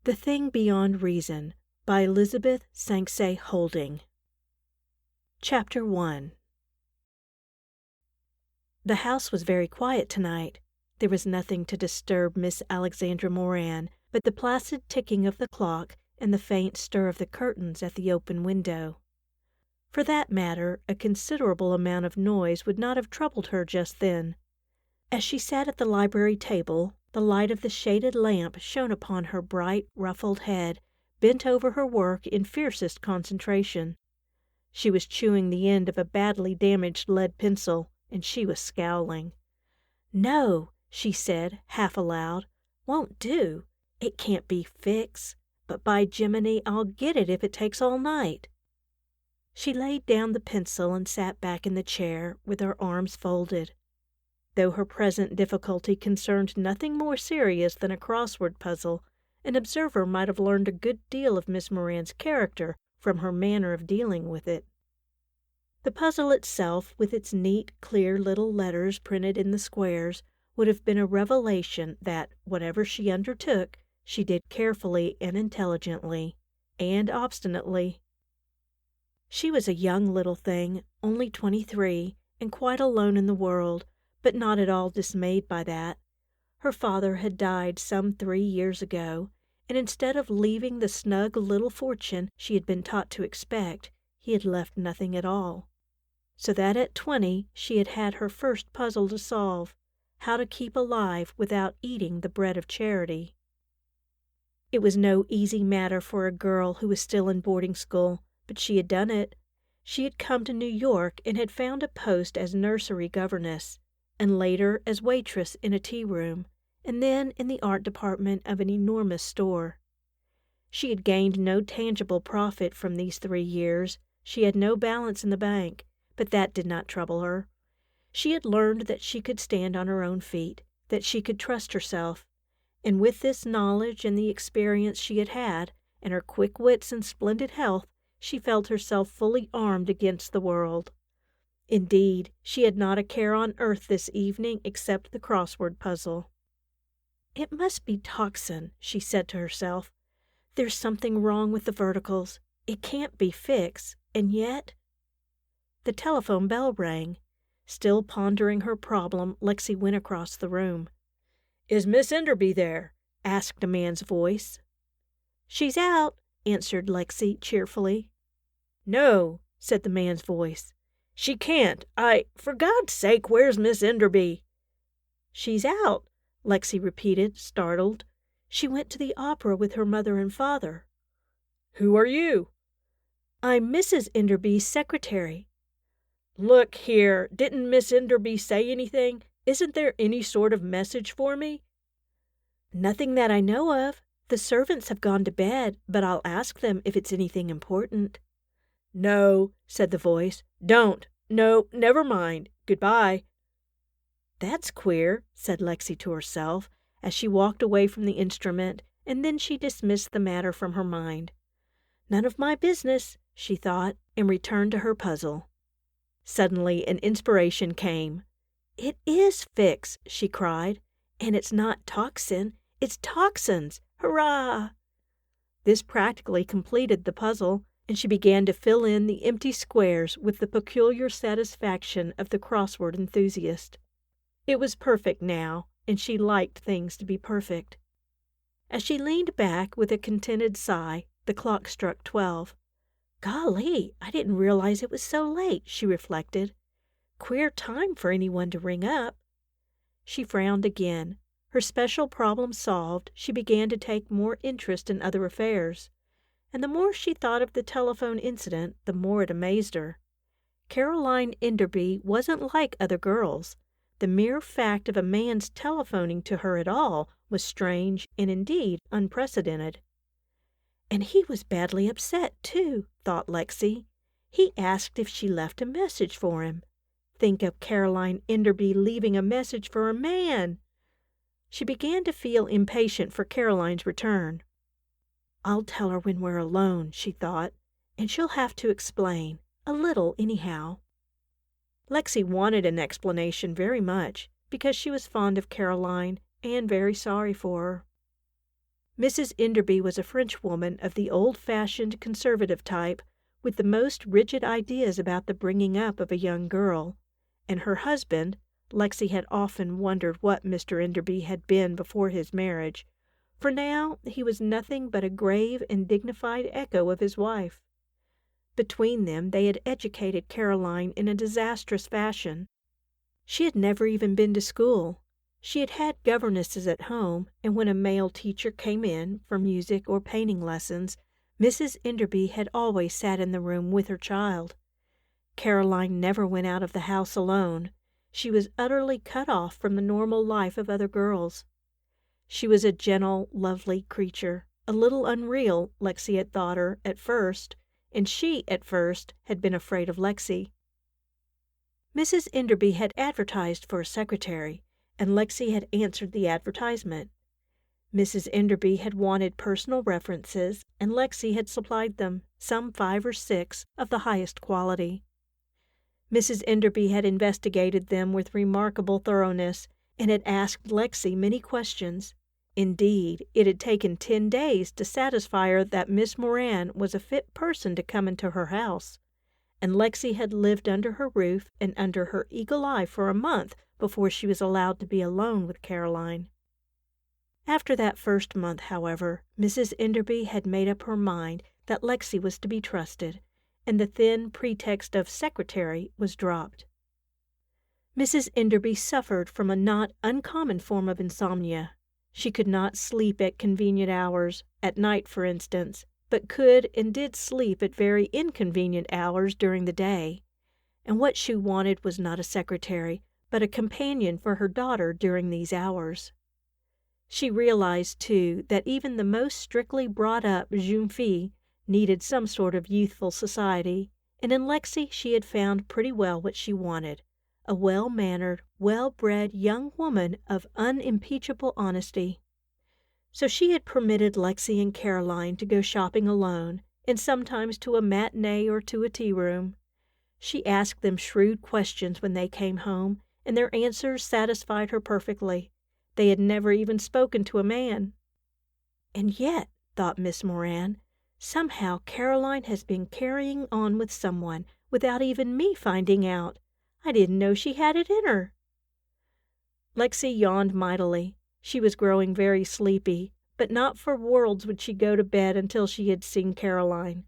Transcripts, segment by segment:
The Thing Beyond Reason by Elisabeth Sanxay Holding. Chapter 1. The house was very quiet tonight. There was nothing to disturb Miss Alexandra Moran but the placid ticking of the clock and the faint stir of the curtains at the open window. For that matter, a considerable amount of noise would not have troubled her just then. As she sat at the library table, the light of the shaded lamp shone upon her bright, ruffled head, bent over her work in fiercest concentration. She was chewing the end of a badly damaged lead pencil, and she was scowling. "No," she said, half aloud, "won't do. It can't be fixed, but by Jiminy, I'll get it if it takes all night." She laid down the pencil and sat back in the chair with her arms folded. Though her present difficulty concerned nothing more serious than a crossword puzzle, an observer might have learned a good deal of Miss Moran's character from her manner of dealing with it. The puzzle itself, with its neat, clear little letters printed in the squares, would have been a revelation that, whatever she undertook, she did carefully and intelligently, and obstinately. She was a young little thing, only 23, and quite alone in the world, but not at all dismayed by that. Her father had died some 3 years ago, and instead of leaving the snug little fortune she had been taught to expect, he had left nothing at all. So that at 20 she had had her first puzzle to solve, how to keep alive without eating the bread of charity. It was no easy matter for a girl who was still in boarding school, but she had done it. She had come to New York and had found a post as nursery governess, and later as waitress in a tea-room, and then in the art department of an enormous store. She had gained no tangible profit from these 3 years. She had no balance in the bank, but that did not trouble her. She had learned that she could stand on her own feet, that she could trust herself, and with this knowledge and the experience she had had, and her quick wits and splendid health, she felt herself fully armed against the world. Indeed, she had not a care on earth this evening except the crossword puzzle. "It must be toxin," she said to herself. "There's something wrong with the verticals. It can't be fixed, and yet—" The telephone bell rang. Still pondering her problem, Lexi went across the room. "Is Miss Enderby there?" asked a man's voice. "She's out," answered Lexi cheerfully. "No," said the man's voice. "She can't. For God's sake, where's Miss Enderby?" "She's out," Lexi repeated, startled. "She went to the opera with her mother and father." "Who are you?" "I'm Mrs. Enderby's secretary." "Look here, didn't Miss Enderby say anything? Isn't there any sort of message for me?" "Nothing that I know of. The servants have gone to bed, but I'll ask them if it's anything important." "No," said the voice. "Don't. No, never mind. Goodbye." "That's queer," said Lexi to herself, as she walked away from the instrument, and then she dismissed the matter from her mind. "None of my business," she thought, and returned to her puzzle. Suddenly an inspiration came. "It is fixed," she cried, "and it's not toxin, it's toxins. Hurrah!" This practically completed the puzzle, and she began to fill in the empty squares with the peculiar satisfaction of the crossword enthusiast. It was perfect now, and she liked things to be perfect. As she leaned back with a contented sigh, the clock struck 12. "Golly, I didn't realize it was so late," she reflected. "Queer time for anyone to ring up." She frowned again. Her special problem solved, she began to take more interest in other affairs. And the more she thought of the telephone incident, the more it amazed her. Caroline Enderby wasn't like other girls. The mere fact of a man's telephoning to her at all was strange and indeed unprecedented. "And he was badly upset, too," thought Lexi. "He asked if she left a message for him. Think of Caroline Enderby leaving a message for a man!" She began to feel impatient for Caroline's return. "I'll tell her when we're alone," she thought, "and she'll have to explain, a little anyhow." Lexi wanted an explanation very much, because she was fond of Caroline and very sorry for her. Mrs. Enderby was a Frenchwoman of the old-fashioned conservative type, with the most rigid ideas about the bringing up of a young girl, and her husband, Lexi had often wondered what Mr. Enderby had been before his marriage, for now he was nothing but a grave and dignified echo of his wife. Between them they had educated Caroline in a disastrous fashion. She had never even been to school. She had had governesses at home, and when a male teacher came in for music or painting lessons, Mrs. Enderby had always sat in the room with her child. Caroline never went out of the house alone. She was utterly cut off from the normal life of other girls. She was a gentle, lovely creature, a little unreal, Lexi had thought her at first, and she, at first, had been afraid of Lexi. Mrs. Enderby had advertised for a secretary, and Lexi had answered the advertisement. Mrs. Enderby had wanted personal references, and Lexi had supplied them, some 5 or 6, of the highest quality. Mrs. Enderby had investigated them with remarkable thoroughness, and had asked Lexi many questions. Indeed, it had taken 10 days to satisfy her that Miss Moran was a fit person to come into her house, and Lexi had lived under her roof and under her eagle eye for a month before she was allowed to be alone with Caroline. After that first month, however, Mrs. Enderby had made up her mind that Lexi was to be trusted, and the thin pretext of secretary was dropped. Mrs. Enderby suffered from a not uncommon form of insomnia. She could not sleep at convenient hours, at night for instance, but could and did sleep at very inconvenient hours during the day. And what she wanted was not a secretary, but a companion for her daughter during these hours. She realized, too, that even the most strictly brought-up jeune fille needed some sort of youthful society, and in Lexi she had found pretty well what she wanted, a well-mannered, well-bred young woman of unimpeachable honesty. So she had permitted Lexi and Caroline to go shopping alone, and sometimes to a matinee or to a tea-room. She asked them shrewd questions when they came home, and their answers satisfied her perfectly. They had never even spoken to a man. And yet, thought Miss Moran, somehow Caroline has been carrying on with someone without even me finding out. I didn't know she had it in her. Lexi yawned mightily. She was growing very sleepy, but not for worlds would she go to bed until she had seen Caroline.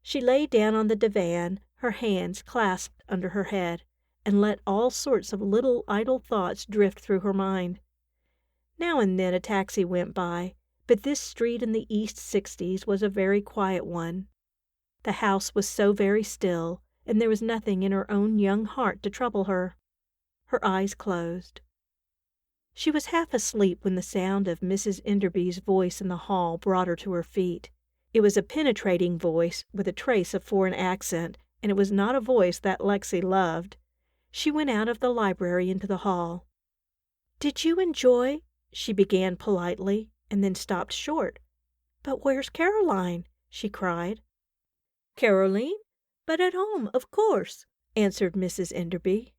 She lay down on the divan, her hands clasped under her head, and let all sorts of little idle thoughts drift through her mind. Now and then a taxi went by, but this street in the East 60s was a very quiet one. The house was so very still, and there was nothing in her own young heart to trouble her. Her eyes closed. She was half asleep when the sound of Mrs. Enderby's voice in the hall brought her to her feet. It was a penetrating voice with a trace of foreign accent, and it was not a voice that Lexi loved. She went out of the library into the hall. "Did you enjoy?" she began politely, and then stopped short. "But where's Caroline?" she cried. "Caroline? But at home, of course," answered Mrs. Enderby.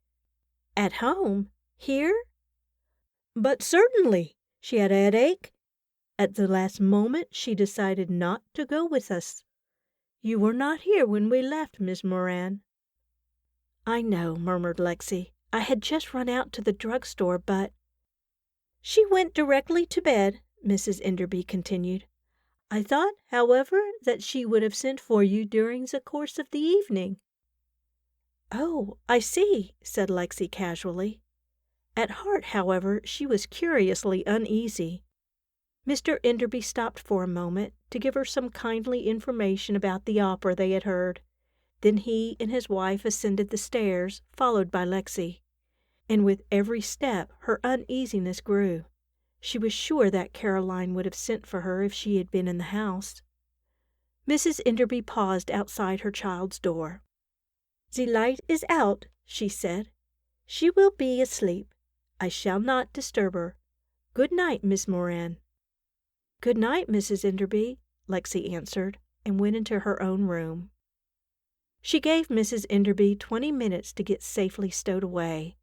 "At home? Here?" "But certainly. She had a headache. At the last moment she decided not to go with us. You were not here when we left, Miss Moran." "I know," murmured Lexi. "I had just run out to the drugstore, but—" "She went directly to bed," Mrs. Enderby continued. "I thought, however, that she would have sent for you during the course of the evening." "Oh, I see," said Lexi casually. At heart, however, she was curiously uneasy. Mr. Enderby stopped for a moment to give her some kindly information about the opera they had heard. Then he and his wife ascended the stairs, followed by Lexi. And with every step her uneasiness grew. She was sure that Caroline would have sent for her if she had been in the house. Mrs. Enderby paused outside her child's door. "The light is out," she said. "She will be asleep. I shall not disturb her. Good night, Miss Moran." "Good night, Mrs. Enderby," Lexi answered, and went into her own room. She gave Mrs. Enderby 20 minutes to get safely stowed away.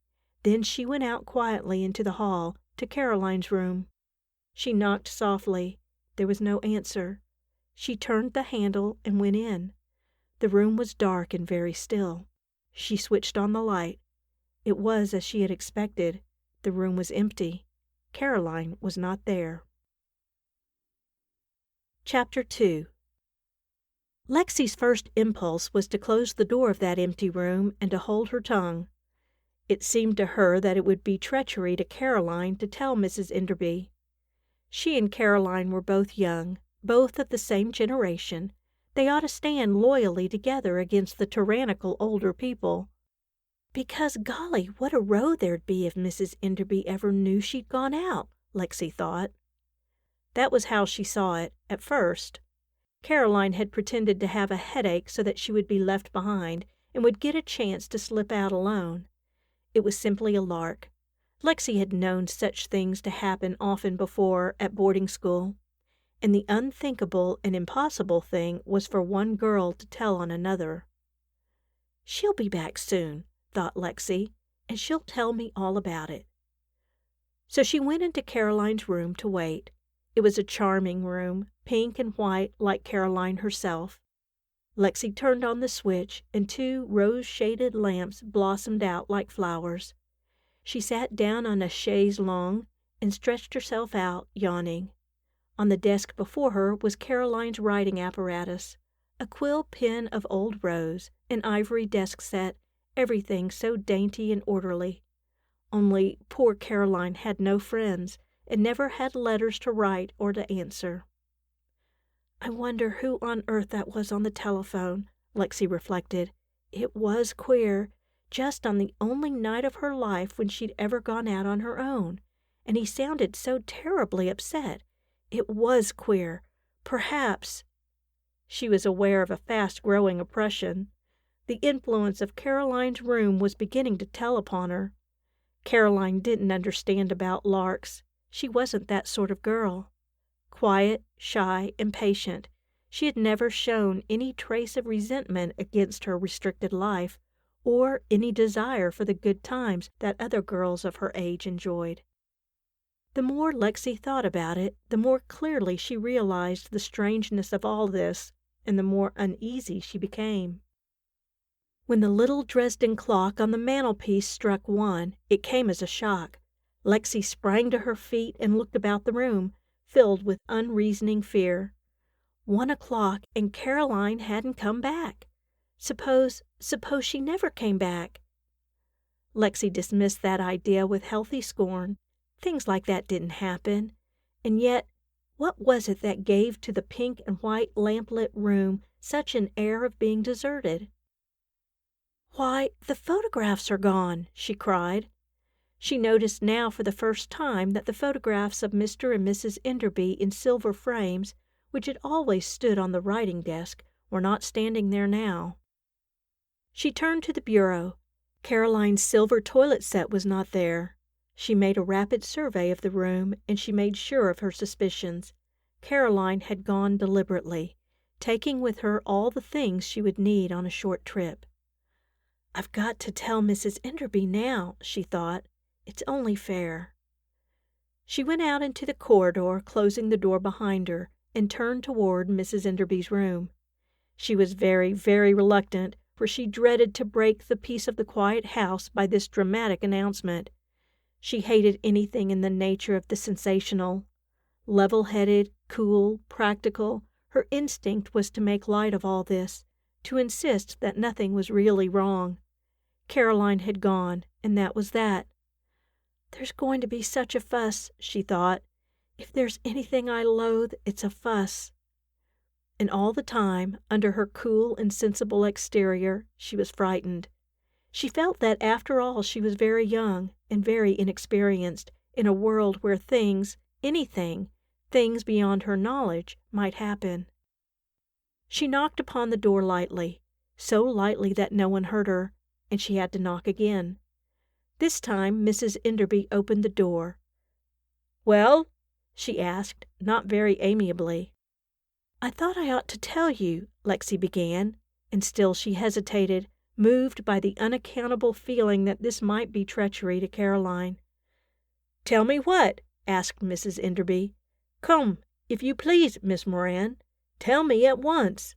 Then she went out quietly into the hall, to Caroline's room. She knocked softly, There was no answer. She turned the handle and went in. The room was dark and very still. She switched on the light. It was as she had expected. The room was empty. Caroline was not there. Chapter 2. Lexi's first impulse was to close the door of that empty room and to hold her tongue. It seemed to her that it would be treachery to Caroline to tell Mrs. Enderby. She and Caroline were both young, both of the same generation. They ought to stand loyally together against the tyrannical older people. Because, golly, what a row there'd be if Mrs. Enderby ever knew she'd gone out, Lexi thought. That was how she saw it, at first. Caroline had pretended to have a headache so that she would be left behind and would get a chance to slip out alone. It was simply a lark. Lexi had known such things to happen often before at boarding school, and the unthinkable and impossible thing was for one girl to tell on another. "She'll be back soon," thought Lexi, "and she'll tell me all about it." So she went into Caroline's room to wait. It was a charming room, pink and white like Caroline herself. Lexi turned on the switch, and 2 rose-shaded lamps blossomed out like flowers. She sat down on a chaise longue and stretched herself out, yawning. On the desk before her was Caroline's writing apparatus, a quill pen of old rose, an ivory desk set, everything so dainty and orderly. Only poor Caroline had no friends, and never had letters to write or to answer. "I wonder who on earth that was on the telephone," Lexi reflected. It was queer, just on the only night of her life when she'd ever gone out on her own, and he sounded so terribly upset. It was queer. Perhaps... She was aware of a fast-growing oppression. The influence of Caroline's room was beginning to tell upon her. Caroline didn't understand about larks. She wasn't that sort of girl. Quiet, shy, impatient, she had never shown any trace of resentment against her restricted life, or any desire for the good times that other girls of her age enjoyed. The more Lexi thought about it, the more clearly she realized the strangeness of all this, and the more uneasy she became. When the little Dresden clock on the mantelpiece struck 1, it came as a shock. Lexi sprang to her feet and looked about the room, filled with unreasoning fear. 1 o'clock, and Caroline hadn't come back. Suppose she never came back. Lexi dismissed that idea with healthy scorn. Things like that didn't happen. And yet, what was it that gave to the pink and white lamplit room such an air of being deserted? "Why, the photographs are gone!" she cried. She noticed now for the first time that the photographs of Mr. and Mrs. Enderby in silver frames, which had always stood on the writing desk, were not standing there now. She turned to the bureau. Caroline's silver toilet set was not there. She made a rapid survey of the room, and she made sure of her suspicions. Caroline had gone deliberately, taking with her all the things she would need on a short trip. "I've got to tell Mrs. Enderby now," she thought. "It's only fair." She went out into the corridor, closing the door behind her, and turned toward Mrs. Enderby's room. She was very, very reluctant, for she dreaded to break the peace of the quiet house by this dramatic announcement. She hated anything in the nature of the sensational. Level-headed, cool, practical, her instinct was to make light of all this, to insist that nothing was really wrong. Caroline had gone, and that was that. "There's going to be such a fuss," she thought. "If there's anything I loathe, it's a fuss." And all the time, under her cool and sensible exterior, she was frightened. She felt that after all she was very young and very inexperienced in a world where things, anything, things beyond her knowledge, might happen. She knocked upon the door lightly, so lightly that no one heard her, and she had to knock again. This time Mrs. Enderby opened the door. "Well?" she asked, not very amiably. "I thought I ought to tell you," Lexi began, and still she hesitated, moved by the unaccountable feeling that this might be treachery to Caroline. "Tell me what?" asked Mrs. Enderby. "Come, If you please, Miss Moran, tell me at once."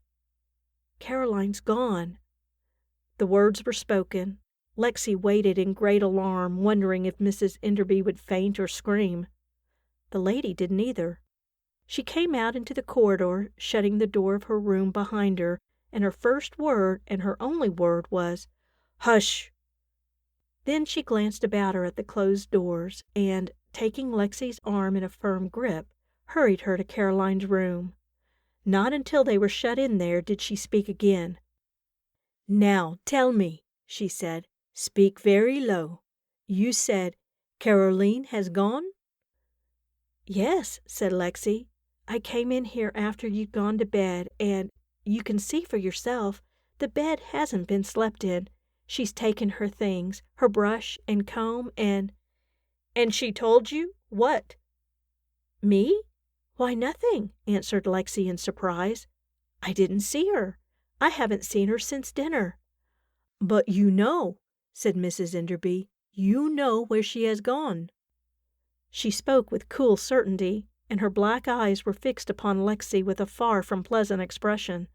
"Caroline's gone." The words were spoken. Lexi waited in great alarm, wondering if Mrs. Enderby would faint or scream. The lady did neither. She came out into the corridor, shutting the door of her room behind her, and her first word, and her only word, was, "Hush!" Then she glanced about her at the closed doors, and, taking Lexi's arm in a firm grip, hurried her to Caroline's room. Not until they were shut in there did she speak again. "Now tell me," she said. "Speak very low. You said Caroline has gone?" "Yes," said Lexi. "I came in here after you'd gone to bed, and you can see for yourself the bed hasn't been slept in. She's taken her things, her brush and comb, and—" "And she told you what?" "Me? Why, nothing," answered Lexi in surprise. "I didn't see her. I haven't seen her since dinner." "But you know," said Mrs. Enderby, "you know where she has gone." She spoke with cool certainty, and her black eyes were fixed upon Lexi with a far from pleasant expression.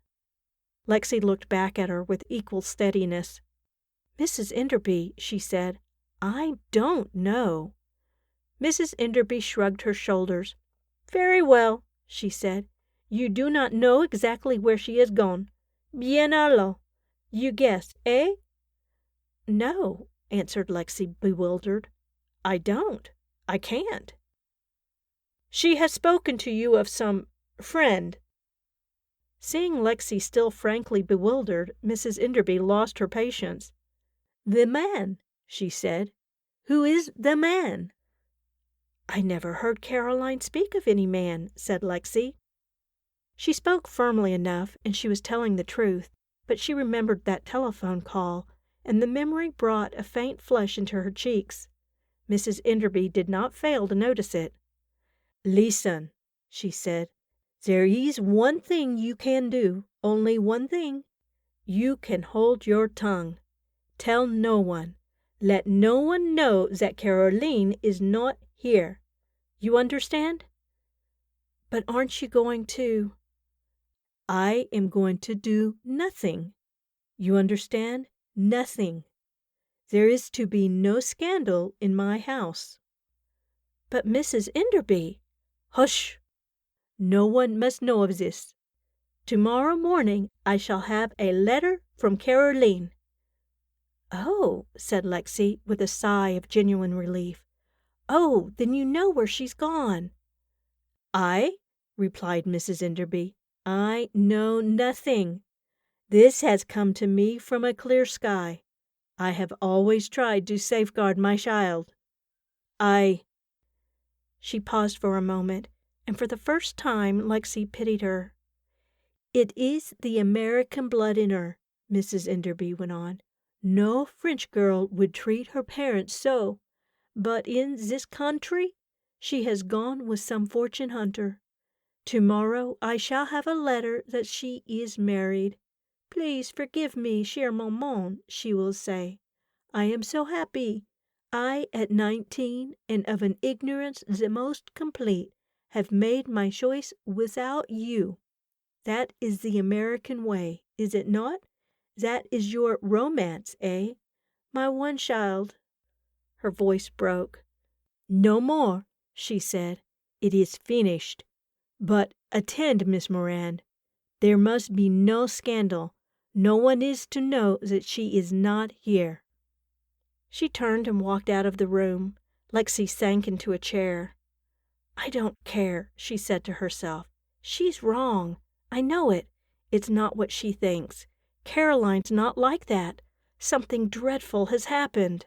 Lexi looked back at her with equal steadiness. "Mrs. Enderby," she said, "I don't know." Mrs. Enderby shrugged her shoulders. "Very well," she said. "You do not know exactly where she has gone. Bien alors. You guess, eh?" "No," answered Lexi, bewildered. "I don't. I can't." "She has spoken to you of some friend." Seeing Lexi still frankly bewildered, Mrs. Enderby lost her patience. "The man," she said. "Who is the man?" "I never heard Caroline speak of any man," said Lexi. She spoke firmly enough, and she was telling the truth, but she remembered that telephone call, and the memory brought a faint flush into her cheeks. Mrs. Enderby did not fail to notice it. "Listen," she said. "There is one thing you can do, only one thing. You can hold your tongue. Tell no one. Let no one know that Caroline is not here. You understand?" "But aren't you going to—" "I am going to do nothing. You understand? Nothing. There is to be no scandal in my house." "But Mrs. Enderby—" "Hush! No one must know of this. Tomorrow morning I shall have a letter from Caroline." "Oh," said Lexi, with a sigh of genuine relief. "Oh, then you know where she's gone." "I?" replied Mrs. Enderby. "I know nothing. This has come to me from a clear sky. I have always tried to safeguard my child. I—" She paused for a moment, and for the first time Lexi pitied her. "It is the American blood in her," Mrs. Enderby went on. "No French girl would treat her parents so. But in this country she has gone with some fortune hunter. Tomorrow I shall have a letter that she is married. 'Please forgive me, chère maman,' she will say. 'I am so happy. I, at 19, and of an ignorance the most complete, have made my choice without you.' That is the American way, is it not? That is your romance, eh? My one child." Her voice broke. "No more," she said. "It is finished. But attend, Miss Moran. There must be no scandal. No one is to know that she is not here." She turned and walked out of the room. Lexi sank into a chair. "I don't care," she said to herself. "She's wrong. I know it. It's not what she thinks. Caroline's not like that. Something dreadful has happened."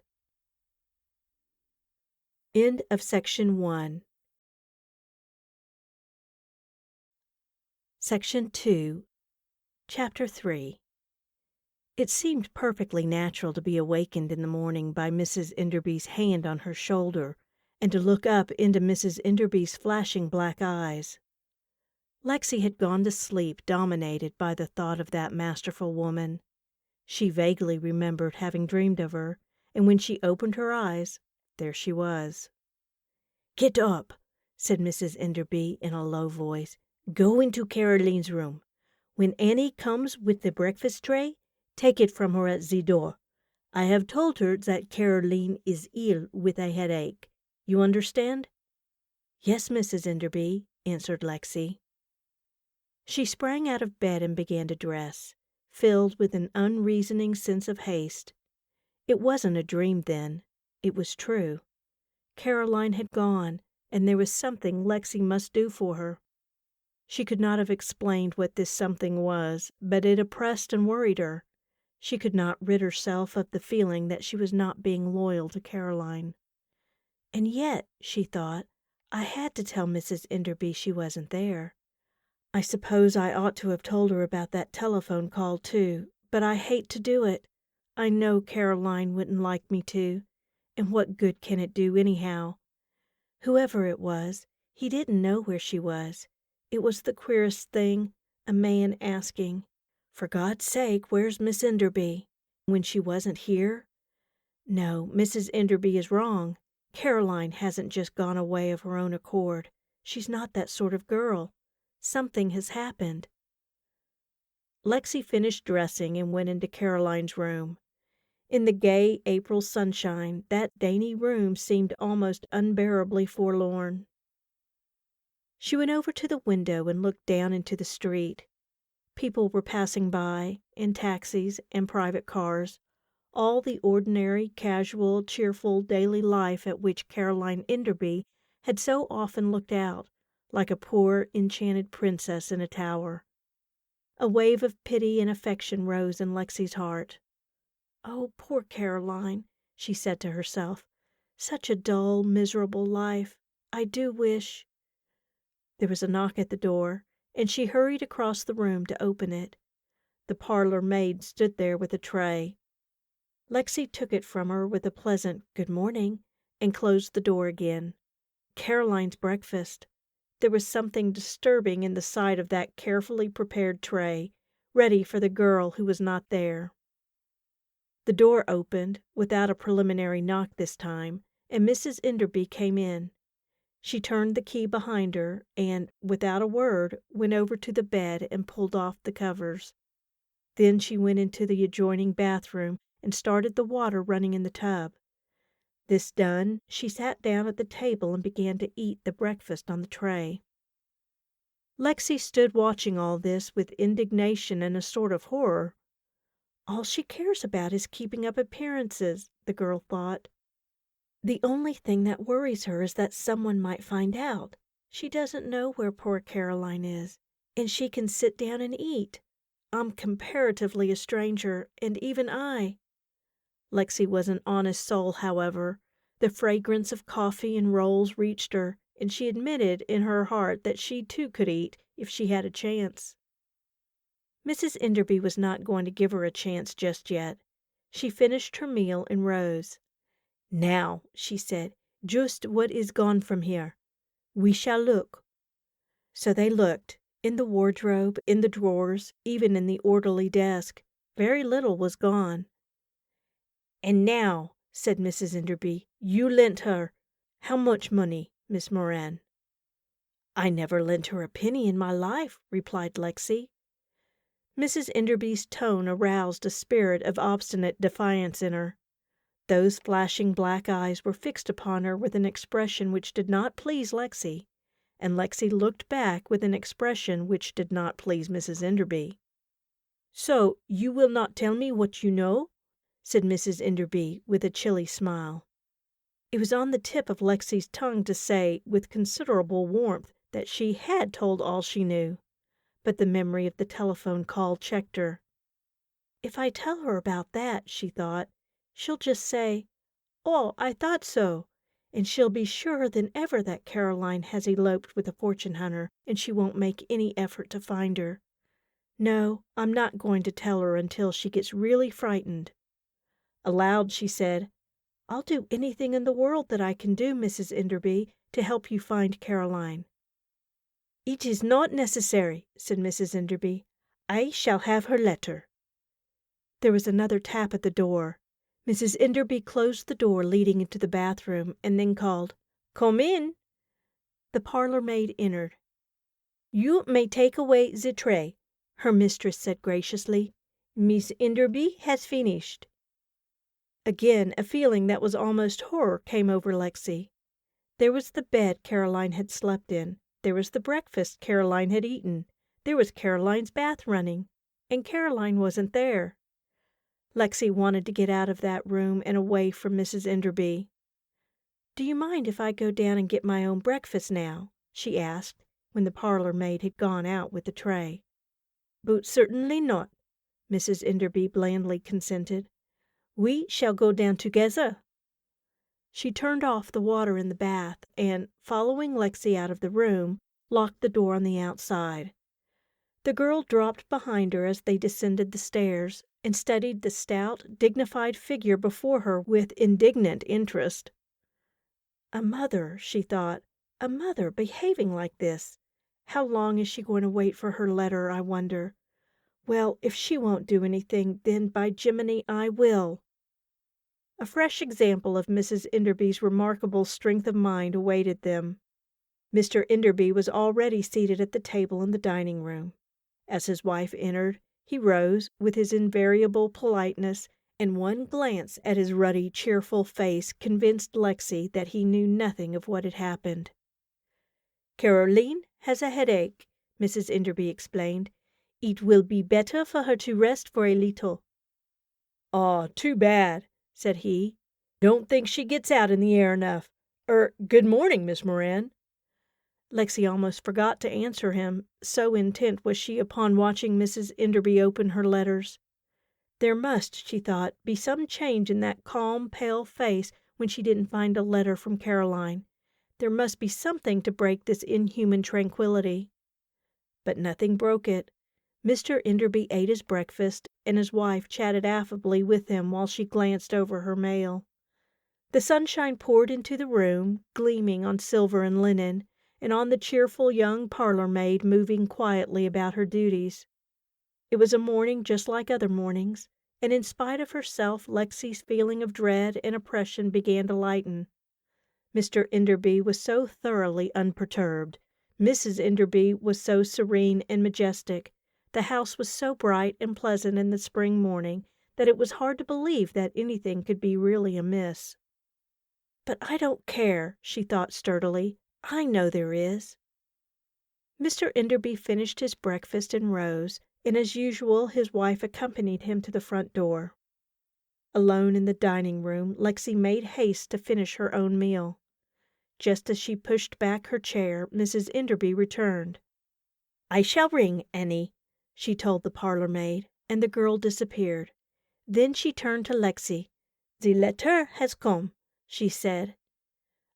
End of section 1. Section 2, Chapter 3. It seemed perfectly natural to be awakened in the morning by Mrs. Enderby's hand on her shoulder, and to look up into Mrs. Enderby's flashing black eyes. Lexi had gone to sleep dominated by the thought of that masterful woman. She vaguely remembered having dreamed of her, and when she opened her eyes, there she was. "Get up," said Mrs. Enderby in a low voice. "Go into Caroline's room. When Annie comes with the breakfast tray, take it from her at the door. I have told her that Caroline is ill with a headache. You understand?" "Yes, Mrs. Enderby," answered Lexi. She sprang out of bed and began to dress, filled with an unreasoning sense of haste. It wasn't a dream then. It was true. Caroline had gone, and there was something Lexi must do for her. She could not have explained what this something was, but it oppressed and worried her. She could not rid herself of the feeling that she was not being loyal to Caroline. And yet, she thought, I had to tell Mrs. Enderby she wasn't there. I suppose I ought to have told her about that telephone call, too, but I hate to do it. I know Caroline wouldn't like me to, and what good can it do anyhow? Whoever it was, he didn't know where she was. It was the queerest thing, a man asking, "For God's sake, where's Miss Enderby?" when she wasn't here. No, Mrs. Enderby is wrong. Caroline hasn't just gone away of her own accord. She's not that sort of girl. Something has happened. Lexi finished dressing and went into Caroline's room. In the gay April sunshine, that dainty room seemed almost unbearably forlorn. She went over to the window and looked down into the street. People were passing by, in taxis and private cars, all the ordinary, casual, cheerful daily life at which Caroline Enderby had so often looked out, like a poor, enchanted princess in a tower. A wave of pity and affection rose in Lexi's heart. "Oh, poor Caroline," she said to herself. "Such a dull, miserable life. I do wish—" There was a knock at the door, and she hurried across the room to open it. The parlor maid stood there with a tray. Lexi took it from her with a pleasant "good morning" and closed the door again. Caroline's breakfast. There was something disturbing in the sight of that carefully prepared tray, ready for the girl who was not there. The door opened, without a preliminary knock this time, and Mrs. Enderby came in. She turned the key behind her and, without a word, went over to the bed and pulled off the covers. Then she went into the adjoining bathroom and started the water running in the tub. This done, she sat down at the table and began to eat the breakfast on the tray. Lexi stood watching all this with indignation and a sort of horror. All she cares about is keeping up appearances, the girl thought. The only thing that worries her is that someone might find out. She doesn't know where poor Caroline is, and she can sit down and eat. I'm comparatively a stranger, and even I— Lexi was an honest soul, however. The fragrance of coffee and rolls reached her, and she admitted in her heart that she too could eat if she had a chance. Mrs. Enderby was not going to give her a chance just yet. She finished her meal and rose. "Now," she said, "just what is gone from here? We shall look." So they looked, in the wardrobe, in the drawers, even in the orderly desk. Very little was gone. "And now," said Mrs. Enderby, "you lent her— how much money, Miss Moran?" "I never lent her a penny in my life," replied Lexi. Mrs. Enderby's tone aroused a spirit of obstinate defiance in her. Those flashing black eyes were fixed upon her with an expression which did not please Lexi, and Lexi looked back with an expression which did not please Mrs. Enderby. "So you will not tell me what you know?" said Mrs. Enderby with a chilly smile. It was on the tip of Lexi's tongue to say, with considerable warmth, that she had told all she knew, but the memory of the telephone call checked her. "If I tell her about that," she thought, "she'll just say, 'Oh, I thought so,' and she'll be surer than ever that Caroline has eloped with a fortune hunter, and she won't make any effort to find her. No, I'm not going to tell her until she gets really frightened." Aloud she said, "I'll do anything in the world that I can do, Mrs. Enderby, to help you find Caroline." "It is not necessary," said Mrs. Enderby. "I shall have her letter." There was another tap at the door. Mrs. Enderby closed the door leading into the bathroom and then called, "Come in." The parlor maid entered. "You may take away the tray," her mistress said graciously. "Miss Enderby has finished." Again a feeling that was almost horror came over Lexi. There was the bed Caroline had slept in. There was the breakfast Caroline had eaten. There was Caroline's bath running. And Caroline wasn't there. Lexi wanted to get out of that room and away from Mrs. Enderby. "Do you mind if I go down and get my own breakfast now?" she asked, when the parlor maid had gone out with the tray. "But certainly not," Mrs. Enderby blandly consented. "We shall go down together." She turned off the water in the bath and, following Lexi out of the room, locked the door on the outside. The girl dropped behind her as they descended the stairs and studied the stout, dignified figure before her with indignant interest. A mother, she thought, a mother behaving like this. How long is she going to wait for her letter, I wonder? Well, if she won't do anything, then by Jiminy I will. A fresh example of Mrs. Enderby's remarkable strength of mind awaited them. Mr. Enderby was already seated at the table in the dining room. As his wife entered, he rose with his invariable politeness, and one glance at his ruddy, cheerful face convinced Lexi that he knew nothing of what had happened. "Caroline has a headache," Mrs. Enderby explained. "It will be better for her to rest for a little." "Ah, too bad," said he. "Don't think she gets out in the air enough. Good morning, Miss Moran." Lexi almost forgot to answer him, so intent was she upon watching Mrs. Enderby open her letters. There must, she thought, be some change in that calm, pale face when she didn't find a letter from Caroline. There must be something to break this inhuman tranquillity. But nothing broke it. Mr. Enderby ate his breakfast, and his wife chatted affably with him while she glanced over her mail. The sunshine poured into the room, gleaming on silver and linen, and on the cheerful young parlor maid moving quietly about her duties. It was a morning just like other mornings, and in spite of herself Lexi's feeling of dread and oppression began to lighten. Mr. Enderby was so thoroughly unperturbed. Mrs. Enderby was so serene and majestic. The house was so bright and pleasant in the spring morning that it was hard to believe that anything could be really amiss. "But I don't care," she thought sturdily. "I know there is." Mr. Enderby finished his breakfast and rose, and as usual his wife accompanied him to the front door. Alone in the dining room, Lexi made haste to finish her own meal. Just as she pushed back her chair, Mrs. Enderby returned. "I shall ring, Annie," she told the parlor maid, and the girl disappeared. Then she turned to Lexi. "The letter has come," she said.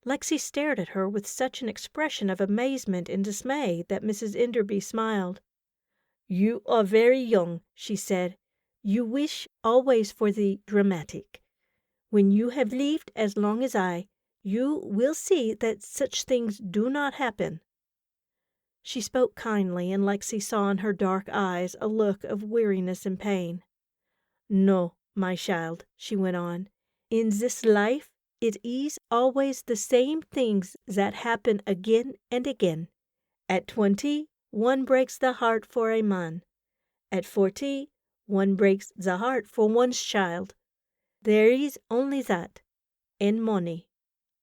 Lexi stared at her with such an expression of amazement and dismay that Mrs. Enderby smiled. "You are very young," she said. "You wish always for the dramatic. When you have lived as long as I, you will see that such things do not happen." She spoke kindly, and Lexi saw in her dark eyes a look of weariness and pain. "No, my child," she went on. "In this life it is always the same things that happen again and again. At 20, one breaks the heart for a man. At 40, one breaks the heart for one's child. There is only that, and money.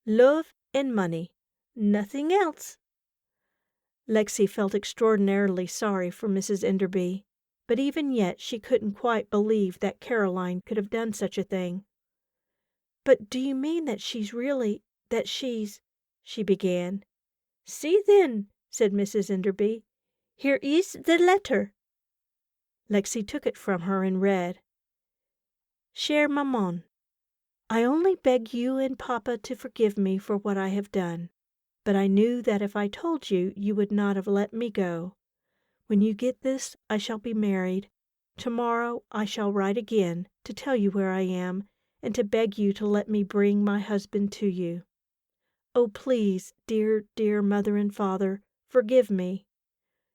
Love and money. Nothing else." Lexi felt extraordinarily sorry for Mrs. Enderby, but even yet she couldn't quite believe that Caroline could have done such a thing. "But do you mean that she's," she began. "See then," said Mrs. Enderby. "Here is the letter." Lexi took it from her and read, "Chère Maman, I only beg you and Papa to forgive me for what I have done. But I knew that if I told you, you would not have let me go. When you get this, I shall be married. Tomorrow I shall write again to tell you where I am and to beg you to let me bring my husband to you. Oh, please, dear, dear mother and father, forgive me.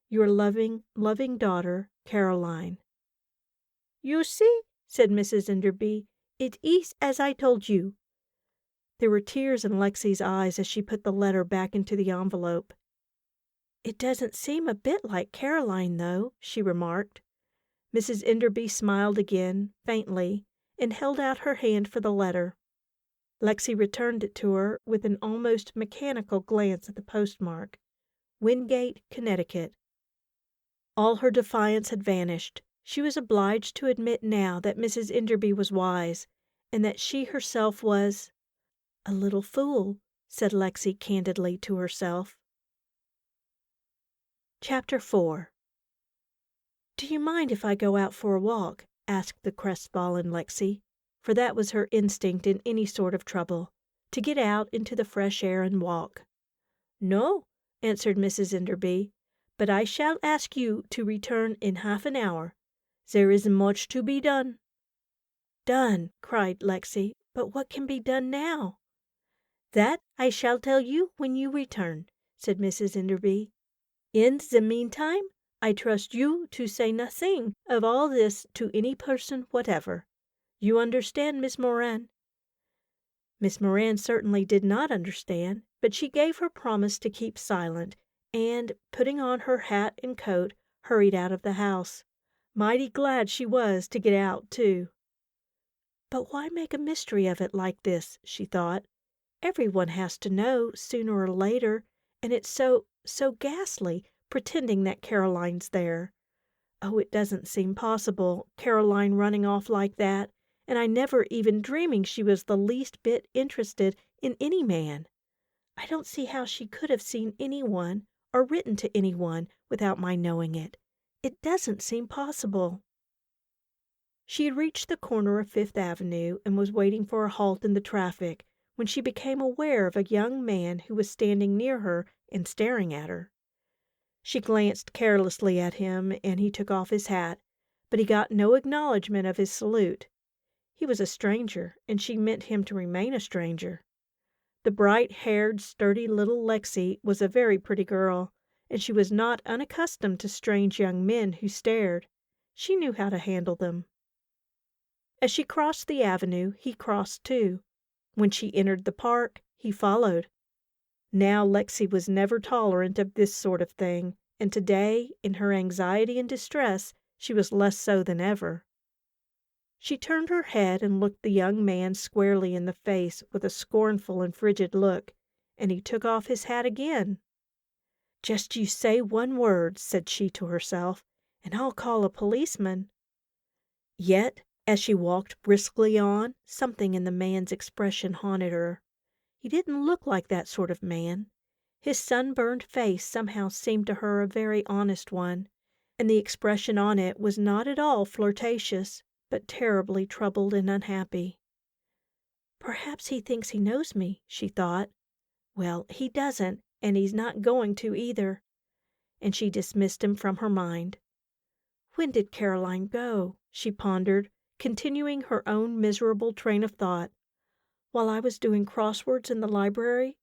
Your loving, loving daughter, Caroline." "You see," said Mrs. Enderby, "it is as I told you." There were tears in Lexi's eyes as she put the letter back into the envelope. "It doesn't seem a bit like Caroline, though," she remarked. Mrs. Enderby smiled again, faintly, and held out her hand for the letter. Lexi returned it to her with an almost mechanical glance at the postmark. Wingate, Connecticut. All her defiance had vanished. She was obliged to admit now that Mrs. Enderby was wise, and that she herself was "a little fool," said Lexi candidly to herself. Chapter 4. "Do you mind if I go out for a walk?" asked the crestfallen Lexi, for that was her instinct in any sort of trouble, to get out into the fresh air and walk. "No," answered Mrs. Enderby, "but I shall ask you to return in half an hour. There is much to be done." "Done!" cried Lexi. "But what can be done now?" "That I shall tell you when you return," said Mrs. Enderby. "In the meantime, I trust you to say nothing of all this to any person whatever. You understand, Miss Moran?" Miss Moran certainly did not understand, but she gave her promise to keep silent, and, putting on her hat and coat, hurried out of the house. Mighty glad she was to get out, too. "But why make a mystery of it like this?" she thought. "Everyone has to know, sooner or later, and it's so ghastly, pretending that Caroline's there. Oh, it doesn't seem possible, Caroline running off like that, and I never even dreaming she was the least bit interested in any man. I don't see how she could have seen anyone or written to anyone without my knowing it. It doesn't seem possible." She had reached the corner of Fifth Avenue and was waiting for a halt in the traffic when she became aware of a young man who was standing near her and staring at her. She glanced carelessly at him, and he took off his hat, but he got no acknowledgment of his salute. He was a stranger, and she meant him to remain a stranger. The bright-haired, sturdy little Lexi was a very pretty girl, and she was not unaccustomed to strange young men who stared. She knew how to handle them. As she crossed the avenue, he crossed too. When she entered the park, he followed. Now Lexi was never tolerant of this sort of thing, and today, in her anxiety and distress, she was less so than ever. She turned her head and looked the young man squarely in the face with a scornful and frigid look, and he took off his hat again. "Just you say one word," said she to herself, "and I'll call a policeman." Yet, as she walked briskly on, something in the man's expression haunted her. He didn't look like that sort of man. His sunburned face somehow seemed to her a very honest one, and the expression on it was not at all flirtatious, but terribly troubled and unhappy. "Perhaps he thinks he knows me," she thought. "Well, he doesn't, and he's not going to either." And she dismissed him from her mind. When did Caroline go? She pondered, continuing her own miserable train of thought. While I was doing crosswords in the library?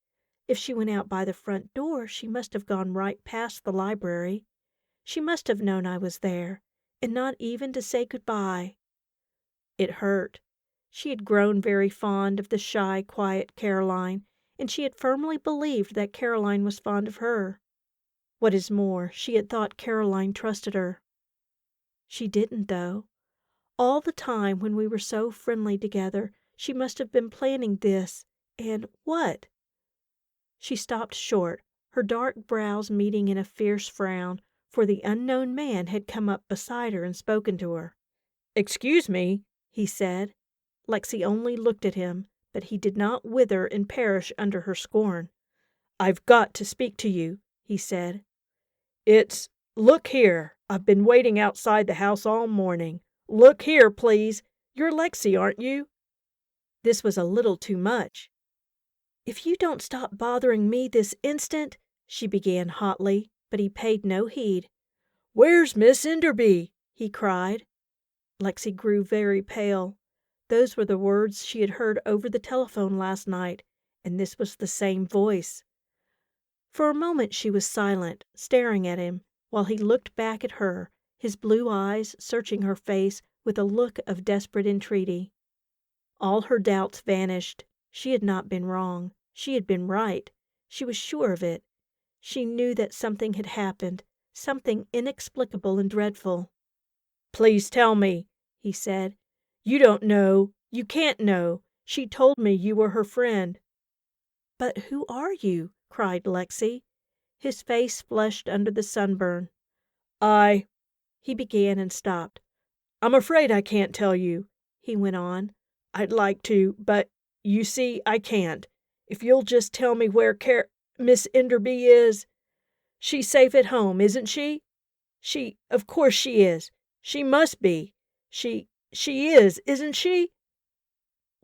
If she went out by the front door, she must have gone right past the library. She must have known I was there, and not even to say good-bye. It hurt. She had grown very fond of the shy, quiet Caroline, and she had firmly believed that Caroline was fond of her. What is more, she had thought Caroline trusted her. She didn't, though. All the time when we were so friendly together, she must have been planning this, and what? She stopped short, her dark brows meeting in a fierce frown, for the unknown man had come up beside her and spoken to her. "Excuse me," he said. Lexi only looked at him, but he did not wither and perish under her scorn. "I've got to speak to you," he said. Look here, I've been waiting outside the house all morning. Look here, please. You're Lexi, aren't you?" This was a little too much. "If you don't stop bothering me this instant," she began hotly, but he paid no heed. "Where's Miss Enderby?" he cried. Lexi grew very pale. Those were the words she had heard over the telephone last night, and this was the same voice. For a moment she was silent, staring at him, while he looked back at her, his blue eyes searching her face with a look of desperate entreaty. All her doubts vanished. She had not been wrong. She had been right. She was sure of it. She knew that something had happened, something inexplicable and dreadful. "Please tell me," he said. "You don't know. You can't know. She told me you were her friend." "But who are you?" cried Lexi. His face flushed under the sunburn. He began and stopped. "I'm afraid I can't tell you," he went on. "I'd like to, but you see I can't. If you'll just tell me where Miss Enderby is. She's safe at home, isn't she? Of course she is. She must be. She is, isn't she?"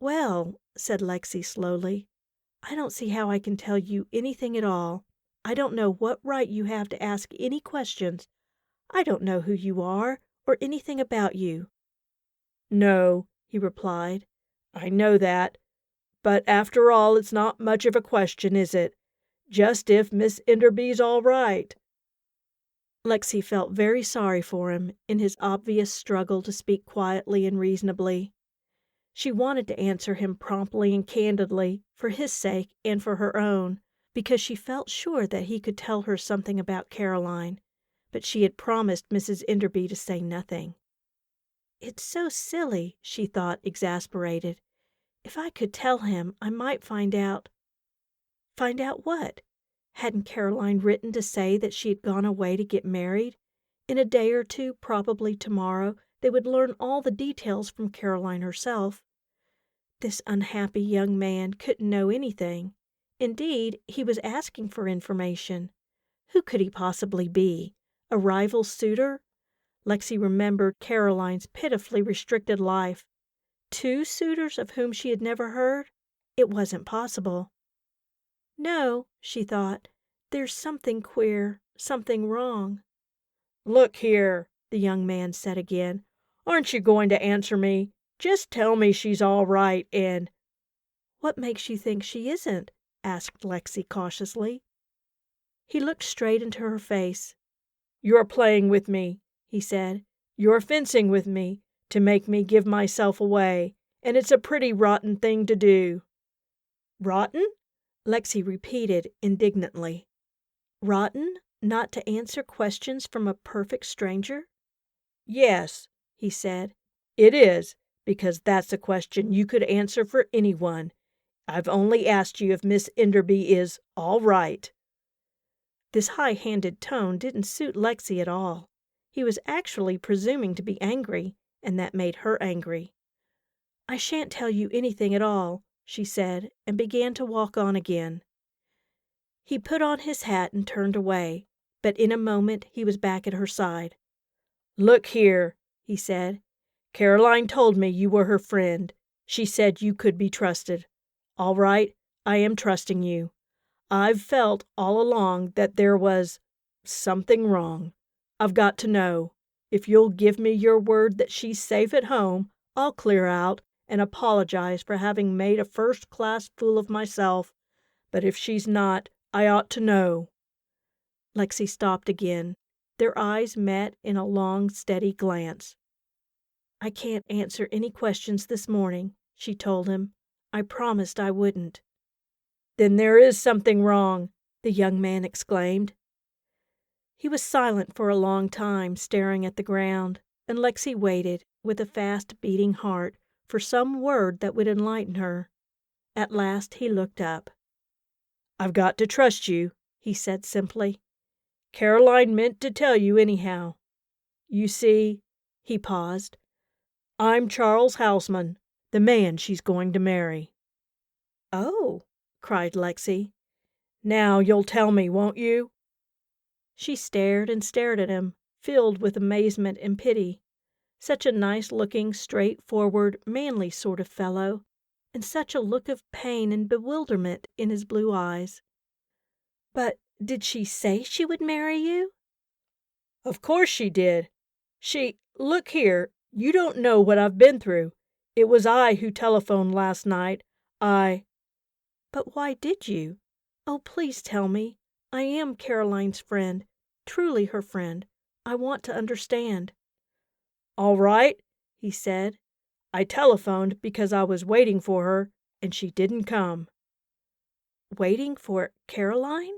"Well," said Lexi slowly, "I don't see how I can tell you anything at all. I don't know what right you have to ask any questions. I don't know who you are, or anything about you." "No," he replied. "I know that. But after all, it's not much of a question, is it? Just if Miss Enderby's all right." Lexi felt very sorry for him in his obvious struggle to speak quietly and reasonably. She wanted to answer him promptly and candidly, for his sake and for her own, because she felt sure that he could tell her something about Caroline, but she had promised Mrs. Enderby to say nothing. "It's so silly," she thought, exasperated. "If I could tell him, I might find out—" Find out what? Hadn't Caroline written to say that she had gone away to get married? In a day or two, probably tomorrow, they would learn all the details from Caroline herself. This unhappy young man couldn't know anything. Indeed, he was asking for information. Who could he possibly be? A rival suitor? Lexi remembered Caroline's pitifully restricted life. 2 suitors of whom she had never heard? It wasn't possible. "No," she thought, "there's something queer, something wrong." "Look here," the young man said again. "Aren't you going to answer me? Just tell me she's all right and—" "What makes you think she isn't?" asked Lexi cautiously. He looked straight into her face. "You're playing with me," he said. "You're fencing with me to make me give myself away, and it's a pretty rotten thing to do." "Rotten?" Lexi repeated indignantly. "Rotten? Not to answer questions from a perfect stranger?" "Yes," he said. "It is, because that's a question you could answer for anyone. I've only asked you if Miss Enderby is all right." This high-handed tone didn't suit Lexi at all. He was actually presuming to be angry, and that made her angry. "I shan't tell you anything at all," she said, and began to walk on again. He put on his hat and turned away, but in a moment he was back at her side. "Look here," he said. "Caroline told me you were her friend. She said you could be trusted. All right, I am trusting you. I've felt all along that there was something wrong. I've got to know. If you'll give me your word that she's safe at home, I'll clear out and apologize for having made a first-class fool of myself. But if she's not, I ought to know." Lexi stopped again. Their eyes met in a long, steady glance. "I can't answer any questions this morning," she told him. "I promised I wouldn't." "Then there is something wrong," the young man exclaimed. He was silent for a long time, staring at the ground, and Lexi waited, with a fast-beating heart, for some word that would enlighten her. At last he looked up. "I've got to trust you," he said simply. "Caroline meant to tell you anyhow. You see," he paused, "I'm Charles Houseman, the man she's going to marry." "Oh!" cried Lexi. "Now you'll tell me, won't you?" She stared and stared at him, filled with amazement and pity. Such a nice-looking, straightforward, manly sort of fellow, and such a look of pain and bewilderment in his blue eyes. "But did she say she would marry you?" "Of course she did. Look here, you don't know what I've been through. It was I who telephoned last night. "But why did you? Oh, please tell me. I am Caroline's friend, truly her friend. I want to understand." "All right," he said. "I telephoned because I was waiting for her, and she didn't come. Waiting for Caroline?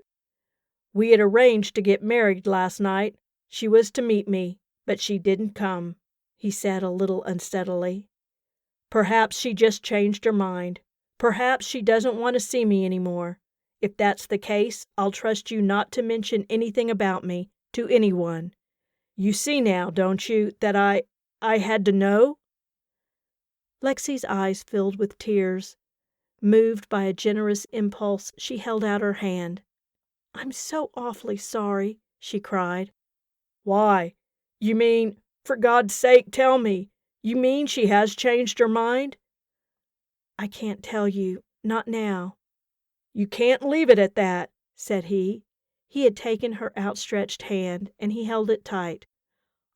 We had arranged to get married last night. She was to meet me, but she didn't come," he said a little unsteadily. "Perhaps she just changed her mind. Perhaps she doesn't want to see me any more. If that's the case, I'll trust you not to mention anything about me to anyone. You see now, don't you, that I had to know?" Lexi's eyes filled with tears. Moved by a generous impulse, she held out her hand. "I'm so awfully sorry," she cried. "Why? You mean, for God's sake, tell me, you mean she has changed her mind?" "I can't tell you. Not now." "You can't leave it at that," said he. He had taken her outstretched hand, and he held it tight.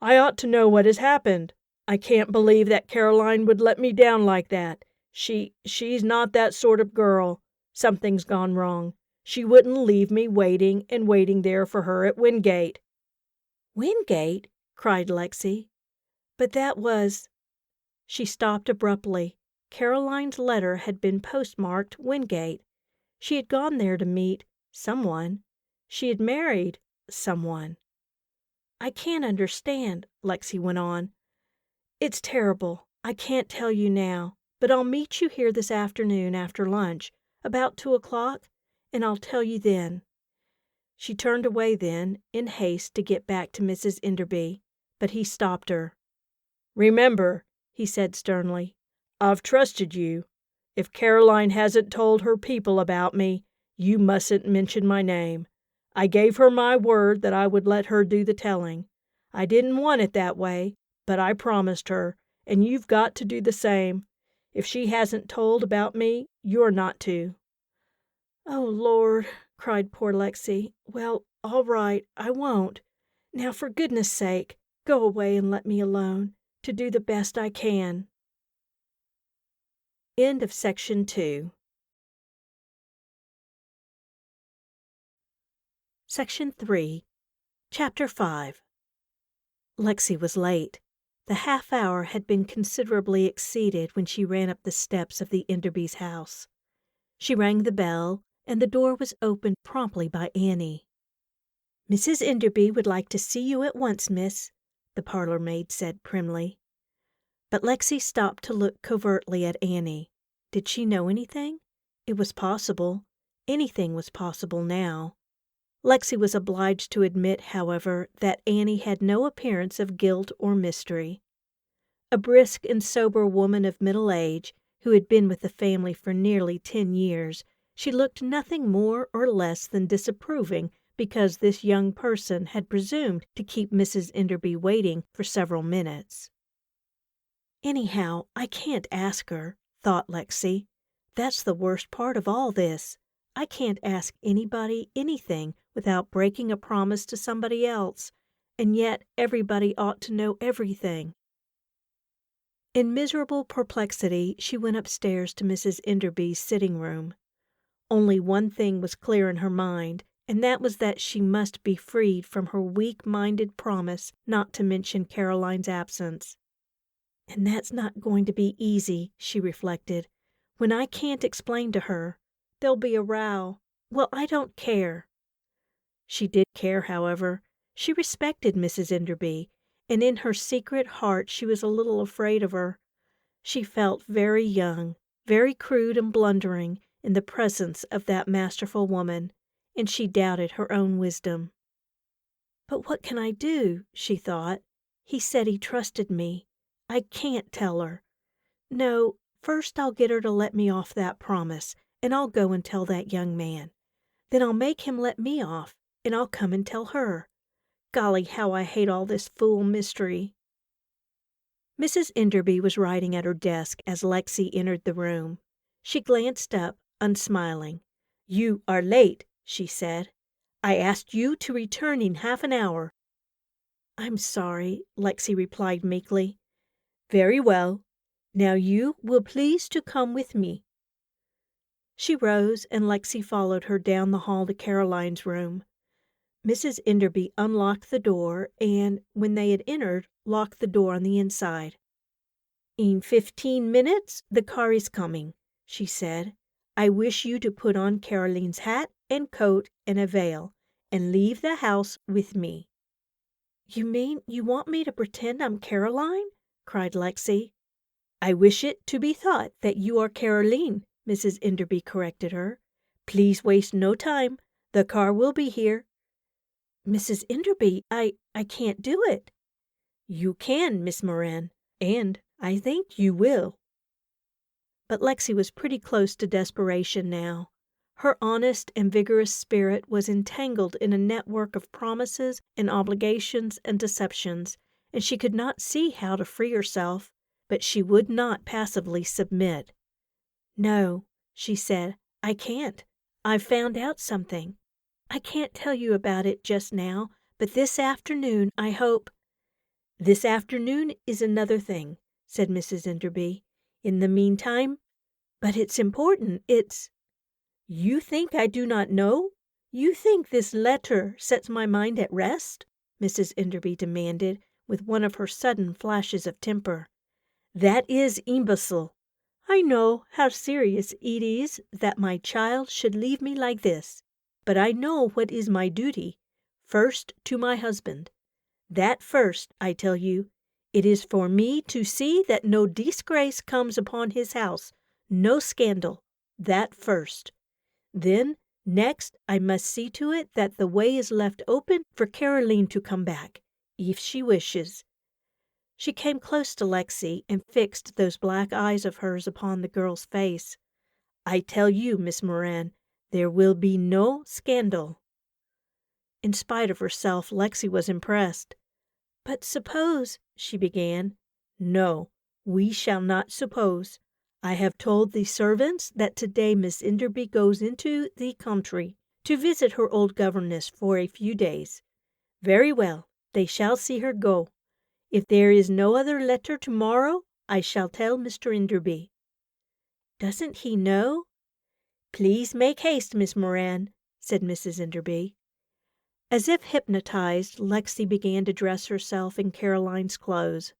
"I ought to know what has happened. I can't believe that Caroline would let me down like that. She's not that sort of girl. Something's gone wrong. She wouldn't leave me waiting and waiting there for her at Wingate." "Wingate?" cried Lexi. "But that was—" She stopped abruptly. Caroline's letter had been postmarked Wingate. She had gone there to meet someone. She had married someone. "I can't understand," Lexi went on. "It's terrible. I can't tell you now, but I'll meet you here this afternoon after lunch, about 2 o'clock, and I'll tell you then." She turned away then, in haste to get back to Mrs. Enderby, but he stopped her. "Remember," he said sternly, "I've trusted you. If Caroline hasn't told her people about me, you mustn't mention my name. I gave her my word that I would let her do the telling. I didn't want it that way, but I promised her, and you've got to do the same. If she hasn't told about me, you're not to." "Oh, Lord," cried poor Lexi. "Well, all right, I won't. Now, for goodness' sake, go away and let me alone, to do the best I can." End of section 2. Section 3. Chapter 5. Lexi was late. The half hour had been considerably exceeded when she ran up the steps of the Enderbys' house. She rang the bell, and the door was opened promptly by Annie. "Mrs. Enderby would like to see you at once, miss," the parlor maid said primly. But Lexi stopped to look covertly at Annie. Did she know anything? It was possible. Anything was possible now. Lexi was obliged to admit, however, that Annie had no appearance of guilt or mystery. A brisk and sober woman of middle age, who had been with the family for nearly 10 years, she looked nothing more or less than disapproving because this young person had presumed to keep Mrs. Enderby waiting for several minutes. "Anyhow, I can't ask her," thought Lexi. "That's the worst part of all this. I can't ask anybody anything without breaking a promise to somebody else, and yet everybody ought to know everything." In miserable perplexity, she went upstairs to Mrs. Enderby's sitting room. Only one thing was clear in her mind, and that was that she must be freed from her weak-minded promise not to mention Caroline's absence. "And that's not going to be easy," she reflected. "When I can't explain to her, there'll be a row. Well, I don't care." She did care, however. She respected Mrs. Enderby, and in her secret heart she was a little afraid of her. She felt very young, very crude and blundering in the presence of that masterful woman, and she doubted her own wisdom. "But what can I do?" she thought. "He said he trusted me. I can't tell her. No, first I'll get her to let me off that promise, and I'll go and tell that young man. Then I'll make him let me off, and I'll come and tell her. Golly, how I hate all this fool mystery." Mrs. Enderby was writing at her desk as Lexi entered the room. She glanced up, unsmiling. "You are late," she said. "I asked you to return in half an hour." "I'm sorry," Lexi replied meekly. "Very well. Now you will please to come with me." She rose, and Lexi followed her down the hall to Caroline's room. Mrs. Enderby unlocked the door, and, when they had entered, locked the door on the inside. "In 15 minutes the car is coming," she said. "I wish you to put on Caroline's hat and coat and a veil, and leave the house with me." "You mean you want me to pretend I'm Caroline?" cried Lexi. "I wish it to be thought that you are Caroline," Mrs. Enderby corrected her. "Please waste no time. The car will be here." "Mrs. Enderby, I can't do it." "You can, Miss Moran, and I think you will." But Lexi was pretty close to desperation now. Her honest and vigorous spirit was entangled in a network of promises and obligations and deceptions, and she could not see how to free herself, but she would not passively submit. "No," she said, "I can't. I've found out something. I can't tell you about it just now, but this afternoon I hope—" "This afternoon is another thing," said Mrs. Enderby. "In the meantime—" "But it's important. It's—" "You think I do not know? You think this letter sets my mind at rest?" Mrs. Enderby demanded, with one of her sudden flashes of temper. "That is imbecile. I know how serious it is that my child should leave me like this, but I know what is my duty. First to my husband. That first, I tell you. It is for me to see that no disgrace comes upon his house, no scandal. That first. Then, next, I must see to it that the way is left open for Caroline to come back, if she wishes." She came close to Lexi and fixed those black eyes of hers upon the girl's face. "I tell you, Miss Moran, there will be no scandal." In spite of herself, Lexi was impressed. "But suppose—" she began. "No, we shall not suppose. I have told the servants that today Miss Enderby goes into the country to visit her old governess for a few days. Very well, they shall see her go. If there is no other letter tomorrow, I shall tell Mr. Enderby." "Doesn't he know?" "Please make haste, Miss Moran," said Mrs. Enderby. As if hypnotized, Lexi began to dress herself in Caroline's clothes.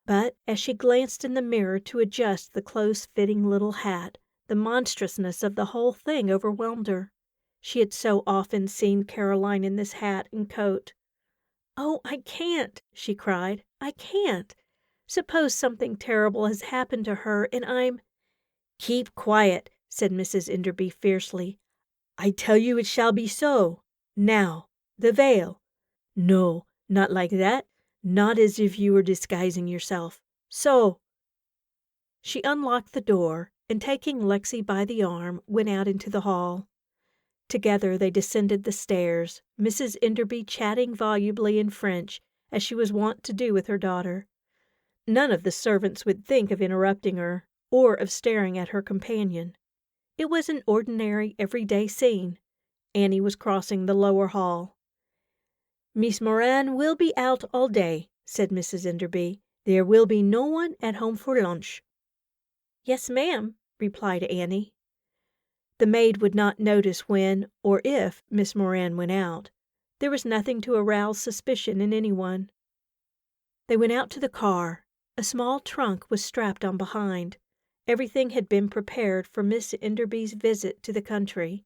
But as she glanced in the mirror to adjust the close-fitting little hat, the monstrousness of the whole thing overwhelmed her. She had so often seen Caroline in this hat and coat. "Oh, I can't!" she cried. "I can't! Suppose something terrible has happened to her and I'm—" "Keep quiet," said Mrs. Enderby fiercely. "I tell you it shall be so. Now, the veil. No, not like that. Not as if you were disguising yourself. So." She unlocked the door, and taking Lexi by the arm, went out into the hall. Together they descended the stairs, Mrs. Enderby chatting volubly in French, as she was wont to do with her daughter. None of the servants would think of interrupting her, or of staring at her companion. It was an ordinary, everyday scene. Annie was crossing the lower hall. "Miss Moran will be out all day," said Mrs. Enderby. "There will be no one at home for lunch." "Yes, ma'am," replied Annie. The maid would not notice when or if Miss Moran went out. There was nothing to arouse suspicion in anyone. They went out to the car. A small trunk was strapped on behind. Everything had been prepared for Miss Enderby's visit to the country.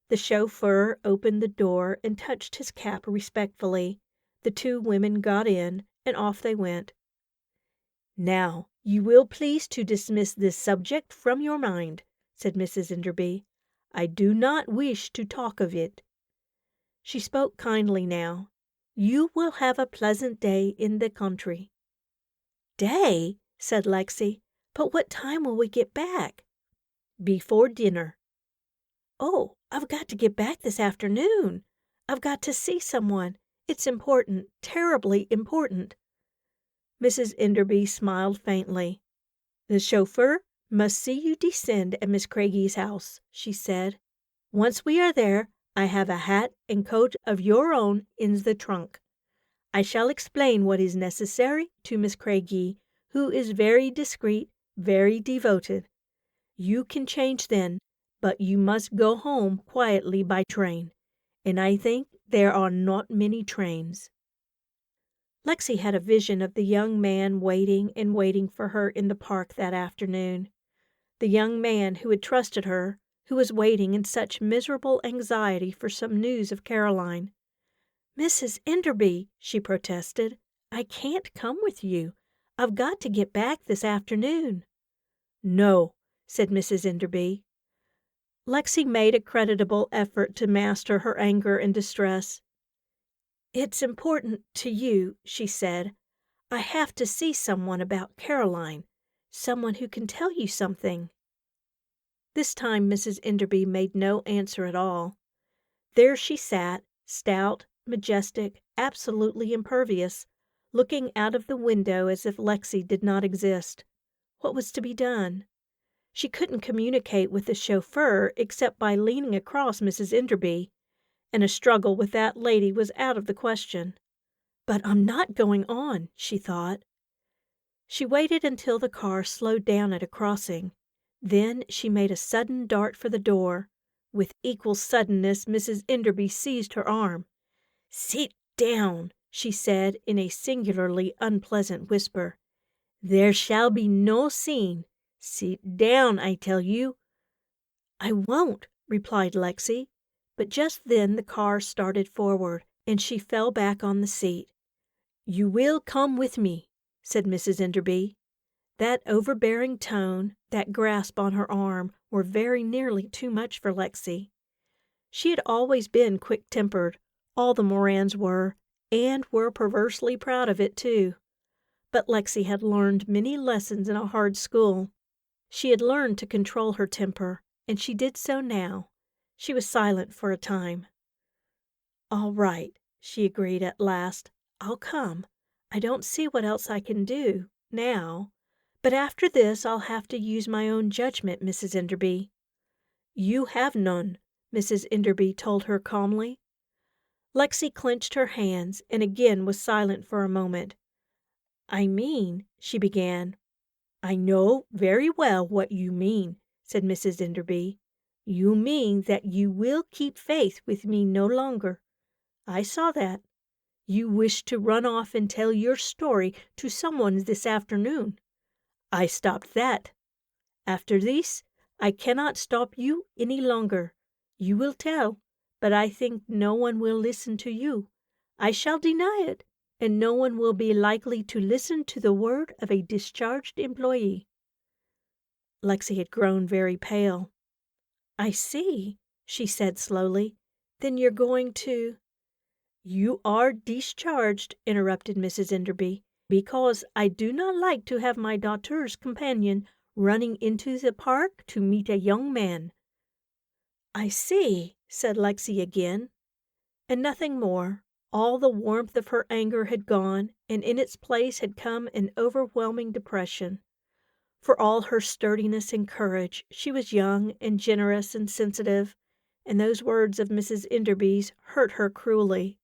The chauffeur opened the door and touched his cap respectfully. The two women got in, and off they went. "Now, you will please to dismiss this subject from your mind," said Mrs. Enderby. "I do not wish to talk of it." She spoke kindly now. "You will have a pleasant day in the country." "Day?" said Lexi. "But what time will we get back?" "Before dinner." "Oh, I've got to get back this afternoon. I've got to see someone. It's important, terribly important." Mrs. Enderby smiled faintly. "The chauffeur must see you descend at Miss Craigie's house," she said. "Once we are there, I have a hat and coat of your own in the trunk. I shall explain what is necessary to Miss Craigie, who is very discreet, very devoted. You can change then, but you must go home quietly by train, and I think there are not many trains." Lexi had a vision of the young man waiting and waiting for her in the park that afternoon. the young man who had trusted her, who was waiting in such miserable anxiety for some news of Caroline. "Mrs. Enderby," she protested, "I can't come with you. I've got to get back this afternoon." "No," said Mrs. Enderby. Lexi made a creditable effort to master her anger and distress. "It's important to you," she said. "I have to see someone about Caroline, someone who can tell you something." This time Mrs. Enderby made no answer at all. There she sat, stout, majestic, absolutely impervious, looking out of the window as if Lexi did not exist. What was to be done? She couldn't communicate with the chauffeur except by leaning across Mrs. Enderby, and a struggle with that lady was out of the question. "But I'm not going on," she thought. She waited until the car slowed down at a crossing. Then she made a sudden dart for the door. With equal suddenness, Mrs. Enderby seized her arm. "Sit down," she said in a singularly unpleasant whisper. "There shall be no scene. Sit down, I tell you." "I won't," replied Lexi. But just then the car started forward, and she fell back on the seat. "You will come with me," said Mrs. Enderby. That overbearing tone, that grasp on her arm, were very nearly too much for Lexi. She had always been quick-tempered, all the Morans were, and were perversely proud of it, too. But Lexi had learned many lessons in a hard school. She had learned to control her temper, and she did so now. She was silent for a time. "All right," she agreed at last. "I'll come. I don't see what else I can do, now. But after this I'll have to use my own judgment, Mrs. Enderby." "You have none," Mrs. Enderby told her calmly. Lexi clenched her hands and again was silent for a moment. "I mean," she began. "I know very well what you mean," said Mrs. Enderby. "You mean that you will keep faith with me no longer. I saw that. You wished to run off and tell your story to someone this afternoon. I stopped that. After this, I cannot stop you any longer. You will tell, but I think no one will listen to you. I shall deny it, and no one will be likely to listen to the word of a discharged employee." Lexi had grown very pale. "I see," she said slowly. "Then you're going to—" "You are discharged," interrupted Mrs. Enderby, "because I do not like to have my daughter's companion running into the park to meet a young man." "I see," said Lexi again. And nothing more. All the warmth of her anger had gone, and in its place had come an overwhelming depression. For all her sturdiness and courage, she was young and generous and sensitive, and those words of Mrs. Enderby's hurt her cruelly.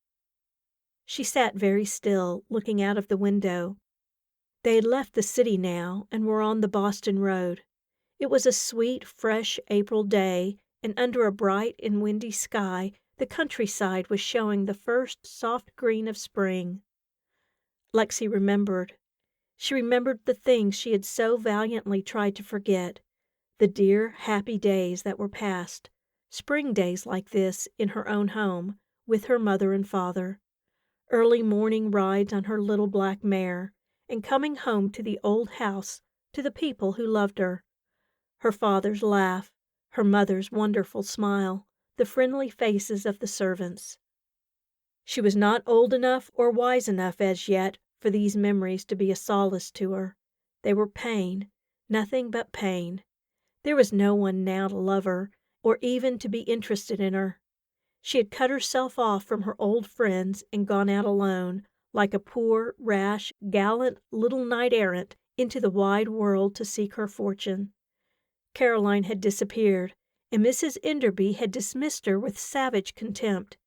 She sat very still, looking out of the window. They had left the city now and were on the Boston road. It was a sweet, fresh April day, and under a bright and windy sky the countryside was showing the first soft green of spring. Lexi remembered. She remembered the things she had so valiantly tried to forget, the dear, happy days that were past, spring days like this in her own home, with her mother and father. Early morning rides on her little black mare, and coming home to the old house, to the people who loved her. Her father's laugh, her mother's wonderful smile, the friendly faces of the servants. She was not old enough or wise enough as yet for these memories to be a solace to her. They were pain, nothing but pain. There was no one now to love her, or even to be interested in her. She had cut herself off from her old friends and gone out alone, like a poor, rash, gallant little knight-errant, into the wide world to seek her fortune. Caroline had disappeared, and Mrs. Enderby had dismissed her with savage contempt.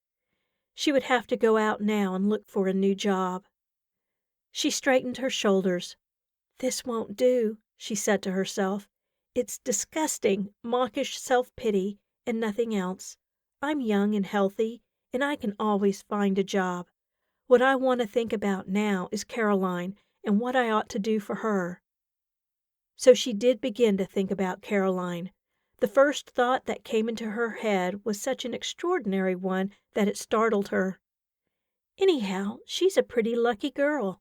She would have to go out now and look for a new job. She straightened her shoulders. "This won't do," she said to herself. "It's disgusting, mawkish self-pity, and nothing else. I'm young and healthy, and I can always find a job. What I want to think about now is Caroline and what I ought to do for her." So she did begin to think about Caroline. The first thought that came into her head was such an extraordinary one that it startled her. Anyhow, she's a pretty lucky girl.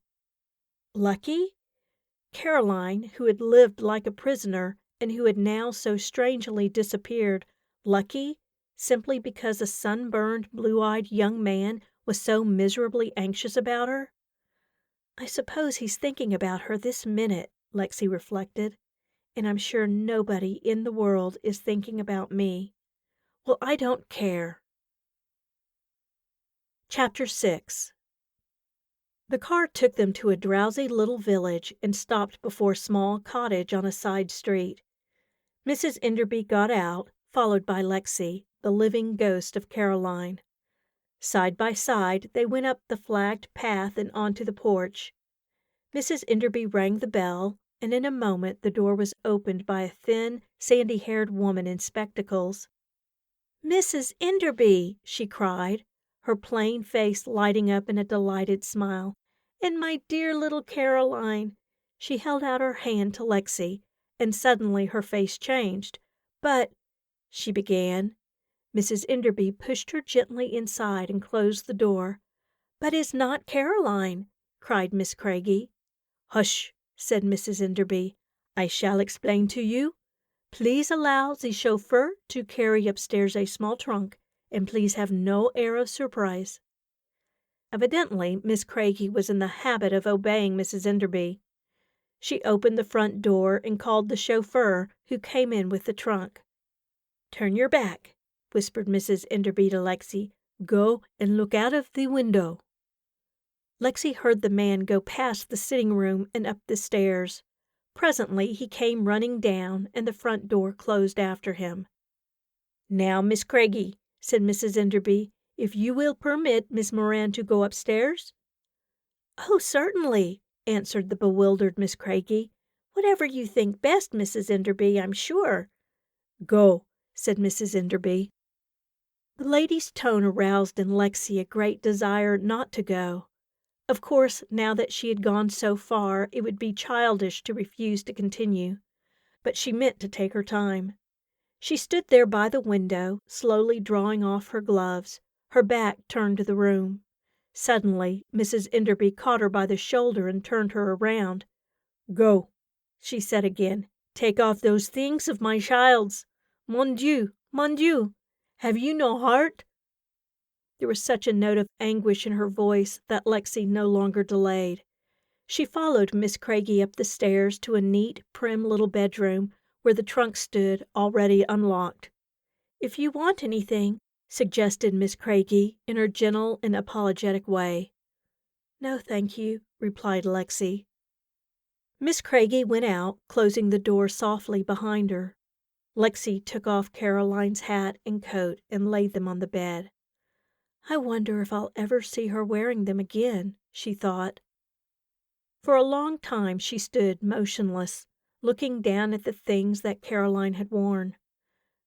Lucky? Caroline, who had lived like a prisoner and who had now so strangely disappeared, lucky simply because a sunburned, blue-eyed young man was so miserably anxious about her? I suppose he's thinking about her this minute, Lexi reflected, and I'm sure nobody in the world is thinking about me. Well, I don't care. Chapter 6. The car took them to a drowsy little village and stopped before a small cottage on a side street. Mrs. Enderby got out, followed by Lexi, the living ghost of Caroline. Side by side, they went up the flagged path and onto the porch. Mrs. Enderby rang the bell, and in a moment the door was opened by a thin, sandy-haired woman in spectacles. "Mrs. Enderby!" she cried, her plain face lighting up in a delighted smile. "And my dear little Caroline!" She held out her hand to Lexi, and suddenly her face changed. "But," she began. Mrs. Enderby pushed her gently inside and closed the door. "But is not Caroline?" cried Miss Craigie. "Hush," said Mrs. Enderby. "I shall explain to you. Please allow the chauffeur to carry upstairs a small trunk, and please have no air of surprise." Evidently, Miss Craigie was in the habit of obeying Mrs. Enderby. She opened the front door and called the chauffeur, who came in with the trunk. "Turn your back," whispered Mrs. Enderby to Lexi. "Go and look out of the window." Lexi heard the man go past the sitting room and up the stairs. Presently he came running down, and the front door closed after him. "Now, Miss Craigie," said Mrs. Enderby, "if you will permit Miss Moran to go upstairs?" "Oh, certainly," answered the bewildered Miss Craigie. "Whatever you think best, Mrs. Enderby, I'm sure." "Go," said Mrs. Enderby. The lady's tone aroused in Lexi a great desire not to go. Of course, now that she had gone so far, it would be childish to refuse to continue. But she meant to take her time. She stood there by the window, slowly drawing off her gloves, her back turned to the room. Suddenly, Mrs. Enderby caught her by the shoulder and turned her around. "Go," she said again. "Take off those things of my child's. Mon Dieu, mon Dieu! Have you no heart?" There was such a note of anguish in her voice that Lexi no longer delayed. She followed Miss Craigie up the stairs to a neat, prim little bedroom where the trunk stood, already unlocked. "If you want anything," suggested Miss Craigie in her gentle and apologetic way. "No, thank you," replied Lexi. Miss Craigie went out, closing the door softly behind her. Lexi took off Caroline's hat and coat and laid them on the bed. "I wonder if I'll ever see her wearing them again," she thought. For a long time she stood motionless, looking down at the things that Caroline had worn.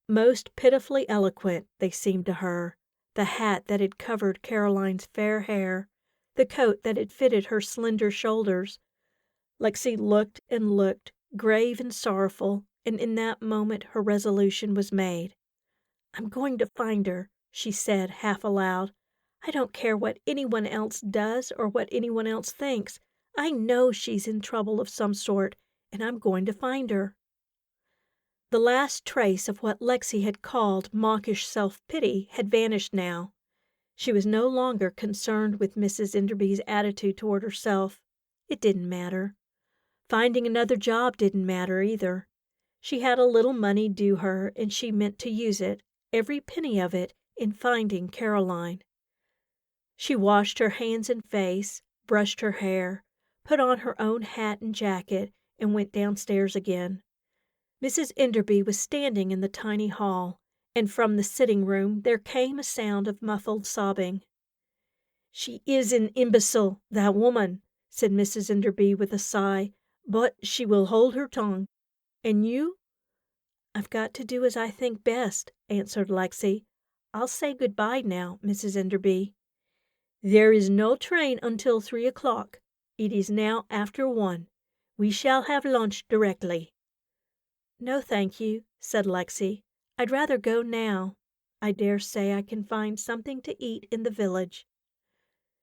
Most pitifully eloquent, they seemed to her, the hat that had covered Caroline's fair hair, the coat that had fitted her slender shoulders. Lexi looked and looked, grave and sorrowful, and in that moment her resolution was made. "I'm going to find her," she said half aloud. "I don't care what anyone else does or what anyone else thinks. I know she's in trouble of some sort, and I'm going to find her." The last trace of what Lexi had called mawkish self-pity had vanished now. She was no longer concerned with Mrs. Enderby's attitude toward herself. It didn't matter. Finding another job didn't matter either. She had a little money due her, and she meant to use it, every penny of it, in finding Caroline. She washed her hands and face, brushed her hair, put on her own hat and jacket, and went downstairs again. Mrs. Enderby was standing in the tiny hall, and from the sitting room there came a sound of muffled sobbing. "She is an imbecile, that woman," said Mrs. Enderby with a sigh, "but she will hold her tongue. And you?" "I've got to do as I think best," answered Lexi. "I'll say good-bye now, Mrs. Enderby." "There is no train until 3 o'clock. It is now after 1. We shall have lunch directly." "No, thank you," said Lexi. "I'd rather go now. I dare say I can find something to eat in the village."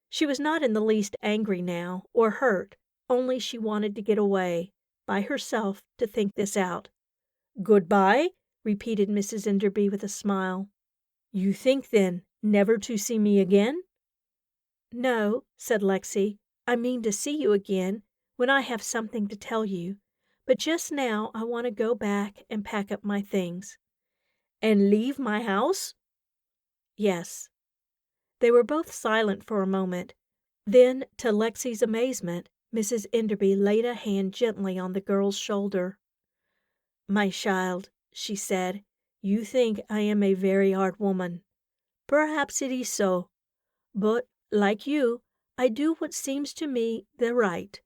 She was not in the least angry now, or hurt, only she wanted to get away, by herself, to think this out. "Goodbye?" repeated Mrs. Enderby with a smile. "You think, then, never to see me again?" "No," said Lexi. "I mean to see you again, when I have something to tell you. But just now I want to go back and pack up my things." "And leave my house?" "Yes." They were both silent for a moment. Then, to Lexi's amazement, Mrs. Enderby laid a hand gently on the girl's shoulder. "My child," she said, "you think I am a very hard woman. Perhaps it is so. But, like you, I do what seems to me the right.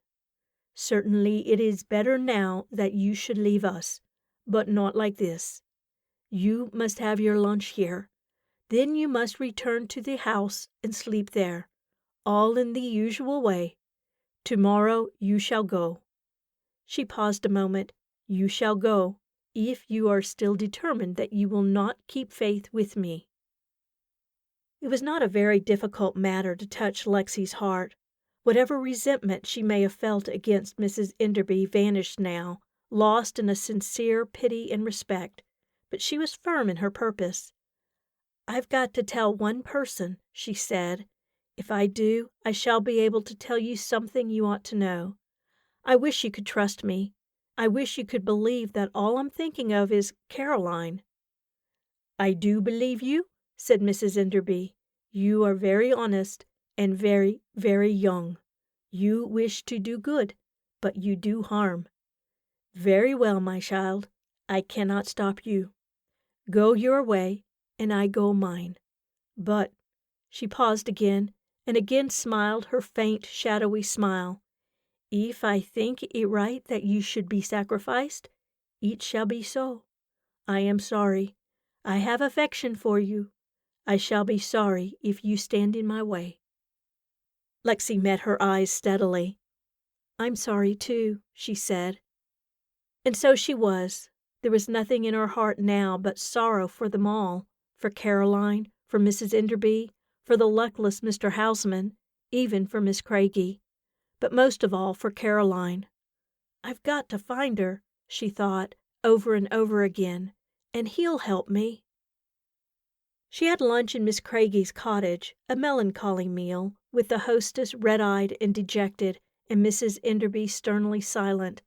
Certainly it is better now that you should leave us, but not like this. You must have your lunch here. Then you must return to the house and sleep there, all in the usual way. Tomorrow you shall go." She paused a moment. "You shall go, if you are still determined that you will not keep faith with me." It was not a very difficult matter to touch Lexi's heart. Whatever resentment she may have felt against Mrs. Enderby vanished now, lost in a sincere pity and respect, but she was firm in her purpose. "I've got to tell one person," she said. "If I do, I shall be able to tell you something you ought to know. I wish you could trust me. I wish you could believe that all I'm thinking of is Caroline." "I do believe you," said Mrs. Enderby. "You are very honest and very, very young. You wish to do good, but you do harm. Very well, my child. I cannot stop you. Go your way, and I go mine. But," she paused again, and again smiled her faint, shadowy smile, "if I think it right that you should be sacrificed, it shall be so. I am sorry. I have affection for you. I shall be sorry if you stand in my way." Lexi met her eyes steadily. "I'm sorry too," she said. And so she was. There was nothing in her heart now but sorrow for them all, for Caroline, for Mrs. Enderby, for the luckless Mr. Houseman, even for Miss Craigie, but most of all for Caroline. "I've got to find her," she thought, over and over again, "and he'll help me." She had lunch in Miss Craigie's cottage, a melancholy meal, with the hostess red-eyed and dejected, and Mrs. Enderby sternly silent.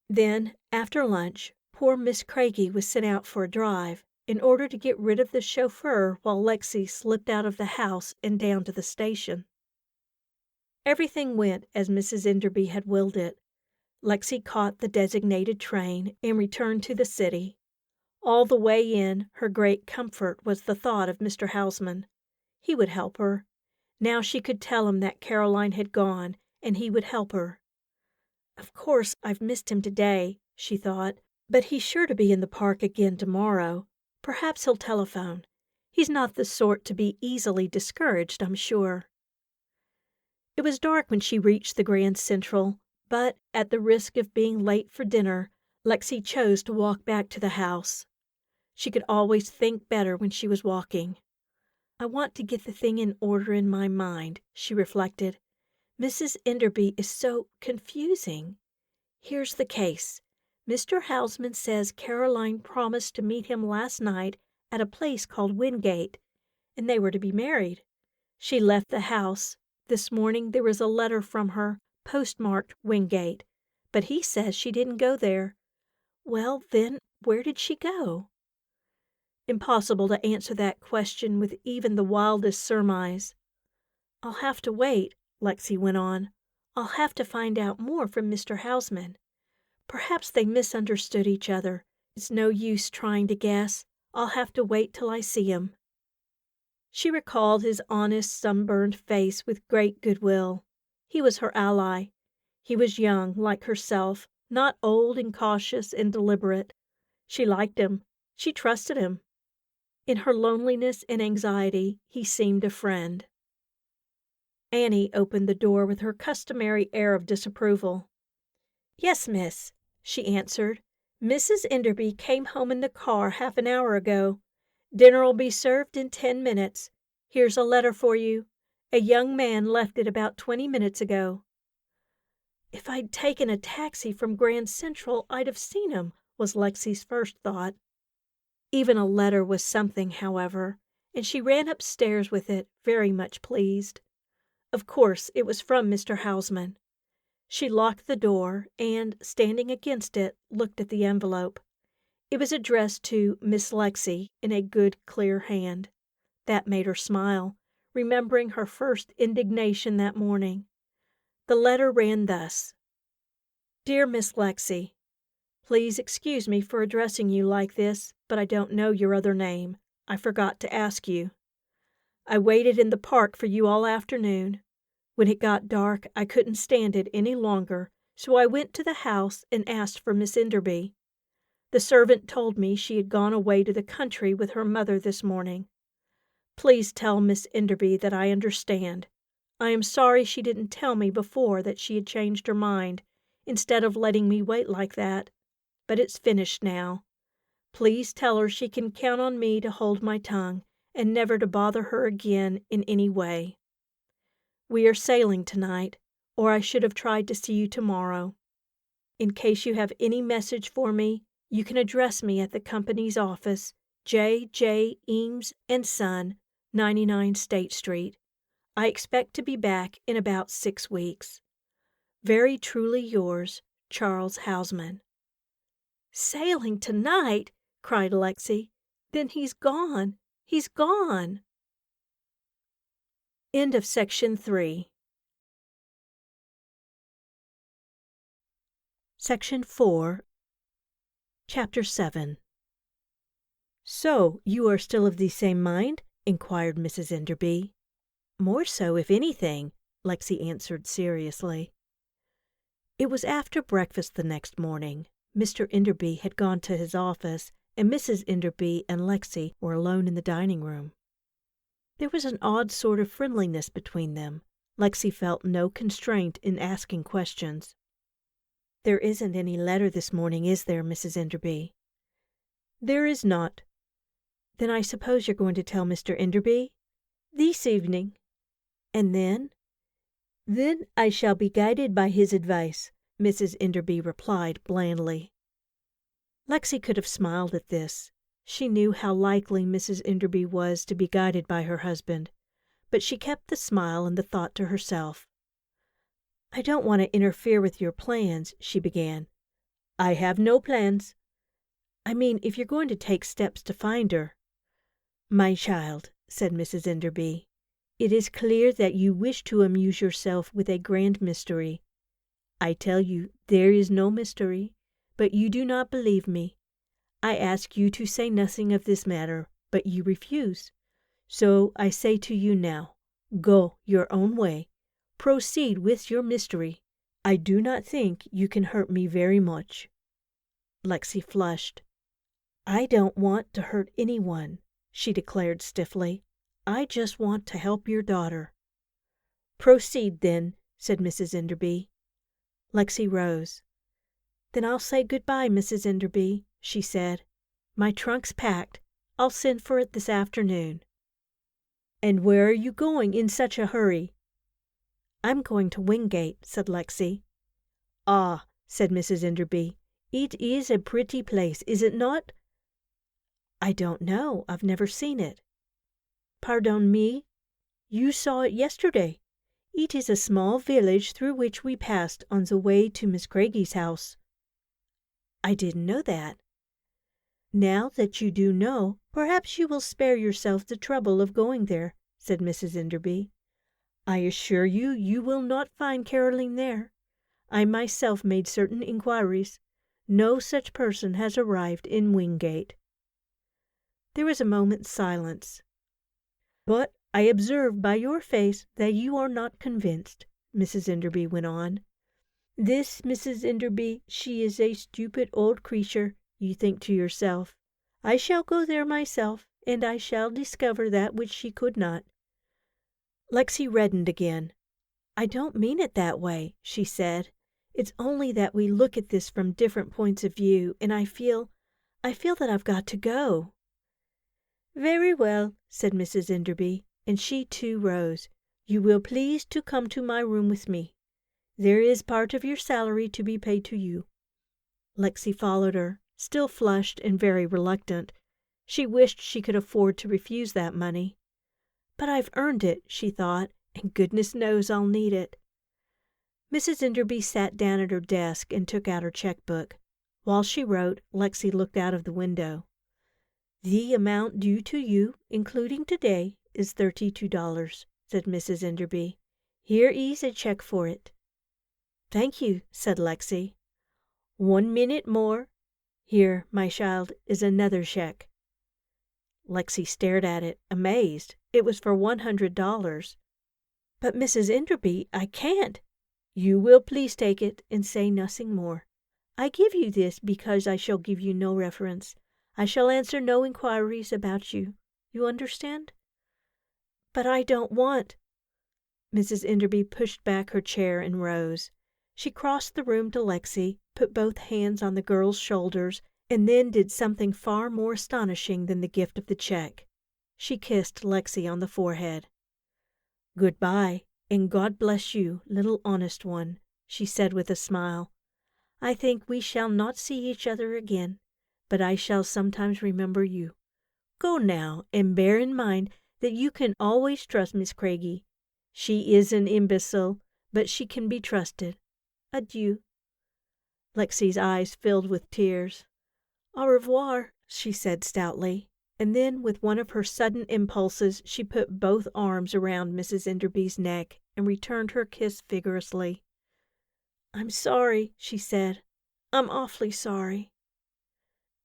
Then, after lunch, poor Miss Craigie was sent out for a drive, in order to get rid of the chauffeur while Lexi slipped out of the house and down to the station. Everything went as Mrs. Enderby had willed it. Lexi caught the designated train and returned to the city. All the way in, her great comfort was the thought of Mr. Houseman. He would help her. Now she could tell him that Caroline had gone, and he would help her. "Of course, I've missed him today," she thought, "but he's sure to be in the park again tomorrow. Perhaps he'll telephone. He's not the sort to be easily discouraged, I'm sure." It was dark when she reached the Grand Central, but, at the risk of being late for dinner, Lexi chose to walk back to the house. She could always think better when she was walking. "I want to get the thing in order in my mind," she reflected. "Mrs. Enderby is so confusing. Here's the case. Mr. Houseman says Caroline promised to meet him last night at a place called Wingate, and they were to be married. She left the house. This morning there was a letter from her, postmarked Wingate, but he says she didn't go there. Well, then, where did she go?" Impossible to answer that question with even the wildest surmise. "I'll have to wait," Lexi went on. "I'll have to find out more from Mr. Houseman. Perhaps they misunderstood each other. It's no use trying to guess. I'll have to wait till I see him." She recalled his honest, sunburned face with great goodwill. He was her ally. He was young, like herself, not old and cautious and deliberate. She liked him. She trusted him. In her loneliness and anxiety, he seemed a friend. Annie opened the door with her customary air of disapproval. "Yes, miss," she answered. Mrs. Enderby came home in the car half an hour ago. Dinner'll be served in 10 minutes. Here's a letter for you. A young man left it about 20 minutes ago." "If I'd taken a taxi from Grand Central, I'd have seen him," was Lexi's first thought. Even a letter was something, however, and she ran upstairs with it, very much pleased. Of course, it was from Mr. Hausman. She locked the door and, standing against it, looked at the envelope. It was addressed to Miss Lexi in a good, clear hand. That made her smile, remembering her first indignation that morning. The letter ran thus: "Dear Miss Lexi, please excuse me for addressing you like this, but I don't know your other name. I forgot to ask you. I waited in the park for you all afternoon. When it got dark, I couldn't stand it any longer, so I went to the house and asked for Miss Enderby. The servant told me she had gone away to the country with her mother this morning. Please tell Miss Enderby that I understand. I am sorry she didn't tell me before that she had changed her mind, instead of letting me wait like that. But it's finished now. Please tell her she can count on me to hold my tongue and never to bother her again in any way. We are sailing tonight, or I should have tried to see you tomorrow. In case you have any message for me, you can address me at the company's office, J. Eames and Son, 99 State Street. I expect to be back in about 6 weeks. Very truly yours, Charles Hausman." "Sailing tonight!" cried Lexi. "Then he's gone. He's gone." End of section 3. Section 4. Chapter 7. "So you are still of the same mind?" inquired Mrs. Enderby. "More so, if anything," Lexi answered seriously. It was after breakfast the next morning. Mr. Enderby had gone to his office, and Mrs. Enderby and Lexi were alone in the dining room. There was an odd sort of friendliness between them. Lexi felt no constraint in asking questions. "There isn't any letter this morning, is there, Mrs. Enderby?" "There is not." "Then I suppose you're going to tell Mr. Enderby?" "This evening." "And then?" "Then I shall be guided by his advice," Mrs. Enderby replied blandly. Lexi could have smiled at this. She knew how likely Mrs. Enderby was to be guided by her husband, but she kept the smile and the thought to herself. "I don't want to interfere with your plans," she began. "I have no plans." "I mean, if you're going to take steps to find her." "My child," said Mrs. Enderby, "it is clear that you wish to amuse yourself with a grand mystery. I tell you there is no mystery, but you do not believe me. I ask you to say nothing of this matter, but you refuse. So I say to you now, go your own way. Proceed with your mystery. I do not think you can hurt me very much." Lexi flushed. "I don't want to hurt anyone," she declared stiffly. "I just want to help your daughter." "Proceed, then," said Mrs. Enderby. Lexi rose. "Then I'll say good-bye, Mrs. Enderby," she said. "My trunk's packed. I'll send for it this afternoon." "And where are you going in such a hurry?" "I'm going to Wingate," said Lexi. "Ah," said Mrs. Enderby, "it is a pretty place, is it not?" "I don't know. I've never seen it." "Pardon me? You saw it yesterday. It is a small village through which we passed on the way to Miss Craigie's house." "I didn't know that." "Now that you do know, perhaps you will spare yourself the trouble of going there," said Mrs. Enderby. "I assure you, you will not find Caroline there. I myself made certain inquiries. No such person has arrived in Wingate." There was a moment's silence. "But I observe by your face that you are not convinced," Mrs. Enderby went on. "This Mrs. Enderby, she is a stupid old creature, you think to yourself. I shall go there myself, and I shall discover that which she could not." Lexi reddened again. "I don't mean it that way," she said. It's only that we look at this from different points of view, and I feel that I've got to go." "Very well," said Mrs. Enderby, and she too rose. "You will please to come to my room with me. There is part of your salary to be paid to you." Lexi followed her, still flushed and very reluctant. She wished she could afford to refuse that money. "But I've earned it," she thought, "and goodness knows I'll need it." Mrs. Enderby sat down at her desk and took out her checkbook. While she wrote, Lexi looked out of the window. "The amount due to you, including today, is $32, said Mrs. Enderby. "Here is a check for it." "Thank you," said Lexi. "1 minute more. Here, my child, is another check." Lexi stared at it, amazed. It was for $100. "But Mrs. Enderby, I can't." "You will please take it and say nothing more. I give you this because I shall give you no reference. I shall answer no inquiries about you. You understand?" "But I don't want—" Mrs. Enderby pushed back her chair and rose. She crossed the room to Lexi, put both hands on the girl's shoulders, and then did something far more astonishing than the gift of the check. She kissed Lexi on the forehead. "Goodbye, and God bless you, little honest one," she said with a smile. "I think we shall not see each other again, but I shall sometimes remember you. Go now, and bear in mind that you can always trust Miss Craigie. She is an imbecile, but she can be trusted. Adieu." Lexi's eyes filled with tears. "Au revoir," she said stoutly, and then with one of her sudden impulses she put both arms around Mrs. Enderby's neck and returned her kiss vigorously. "I'm sorry," she said. "I'm awfully sorry."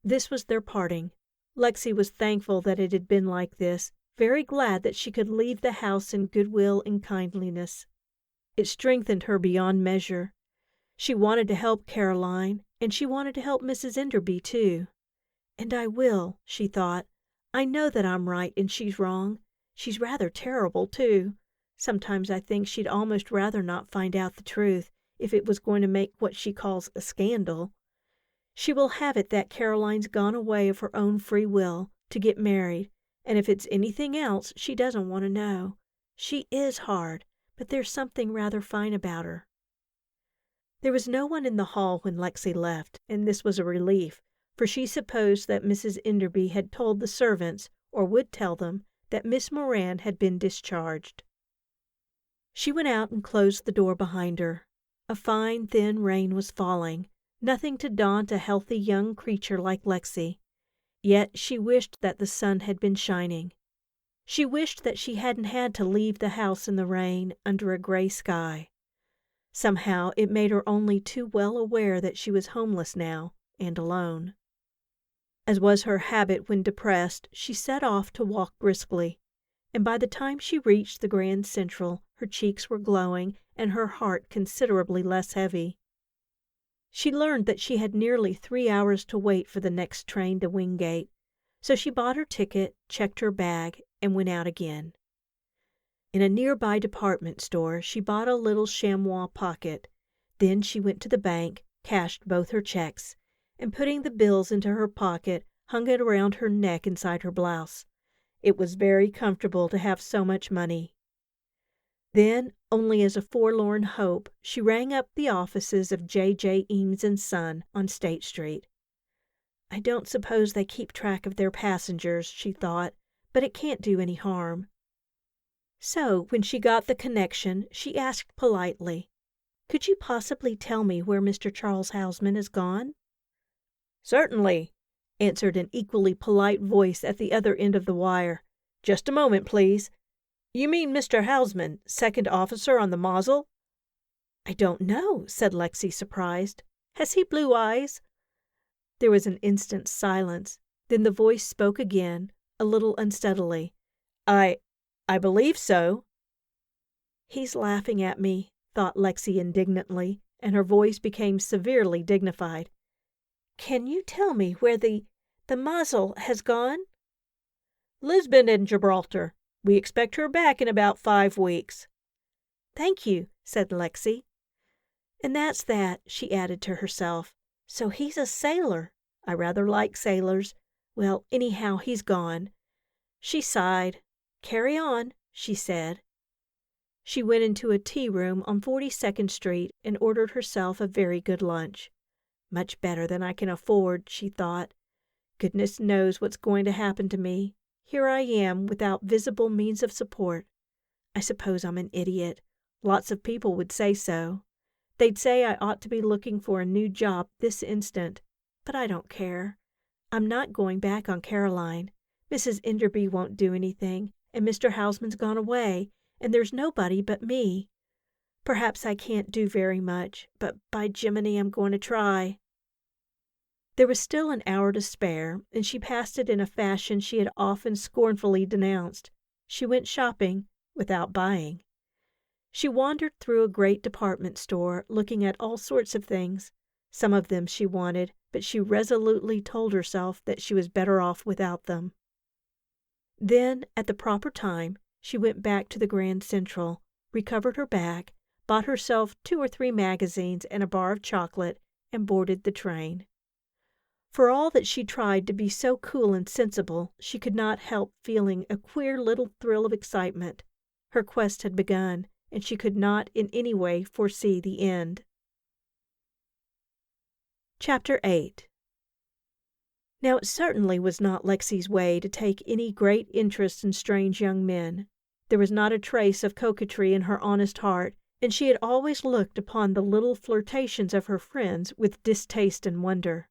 This was their parting. Lexi was thankful that it had been like this, very glad that she could leave the house in goodwill and kindliness. It strengthened her beyond measure. She wanted to help Caroline, and she wanted to help Mrs. Enderby too. "And I will," she thought. "I know that I'm right and she's wrong. She's rather terrible too. Sometimes I think she'd almost rather not find out the truth, if it was going to make what she calls a scandal. She will have it that Caroline's gone away of her own free will to get married, and if it's anything else, she doesn't want to know. She is hard, but there's something rather fine about her." There was no one in the hall when Lexi left, and this was a relief, for she supposed that Mrs. Enderby had told the servants, or would tell them, that Miss Moran had been discharged. She went out and closed the door behind her. A fine, thin rain was falling, nothing to daunt a healthy young creature like Lexi. Yet she wished that the sun had been shining. She wished that she hadn't had to leave the house in the rain under a gray sky. Somehow it made her only too well aware that she was homeless now and alone. As was her habit when depressed, she set off to walk briskly, and by the time she reached the Grand Central, her cheeks were glowing and her heart considerably less heavy. She learned that she had nearly 3 hours to wait for the next train to Wingate, so she bought her ticket, checked her bag, and went out again. In a nearby department store, she bought a little chamois pocket. Then she went to the bank, cashed both her checks, and putting the bills into her pocket, hung it around her neck inside her blouse. It was very comfortable to have so much money. Then, only as a forlorn hope, she rang up the offices of J. Eames & Son on State Street. "I don't suppose they keep track of their passengers," she thought, "but it can't do any harm." So, when she got the connection, she asked politely, "Could you possibly tell me where Mr. Charles Houseman has gone?" "Certainly," answered an equally polite voice at the other end of the wire. "Just a moment, please. You mean Mr. Houseman, second officer on the Moselle?" "I don't know," said Lexi, surprised. "Has he blue eyes?" There was an instant's silence. Then the voice spoke again, a little unsteadily. I believe so." "He's laughing at me," thought Lexi indignantly, and her voice became severely dignified. "Can you tell me where the Moselle has gone?" "Lisbon and Gibraltar. We expect her back in about 5 weeks." "Thank you," said Lexi. And that's that, she added to herself. So he's a sailor. I rather like sailors. Well, anyhow, he's gone. She sighed. Carry on, she said. She went into a tea room on 42nd Street and ordered herself a very good lunch. Much better than I can afford, she thought. Goodness knows what's going to happen to me. Here I am without visible means of support. I suppose I'm an idiot. Lots of people would say so. They'd say I ought to be looking for a new job this instant. But I don't care. I'm not going back on Caroline. Mrs. Enderby won't do anything, and Mr. Houseman's gone away, and there's nobody but me. Perhaps I can't do very much, but by Jiminy, I'm going to try. There was still an hour to spare, and she passed it in a fashion she had often scornfully denounced. She went shopping without buying. She wandered through a great department store, looking at all sorts of things. Some of them she wanted, but she resolutely told herself that she was better off without them. Then, at the proper time, she went back to the Grand Central, recovered her bag, bought herself 2 or 3 magazines and a bar of chocolate, and boarded the train. For all that she tried to be so cool and sensible, she could not help feeling a queer little thrill of excitement. Her quest had begun, and she could not in any way foresee the end. Chapter 8. Now it certainly was not Lexi's way to take any great interest in strange young men. There was not a trace of coquetry in her honest heart, and she had always looked upon the little flirtations of her friends with distaste and wonder.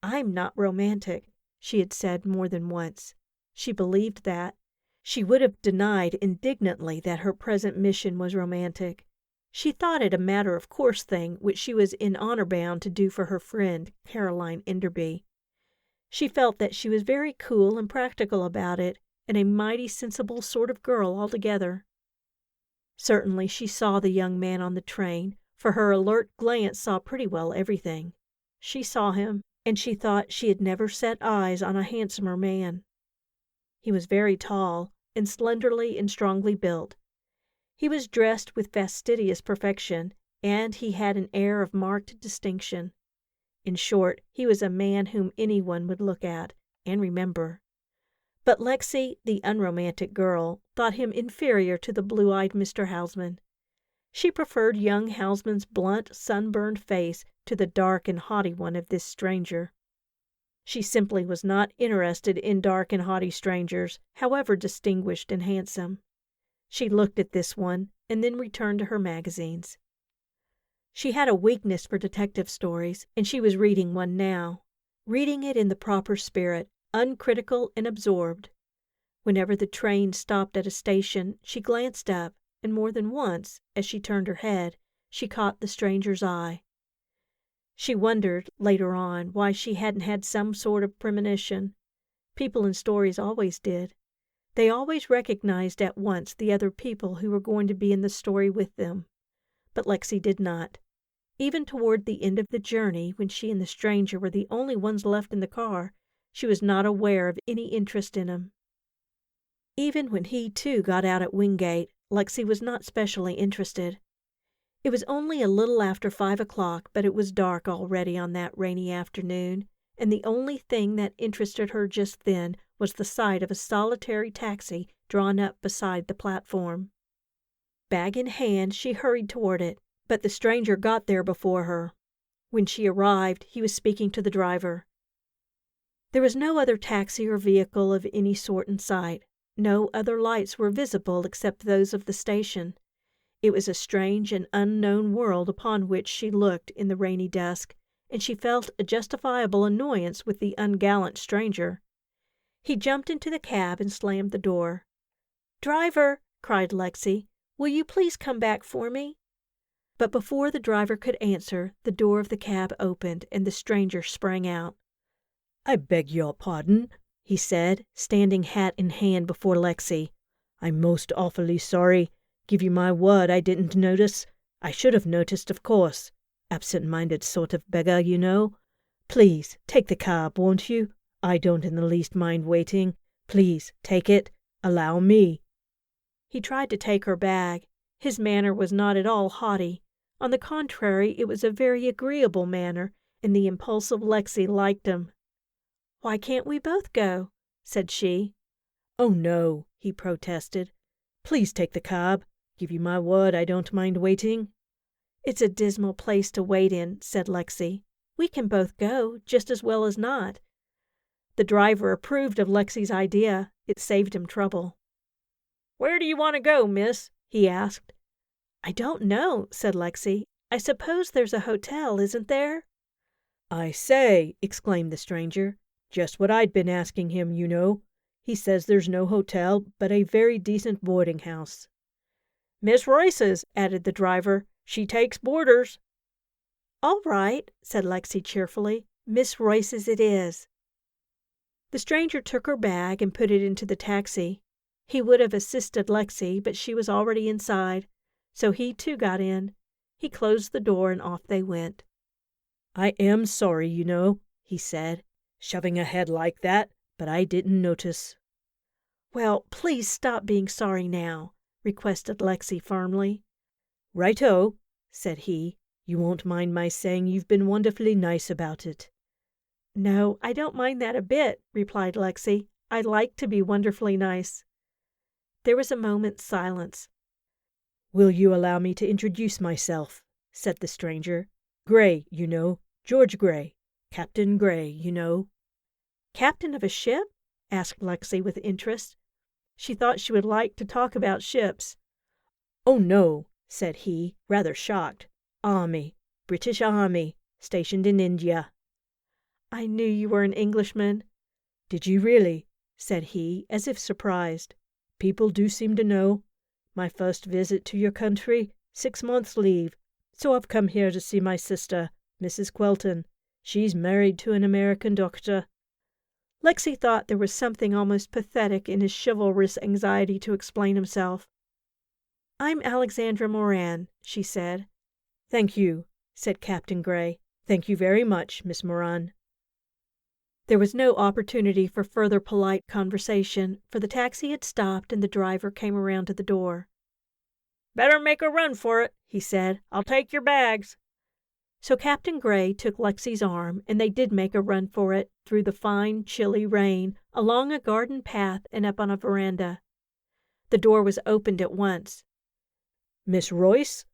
"I'm not romantic," she had said more than once. She believed that. She would have denied indignantly that her present mission was romantic. She thought it a matter-of-course thing which she was in honor bound to do for her friend, Caroline Enderby. She felt that she was very cool and practical about it, and a mighty sensible sort of girl altogether. Certainly she saw the young man on the train, for her alert glance saw pretty well everything. She saw him, and she thought she had never set eyes on a handsomer man. He was very tall, and slenderly and strongly built. He was dressed with fastidious perfection, and he had an air of marked distinction. In short, he was a man whom anyone would look at and remember. But Lexi, the unromantic girl, thought him inferior to the blue-eyed Mr. Houseman. She preferred young Houseman's blunt, sunburned face to the dark and haughty one of this stranger. She simply was not interested in dark and haughty strangers, however distinguished and handsome. She looked at this one, and then returned to her magazines. She had a weakness for detective stories, and she was reading one now. Reading it in the proper spirit, uncritical and absorbed. Whenever the train stopped at a station, she glanced up, and more than once, as she turned her head, she caught the stranger's eye. She wondered, later on, why she hadn't had some sort of premonition. People in stories always did. They always recognized at once the other people who were going to be in the story with them. But Lexi did not. Even toward the end of the journey, when she and the stranger were the only ones left in the car, she was not aware of any interest in him. Even when he, too, got out at Wingate, Lexi was not specially interested. It was only a little after 5 o'clock, but it was dark already on that rainy afternoon, and the only thing that interested her just then was the sight of a solitary taxi drawn up beside the platform. Bag in hand, she hurried toward it, but the stranger got there before her. When she arrived, he was speaking to the driver. There was no other taxi or vehicle of any sort in sight. No other lights were visible except those of the station. It was a strange and unknown world upon which she looked in the rainy dusk, and she felt a justifiable annoyance with the ungallant stranger. He jumped into the cab and slammed the door. "Driver," cried Lexi, "will you please come back for me?" But before the driver could answer, the door of the cab opened, and the stranger sprang out. "I beg your pardon," he said, standing hat in hand before Lexi. "I'm most awfully sorry. Give you my word I didn't notice. I should have noticed, of course. Absent-minded sort of beggar, you know. Please, take the cab, won't you? I don't in the least mind waiting. Please, take it. Allow me." He tried to take her bag. His manner was not at all haughty. On the contrary, it was a very agreeable manner, and the impulsive Lexi liked him. "Why can't we both go?" said she. "Oh, no," he protested. "Please take the cab. Give you my word I don't mind waiting." "It's a dismal place to wait in," said Lexi. "We can both go, just as well as not." The driver approved of Lexi's idea. It saved him trouble. "Where do you want to go, miss?" he asked. "I don't know," said Lexi. "I suppose there's a hotel, isn't there?" "I say," exclaimed the stranger. "Just what I'd been asking him, you know. He says there's no hotel, but a very decent boarding house." "Miss Royce's," added the driver. "She takes boarders." "All right," said Lexi cheerfully. "Miss Royce's it is." The stranger took her bag and put it into the taxi. He would have assisted Lexi, but she was already inside, so he too got in. He closed the door and off they went. "I am sorry, you know," he said, "shoving ahead like that, but I didn't notice." "Well, please stop being sorry now," requested Lexi firmly. "Righto," said he. "You won't mind my saying you've been wonderfully nice about it." "No, I don't mind that a bit," replied Lexi. "I like to be wonderfully nice." There was a moment's silence. "Will you allow me to introduce myself?" said the stranger. "Gray, you know. George Gray. Captain Gray, you know." "Captain of a ship?" asked Lexi with interest. She thought she would like to talk about ships. "Oh, no," said he, rather shocked. "Army. British Army. Stationed in India." "I knew you were an Englishman." "Did you really?" said he, as if surprised. "People do seem to know. My first visit to your country, 6 months' leave. So I've come here to see my sister, Mrs. Quelton. She's married to an American doctor." Lexi thought there was something almost pathetic in his chivalrous anxiety to explain himself. "I'm Alexandra Moran," she said. "Thank you," said Captain Gray. "Thank you very much, Miss Moran." There was no opportunity for further polite conversation, for the taxi had stopped and the driver came around to the door. "Better make a run for it," he said. "I'll take your bags." So Captain Gray took Lexi's arm, and they did make a run for it, through the fine, chilly rain, along a garden path and up on a veranda. The door was opened at once. "Miss Royce?"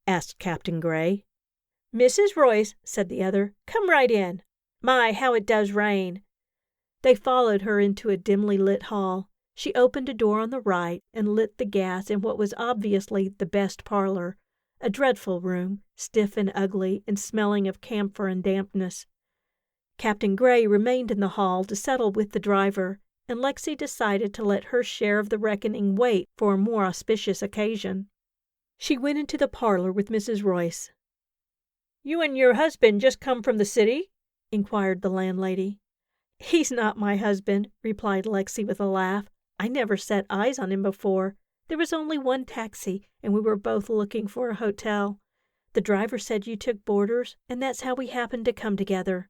asked Captain Gray. "Mrs. Royce," said the other. "Come right in. My, how it does rain." They followed her into a dimly lit hall. She opened a door on the right and lit the gas in what was obviously the best parlor, a dreadful room, stiff and ugly and smelling of camphor and dampness. Captain Gray remained in the hall to settle with the driver, and Lexi decided to let her share of the reckoning wait for a more auspicious occasion. She went into the parlor with Mrs. Royce. "You and your husband just come from the city?" inquired the landlady. "He's not my husband," replied Lexi with a laugh. "I never set eyes on him before. There was only one taxi, and we were both looking for a hotel. The driver said you took boarders, and that's how we happened to come together."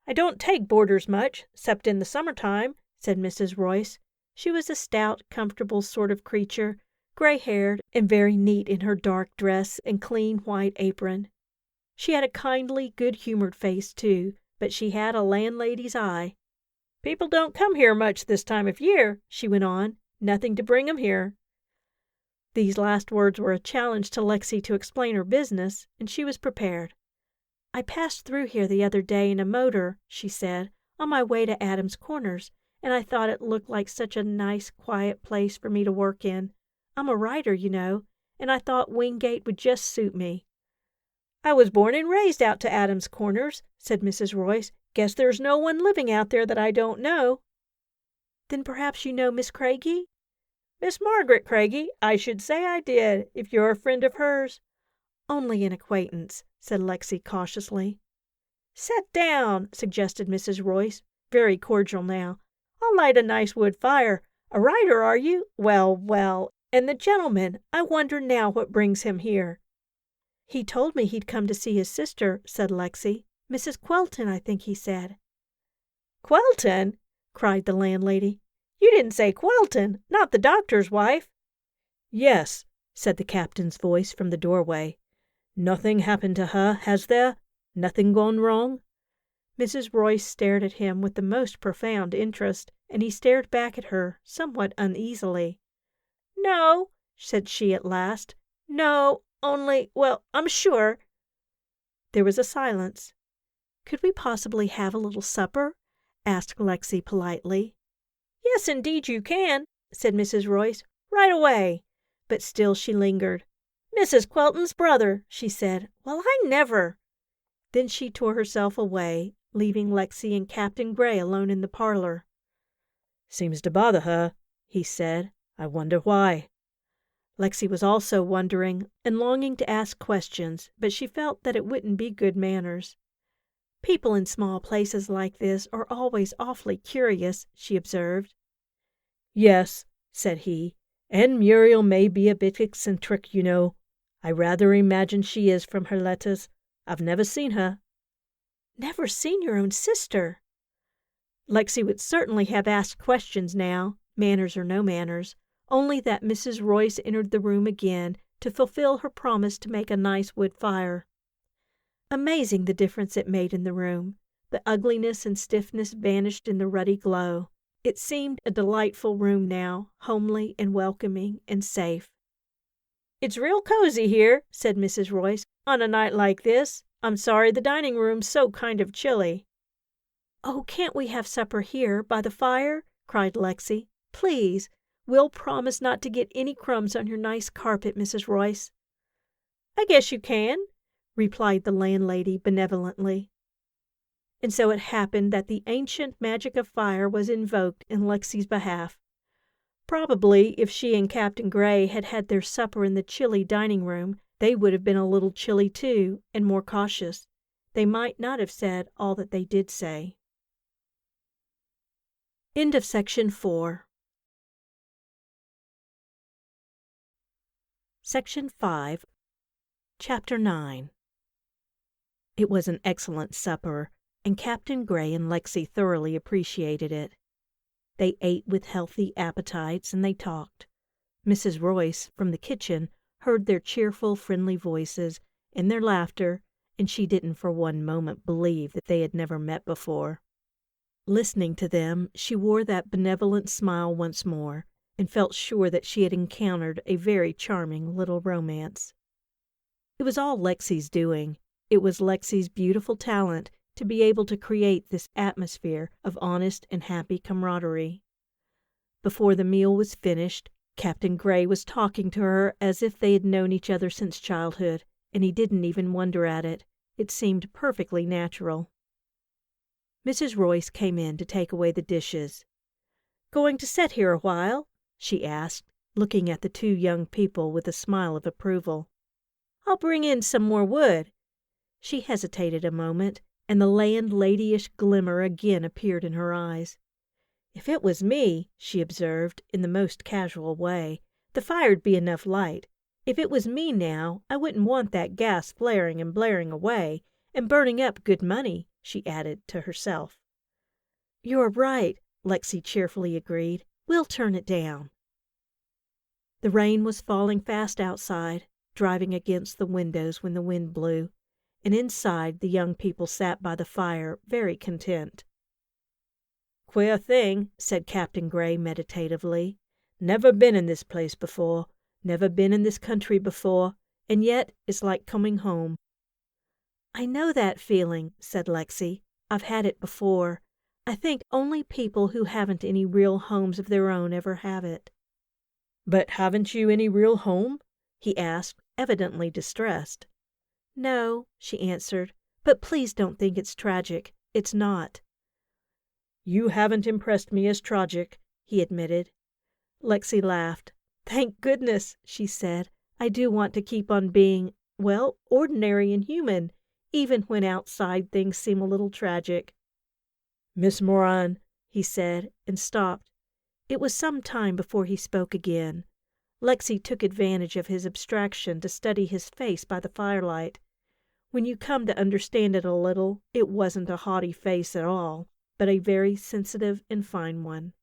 "I don't take boarders much, 'cept in the summertime," said Mrs. Royce. She was a stout, comfortable sort of creature, gray-haired and very neat in her dark dress and clean white apron. She had a kindly, good-humored face, too, but she had a landlady's eye. "People don't come here much this time of year," she went on. "Nothing to bring 'em here." These last words were a challenge to Lexi to explain her business, and she was prepared. "I passed through here the other day in a motor," she said, "on my way to Adams Corners, and I thought it looked like such a nice, quiet place for me to work in. I'm a writer, you know, and I thought Wingate would just suit me." "I was born and raised out to Adams Corners," said Mrs. Royce. "Guess there's no one living out there that I don't know." "Then perhaps you know Miss Craigie?" "Miss Margaret Craigie? I should say I did, if you're a friend of hers." "Only an acquaintance," said Lexi cautiously. "Set down," suggested Mrs. Royce, very cordial now. "I'll light a nice wood fire. A writer, are you? Well, well. And the gentleman, I wonder now what brings him here." "He told me he'd come to see his sister," said Lexi. "Mrs. Quelton, I think he said." "Quelton?" cried the landlady. "You didn't say Quelton, not the doctor's wife?" "Yes," said the captain's voice from the doorway. Nothing happened to her, has there? Nothing gone wrong?" Mrs. Royce stared at him with the most profound interest, and he stared back at her somewhat uneasily. "No," said she at last. "No, only, well, I'm sure." There was a silence. "Could we possibly have a little supper?" asked Lexi politely. "Yes, indeed you can," said Mrs. Royce. "Right away." But still she lingered. "Mrs. Quelton's brother," she said. "Well, I never." Then she tore herself away, leaving Lexi and Captain Gray alone in the parlor. "Seems to bother her," he said. "I wonder why." Lexi was also wondering and longing to ask questions, but she felt that it wouldn't be good manners. "People in small places like this are always awfully curious," she observed. "Yes," said he, "and Muriel may be a bit eccentric, you know. I rather imagine she is from her letters. I've never seen her." "Never seen your own sister?" Lexi would certainly have asked questions now, manners or no manners, only that Mrs. Royce entered the room again to fulfill her promise to make a nice wood fire. Amazing the difference it made in the room. The ugliness and stiffness vanished in the ruddy glow. It seemed a delightful room now, homely and welcoming and safe. "It's real cozy here," said Mrs. Royce, "on a night like this. I'm sorry the dining room's so kind of chilly." "Oh, can't we have supper here, by the fire?" cried Lexi. "Please, we'll promise not to get any crumbs on your nice carpet, Mrs. Royce." "I guess you can," replied the landlady benevolently. And so it happened that the ancient magic of fire was invoked in Lexi's behalf. Probably, if she and Captain Gray had had their supper in the chilly dining room, they would have been a little chilly too, and more cautious. They might not have said all that they did say. End of section 4. Section 5. Chapter 9. It was an excellent supper, and Captain Gray and Lexi thoroughly appreciated it. They ate with healthy appetites, and they talked. Mrs. Royce, from the kitchen, heard their cheerful, friendly voices and their laughter, and she didn't for one moment believe that they had never met before. Listening to them, she wore that benevolent smile once more, and felt sure that she had encountered a very charming little romance. It was all Lexi's doing. It was Lexi's beautiful talent to be able to create this atmosphere of honest and happy camaraderie. Before the meal was finished, Captain Gray was talking to her as if they had known each other since childhood, and he didn't even wonder at it. It seemed perfectly natural. Mrs. Royce came in to take away the dishes. "Going to sit here a while?" she asked, looking at the two young people with a smile of approval. "I'll bring in some more wood." She hesitated a moment, and the landladyish glimmer again appeared in her eyes. "If it was me," she observed, in the most casual way, "the fire'd be enough light. If it was me now, I wouldn't want that gas flaring and blaring away, and burning up good money," she added to herself. "You're right," Lexi cheerfully agreed. "We'll turn it down." The rain was falling fast outside, driving against the windows when the wind blew, and inside the young people sat by the fire, very content. "Queer thing," said Captain Gray meditatively. "Never been in this place before, never been in this country before, and yet it's like coming home." "I know that feeling," said Lexi. "I've had it before. I think only people who haven't any real homes of their own ever have it." "But haven't you any real home?" he asked, evidently distressed. "No," she answered, "but please don't think it's tragic. It's not." "You haven't impressed me as tragic," he admitted. Lexi laughed. "Thank goodness," she said. "I do want to keep on being, well, ordinary and human, even when outside things seem a little tragic." "Miss Moran," he said, and stopped. It was some time before he spoke again. Lexi took advantage of his abstraction to study his face by the firelight. When you come to understand it a little, it wasn't a haughty face at all, but a very sensitive and fine one.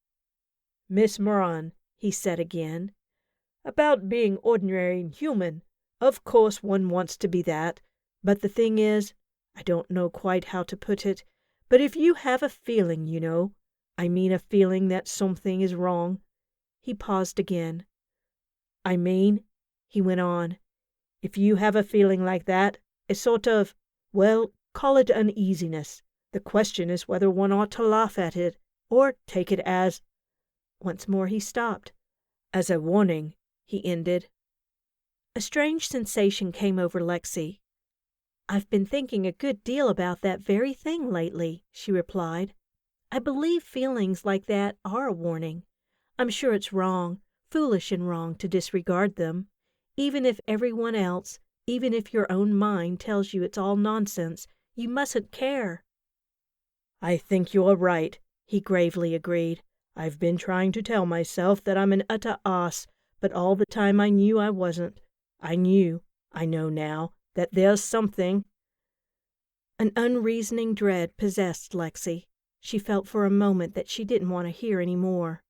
"Miss Moran," he said again, "about being ordinary and human, Of course one wants to be that, but the thing is, I don't know quite how to put it, but if you have a feeling, you know, I mean a feeling that something is wrong." He paused again. "I mean," he went on, "if you have a feeling like that, a sort of, well, call it uneasiness. The question is whether one ought to laugh at it, or take it as—" Once more he stopped. "As a warning," he ended. A strange sensation came over Lexi. "I've been thinking a good deal about that very thing lately," she replied. "I believe feelings like that are a warning. I'm sure it's wrong, foolish and wrong, to disregard them. Even if everyone else, even if your own mind tells you it's all nonsense, you mustn't care." "I think you're right," he gravely agreed. "I've been trying to tell myself that I'm an utter ass, but all the time I knew I wasn't. I know now, that there's something—" An unreasoning dread possessed Lexi. She felt for a moment that she didn't want to hear any more.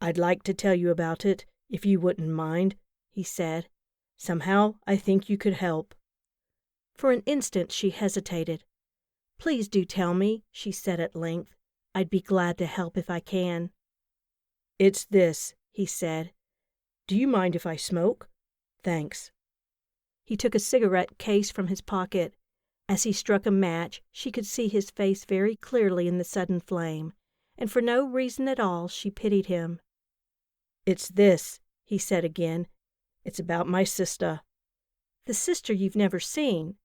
"I'd like to tell you about it, if you wouldn't mind," he said. "Somehow I think you could help." For an instant she hesitated. "Please do tell me," she said at length. "I'd be glad to help if I can." "It's this," he said. "Do you mind if I smoke? Thanks." He took a cigarette case from his pocket. As he struck a match, she could see his face very clearly in the sudden flame, and for no reason at all she pitied him. "It's this," he said again. "It's about my sister." "The sister you've never seen?"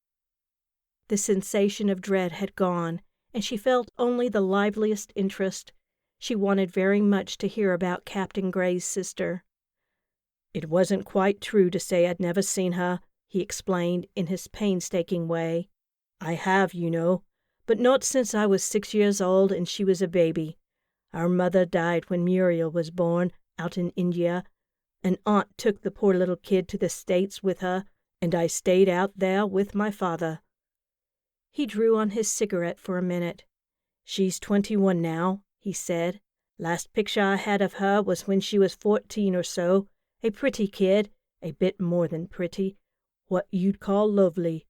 The sensation of dread had gone, and she felt only the liveliest interest. She wanted very much to hear about Captain Gray's sister. "It wasn't quite true to say I'd never seen her," he explained in his painstaking way. "I have, you know, but not since I was 6 years old and she was a baby. Our mother died when Muriel was born, out in India. An aunt took the poor little kid to the States with her, and I stayed out there with my father." He drew on his cigarette for a minute. "She's 21 now," he said. "Last picture I had of her was when she was 14 or so. A pretty kid, a bit more than pretty, what you'd call lovely."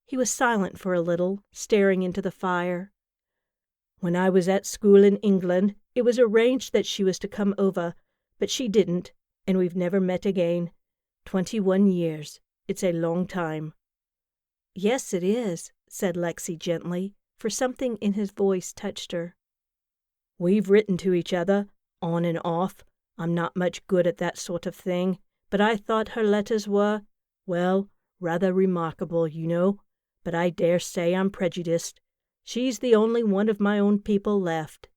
He was silent for a little, staring into the fire. "When I was at school in England, it was arranged that she was to come over, but she didn't, and we've never met again. 21 years. It's a long time." "Yes, it is," said Lexi gently, for something in his voice touched her. "We've written to each other, on and off. I'm not much good at that sort of thing, but I thought her letters were, well, rather remarkable, you know. But I dare say I'm prejudiced. She's the only one of my own people left."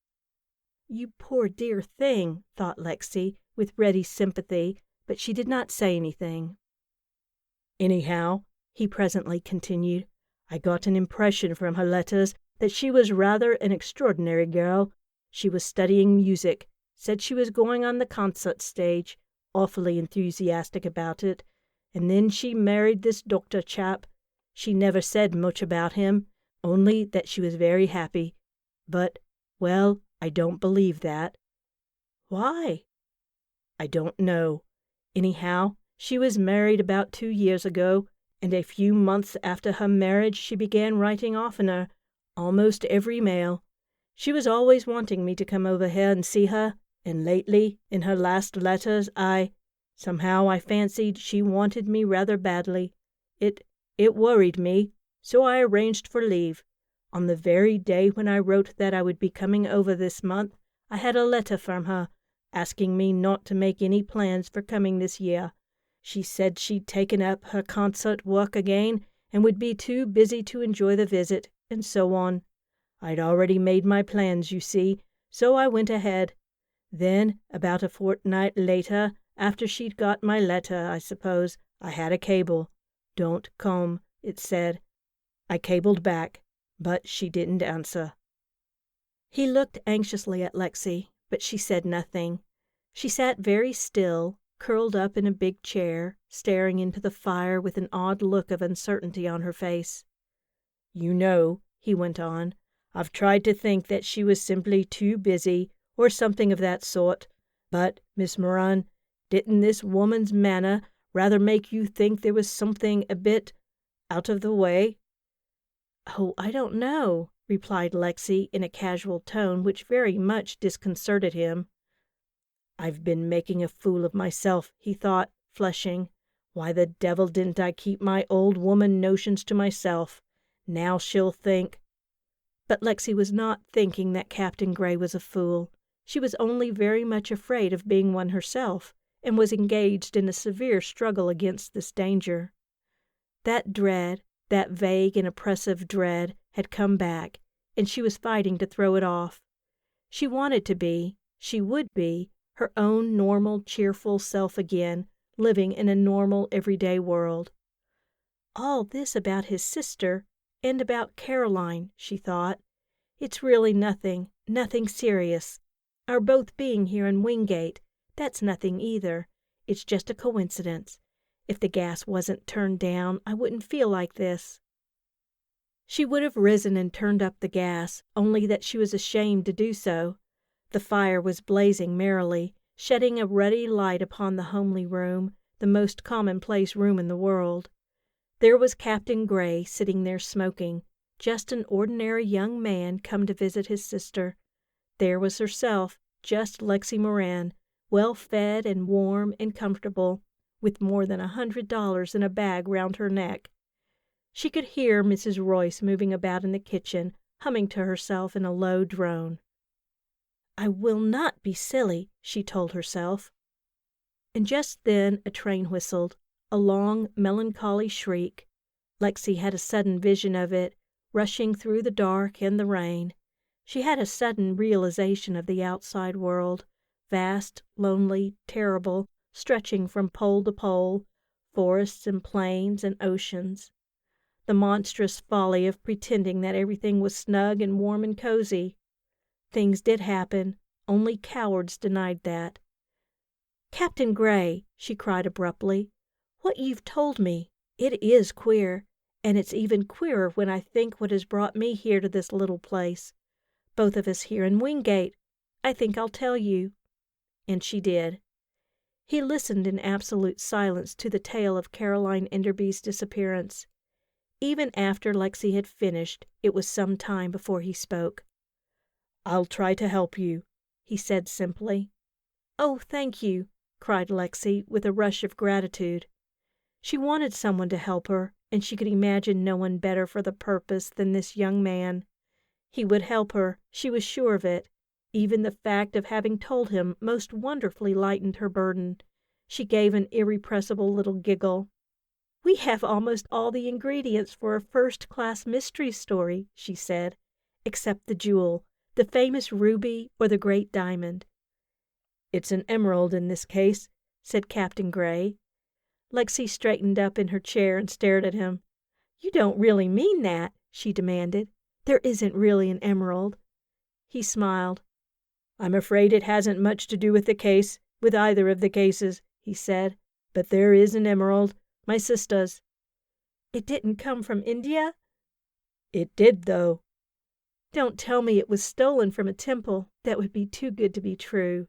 "You poor dear thing," thought Lexi, with ready sympathy, but she did not say anything. "Anyhow," he presently continued, "I got an impression from her letters that she was rather an extraordinary girl. She was studying music, said she was going on the concert stage, awfully enthusiastic about it, and then she married this doctor chap. She never said much about him, only that she was very happy. But, well, I don't believe that." "Why?" "I don't know. Anyhow, she was married about 2 years ago, and a few months after her marriage she began writing oftener, almost every mail. She was always wanting me to come over here and see her, and lately, in her last letters, somehow I fancied she wanted me rather badly. It worried me, so I arranged for leave. On the very day when I wrote that I would be coming over this month, I had a letter from her, asking me not to make any plans for coming this year. She said she'd taken up her concert work again and would be too busy to enjoy the visit, and so on. I'd already made my plans, you see, so I went ahead. Then, about a fortnight later, after she'd got my letter, I suppose, I had a cable. 'Don't come,' it said. I cabled back, but she didn't answer." He looked anxiously at Lexi, but she said nothing. She sat very still, curled up in a big chair, staring into the fire with an odd look of uncertainty on her face. "You know," he went on, "I've tried to think that she was simply too busy, or something of that sort. But, Miss Moran, didn't this woman's manner Rather make you think there was something a bit out of the way?" "Oh, I don't know," replied Lexi in a casual tone which very much disconcerted him. "I've been making a fool of myself," he thought, flushing. "Why the devil didn't I keep my old woman notions to myself? Now she'll think—" But Lexi was not thinking that Captain Gray was a fool. She was only very much afraid of being one herself, and was engaged in a severe struggle against this danger. That dread, that vague and oppressive dread, had come back, and she was fighting to throw it off. She wanted to be, she would be, her own normal, cheerful self again, living in a normal, everyday world. All this about his sister, and about Caroline, she thought. It's really nothing, nothing serious. Our both being here in Wingate, that's nothing either. It's just a coincidence. If the gas wasn't turned down, I wouldn't feel like this. She would have risen and turned up the gas, only that she was ashamed to do so. The fire was blazing merrily, shedding a ruddy light upon the homely room, the most commonplace room in the world. There was Captain Gray sitting there smoking, just an ordinary young man come to visit his sister. There was herself, just Lexi Moran, well fed and warm and comfortable, with more than $100 in a bag round her neck. She could hear Mrs. Royce moving about in the kitchen, humming to herself in a low drone. "I will not be silly," she told herself. And just then a train whistled, a long, melancholy shriek. Lexi had a sudden vision of it, rushing through the dark and the rain. She had a sudden realization of the outside world, vast, lonely, terrible, stretching from pole to pole, forests and plains and oceans. The monstrous folly of pretending that everything was snug and warm and cozy. Things did happen, only cowards denied that. "Captain Gray," she cried abruptly, "what you've told me, it is queer, and it's even queerer when I think what has brought me here to this little place. Both of us here in Wingate. I think I'll tell you." And she did. He listened in absolute silence to the tale of Caroline Enderby's disappearance. Even after Lexi had finished, it was some time before he spoke. "I'll try to help you," he said simply. "Oh, thank you," cried Lexi with a rush of gratitude. She wanted someone to help her, and she could imagine no one better for the purpose than this young man. He would help her, she was sure of it. Even the fact of having told him most wonderfully lightened her burden. She gave an irrepressible little giggle. "We have almost all the ingredients for a first-class mystery story," she said, "except the jewel, the famous ruby or the great diamond." "It's an emerald in this case," said Captain Gray. Lexi straightened up in her chair and stared at him. "You don't really mean that?" she demanded. "There isn't really an emerald." He smiled. "I'm afraid it hasn't much to do with the case, with either of the cases," he said. "But there is an emerald. My sister's." "It didn't come from India?" "It did, though." "Don't tell me it was stolen from a temple. That would be too good to be true."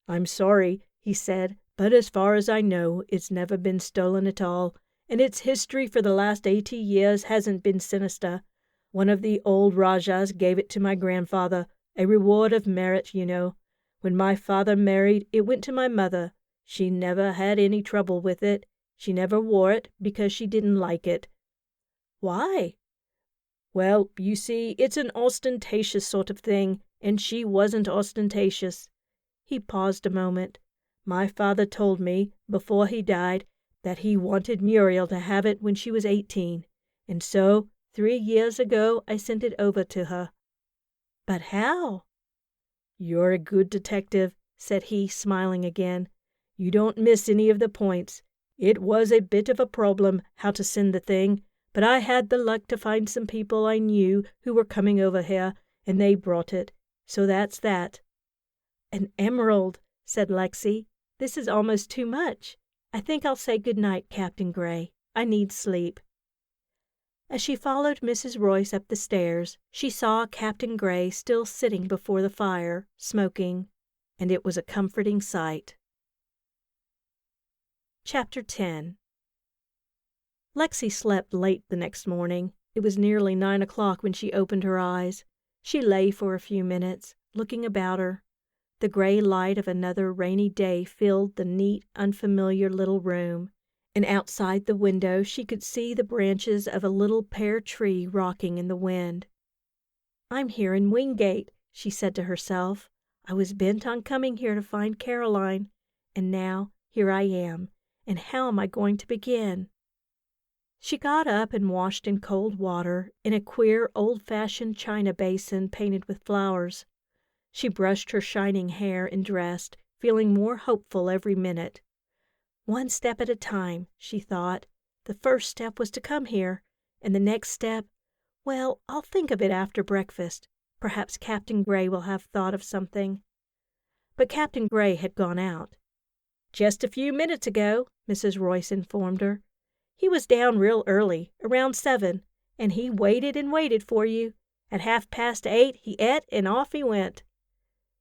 "I'm sorry," he said, "but as far as I know, it's never been stolen at all, and its history for the last 80 years hasn't been sinister. One of the old Rajas gave it to my grandfather, a reward of merit, you know. When my father married, it went to my mother. She never had any trouble with it. She never wore it because she didn't like it." "Why?" "Well, you see, it's an ostentatious sort of thing, and she wasn't ostentatious." He paused a moment. "My father told me, before he died, that he wanted Muriel to have it when she was 18, and so 3 years ago I sent it over to her." "But how?" "You're a good detective," said he, smiling again. "You don't miss any of the points. It was a bit of a problem how to send the thing, but I had the luck to find some people I knew who were coming over here, and they brought it. So that's that." "An emerald," said Lexi. "This is almost too much. I think I'll say good night, Captain Gray. I need sleep." As she followed Mrs. Royce up the stairs, she saw Captain Gray still sitting before the fire, smoking, and it was a comforting sight. Chapter 10. Lexi slept late the next morning. It was nearly 9 o'clock when she opened her eyes. She lay for a few minutes, looking about her. The gray light of another rainy day filled the neat, unfamiliar little room, and outside the window she could see the branches of a little pear tree rocking in the wind. "I'm here in Wingate," she said to herself. "I was bent on coming here to find Caroline, and now here I am, and how am I going to begin?" She got up and washed in cold water in a queer old-fashioned china basin painted with flowers. She brushed her shining hair and dressed, feeling more hopeful every minute. One step at a time, she thought. The first step was to come here, and the next step, well, I'll think of it after breakfast. Perhaps Captain Gray will have thought of something. But Captain Gray had gone out. "Just a few minutes ago," Mrs. Royce informed her. "He was down real early, around 7, and he waited and waited for you. At 8:30 he ate and off he went."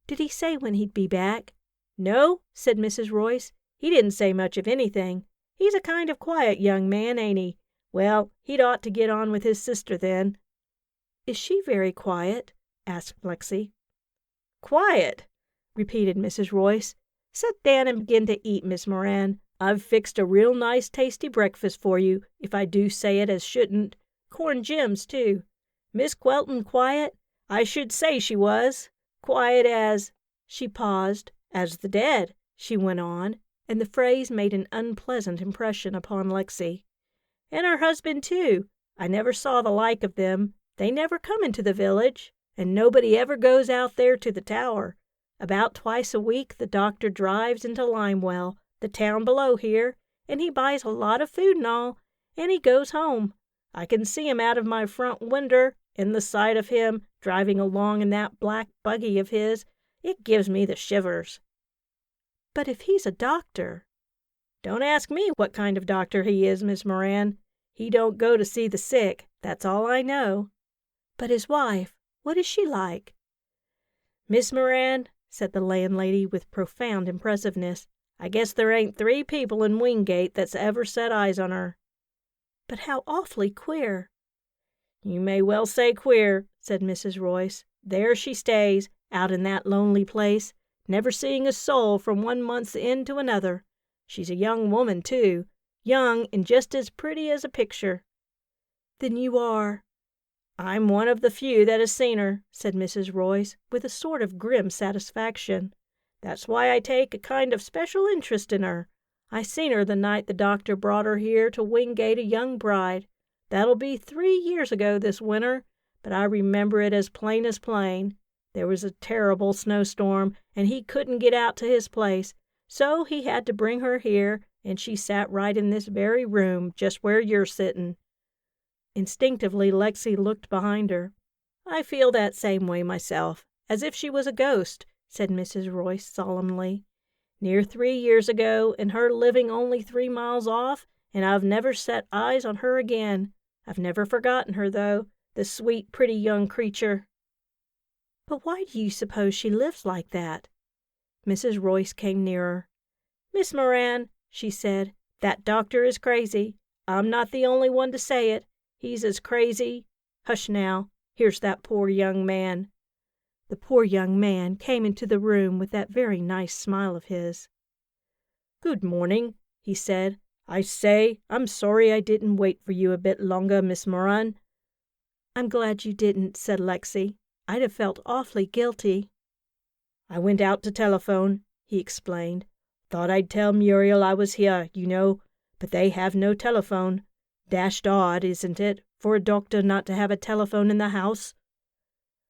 "Did he say when he'd be back?" "No," said Mrs. Royce. "He didn't say much of anything. He's a kind of quiet young man, ain't he? Well, he'd ought to get on with his sister then." "Is she very quiet?" asked Lexi. "Quiet," repeated Mrs. Royce. "Sit down and begin to eat, Miss Moran. I've fixed a real nice tasty breakfast for you, if I do say it as shouldn't. Corn gems, too. Miss Quelton quiet? I should say she was. Quiet as—" She paused. "As the dead," she went on, and the phrase made an unpleasant impression upon Lexi. "And her husband, too. I never saw the like of them. They never come into the village, and nobody ever goes out there to the tower. About twice a week the doctor drives into Limewell, the town below here, and he buys a lot of food and all, and he goes home. I can see him out of my front winder, and the sight of him driving along in that black buggy of his, it gives me the shivers." "But if he's a doctor—" "Don't ask me what kind of doctor he is, Miss Moran. He don't go to see the sick, that's all I know." "But his wife, what is she like?" "Miss Moran," said the landlady with profound impressiveness, "I guess there ain't 3 people in Wingate that's ever set eyes on her." "But how awfully queer." "You may well say queer," said Mrs. Royce. "There she stays, out in that lonely place, never seeing a soul from one month's end to another. She's a young woman, too, young and just as pretty as a picture." "Then you are—" "I'm one of the few that has seen her," said Mrs. Royce, with a sort of grim satisfaction. "That's why I take a kind of special interest in her. I seen her the night the doctor brought her here to Wingate a young bride. That'll be 3 years ago this winter, but I remember it as plain as plain. There was a terrible snowstorm, and he couldn't get out to his place, so he had to bring her here, and she sat right in this very room, just where you're sitting." Instinctively Lexi looked behind her. "I feel that same way myself, as if she was a ghost," said Mrs. Royce solemnly. "Near 3 years ago, and her living only 3 miles off, and I've never set eyes on her again. I've never forgotten her, though, the sweet, pretty young creature." "But why do you suppose she lives like that?" Mrs. Royce came nearer. "Miss Moran," she said, "that doctor is crazy. I'm not the only one to say it. He's as crazy— Hush now, here's that poor young man." The poor young man came into the room with that very nice smile of his. "Good morning," he said. "I say, I'm sorry I didn't wait for you a bit longer, Miss Moran." "I'm glad you didn't," said Lexi. "I'd have felt awfully guilty." "I went out to telephone," he explained. "Thought I'd tell Muriel I was here, you know, but they have no telephone. Dashed odd, isn't it, for a doctor not to have a telephone in the house?"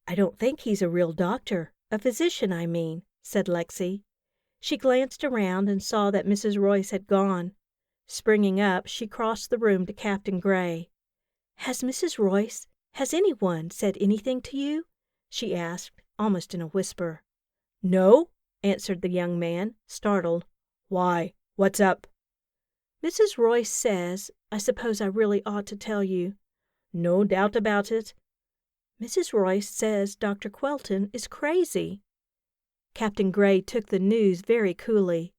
"I don't think he's a real doctor, a physician, I mean," said Lexi. She glanced around and saw that Mrs. Royce had gone. Springing up, she crossed the room to Captain Gray. "Has Mrs. Royce, has anyone said anything to you?" she asked, almost in a whisper. "No," answered the young man, startled. "Why, what's up?" "Mrs. Royce says, I suppose I really ought to tell you." "No doubt about it." "Mrs. Royce says Dr. Quelton is crazy." Captain Gray took the news very coolly.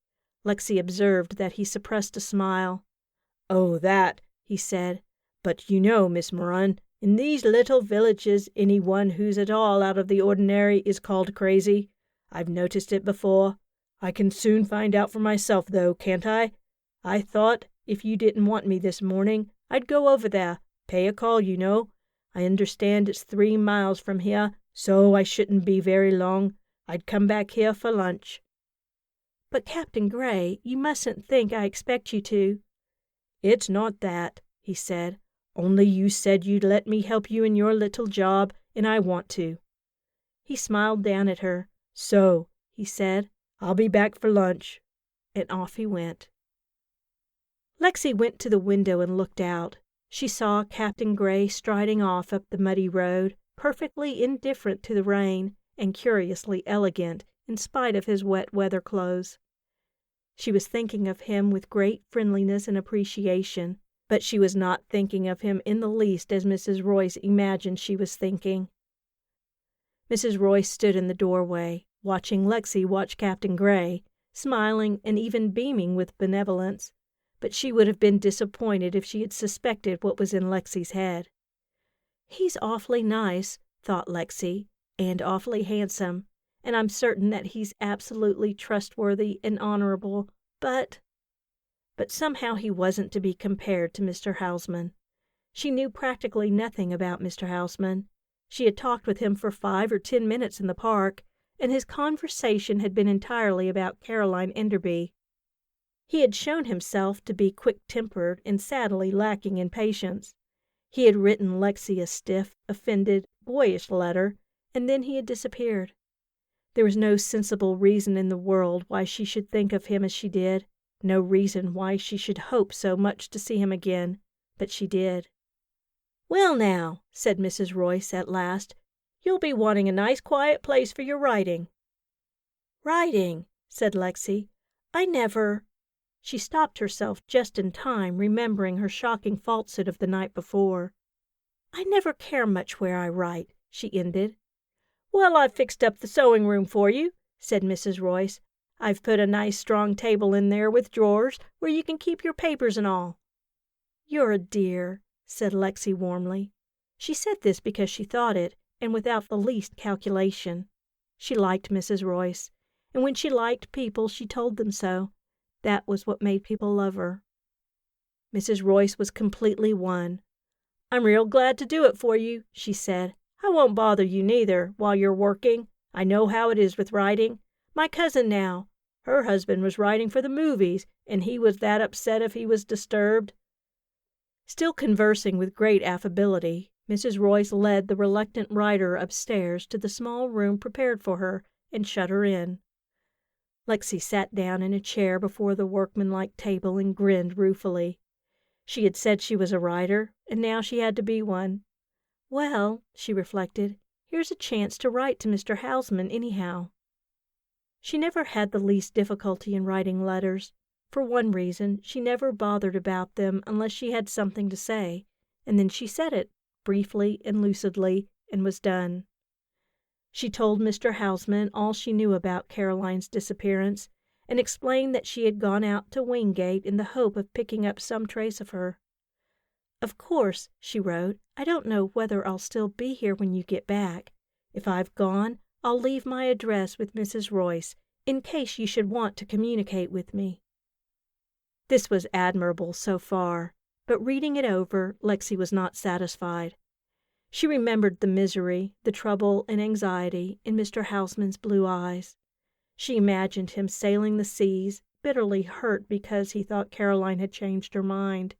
Lexi observed that he suppressed a smile. "Oh, that," he said. "But you know, Miss Moran, in these little villages any one who's at all out of the ordinary is called crazy. I've noticed it before. I can soon find out for myself, though, can't I? I thought, if you didn't want me this morning, I'd go over there, pay a call, you know. I understand it's 3 miles from here, so I shouldn't be very long. I'd come back here for lunch." "But, Captain Gray, you mustn't think I expect you to." "It's not that," he said. "Only you said you'd let me help you in your little job, and I want to." He smiled down at her. "So," he said, "I'll be back for lunch." And off he went. Lexi went to the window and looked out. She saw Captain Gray striding off up the muddy road, perfectly indifferent to the rain, and curiously elegant, in spite of his wet weather clothes. She was thinking of him with great friendliness and appreciation, but she was not thinking of him in the least as Mrs. Royce imagined she was thinking. Mrs. Royce stood in the doorway, watching Lexi watch Captain Gray, smiling and even beaming with benevolence, but she would have been disappointed if she had suspected what was in Lexi's head. "He's awfully nice," thought Lexi, "and awfully handsome, and I'm certain that he's absolutely trustworthy and honorable, but somehow he wasn't to be compared to Mr. Houseman. She knew practically nothing about Mr. Houseman. She had talked with him for 5 or 10 minutes in the park, and his conversation had been entirely about Caroline Enderby. He had shown himself to be quick-tempered and sadly lacking in patience. He had written Lexi a stiff, offended, boyish letter, and then he had disappeared. There was no sensible reason in the world why she should think of him as she did, no reason why she should hope so much to see him again, but she did. "Well, now," said Mrs. Royce at last, "you'll be wanting a nice quiet place for your writing." "Writing," said Lexi. "I never—" She stopped herself just in time, remembering her shocking falsehood of the night before. "I never care much where I write," she ended. "Well, I've fixed up the sewing room for you," said Mrs. Royce. "I've put a nice strong table in there with drawers where you can keep your papers and all." "You're a dear," said Lexi warmly. She said this because she thought it, and without the least calculation. She liked Mrs. Royce, and when she liked people she told them so. That was what made people love her. Mrs. Royce was completely won. "I'm real glad to do it for you," she said. "I won't bother you neither, while you're working. I know how it is with writing. My cousin now, her husband was writing for the movies, and he was that upset if he was disturbed." Still conversing with great affability, Mrs. Royce led the reluctant writer upstairs to the small room prepared for her, and shut her in. Lexi sat down in a chair before the workmanlike table and grinned ruefully. She had said she was a writer, and now she had to be one. "Well," she reflected, "here's a chance to write to Mr. Houseman anyhow." She never had the least difficulty in writing letters. For one reason, she never bothered about them unless she had something to say, and then she said it, briefly and lucidly, and was done. She told Mr. Houseman all she knew about Caroline's disappearance, and explained that she had gone out to Wingate in the hope of picking up some trace of her. "Of course," she wrote, "I don't know whether I'll still be here when you get back. If I've gone, I'll leave my address with Mrs. Royce, in case you should want to communicate with me." This was admirable so far, but reading it over, Lexi was not satisfied. She remembered the misery, the trouble and anxiety in Mr. Houseman's blue eyes. She imagined him sailing the seas, bitterly hurt because he thought Caroline had changed her mind.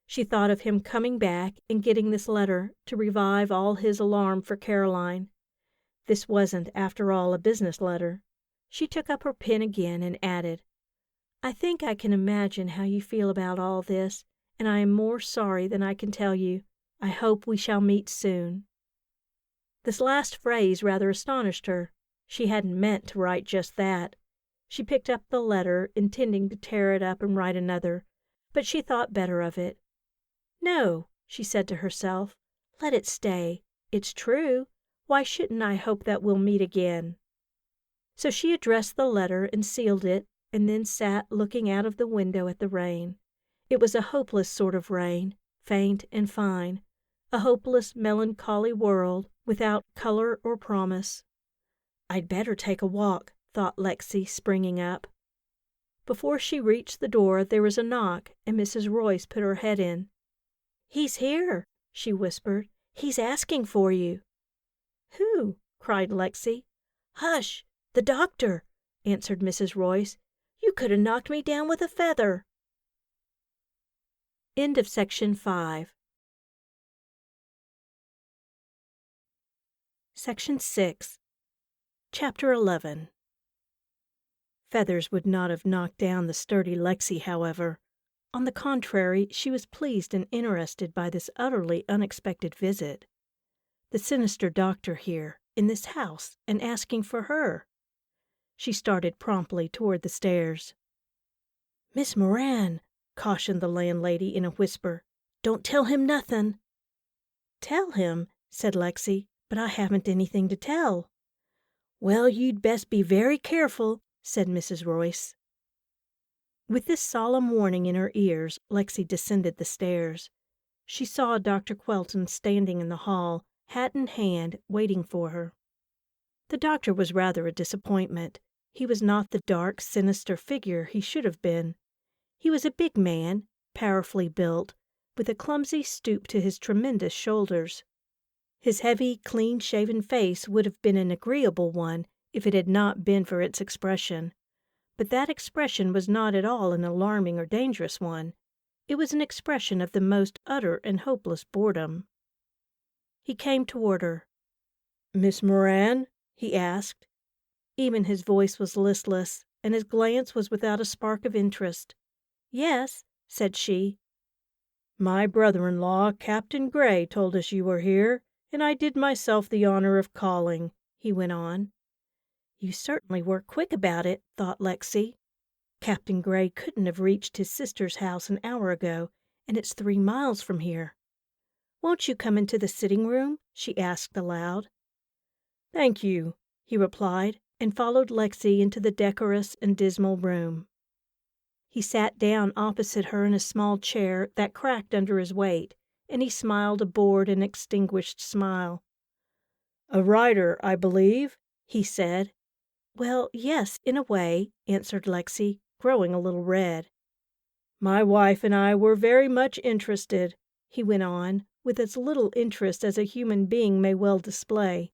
She thought of him coming back and getting this letter to revive all his alarm for Caroline. This wasn't, after all, a business letter. She took up her pen again and added, "I think I can imagine how you feel about all this, and I am more sorry than I can tell you. I hope we shall meet soon." This last phrase rather astonished her. She hadn't meant to write just that. She picked up the letter, intending to tear it up and write another, but she thought better of it. "No," she said to herself, "let it stay. It's true. Why shouldn't I hope that we'll meet again?" So she addressed the letter and sealed it, and then sat looking out of the window at the rain. It was a hopeless sort of rain, faint and fine, a hopeless, melancholy world without color or promise. "I'd better take a walk," thought Lexi, springing up. Before she reached the door there was a knock, and Mrs. Royce put her head in. "He's here," she whispered. "He's asking for you." "Who?" cried Lexi. "Hush! The doctor," answered Mrs. Royce. "You could have knocked me down with a feather." End of section 5. Section 6. Chapter 11. Feathers would not have knocked down the sturdy Lexi, however. On the contrary, she was pleased and interested by this utterly unexpected visit. The sinister doctor here, in this house, and asking for her. She started promptly toward the stairs. "Miss Moran," cautioned the landlady in a whisper, "don't tell him nothin'." "Tell him," said Lexi, "but I haven't anything to tell." "Well, you'd best be very careful," said Mrs. Royce. With this solemn warning in her ears, Lexi descended the stairs. She saw Dr. Quelton standing in the hall, hat in hand, waiting for her. The doctor was rather a disappointment. He was not the dark, sinister figure he should have been. He was a big man, powerfully built, with a clumsy stoop to his tremendous shoulders. His heavy, clean-shaven face would have been an agreeable one if it had not been for its expression. But that expression was not at all an alarming or dangerous one. It was an expression of the most utter and hopeless boredom. He came toward her. "Miss Moran?" he asked. Even his voice was listless, and his glance was without a spark of interest. "Yes," said she. "My brother-in-law, Captain Gray, told us you were here, and I did myself the honor of calling," he went on. "You certainly were quick about it," thought Lexi. "Captain Gray couldn't have reached his sister's house an hour ago, and it's 3 miles from here. Won't you come into the sitting room?" she asked aloud. "Thank you," he replied, and followed Lexi into the decorous and dismal room. He sat down opposite her in a small chair that cracked under his weight, and he smiled a bored and extinguished smile. "A writer, I believe?" he said. "Well, yes, in a way," answered Lexi, growing a little red. "My wife and I were very much interested," he went on, with as little interest as a human being may well display.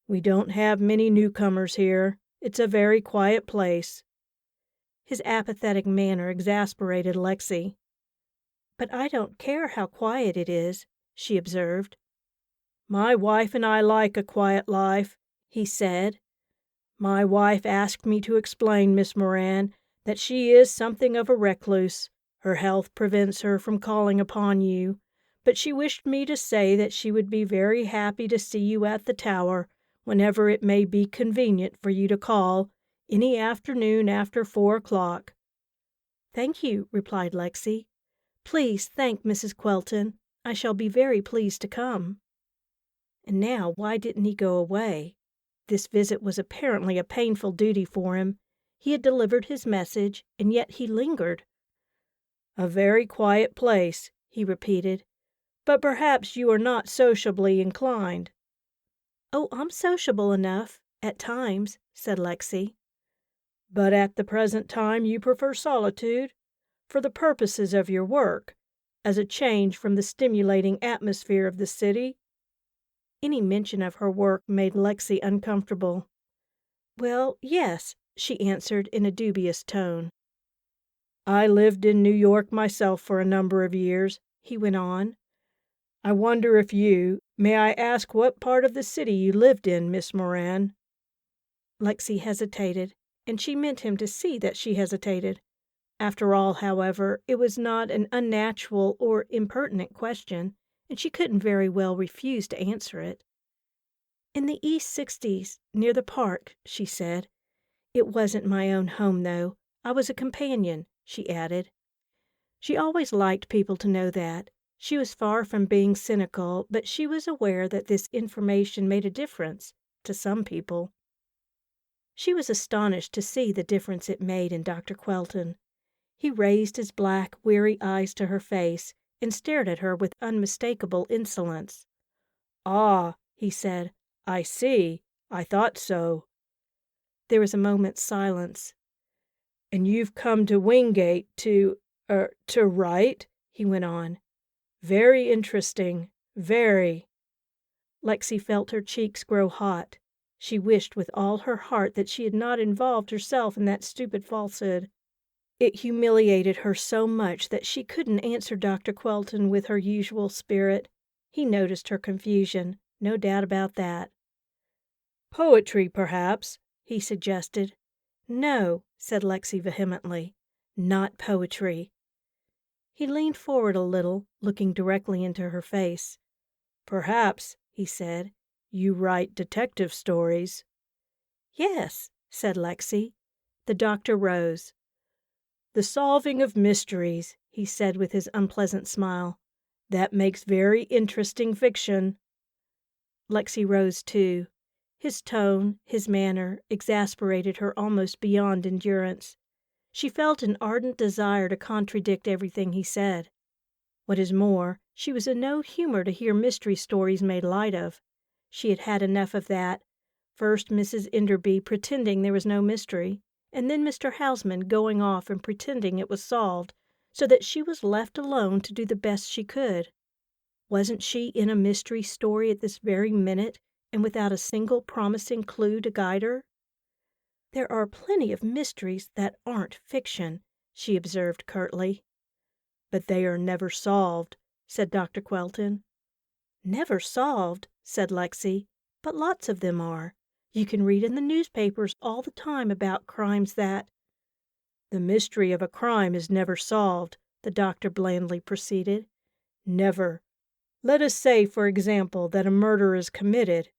"We don't have many newcomers here. It's a very quiet place." His apathetic manner exasperated Lexi. "But I don't care how quiet it is," she observed. "My wife and I like a quiet life," he said. "My wife asked me to explain, Miss Moran, that she is something of a recluse. Her health prevents her from calling upon you, but she wished me to say that she would be very happy to see you at the Tower whenever it may be convenient for you to call, any afternoon after 4 o'clock. "Thank you," replied Lexi. "Please thank Mrs. Quelton. I shall be very pleased to come." And now why didn't he go away? This visit was apparently a painful duty for him. He had delivered his message, and yet he lingered. "A very quiet place," he repeated. "But perhaps you are not sociably inclined." "Oh, I'm sociable enough, at times," said Lexi. "But at the present time you prefer solitude, for the purposes of your work, as a change from the stimulating atmosphere of the city?" Any mention of her work made Lexi uncomfortable. "Well, yes," she answered in a dubious tone. "I lived in New York myself for a number of years," he went on. "I wonder if may I ask what part of the city you lived in, Miss Moran?" Lexi hesitated, and she meant him to see that she hesitated. After all, however, it was not an unnatural or impertinent question, and she couldn't very well refuse to answer it. "In the East 60s, near the park," she said. "It wasn't my own home, though. I was a companion," she added. She always liked people to know that. She was far from being cynical, but she was aware that this information made a difference to some people. She was astonished to see the difference it made in Dr. Quelton. He raised his black, weary eyes to her face and stared at her with unmistakable insolence. "Ah," he said, "I see. I thought so." There was a moment's silence. "And you've come to Wingate to write?" he went on. "Very interesting. Very." Lexi felt her cheeks grow hot. She wished with all her heart that she had not involved herself in that stupid falsehood. It humiliated her so much that she couldn't answer Dr. Quelton with her usual spirit. He noticed her confusion, no doubt about that. "Poetry, perhaps," he suggested. "No," said Lexi vehemently, "not poetry." He leaned forward a little, looking directly into her face. "Perhaps," he said, "you write detective stories." "Yes," said Lexi. The doctor rose. "The solving of mysteries," he said with his unpleasant smile. "That makes very interesting fiction." Lexi rose too. His tone, his manner, exasperated her almost beyond endurance. She felt an ardent desire to contradict everything he said. What is more, she was in no humor to hear mystery stories made light of. She had had enough of that. First Mrs. Enderby pretending there was no mystery, and then Mr. Housman going off and pretending it was solved, so that she was left alone to do the best she could. Wasn't she in a mystery story at this very minute, and without a single promising clue to guide her? "There are plenty of mysteries that aren't fiction," she observed curtly. "But they are never solved," said Dr. Quelton. "Never solved," said Lexi, "but lots of them are. You can read in the newspapers all the time about crimes that—" "The mystery of a crime is never solved," the doctor blandly proceeded. "Never. Let us say, for example, that a murder is committed.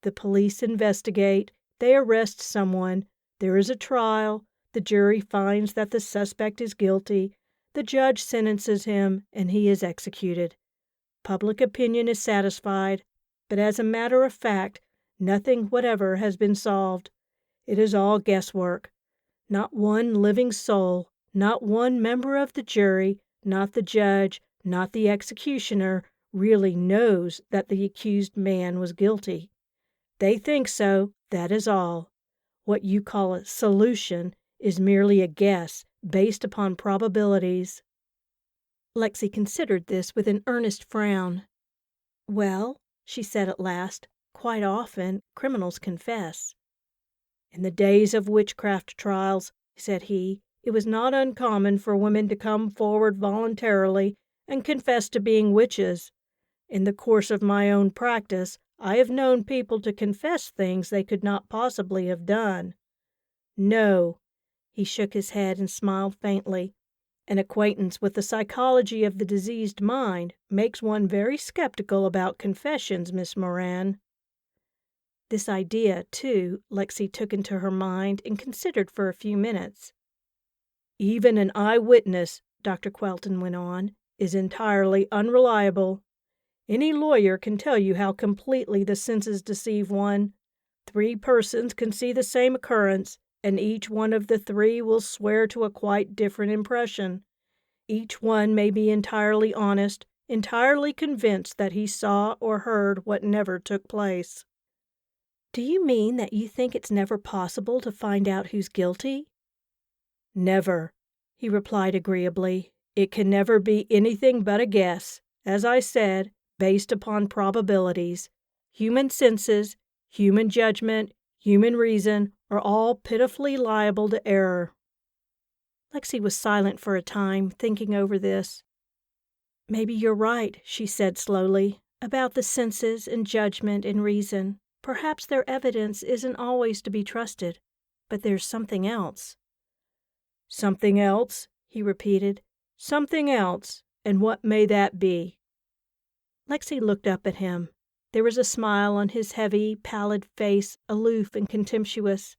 The police investigate, they arrest someone, there is a trial, the jury finds that the suspect is guilty, the judge sentences him, and he is executed. Public opinion is satisfied, but as a matter of fact, nothing whatever has been solved. It is all guesswork. Not one living soul, not one member of the jury, not the judge, not the executioner, really knows that the accused man was guilty. They think so, that is all. What you call a solution is merely a guess based upon probabilities." Lexi considered this with an earnest frown. "Well," she said at last, "quite often criminals confess." "In the days of witchcraft trials," said he, "it was not uncommon for women to come forward voluntarily and confess to being witches. In the course of my own practice, I have known people to confess things they could not possibly have done. No," he shook his head and smiled faintly, "an acquaintance with the psychology of the diseased mind makes one very skeptical about confessions, Miss Moran." This idea, too, Lexi took into her mind and considered for a few minutes. "Even an eyewitness," Dr. Quelton went on, "is entirely unreliable. Any lawyer can tell you how completely the senses deceive one. 3 persons can see the same occurrence, and each one of the 3 will swear to a quite different impression. Each one may be entirely honest, entirely convinced that he saw or heard what never took place." "Do you mean that you think it's never possible to find out who's guilty?" "Never," he replied agreeably. "It can never be anything but a guess, as I said, based upon probabilities. Human senses, human judgment, human reason are all pitifully liable to error." Lexi was silent for a time, thinking over this. "Maybe you're right," she said slowly, "about the senses and judgment and reason. Perhaps their evidence isn't always to be trusted, but there's something else." "Something else?" he repeated. "Something else? And what may that be?" Lexi looked up at him. There was a smile on his heavy, pallid face, aloof and contemptuous.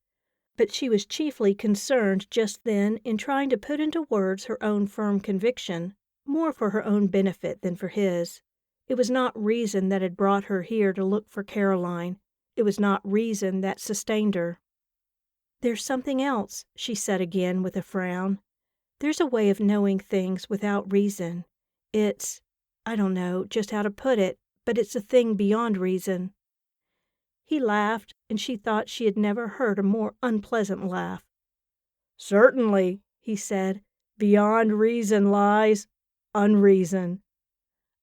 But she was chiefly concerned just then in trying to put into words her own firm conviction, more for her own benefit than for his. It was not reason that had brought her here to look for Caroline. It was not reason that sustained her. "There's something else," she said again with a frown. "There's a way of knowing things without reason. I don't know just how to put it, but it's a thing beyond reason." He laughed, and she thought she had never heard a more unpleasant laugh. "Certainly," he said, "beyond reason lies unreason."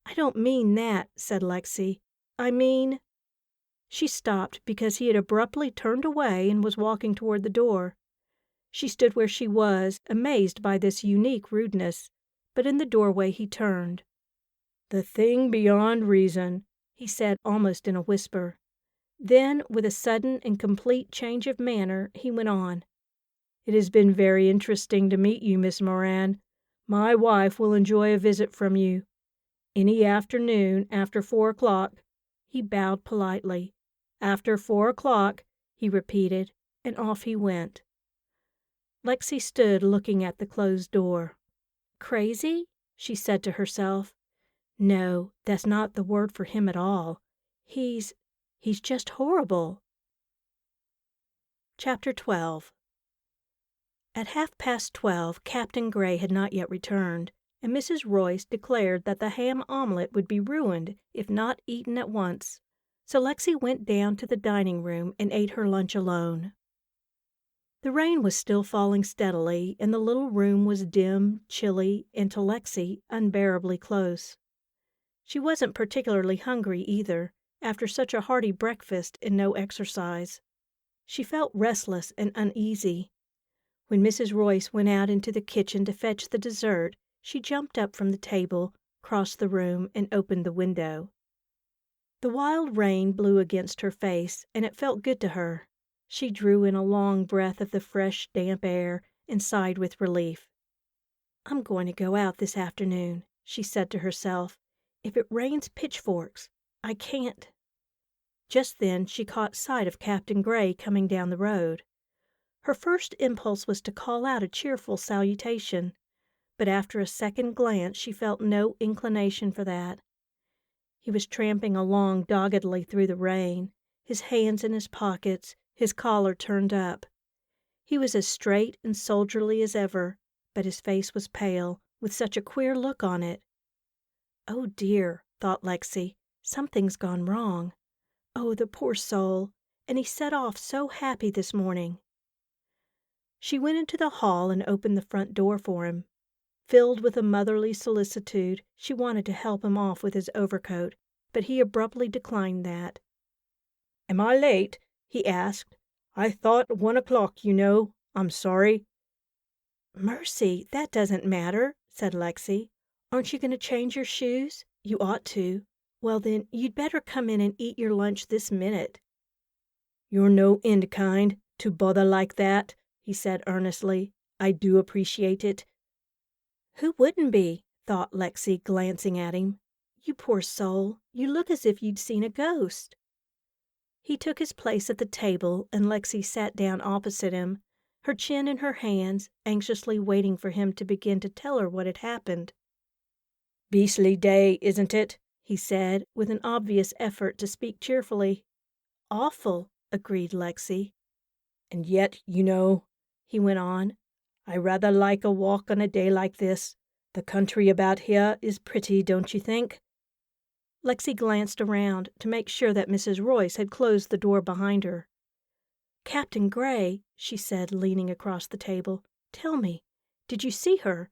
"I don't mean that," said Lexi. "I mean—" She stopped because he had abruptly turned away and was walking toward the door. She stood where she was, amazed by this unique rudeness, but in the doorway he turned. "The thing beyond reason," he said almost in a whisper. Then, with a sudden and complete change of manner, he went on. "It has been very interesting to meet you, Miss Moran. My wife will enjoy a visit from you. Any afternoon after 4 o'clock." He bowed politely. "After 4 o'clock," he repeated, and off he went. Lexi stood looking at the closed door. "Crazy?" she said to herself. "No, that's not the word for him at all. He's just horrible." Chapter 12. At 12:30, Captain Gray had not yet returned, and Mrs. Royce declared that the ham omelet would be ruined if not eaten at once. So Lexi went down to the dining room and ate her lunch alone. The rain was still falling steadily, and the little room was dim, chilly, and to Lexi unbearably close. She wasn't particularly hungry either, after such a hearty breakfast and no exercise. She felt restless and uneasy. When Mrs. Royce went out into the kitchen to fetch the dessert, she jumped up from the table, crossed the room, and opened the window. The wild rain blew against her face, and it felt good to her. She drew in a long breath of the fresh, damp air and sighed with relief. "I'm going to go out this afternoon," she said to herself. "If it rains pitchforks, I can't." Just then she caught sight of Captain Gray coming down the road. Her first impulse was to call out a cheerful salutation, but after a second glance she felt no inclination for that. He was tramping along doggedly through the rain, his hands in his pockets, his collar turned up. He was as straight and soldierly as ever, but his face was pale, with such a queer look on it. "Oh dear," thought Lexi, "something's gone wrong. Oh, the poor soul, and he set off so happy this morning." She went into the hall and opened the front door for him. Filled with a motherly solicitude, she wanted to help him off with his overcoat, but he abruptly declined that. "Am I late?" he asked. "I thought 1 o'clock, you know. I'm sorry." "Mercy, that doesn't matter," said Lexi. "Aren't you going to change your shoes? You ought to. Well, then, you'd better come in and eat your lunch this minute." "You're no end kind, to bother like that," he said earnestly. "I do appreciate it." "Who wouldn't be?" thought Lexi, glancing at him. "You poor soul, you look as if you'd seen a ghost." He took his place at the table, and Lexi sat down opposite him, her chin in her hands, anxiously waiting for him to begin to tell her what had happened. "Beastly day, isn't it?" he said, with an obvious effort to speak cheerfully. "Awful," agreed Lexi. "And yet, you know," he went on, "I rather like a walk on a day like this. The country about here is pretty, don't you think?" Lexi glanced around to make sure that Mrs. Royce had closed the door behind her. "Captain Gray," she said, leaning across the table, "tell me, did you see her?"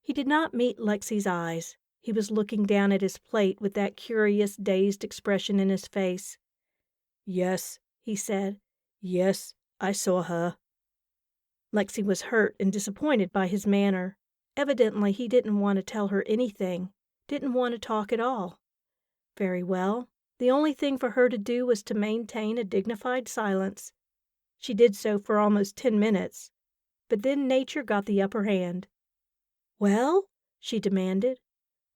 He did not meet Lexi's eyes. He was looking down at his plate with that curious, dazed expression in his face. "Yes," he said. "Yes, I saw her." Lexi was hurt and disappointed by his manner. Evidently he didn't want to tell her anything, didn't want to talk at all. Very well. The only thing for her to do was to maintain a dignified silence. She did so for almost 10 minutes. But then nature got the upper hand. "Well?" she demanded.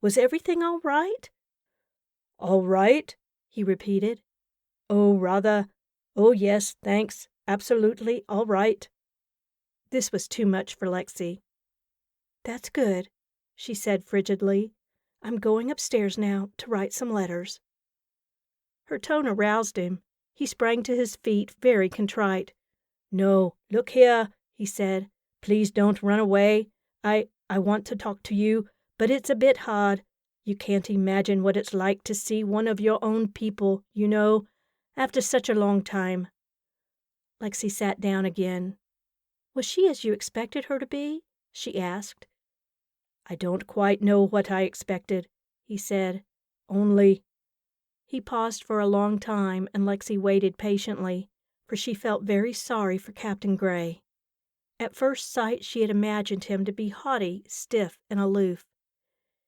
"Was everything all right?" "All right?" he repeated. "Oh, rather. Oh, yes, thanks. Absolutely all right." This was too much for Lexi. "That's good," she said frigidly. "I'm going upstairs now to write some letters." Her tone aroused him. He sprang to his feet, very contrite. "No, look here," he said. "Please don't run away. I want to talk to you, but it's a bit hard. You can't imagine what it's like to see one of your own people, you know, after such a long time." Lexi sat down again. "Was she as you expected her to be?" she asked. "I don't quite know what I expected," he said. "Only—" He paused for a long time, and Lexi waited patiently, for she felt very sorry for Captain Gray. At first sight she had imagined him to be haughty, stiff, and aloof.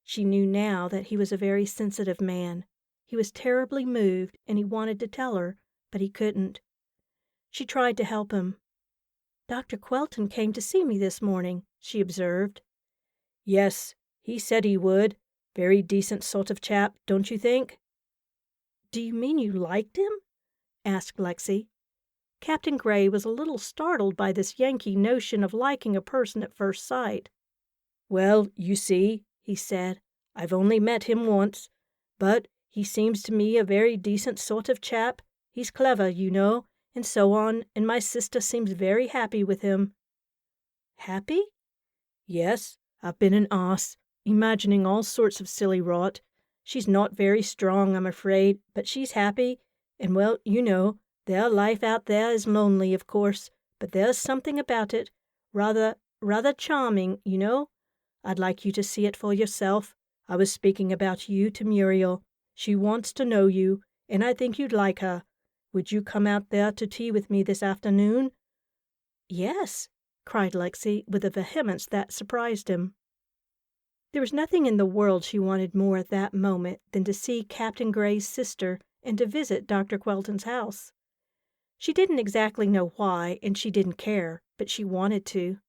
She knew now that he was a very sensitive man. He was terribly moved, and he wanted to tell her, but he couldn't. She tried to help him. "Dr. Quelton came to see me this morning," she observed. "Yes, he said he would. Very decent sort of chap, don't you think?" "Do you mean you liked him?" asked Lexi. Captain Gray was a little startled by this Yankee notion of liking a person at first sight. "Well, you see," he said, "I've only met him once, but he seems to me a very decent sort of chap. He's clever, you know, and so on, and my sister seems very happy with him." "Happy?" "Yes, I've been an ass, imagining all sorts of silly rot. She's not very strong, I'm afraid, but she's happy, and well, you know, their life out there is lonely, of course, but there's something about it, rather charming, you know. I'd like you to see it for yourself. I was speaking about you to Muriel. She wants to know you, and I think you'd like her. Would you come out there to tea with me this afternoon?" "Yes," cried Lexi with a vehemence that surprised him. There was nothing in the world she wanted more at that moment than to see Captain Gray's sister and to visit Dr. Quelton's house. She didn't exactly know why, and she didn't care, but she wanted to.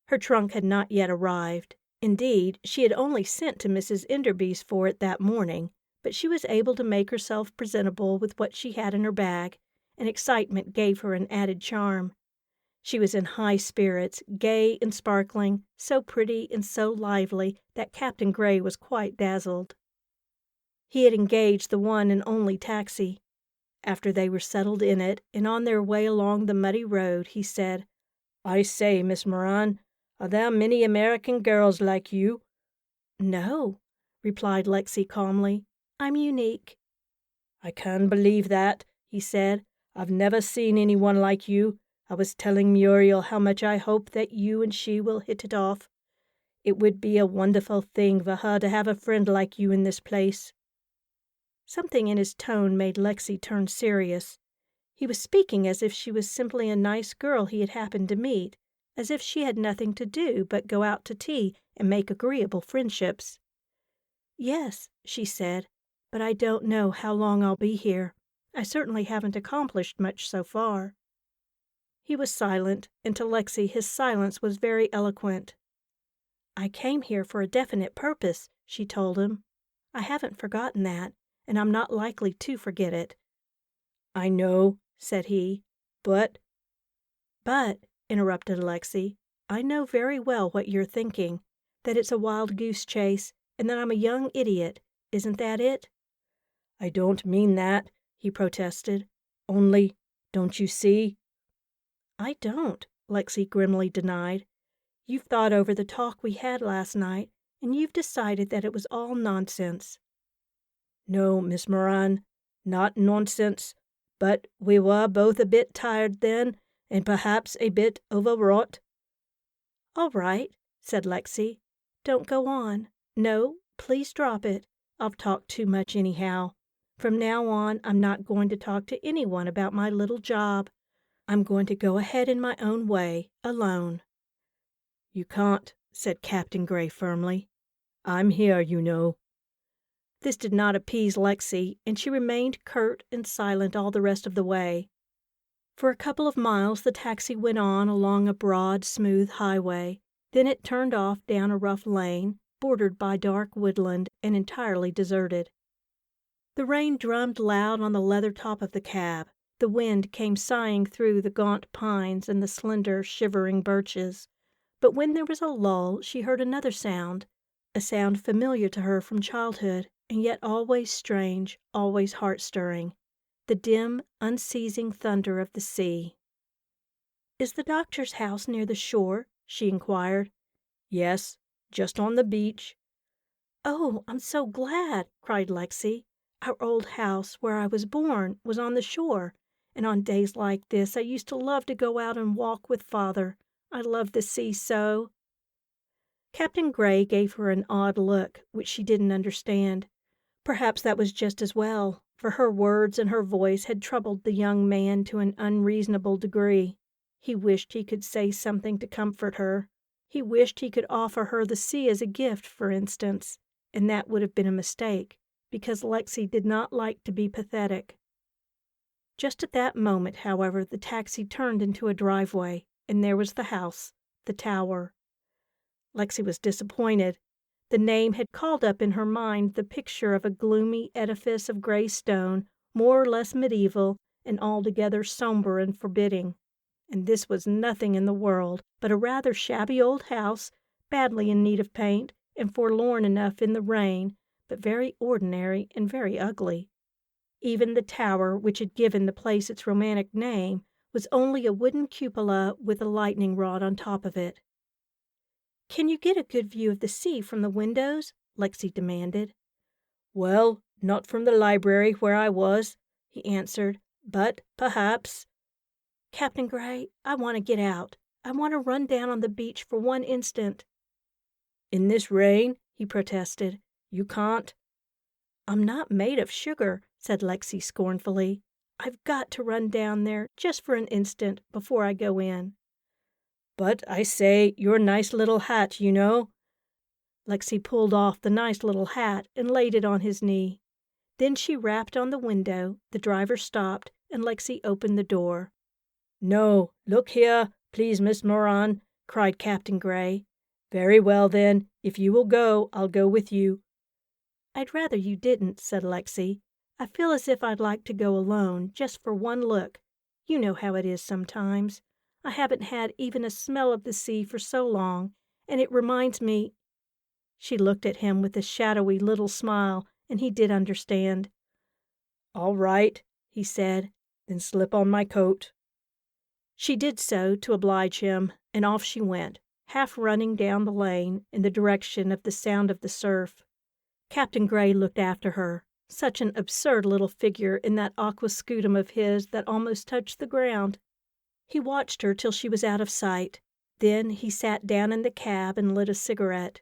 Her trunk had not yet arrived. Indeed, she had only sent to Mrs. Enderby's for it that morning, but she was able to make herself presentable with what she had in her bag, and excitement gave her an added charm. She was in high spirits, gay and sparkling, so pretty and so lively that Captain Gray was quite dazzled. He had engaged the one and only taxi. After they were settled in it and on their way along the muddy road, he said, "I say, Miss Moran, are there many American girls like you?" "No," replied Lexi calmly. "I'm unique." "I can't believe that," he said. "I've never seen anyone like you. I was telling Muriel how much I hope that you and she will hit it off. It would be a wonderful thing for her to have a friend like you in this place." Something in his tone made Lexi turn serious. He was speaking as if she was simply a nice girl he had happened to meet, as if she had nothing to do but go out to tea and make agreeable friendships. "Yes," she said, "but I don't know how long I'll be here. I certainly haven't accomplished much so far." He was silent, and to Lexi his silence was very eloquent. "I came here for a definite purpose," she told him. "I haven't forgotten that, and I'm not likely to forget it." "I know," said he, "but—" "But," interrupted Lexi, "I know very well what you're thinking, that it's a wild goose chase, and that I'm a young idiot. Isn't that it?" "I don't mean that," he protested. "Only, don't you see—" "I don't," Lexi grimly denied. "You've thought over the talk we had last night, and you've decided that it was all nonsense." "No, Miss Moran, not nonsense, but we were both a bit tired then, and perhaps a bit overwrought." "All right," said Lexi. "Don't go on. No, please drop it. I've talked too much anyhow. From now on, I'm not going to talk to anyone about my little job. I'm going to go ahead in my own way, alone." "You can't," said Captain Gray firmly. "I'm here, you know." This did not appease Lexi, and she remained curt and silent all the rest of the way. For a couple of miles the taxi went on along a broad, smooth highway. Then it turned off down a rough lane, bordered by dark woodland and entirely deserted. The rain drummed loud on the leather top of the cab. The wind came sighing through the gaunt pines and the slender, shivering birches. But when there was a lull, she heard another sound, a sound familiar to her from childhood, and yet always strange, always heart-stirring, the dim, unceasing thunder of the sea. "Is the doctor's house near the shore?" she inquired. "Yes, just on the beach." "Oh, I'm so glad!" cried Lexi. "Our old house, where I was born, was on the shore, and on days like this I used to love to go out and walk with Father. I love the sea so." Captain Gray gave her an odd look, which she didn't understand. Perhaps that was just as well, for her words and her voice had troubled the young man to an unreasonable degree. He wished he could say something to comfort her. He wished he could offer her the sea as a gift, for instance, and that would have been a mistake, because Lexi did not like to be pathetic. Just at that moment, however, the taxi turned into a driveway, and there was the house, the tower. Lexi was disappointed. The name had called up in her mind the picture of a gloomy edifice of gray stone, more or less medieval, and altogether somber and forbidding. And this was nothing in the world but a rather shabby old house, badly in need of paint, and forlorn enough in the rain, but very ordinary and very ugly. Even the tower which had given the place its romantic name was only a wooden cupola with a lightning rod on top of it. "Can you get a good view of the sea from the windows?" Lexi demanded. "Well, not from the library where I was," he answered, "but perhaps—" "Captain Gray, I want to get out. I want to run down on the beach for one instant." "In this rain?" he protested. "You can't." "I'm not made of sugar," said Lexi scornfully. "I've got to run down there just for an instant before I go in." "But I say, your nice little hat, you know." Lexi pulled off the nice little hat and laid it on his knee. Then she rapped on the window, the driver stopped, and Lexi opened the door. "No, look here, please, Miss Moran," cried Captain Gray. "Very well, then, if you will go, I'll go with you." "I'd rather you didn't," said Lexi. "I feel as if I'd like to go alone, just for one look. You know how it is sometimes. I haven't had even a smell of the sea for so long, and it reminds me—" She looked at him with a shadowy little smile, and he did understand. "All right," he said, "then slip on my coat." She did so to oblige him, and off she went, half running down the lane in the direction of the sound of the surf. Captain Gray looked after her, such an absurd little figure in that aquascutum of his that almost touched the ground. He watched her till she was out of sight. Then he sat down in the cab and lit a cigarette.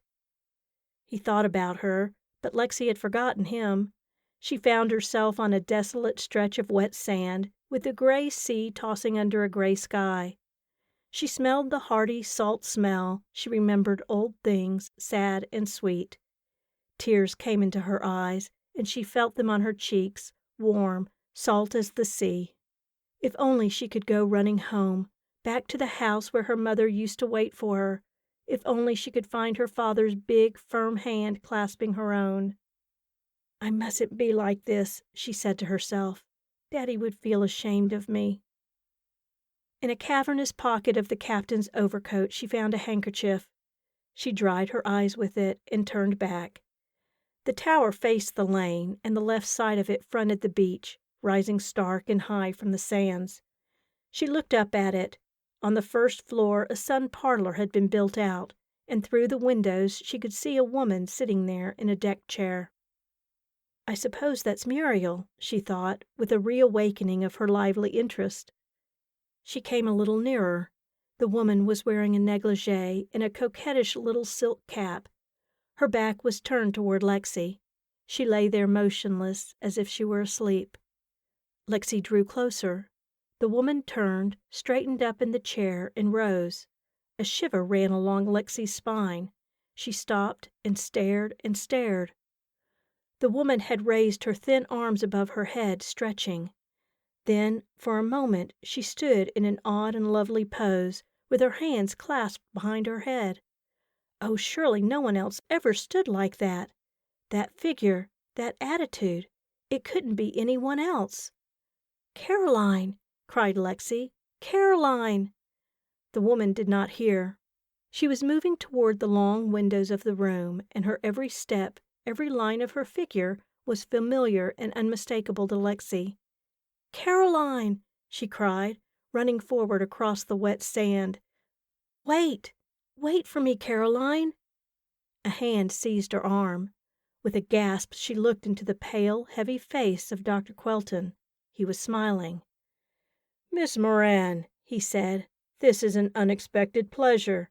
He thought about her, but Lexi had forgotten him. She found herself on a desolate stretch of wet sand, with a gray sea tossing under a gray sky. She smelled the hearty salt smell. She remembered old things, sad and sweet. Tears came into her eyes, and she felt them on her cheeks, warm, salt as the sea. If only she could go running home, back to the house where her mother used to wait for her. If only she could find her father's big, firm hand clasping her own. "I mustn't be like this," she said to herself. "Daddy would feel ashamed of me." In a cavernous pocket of the captain's overcoat she found a handkerchief. She dried her eyes with it and turned back. The tower faced the lane, and the left side of it fronted the beach, rising stark and high from the sands. She looked up at it. On the first floor a sun parlor had been built out, and through the windows she could see a woman sitting there in a deck chair. "I suppose that's Muriel," she thought, with a reawakening of her lively interest. She came a little nearer. The woman was wearing a negligee and a coquettish little silk cap. Her back was turned toward Lexi. She lay there motionless, as if she were asleep. Lexi drew closer. The woman turned, straightened up in the chair, and rose. A shiver ran along Lexi's spine. She stopped and stared and stared. The woman had raised her thin arms above her head, stretching. Then, for a moment, she stood in an odd and lovely pose, with her hands clasped behind her head. Oh, surely no one else ever stood like that. That figure, that attitude, it couldn't be anyone else. "Caroline!" cried Lexi. "Caroline!" The woman did not hear. She was moving toward the long windows of the room, and her every step, every line of her figure was familiar and unmistakable to Lexi. "Caroline!" she cried, running forward across the wet sand. "Wait! Wait for me, Caroline!" A hand seized her arm. With a gasp, she looked into the pale, heavy face of Dr. Quelton. He was smiling. "Miss Moran," he said, "this is an unexpected pleasure."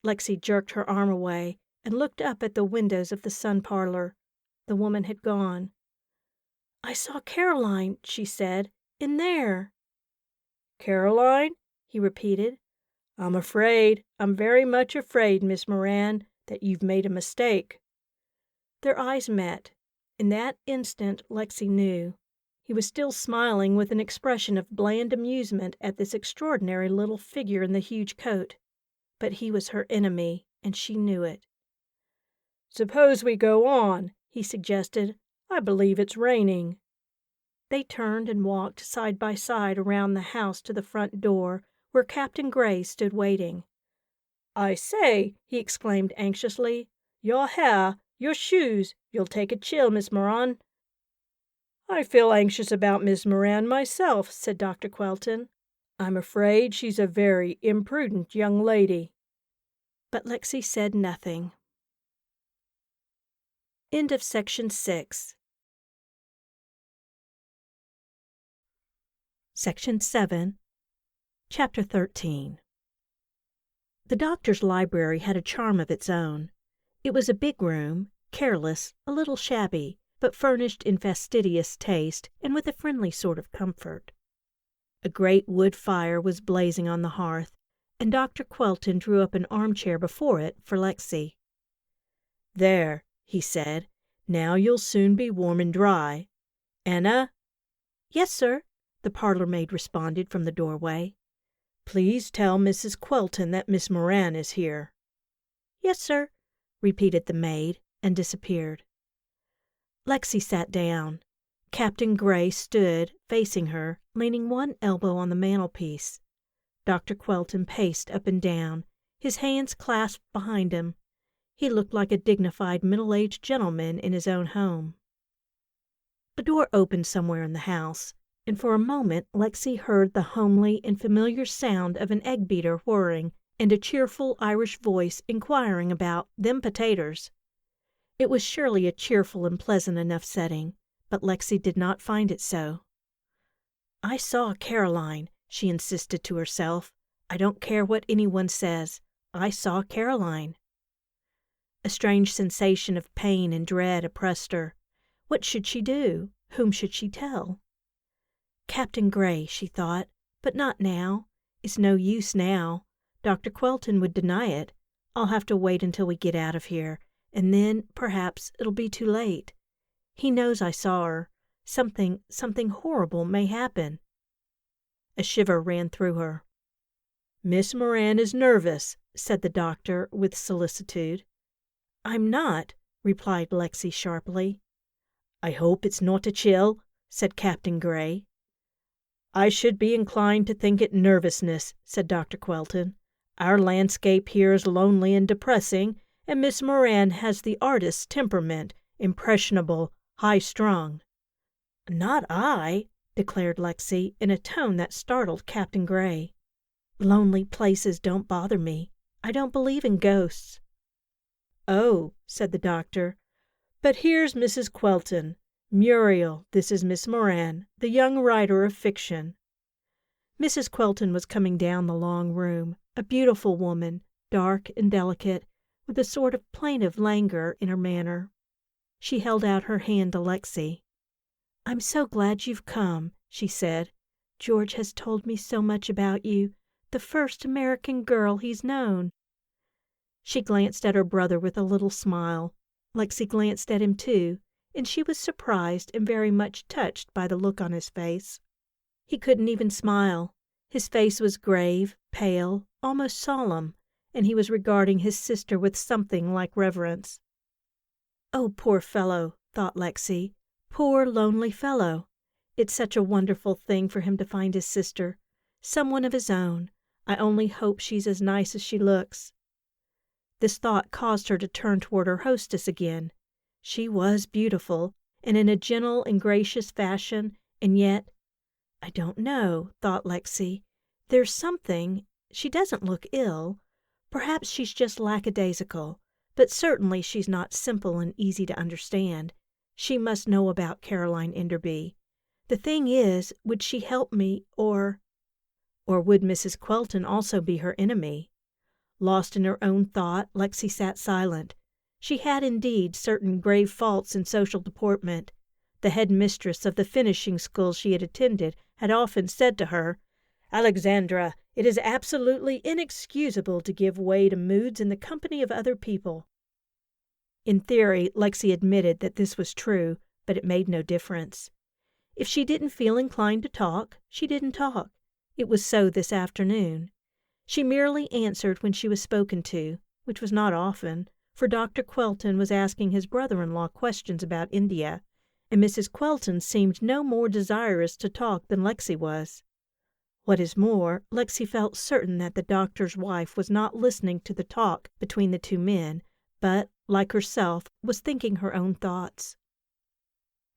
Lexi jerked her arm away and looked up at the windows of the sun parlor. The woman had gone. "I saw Caroline," she said, "in there." "Caroline?" he repeated. I'm very much afraid, Miss Moran, that you've made a mistake." Their eyes met. In that instant Lexi knew. He was still smiling with an expression of bland amusement at this extraordinary little figure in the huge coat. But he was her enemy, and she knew it. "Suppose we go on," he suggested. "I believe it's raining." They turned and walked side by side around the house to the front door, where Captain Gray stood waiting. "I say," he exclaimed anxiously, "your hair, your shoes, you'll take a chill, Miss Moran." "I feel anxious about Miss Moran myself," said Dr. Quelton. "I'm afraid she's a very imprudent young lady." But Lexi said nothing. End of section 6. Section 7, Chapter 13. The doctor's library had a charm of its own. It was a big room, careless, a little shabby, but furnished in fastidious taste and with a friendly sort of comfort. A great wood fire was blazing on the hearth, and Dr. Quelton drew up an armchair before it for Lexi. "There," he said, "now you'll soon be warm and dry. Anna?" "Yes, sir," the parlor maid responded from the doorway. "Please tell Mrs. Quelton that Miss Moran is here." "Yes, sir," repeated the maid, and disappeared. Lexi sat down. Captain Gray stood, facing her, leaning one elbow on the mantelpiece. Dr. Quelton paced up and down, his hands clasped behind him. He looked like a dignified middle-aged gentleman in his own home. A door opened somewhere in the house, and for a moment Lexi heard the homely and familiar sound of an egg-beater whirring and a cheerful Irish voice inquiring about "them potatoes." It was surely a cheerful and pleasant enough setting, but Lexi did not find it so. "I saw Caroline," she insisted to herself. "I don't care what anyone says. I saw Caroline." A strange sensation of pain and dread oppressed her. What should she do? Whom should she tell? Captain Gray, she thought, but not now. It's no use now. Dr. Quelton would deny it. I'll have to wait until we get out of here, and then, perhaps, it'll be too late. He knows I saw her. Something horrible may happen. A shiver ran through her. "Miss Moran is nervous," said the doctor with solicitude. "I'm not," replied Lexi sharply. "I hope it's not a chill," said Captain Gray. "I should be inclined to think it nervousness," said Dr. Quelton. "Our landscape here is lonely and depressing, and Miss Moran has the artist's temperament, impressionable, high-strung." "Not I," declared Lexi in a tone that startled Captain Gray. "Lonely places don't bother me. I don't believe in ghosts." "Oh," said the doctor. "But here's Mrs. Quelton. Muriel, this is Miss Moran, the young writer of fiction." Mrs. Quelton was coming down the long room, a beautiful woman, dark and delicate, with a sort of plaintive languor in her manner. She held out her hand to Lexi. "I'm so glad you've come," she said. "George has told me so much about you, the first American girl he's known." She glanced at her brother with a little smile. Lexi glanced at him too, and she was surprised and very much touched by the look on his face. He couldn't even smile. His face was grave, pale, almost solemn, and he was regarding his sister with something like reverence. "Oh, poor fellow," thought Lexi. "Poor, lonely fellow. It's such a wonderful thing for him to find his sister, someone of his own. I only hope she's as nice as she looks." This thought caused her to turn toward her hostess again. She was beautiful, and in a gentle and gracious fashion, and yet I don't know, thought Lexi. There's something. She doesn't look ill. Perhaps she's just lackadaisical, but certainly she's not simple and easy to understand. She must know about Caroline Enderby. The thing is, would she help me, or would Mrs. Quelton also be her enemy? Lost in her own thought, Lexi sat silent. She had indeed certain grave faults in social deportment. The head mistress of the finishing school she had attended had often said to her, "Alexandra, it is absolutely inexcusable to give way to moods in the company of other people." In theory, Lexi admitted that this was true, but it made no difference. If she didn't feel inclined to talk, she didn't talk. It was so this afternoon. She merely answered when she was spoken to, which was not often, for Dr. Quelton was asking his brother-in-law questions about India, and Mrs. Quelton seemed no more desirous to talk than Lexi was. What is more, Lexi felt certain that the doctor's wife was not listening to the talk between the two men, but, like herself, was thinking her own thoughts.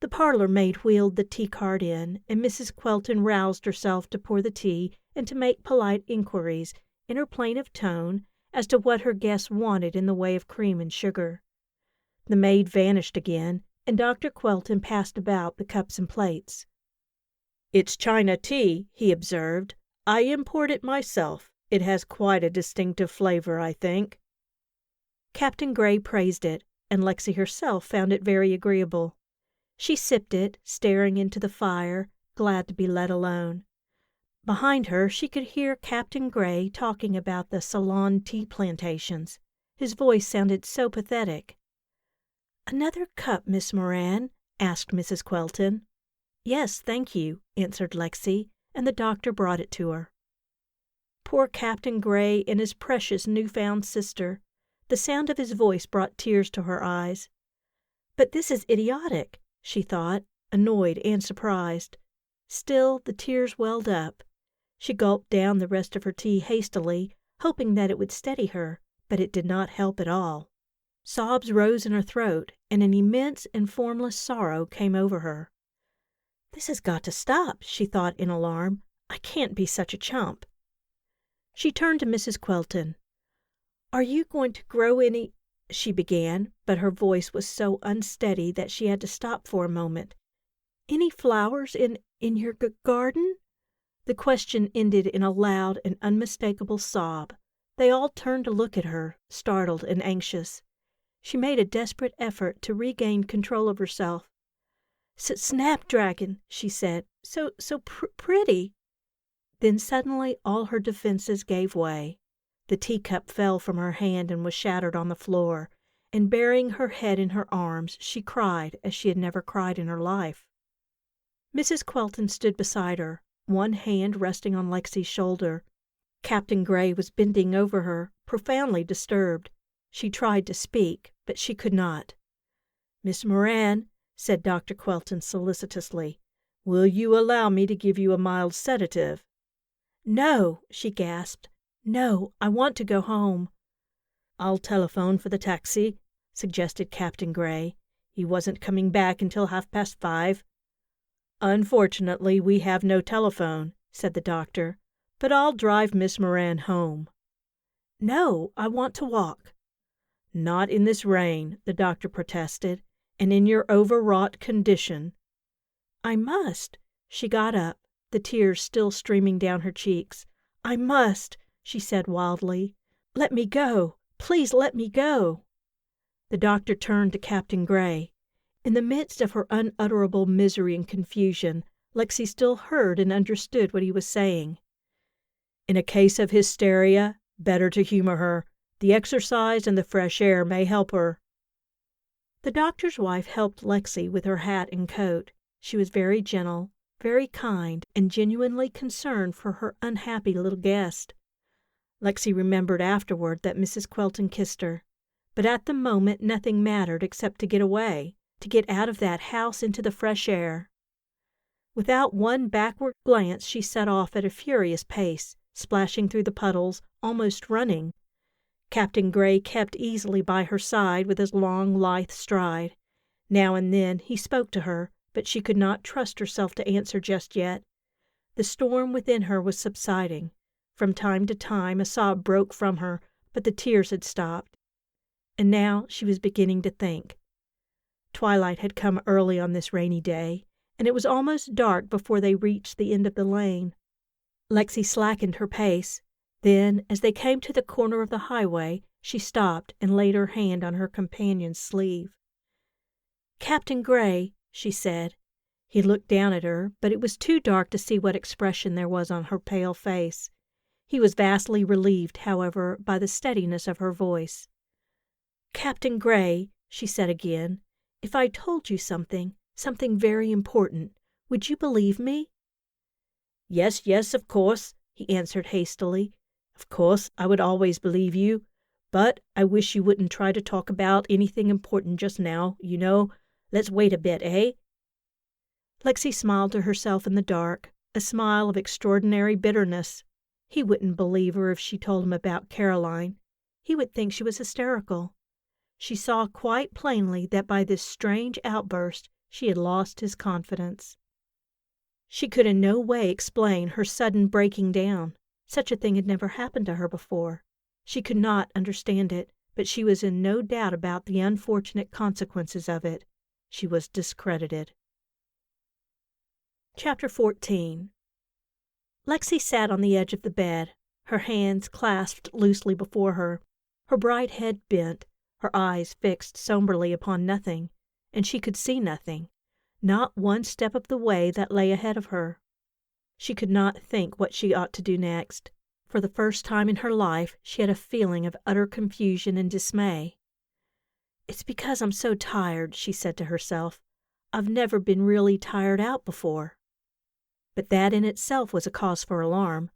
The parlor maid wheeled the tea-cart in, and Mrs. Quelton roused herself to pour the tea and to make polite inquiries, in her plaintive tone, as to what her guests wanted in the way of cream and sugar. The maid vanished again, and Dr. Quelton passed about the cups and plates. "It's China tea," he observed. "I import it myself. It has quite a distinctive flavor, I think." Captain Gray praised it, and Lexi herself found it very agreeable. She sipped it, staring into the fire, glad to be let alone. Behind her she could hear Captain Gray talking about the Ceylon tea plantations. His voice sounded so pathetic. "Another cup, Miss Moran?" asked Mrs. Quelton. "Yes, thank you," answered Lexi, and the doctor brought it to her. Poor Captain Gray and his precious new-found sister. The sound of his voice brought tears to her eyes. "But this is idiotic," she thought, annoyed and surprised. Still, the tears welled up. She gulped down the rest of her tea hastily, hoping that it would steady her, but it did not help at all. Sobs rose in her throat, and an immense and formless sorrow came over her. "This has got to stop," she thought in alarm. "I can't be such a chump." She turned to Mrs. Quelton. "Are you going to grow any—" she began, but her voice was so unsteady that she had to stop for a moment. "Any flowers in your garden?" The question ended in a loud and unmistakable sob. They all turned to look at her, startled and anxious. She made a desperate effort to regain control of herself. "Snapdragon," she said. So pretty." Then suddenly all her defenses gave way. The teacup fell from her hand and was shattered on the floor, and burying her head in her arms, she cried as she had never cried in her life. Mrs. Quelton stood beside her, one hand resting on Lexi's shoulder. Captain Gray was bending over her, profoundly disturbed. She tried to speak, but she could not. "Miss Moran," said Dr. Quelton solicitously, "will you allow me to give you a mild sedative?" "No," she gasped. "No, I want to go home." "I'll telephone for the taxi," suggested Captain Gray. "He wasn't coming back until 5:30. "Unfortunately, we have no telephone," said the doctor, "but I'll drive Miss Moran home." "No, I want to walk." "Not in this rain," the doctor protested, "and in your overwrought condition." "I must." She got up, the tears still streaming down her cheeks. "I must," she said wildly. "Let me go. Please let me go." The doctor turned to Captain Gray. In the midst of her unutterable misery and confusion, Lexi still heard and understood what he was saying. "In a case of hysteria, better to humor her. The exercise and the fresh air may help her." The doctor's wife helped Lexi with her hat and coat. She was very gentle, very kind, and genuinely concerned for her unhappy little guest. Lexi remembered afterward that Mrs. Quelton kissed her. But at the moment nothing mattered except to get away, to get out of that house into the fresh air. Without one backward glance she set off at a furious pace, splashing through the puddles, almost running. Captain Gray kept easily by her side with his long, lithe stride. Now and then he spoke to her, but she could not trust herself to answer just yet. The storm within her was subsiding. From time to time a sob broke from her, but the tears had stopped. And now she was beginning to think. Twilight had come early on this rainy day, and it was almost dark before they reached the end of the lane. Lexi slackened her pace. Then, as they came to the corner of the highway, she stopped and laid her hand on her companion's sleeve. "Captain Gray," she said. He looked down at her, but it was too dark to see what expression there was on her pale face. He was vastly relieved, however, by the steadiness of her voice. "Captain Gray," she said again, "if I told you something very important, would you believe me?" Yes, yes, of course," he answered hastily. "Of course, I would always believe you. But I wish you wouldn't try to talk about anything important just now, you know. Let's wait a bit, eh?" Lexi smiled to herself in the dark, a smile of extraordinary bitterness. He wouldn't believe her if she told him about Caroline. He would think she was hysterical. She saw quite plainly that by this strange outburst she had lost his confidence. She could in no way explain her sudden breaking down. Such a thing had never happened to her before. She could not understand it, but she was in no doubt about the unfortunate consequences of it. She was discredited. Chapter 14. Lexi sat on the edge of the bed, her hands clasped loosely before her, her bright head bent, her eyes fixed somberly upon nothing, and she could see nothing, not one step of the way that lay ahead of her. She could not think what she ought to do next. For the first time in her life she had a feeling of utter confusion and dismay. "It's because I'm so tired," she said to herself. "I've never been really tired out before." But that in itself was a cause for alarm.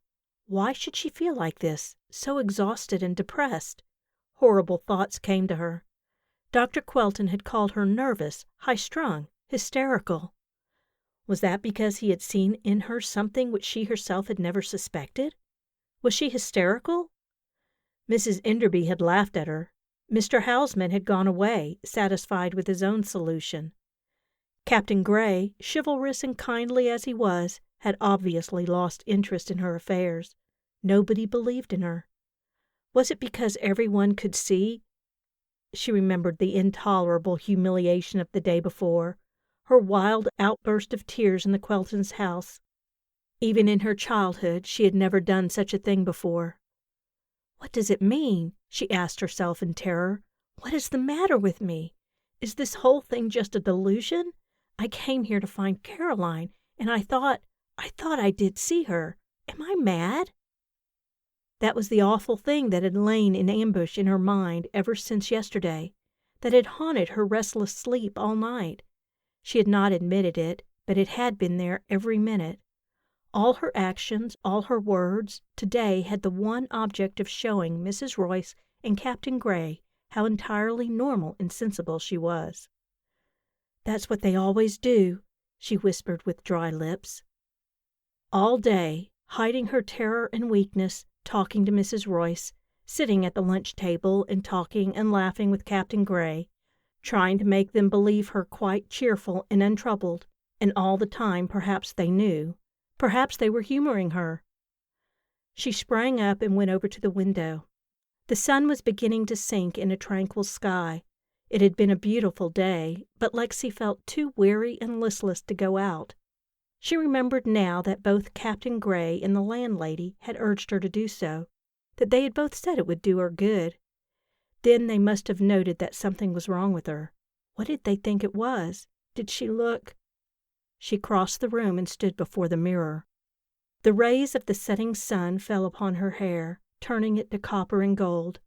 Why should she feel like this, so exhausted and depressed? Horrible thoughts came to her. Dr. Quelton had called her nervous, high-strung, hysterical. Was that because he had seen in her something which she herself had never suspected? Was she hysterical? Mrs. Enderby had laughed at her. Mr. Houseman had gone away, satisfied with his own solution. Captain Gray, chivalrous and kindly as he was, had obviously lost interest in her affairs. Nobody believed in her. Was it because everyone could see? She remembered the intolerable humiliation of the day before, her wild outburst of tears in the Queltons' house. Even in her childhood she had never done such a thing before. "What does it mean?" she asked herself in terror. "What is the matter with me? Is this whole thing just a delusion? I came here to find Caroline, and I thought I did see her. Am I mad?" That was the awful thing that had lain in ambush in her mind ever since yesterday, that had haunted her restless sleep all night. She had not admitted it, but it had been there every minute. All her actions, all her words, today had the one object of showing Mrs. Royce and Captain Gray how entirely normal and sensible she was. "That's what they always do," she whispered with dry lips. All day, hiding her terror and weakness, talking to Mrs. Royce, sitting at the lunch table and talking and laughing with Captain Gray, trying to make them believe her quite cheerful and untroubled, and all the time perhaps they knew. Perhaps they were humoring her. She sprang up and went over to the window. The sun was beginning to sink in a tranquil sky. It had been a beautiful day, but Lexi felt too weary and listless to go out. She remembered now that both Captain Gray and the landlady had urged her to do so, that they had both said it would do her good. Then they must have noted that something was wrong with her. What did they think it was? Did she look? She crossed the room and stood before the mirror. The rays of the setting sun fell upon her hair, turning it to copper and gold.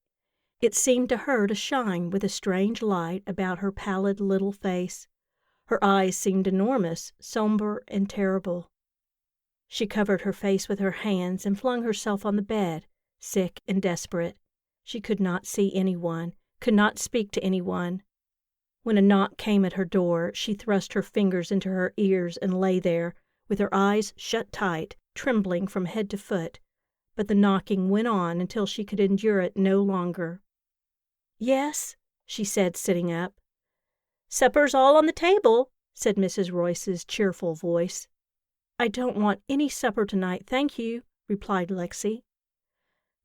It seemed to her to shine with a strange light about her pallid little face. Her eyes seemed enormous, somber, and terrible. She covered her face with her hands and flung herself on the bed, sick and desperate. She could not see anyone, could not speak to anyone. When a knock came at her door, she thrust her fingers into her ears and lay there, with her eyes shut tight, trembling from head to foot. But the knocking went on until she could endure it no longer. "Yes," she said, sitting up. "Supper's all on the table," said Mrs. Royce's cheerful voice. "I don't want any supper tonight, thank you," replied Lexi.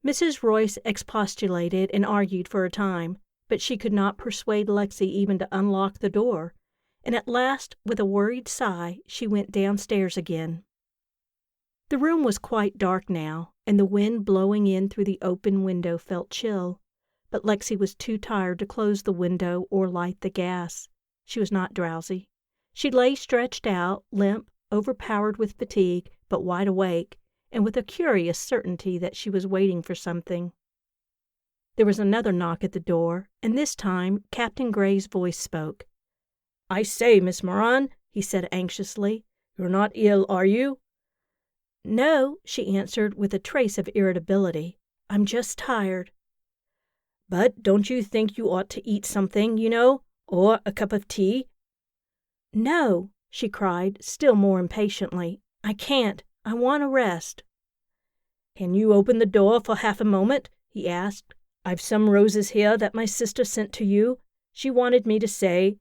Mrs. Royce expostulated and argued for a time, but she could not persuade Lexi even to unlock the door, and at last, with a worried sigh, she went downstairs again. The room was quite dark now, and the wind blowing in through the open window felt chill, but Lexi was too tired to close the window or light the gas. She was not drowsy. She lay stretched out, limp, overpowered with fatigue, but wide awake, and with a curious certainty that she was waiting for something. There was another knock at the door, and this time Captain Gray's voice spoke. "I say, Miss Moran," he said anxiously, "you're not ill, are you?" "No," she answered with a trace of irritability. "I'm just tired." "But don't you think you ought to eat something, or a cup of tea?" "No," she cried, still more impatiently. "I can't. I want a rest." "Can you open the door for half a moment?" he asked. "I've some roses here that my sister sent to you. She wanted me to say—"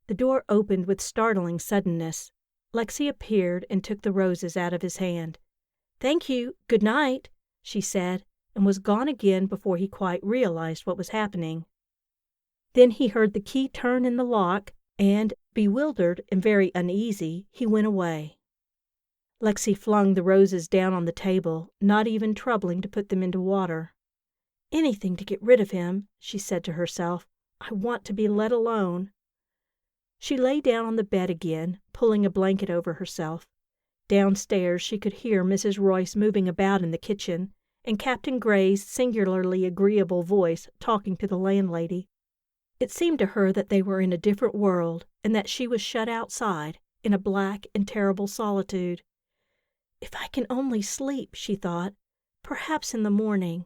The door opened with startling suddenness. Lexi appeared and took the roses out of his hand. "Thank you. Good night," she said, and was gone again before he quite realized what was happening. Then he heard the key turn in the lock, and, bewildered and very uneasy, he went away. Lexi flung the roses down on the table, not even troubling to put them into water. "Anything to get rid of him," she said to herself. "I want to be let alone." She lay down on the bed again, pulling a blanket over herself. Downstairs she could hear Mrs. Royce moving about in the kitchen, and Captain Gray's singularly agreeable voice talking to the landlady. It seemed to her that they were in a different world, and that she was shut outside, in a black and terrible solitude. "If I can only sleep," she thought, "perhaps in the morning."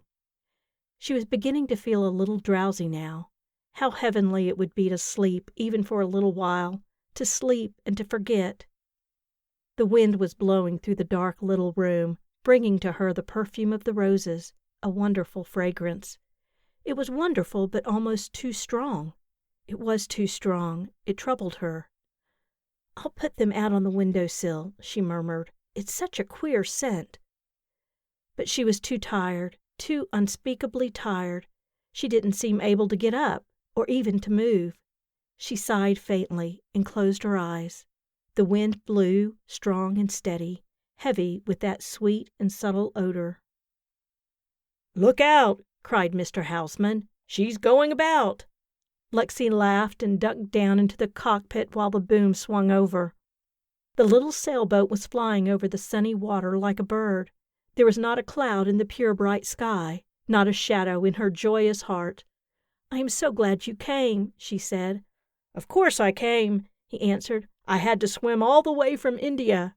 She was beginning to feel a little drowsy now. How heavenly it would be to sleep, even for a little while, to sleep and to forget. The wind was blowing through the dark little room, bringing to her the perfume of the roses, a wonderful fragrance. It was wonderful, but almost too strong. It was too strong. It troubled her. "I'll put them out on the window sill," she murmured. "It's such a queer scent." But she was too tired, too unspeakably tired. She didn't seem able to get up, or even to move. She sighed faintly and closed her eyes. The wind blew, strong and steady, heavy with that sweet and subtle odor. "Look out!" cried Mr. Houseman. "She's going about." Lexi laughed and ducked down into the cockpit while the boom swung over. The little sailboat was flying over the sunny water like a bird. There was not a cloud in the pure bright sky, not a shadow in her joyous heart. "I am so glad you came," she said. "Of course I came," he answered. "I had to swim all the way from India."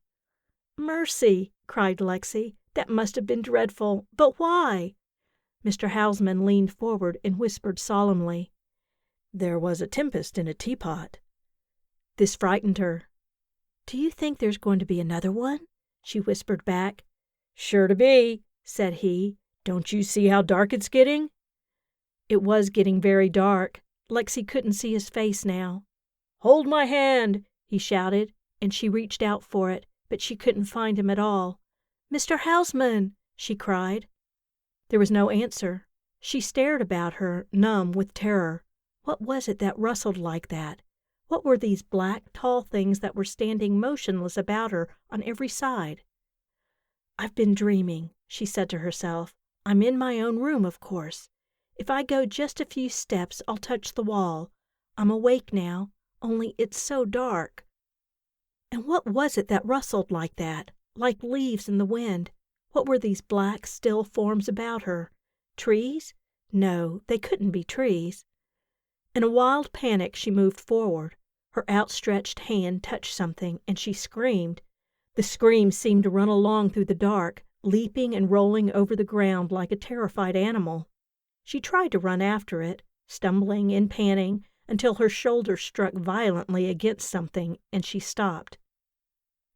"Mercy!" cried Lexi. "That must have been dreadful. But why?" Mr. Houseman leaned forward and whispered solemnly, "There was a tempest in a teapot." This frightened her. "Do you think there's going to be another one?" she whispered back. "Sure to be," said he. "Don't you see how dark it's getting?" It was getting very dark. Lexi couldn't see his face now. "Hold my hand," he shouted, and she reached out for it, but she couldn't find him at all. "Mr. Houseman!" she cried. There was no answer. She stared about her, numb with terror. What was it that rustled like that? What were these black, tall things that were standing motionless about her on every side? "I've been dreaming," she said to herself. "I'm in my own room, of course. If I go just a few steps, I'll touch the wall. I'm awake now, only it's so dark." And what was it that rustled like that, like leaves in the wind? What were these black, still forms about her? Trees? No, they couldn't be trees. In a wild panic she moved forward. Her outstretched hand touched something, and she screamed. The scream seemed to run along through the dark, leaping and rolling over the ground like a terrified animal. She tried to run after it, stumbling and panting, until her shoulder struck violently against something, and she stopped.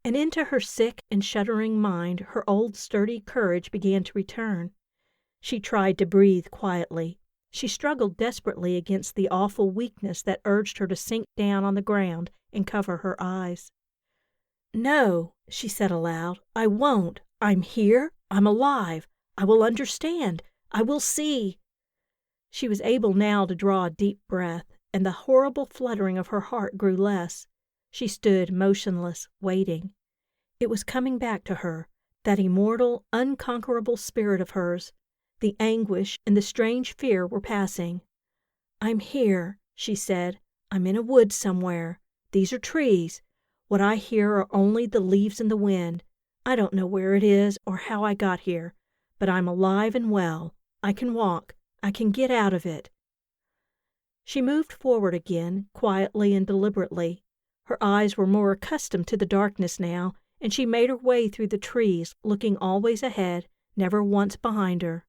And into her sick and shuddering mind her old sturdy courage began to return. She tried to breathe quietly. She struggled desperately against the awful weakness that urged her to sink down on the ground and cover her eyes. No, she said aloud, I won't. I'm here. I'm alive. I will understand. I will see. She was able now to draw a deep breath, and the horrible fluttering of her heart grew less. She stood motionless, waiting. It was coming back to her, that immortal, unconquerable spirit of hers. The anguish and the strange fear were passing. I'm here, she said. I'm in a wood somewhere. These are trees. What I hear are only the leaves in the wind. I don't know where it is or how I got here, but I'm alive and well. I can walk. I can get out of it. She moved forward again, quietly and deliberately. Her eyes were more accustomed to the darkness now, and she made her way through the trees, looking always ahead, never once behind her.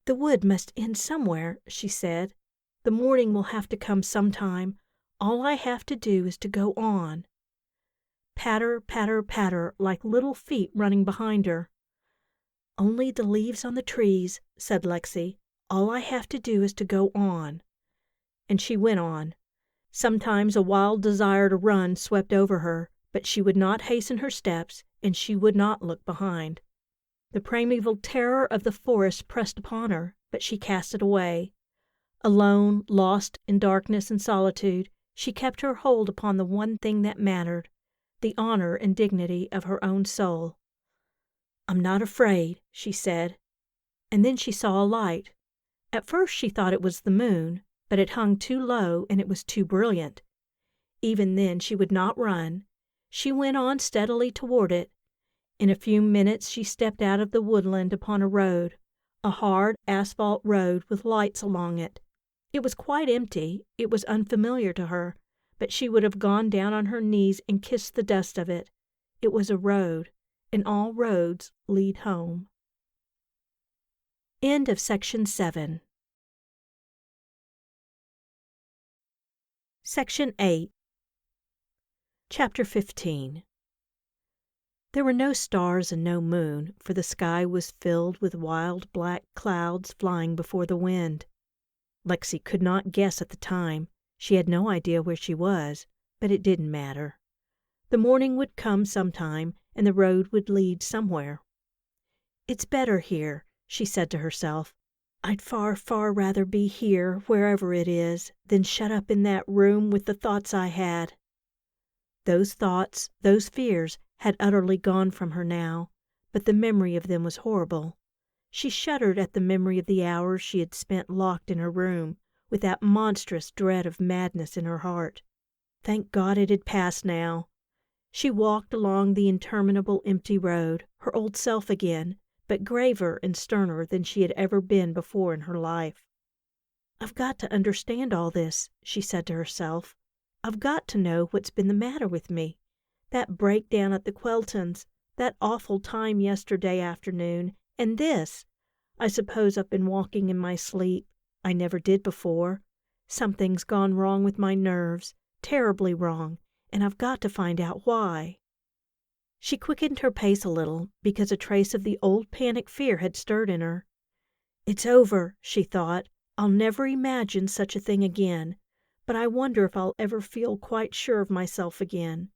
The wood must end somewhere, she said. The morning will have to come sometime. All I have to do is to go on. Patter, patter, patter, like little feet running behind her. Only the leaves on the trees, said Lexi. All I have to do is to go on. And she went on. Sometimes a wild desire to run swept over her, but she would not hasten her steps, and she would not look behind. The primeval terror of the forest pressed upon her, but she cast it away. Alone, lost in darkness and solitude, she kept her hold upon the one thing that mattered, the honor and dignity of her own soul. I'm not afraid, she said. And then she saw a light. At first she thought it was the moon, but it hung too low and it was too brilliant. Even then she would not run. She went on steadily toward it. In a few minutes she stepped out of the woodland upon a road, a hard asphalt road with lights along it. It was quite empty. It was unfamiliar to her, but she would have gone down on her knees and kissed the dust of it. It was a road, and all roads lead home. End of section 7. Section 8. Chapter 15. There were no stars and no moon, for the sky was filled with wild black clouds flying before the wind. Lexi could not guess at the time. She had no idea where she was, but it didn't matter. The morning would come sometime, and the road would lead somewhere. It's better here, she said to herself. I'd far, far rather be here, wherever it is, than shut up in that room with the thoughts I had. Those thoughts, those fears, had utterly gone from her now, but the memory of them was horrible. She shuddered at the memory of the hours she had spent locked in her room, with that monstrous dread of madness in her heart. Thank God it had passed now. She walked along the interminable empty road, her old self again, but graver and sterner than she had ever been before in her life. I've got to understand all this, she said to herself. I've got to know what's been the matter with me. That breakdown at the Queltons, that awful time yesterday afternoon, and this. I suppose I've been walking in my sleep. I never did before. Something's gone wrong with my nerves, terribly wrong, and I've got to find out why. She quickened her pace a little, because a trace of the old panic fear had stirred in her. It's over, she thought. I'll never imagine such a thing again, but I wonder if I'll ever feel quite sure of myself again.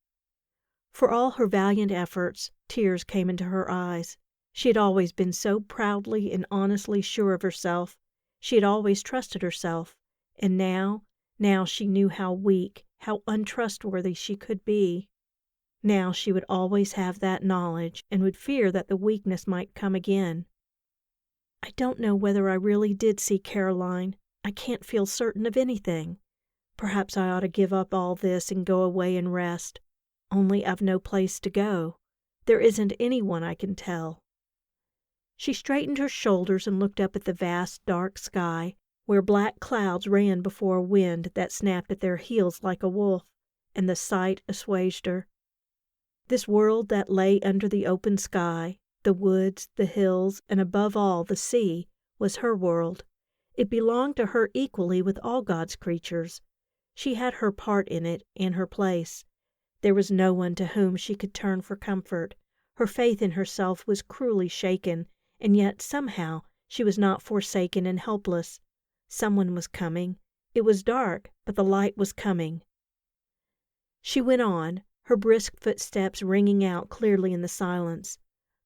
For all her valiant efforts, tears came into her eyes. She had always been so proudly and honestly sure of herself. She had always trusted herself, and now she knew how weak, how untrustworthy she could be. Now she would always have that knowledge, and would fear that the weakness might come again. I don't know whether I really did see Caroline. I can't feel certain of anything. Perhaps I ought to give up all this and go away and rest. Only I've no place to go. There isn't anyone I can tell. She straightened her shoulders and looked up at the vast dark sky, where black clouds ran before a wind that snapped at their heels like a wolf, and the sight assuaged her. This world that lay under the open sky, the woods, the hills, and above all the sea, was her world. It belonged to her equally with all God's creatures. She had her part in it and her place. There was no one to whom she could turn for comfort. Her faith in herself was cruelly shaken, and yet somehow she was not forsaken and helpless. Someone was coming. It was dark, but the light was coming. She went on, her brisk footsteps ringing out clearly in the silence.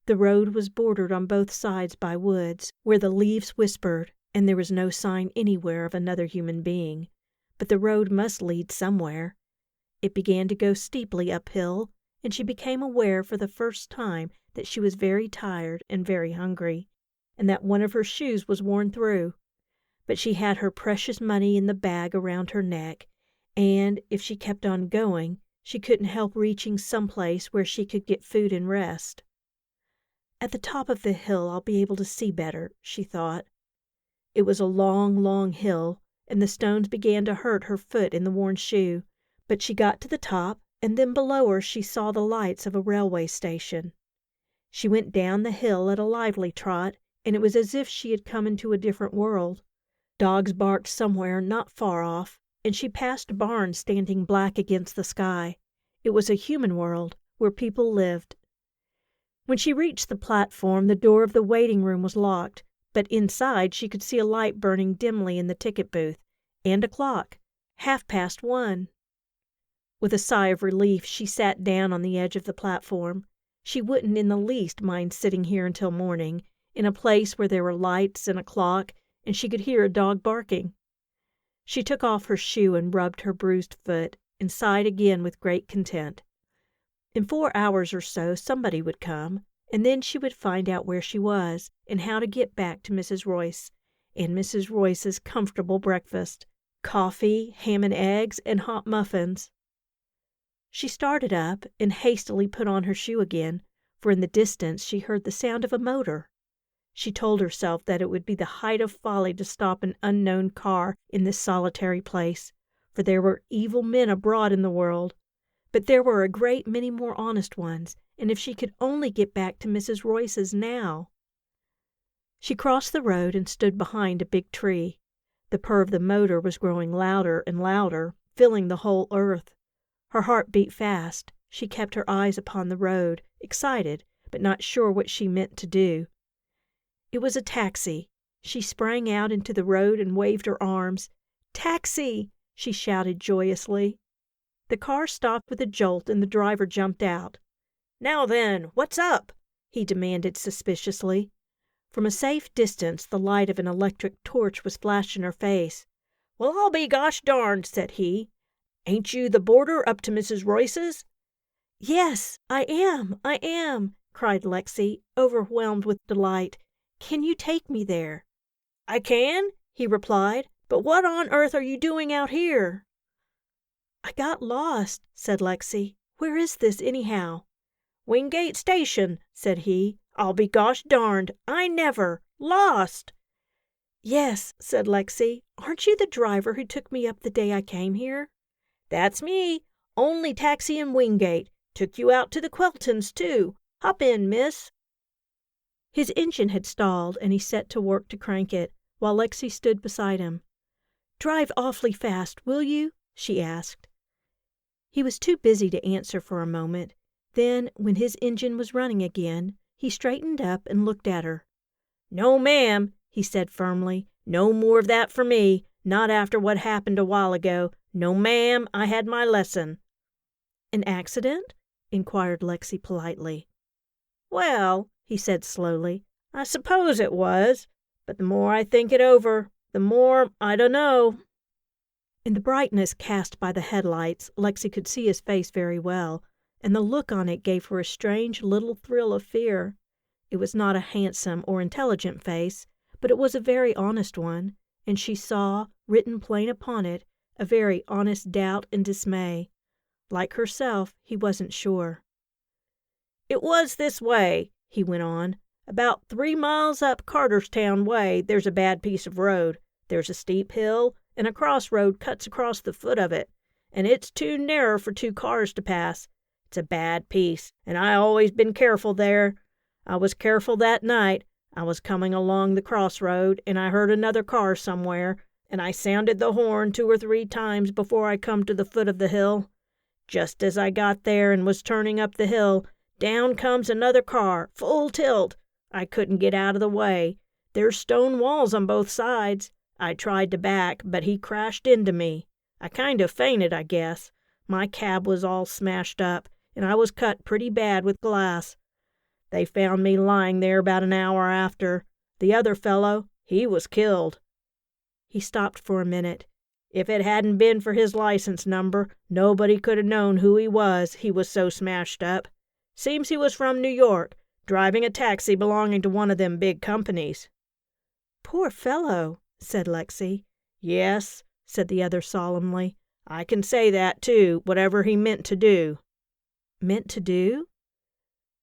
The road was bordered on both sides by woods, where the leaves whispered, and there was no sign anywhere of another human being. But the road must lead somewhere. It began to go steeply uphill, and she became aware for the first time that she was very tired and very hungry, and that one of her shoes was worn through. But she had her precious money in the bag around her neck, and, if she kept on going, she couldn't help reaching some place where she could get food and rest. At the top of the hill I'll be able to see better, she thought. It was a long, long hill, and the stones began to hurt her foot in the worn shoe, but she got to the top, and then below her she saw the lights of a railway station. She went down the hill at a lively trot, and it was as if she had come into a different world. Dogs barked somewhere not far off, and she passed barns standing black against the sky. It was a human world, where people lived. When she reached the platform, the door of the waiting room was locked, but inside she could see a light burning dimly in the ticket booth, and a clock, 1:30. With a sigh of relief, she sat down on the edge of the platform. She wouldn't in the least mind sitting here until morning, in a place where there were lights and a clock, and she could hear a dog barking. She took off her shoe and rubbed her bruised foot, and sighed again with great content. In 4 hours or so somebody would come, and then she would find out where she was, and how to get back to Mrs. Royce, and Mrs. Royce's comfortable breakfast, coffee, ham and eggs, and hot muffins. She started up and hastily put on her shoe again, for in the distance she heard the sound of a motor. She told herself that it would be the height of folly to stop an unknown car in this solitary place, for there were evil men abroad in the world. But there were a great many more honest ones, and if she could only get back to Mrs. Royce's now. She crossed the road and stood behind a big tree. The purr of the motor was growing louder and louder, filling the whole earth. Her heart beat fast. She kept her eyes upon the road, excited, but not sure what she meant to do. It was a taxi. She sprang out into the road and waved her arms. "Taxi!" she shouted joyously. The car stopped with a jolt and the driver jumped out. "Now then, what's up?" he demanded suspiciously. From a safe distance the light of an electric torch was flashed in her face. "Well, I'll be gosh darned," said he. "Ain't you the boarder up to Mrs. Royce's?" "Yes, I am," cried Lexi, overwhelmed with delight. "Can you take me there?" "I can," he replied, "but what on earth are you doing out here?" "I got lost," said Lexi. "Where is this, anyhow?" "Wingate Station," said he. "I'll be gosh darned. I never. Lost!" "Yes," said Lexi. "Aren't you the driver who took me up the day I came here?" "That's me. Only taxi in Wingate. Took you out to the Queltons, too. Hop in, miss." His engine had stalled, and he set to work to crank it, while Lexi stood beside him. "Drive awfully fast, will you?" she asked. He was too busy to answer for a moment. Then, when his engine was running again, he straightened up and looked at her. "No, ma'am," he said firmly. "No more of that for me. Not after what happened a while ago. No, ma'am, I had my lesson." "An accident?" inquired Lexi politely. "Well," he said slowly, "I suppose it was. But the more I think it over, the more I dunno." In the brightness cast by the headlights, Lexi could see his face very well, and the look on it gave her a strange little thrill of fear. It was not a handsome or intelligent face, but it was a very honest one, and she saw, written plain upon it, a very honest doubt and dismay. Like herself, he wasn't sure. "It was this way," he went on. "About 3 miles up Carterstown way there's a bad piece of road. There's a steep hill, and a crossroad cuts across the foot of it, and it's too narrow for 2 cars to pass. It's a bad piece, and I always been careful there. I was careful that night. I was coming along the crossroad, and I heard another car somewhere, and I sounded the horn 2 or 3 times before I come to the foot of the hill. Just as I got there and was turning up the hill, down comes another car, full tilt. I couldn't get out of the way. There's stone walls on both sides. I tried to back, but he crashed into me. I kind of fainted, I guess. My cab was all smashed up, and I was cut pretty bad with glass. They found me lying there about an hour after. The other fellow, he was killed." He stopped for a minute. "If it hadn't been for his license number, nobody could have known who he was so smashed up. Seems he was from New York, driving a taxi belonging to one of them big companies." "Poor fellow," said Lexi. "Yes," said the other solemnly. "I can say that, too, whatever he meant to do." "Meant to do?"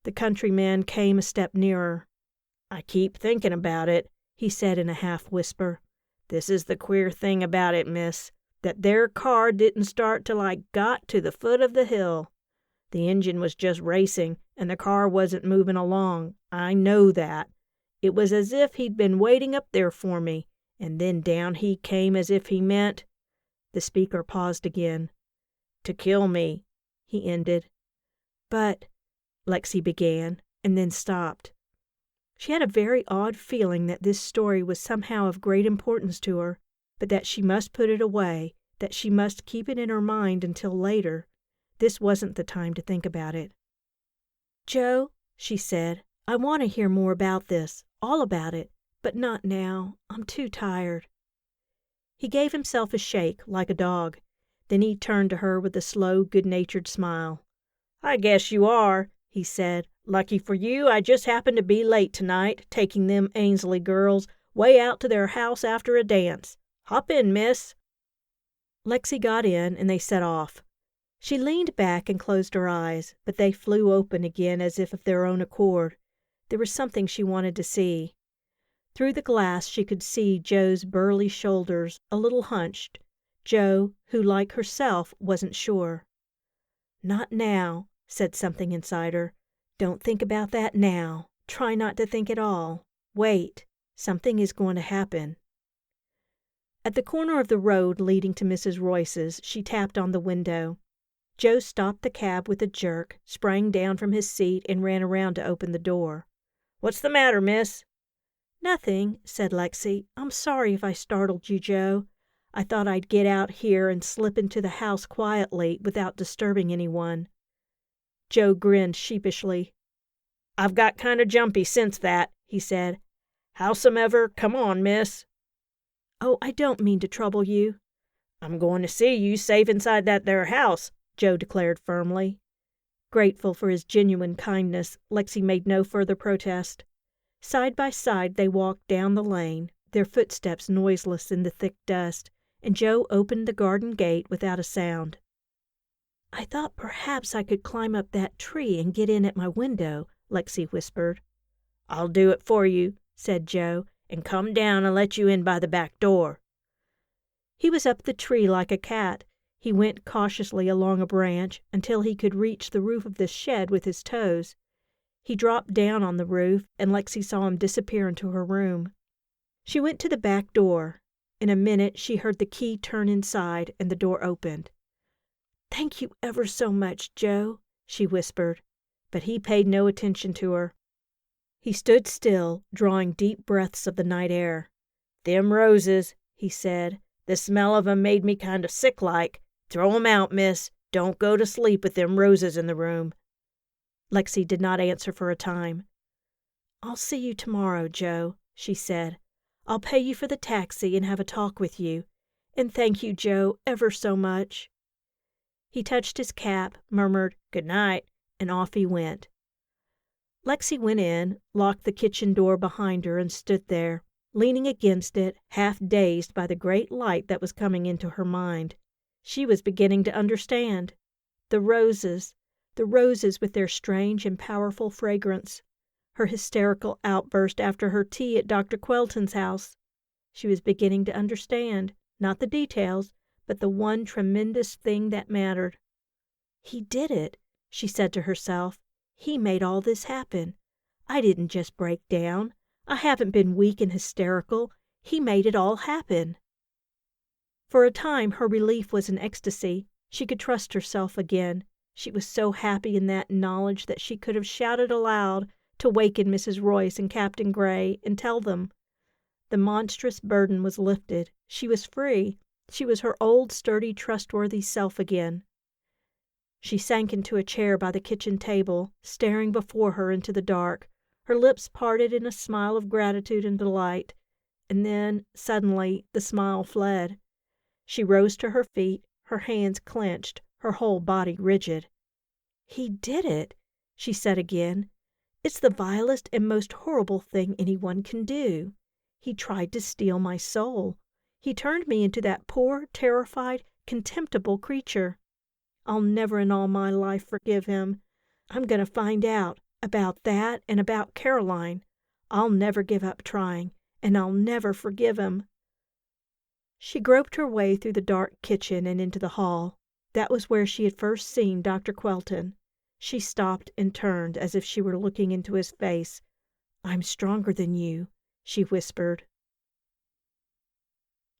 The countryman came a step nearer. "I keep thinking about it," he said in a half-whisper. "This is the queer thing about it, miss, that their car didn't start till I got to the foot of the hill. The engine was just racing, and the car wasn't moving along. I know that. It was as if he'd been waiting up there for me, and then down he came as if he meant—" The speaker paused again. "To kill me," he ended. "But—" Lexi began, and then stopped. She had a very odd feeling that this story was somehow of great importance to her, but that she must put it away, that she must keep it in her mind until later. This wasn't the time to think about it. "Joe," she said, "I want to hear more about this, all about it, but not now. I'm too tired." He gave himself a shake, like a dog. Then he turned to her with a slow, good-natured smile. "I guess you are," he said. "Lucky for you, I just happened to be late tonight, taking them Ainsley girls way out to their house after a dance. Hop in, miss." Lexi got in, and they set off. She leaned back and closed her eyes, but they flew open again as if of their own accord. There was something she wanted to see. Through the glass she could see Joe's burly shoulders, a little hunched. Joe, who, like herself, wasn't sure. "Not now," said something inside her. "Don't think about that now. Try not to think at all. Wait. Something is going to happen." At the corner of the road leading to Mrs. Royce's, she tapped on the window. Joe stopped the cab with a jerk, sprang down from his seat, and ran around to open the door. "What's the matter, miss?" "Nothing," said Lexi. "I'm sorry if I startled you, Joe. I thought I'd get out here and slip into the house quietly without disturbing anyone." Joe grinned sheepishly. "I've got kind of jumpy since that," he said. "Howsomever, come on, miss." "Oh, I don't mean to trouble you." "I'm going to see you safe inside that there house," Joe declared firmly. Grateful for his genuine kindness, Lexi made no further protest. Side by side they walked down the lane, their footsteps noiseless in the thick dust, and Joe opened the garden gate without a sound. "I thought perhaps I could climb up that tree and get in at my window," Lexi whispered. "I'll do it for you," said Joe, "and come down and let you in by the back door." He was up the tree like a cat. He went cautiously along a branch until he could reach the roof of the shed with his toes. He dropped down on the roof, and Lexi saw him disappear into her room. She went to the back door. In a minute she heard the key turn inside, and the door opened. "Thank you ever so much, Joe," she whispered, but he paid no attention to her. He stood still, drawing deep breaths of the night air. "Them roses," he said. "The smell of 'em made me kind of sick-like. Throw 'em out, miss. Don't go to sleep with them roses in the room." Lexi did not answer for a time. "I'll see you tomorrow, Joe," she said. "I'll pay you for the taxi and have a talk with you. And thank you, Joe, ever so much." He touched his cap, murmured "Good night," and off he went. Lexi went in, locked the kitchen door behind her, and stood there, leaning against it, half dazed by the great light that was coming into her mind. She was beginning to understand. The roses with their strange and powerful fragrance. Her hysterical outburst after her tea at Dr. Quelton's house. She was beginning to understand, not the details, but the one tremendous thing that mattered. "He did it," she said to herself. "He made all this happen. I didn't just break down. I haven't been weak and hysterical. He made it all happen." For a time her relief was an ecstasy. She could trust herself again. She was so happy in that knowledge that she could have shouted aloud to waken Mrs. Royce and Captain Gray and tell them. The monstrous burden was lifted. She was free. She was her old, sturdy, trustworthy self again. She sank into a chair by the kitchen table, staring before her into the dark, her lips parted in a smile of gratitude and delight. And then, suddenly, the smile fled. She rose to her feet, her hands clenched, her whole body rigid. "He did it," she said again. "It's the vilest and most horrible thing anyone can do. He tried to steal my soul. He turned me into that poor, terrified, contemptible creature. I'll never in all my life forgive him. I'm going to find out about that and about Caroline. I'll never give up trying, and I'll never forgive him." She groped her way through the dark kitchen and into the hall. That was where she had first seen Dr. Quelton. She stopped and turned as if she were looking into his face. "I'm stronger than you," she whispered.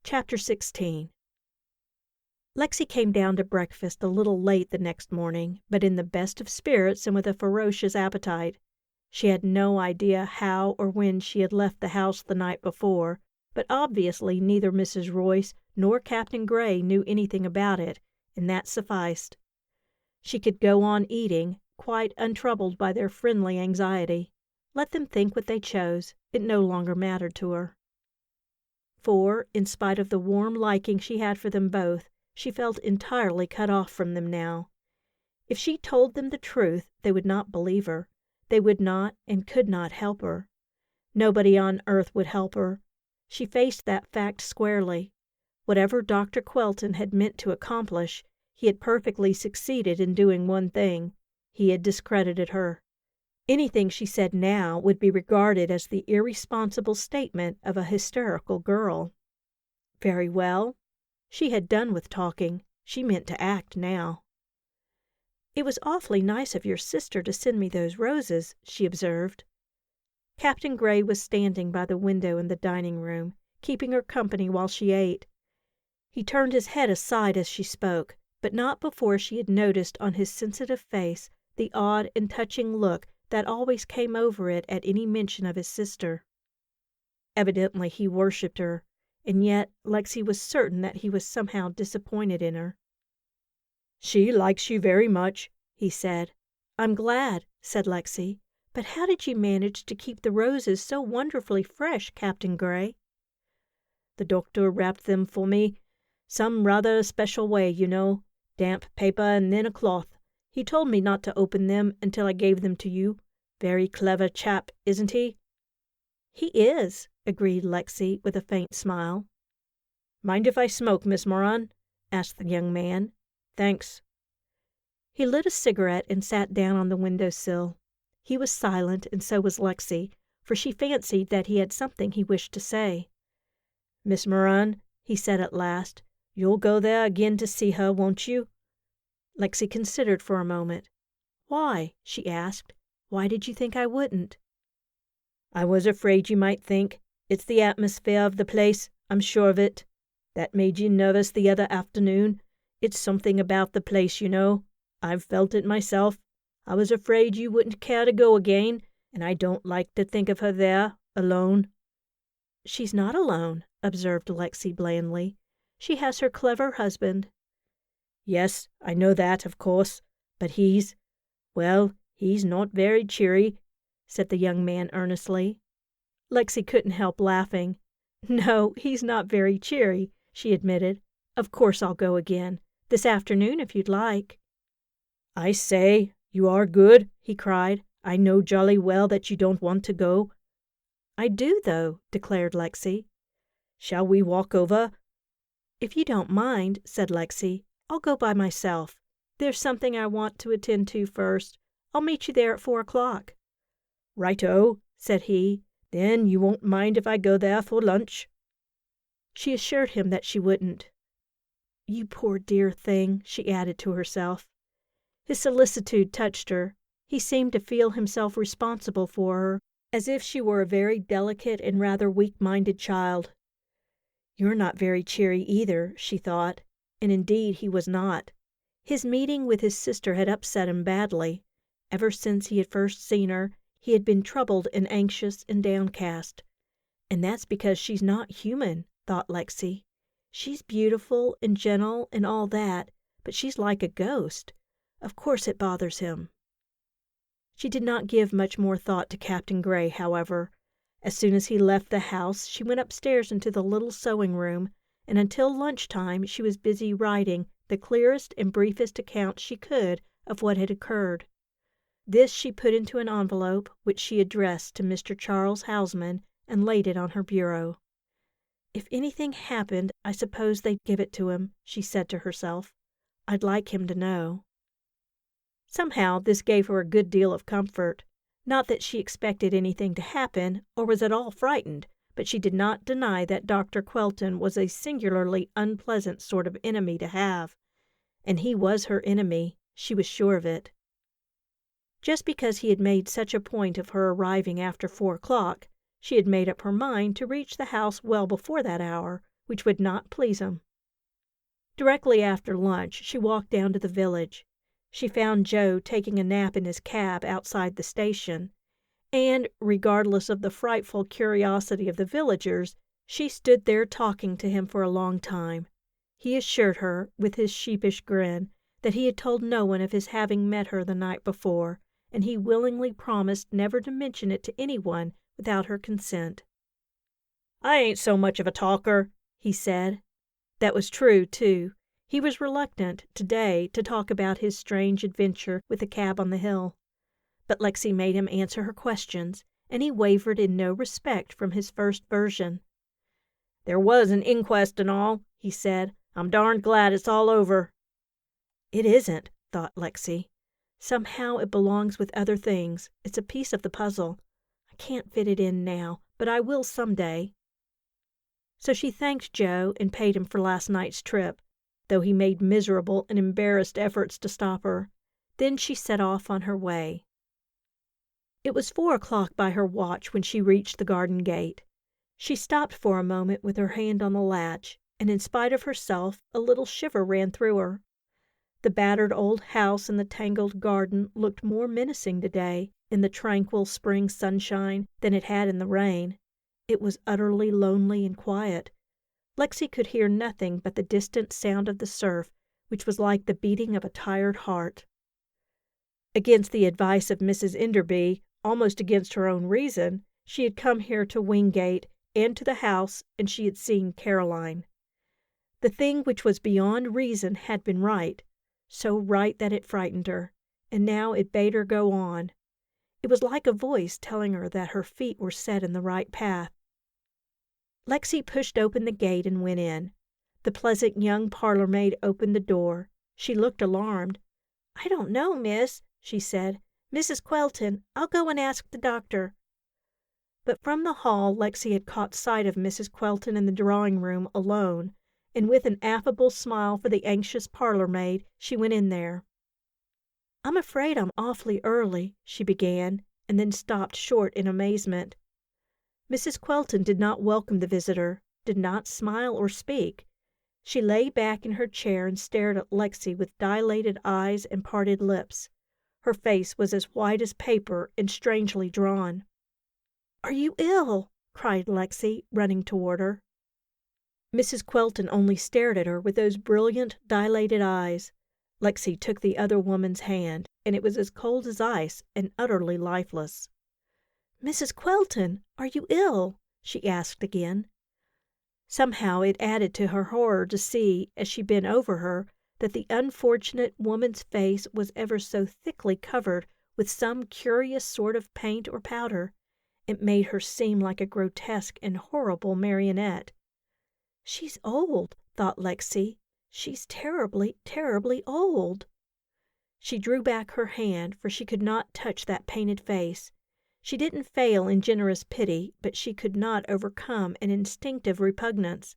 Chapter 16. Lexi came down to breakfast a little late the next morning, but in the best of spirits and with a ferocious appetite. She had no idea how or when she had left the house the night before, but obviously neither Mrs. Royce nor Captain Gray knew anything about it, and that sufficed. She could go on eating, quite untroubled by their friendly anxiety. Let them think what they chose, it no longer mattered to her. For, in spite of the warm liking she had for them both, she felt entirely cut off from them now. If she told them the truth, they would not believe her. They would not and could not help her. Nobody on earth would help her. She faced that fact squarely. Whatever Dr. Quelton had meant to accomplish, he had perfectly succeeded in doing one thing. He had discredited her. Anything she said now would be regarded as the irresponsible statement of a hysterical girl. Very well. She had done with talking. She meant to act now. "It was awfully nice of your sister to send me those roses," she observed. Captain Gray was standing by the window in the dining room, keeping her company while she ate. He turned his head aside as she spoke, but not before she had noticed on his sensitive face the odd and touching look that always came over it at any mention of his sister. Evidently he worshipped her, and yet Lexi was certain that he was somehow disappointed in her. "She likes you very much," he said. "I'm glad," said Lexi. "But how did you manage to keep the roses so wonderfully fresh, Captain Gray?" "The doctor wrapped them for me. Some rather special way, you know. Damp paper and then a cloth. He told me not to open them until I gave them to you. Very clever chap, isn't he?" "He is," agreed Lexi, with a faint smile. "Mind if I smoke, Miss Moran?" asked the young man. "Thanks." He lit a cigarette and sat down on the window sill. He was silent, and so was Lexi, for she fancied that he had something he wished to say. "Miss Moran," he said at last, "you'll go there again to see her, won't you?" Lexi considered for a moment. "Why?" she asked. "Why did you think I wouldn't?" "I was afraid you might think. It's the atmosphere of the place, I'm sure of it. That made you nervous the other afternoon. It's something about the place, you know. I've felt it myself. I was afraid you wouldn't care to go again, and I don't like to think of her there, alone." "She's not alone," observed Lexi blandly. "She has her clever husband." "Yes, I know that, of course. But he's not very cheery," said the young man earnestly. Lexi couldn't help laughing. "No, he's not very cheery," she admitted. "Of course I'll go again. This afternoon, if you'd like." "I say, you are good," he cried. "I know jolly well that you don't want to go." "I do, though," declared Lexi. "Shall we walk over?" "If you don't mind," said Lexi, "I'll go by myself. There's something I want to attend to first. I'll meet you there at 4:00. "Right-o," said he. "Then you won't mind if I go there for lunch?" She assured him that she wouldn't. "You poor dear thing," she added to herself. His solicitude touched her. He seemed to feel himself responsible for her, as if she were a very delicate and rather weak-minded child. "You're not very cheery either," she thought, and indeed he was not. His meeting with his sister had upset him badly. Ever since he had first seen her, he had been troubled and anxious and downcast. "And that's because she's not human," thought Lexi. "She's beautiful and gentle and all that, but she's like a ghost. Of course it bothers him." She did not give much more thought to Captain Gray, however. As soon as he left the house, she went upstairs into the little sewing room, and until lunchtime she was busy writing the clearest and briefest account she could of what had occurred. This she put into an envelope, which she addressed to Mr. Charles Houseman, and laid it on her bureau. "If anything happened, I suppose they'd give it to him," she said to herself. "I'd like him to know." Somehow this gave her a good deal of comfort. Not that she expected anything to happen, or was at all frightened, but she did not deny that Dr. Quelton was a singularly unpleasant sort of enemy to have. And he was her enemy, she was sure of it. Just because he had made such a point of her arriving after 4 o'clock, she had made up her mind to reach the house well before that hour, which would not please him. Directly after lunch she walked down to the village. She found Joe taking a nap in his cab outside the station, and, regardless of the frightful curiosity of the villagers, she stood there talking to him for a long time. He assured her, with his sheepish grin, that he had told no one of his having met her the night before, and he willingly promised never to mention it to anyone without her consent. "I ain't so much of a talker," he said. That was true, too. He was reluctant, today, to talk about his strange adventure with the cab on the hill. But Lexi made him answer her questions, and he wavered in no respect from his first version. "There was an inquest and all," he said. "I'm darned glad it's all over." "It isn't," thought Lexi. "Somehow it belongs with other things. It's a piece of the puzzle. I can't fit it in now, but I will some day." So she thanked Joe and paid him for last night's trip, though he made miserable and embarrassed efforts to stop her. Then she set off on her way. It was 4 o'clock by her watch when she reached the garden gate. She stopped for a moment with her hand on the latch, and in spite of herself a little shiver ran through her. The battered old house in the tangled garden looked more menacing today in the tranquil spring sunshine than it had in the rain. It was utterly lonely and quiet. Lexi could hear nothing but the distant sound of the surf, which was like the beating of a tired heart. Against the advice of Mrs. Enderby, almost against her own reason, she had come here to Wingate and to the house, and she had seen Caroline. The thing which was beyond reason had been right, so right that it frightened her, and now it bade her go on. It was like a voice telling her that her feet were set in the right path. Lexi pushed open the gate and went in. The pleasant young parlour-maid opened the door. She looked alarmed. "I don't know, miss," she said. "Mrs. Quelton, I'll go and ask the doctor." But from the hall Lexi had caught sight of Mrs. Quelton in the drawing-room alone, and with an affable smile for the anxious parlour-maid, she went in there. "I'm afraid I'm awfully early," she began, and then stopped short in amazement. Mrs. Quelton did not welcome the visitor, did not smile or speak. She lay back in her chair and stared at Lexi with dilated eyes and parted lips. Her face was as white as paper and strangely drawn. "Are you ill?" cried Lexi, running toward her. Mrs. Quelton only stared at her with those brilliant, dilated eyes. Lexi took the other woman's hand, and it was as cold as ice and utterly lifeless. "Mrs. Quelton, are you ill?" she asked again. Somehow it added to her horror to see, as she bent over her, that the unfortunate woman's face was ever so thickly covered with some curious sort of paint or powder. It made her seem like a grotesque and horrible marionette. "She's old," thought Lexi. "She's terribly, terribly old." She drew back her hand, for she could not touch that painted face. She didn't fail in generous pity, but she could not overcome an instinctive repugnance.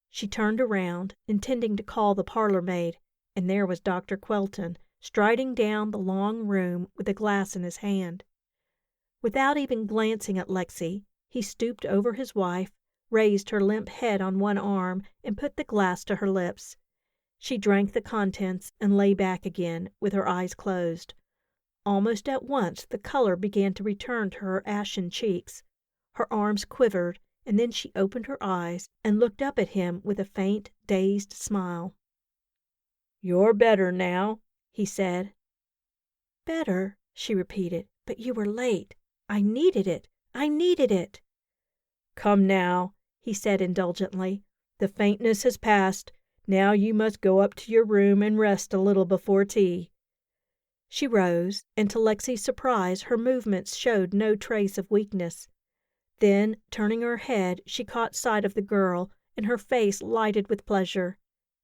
She turned around, intending to call the parlour-maid, and there was Dr. Quelton, striding down the long room with a glass in his hand. Without even glancing at Lexi, he stooped over his wife, raised her limp head on one arm, and put the glass to her lips. She drank the contents and lay back again, with her eyes closed. Almost at once the color began to return to her ashen cheeks. Her arms quivered, and then she opened her eyes and looked up at him with a faint, dazed smile. "You're better now," he said. "Better," she repeated, "but you were late. I needed it. I needed it." "Come now," he said indulgently. "The faintness has passed. Now you must go up to your room and rest a little before tea." She rose, and to Lexi's surprise her movements showed no trace of weakness. Then, turning her head, she caught sight of the girl, and her face lighted with pleasure.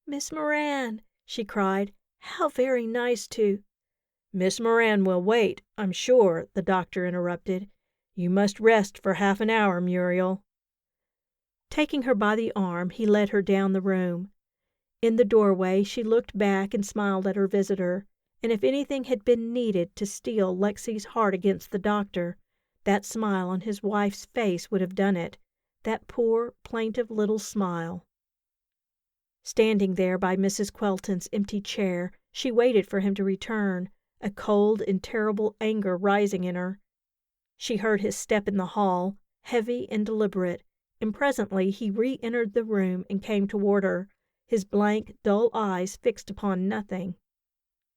"Miss Moran!" she cried. "How very nice to—" "Miss Moran will wait, I'm sure," the doctor interrupted. "You must rest for half an hour, Muriel." Taking her by the arm, he led her down the room. In the doorway she looked back and smiled at her visitor, and if anything had been needed to steel Lexi's heart against the doctor, that smile on his wife's face would have done it, that poor, plaintive little smile. Standing there by Mrs. Quelton's empty chair, she waited for him to return, a cold and terrible anger rising in her. She heard his step in the hall, heavy and deliberate, and presently he re-entered the room and came toward her, his blank, dull eyes fixed upon nothing.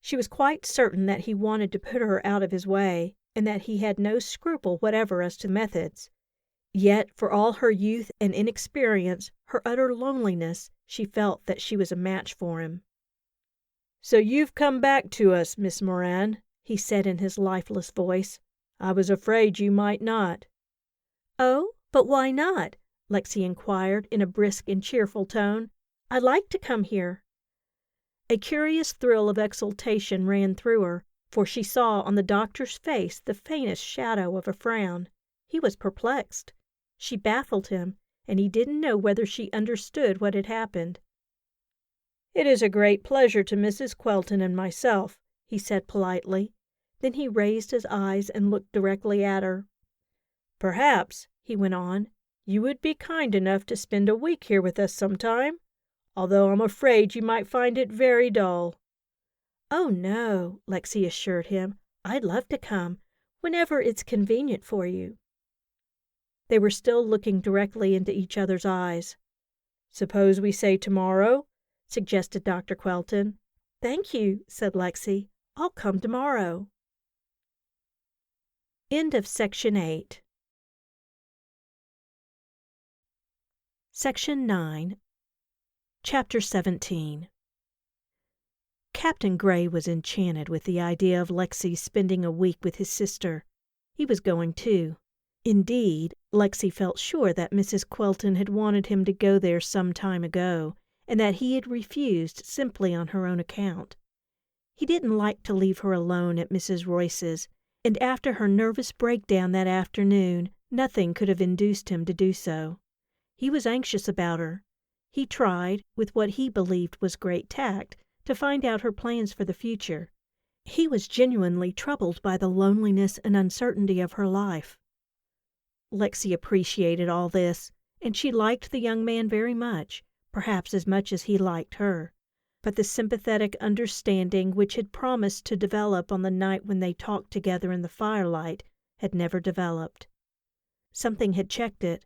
She was quite certain that he wanted to put her out of his way, and that he had no scruple whatever as to methods. Yet, for all her youth and inexperience, her utter loneliness, she felt that she was a match for him. "So you've come back to us, Miss Moran," he said in his lifeless voice. "I was afraid you might not." "Oh, but why not?" Lexi inquired in a brisk and cheerful tone. "I like to come here." A curious thrill of exultation ran through her, for she saw on the doctor's face the faintest shadow of a frown. He was perplexed. She baffled him, and he didn't know whether she understood what had happened. "It is a great pleasure to Mrs. Quelton and myself," he said politely. Then he raised his eyes and looked directly at her. "Perhaps," he went on, "you would be kind enough to spend a week here with us sometime, although I'm afraid you might find it very dull." "Oh, no," Lexi assured him. "I'd love to come, whenever it's convenient for you." They were still looking directly into each other's eyes. "Suppose we say tomorrow?" suggested Dr. Quelton. "Thank you," said Lexi. "I'll come tomorrow." End of Section 8. Section 9. Chapter 17. Captain Gray was enchanted with the idea of Lexi spending a week with his sister. He was going too. Indeed, Lexi felt sure that Mrs. Quelton had wanted him to go there some time ago, and that he had refused simply on her own account. He didn't like to leave her alone at Mrs. Royce's, and after her nervous breakdown that afternoon, nothing could have induced him to do so. He was anxious about her. He tried, with what he believed was great tact, to find out her plans for the future. He was genuinely troubled by the loneliness and uncertainty of her life. Lexi appreciated all this, and she liked the young man very much, perhaps as much as he liked her. But the sympathetic understanding which had promised to develop on the night when they talked together in the firelight had never developed. Something had checked it.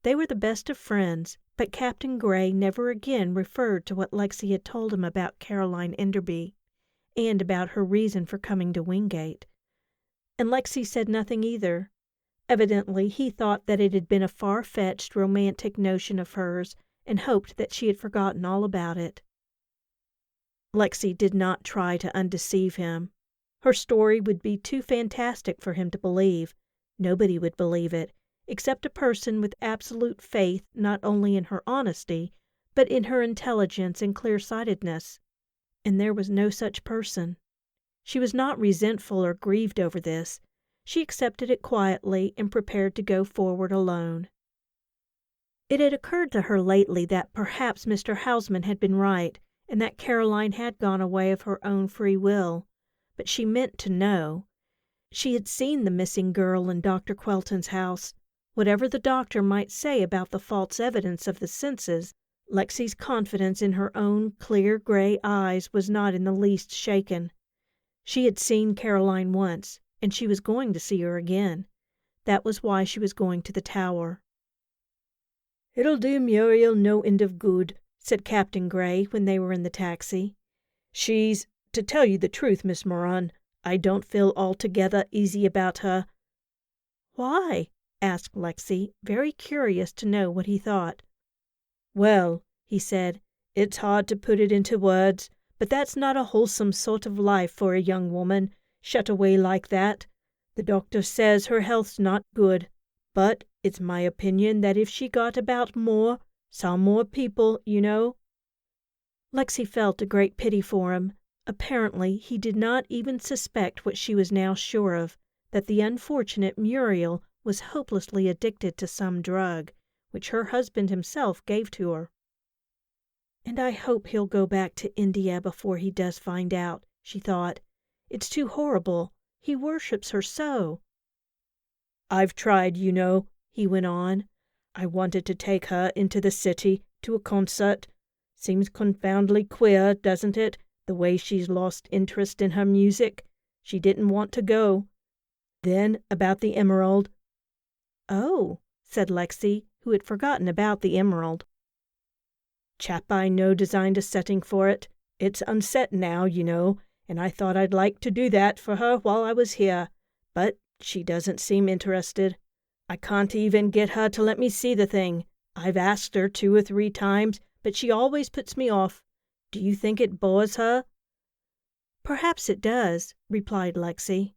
They were the best of friends, but Captain Gray never again referred to what Lexi had told him about Caroline Enderby, and about her reason for coming to Wingate. And Lexi said nothing either. Evidently he thought that it had been a far-fetched romantic notion of hers, and hoped that she had forgotten all about it. Lexi did not try to undeceive him. Her story would be too fantastic for him to believe. Nobody would believe it, except a person with absolute faith not only in her honesty, but in her intelligence and clear-sightedness. And there was no such person. She was not resentful or grieved over this. She accepted it quietly and prepared to go forward alone. It had occurred to her lately that perhaps Mr. Hausman had been right, and that Caroline had gone away of her own free will. But she meant to know. She had seen the missing girl in Dr. Quelton's house. Whatever the doctor might say about the false evidence of the senses, Lexi's confidence in her own clear gray eyes was not in the least shaken. She had seen Caroline once, and she was going to see her again. That was why she was going to the tower. "It'll do Muriel no end of good," said Captain Gray when they were in the taxi. "She's to tell you the truth, Miss Moran, I don't feel altogether easy about her." "Why?" asked Lexi, very curious to know what he thought. "Well," he said, "it's hard to put it into words, but that's not a wholesome sort of life for a young woman, shut away like that. The doctor says her health's not good, but it's my opinion that if she got about more, saw more people, you know—" Lexi felt a great pity for him. Apparently he did not even suspect what she was now sure of, that the unfortunate Muriel was hopelessly addicted to some drug, which her husband himself gave to her. "And I hope he'll go back to India before he does find out," she thought. "It's too horrible. He worships her so." "I've tried, you know," he went on. "I wanted to take her into the city, to a concert. Seems confoundedly queer, doesn't it, the way she's lost interest in her music? She didn't want to go. Then, about the emerald—" "Oh," said Lexi, who had forgotten about the emerald. "Chap I know designed a setting for it. It's unset now, you know, and I thought I'd like to do that for her while I was here, but she doesn't seem interested. I can't even get her to let me see the thing. I've asked her 2 or 3 times, but she always puts me off. Do you think it bores her?" "Perhaps it does," replied Lexi.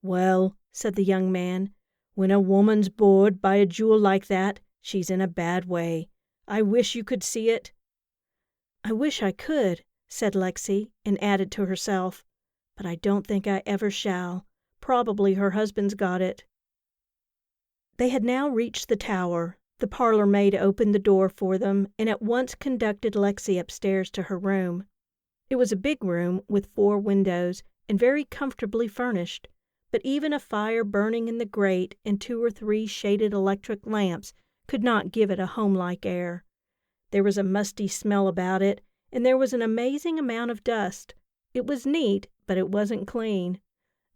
"Well," said the young man, "when a woman's bored by a jewel like that, she's in a bad way. I wish you could see it." "I wish I could," said Lexi, and added to herself, "but I don't think I ever shall. Probably her husband's got it." They had now reached the tower. The parlor maid opened the door for them and at once conducted Lexi upstairs to her room. It was a big room with 4 windows and very comfortably furnished, but even a fire burning in the grate and 2 or 3 shaded electric lamps could not give it a homelike air. There was a musty smell about it, and there was an amazing amount of dust. It was neat, but it wasn't clean.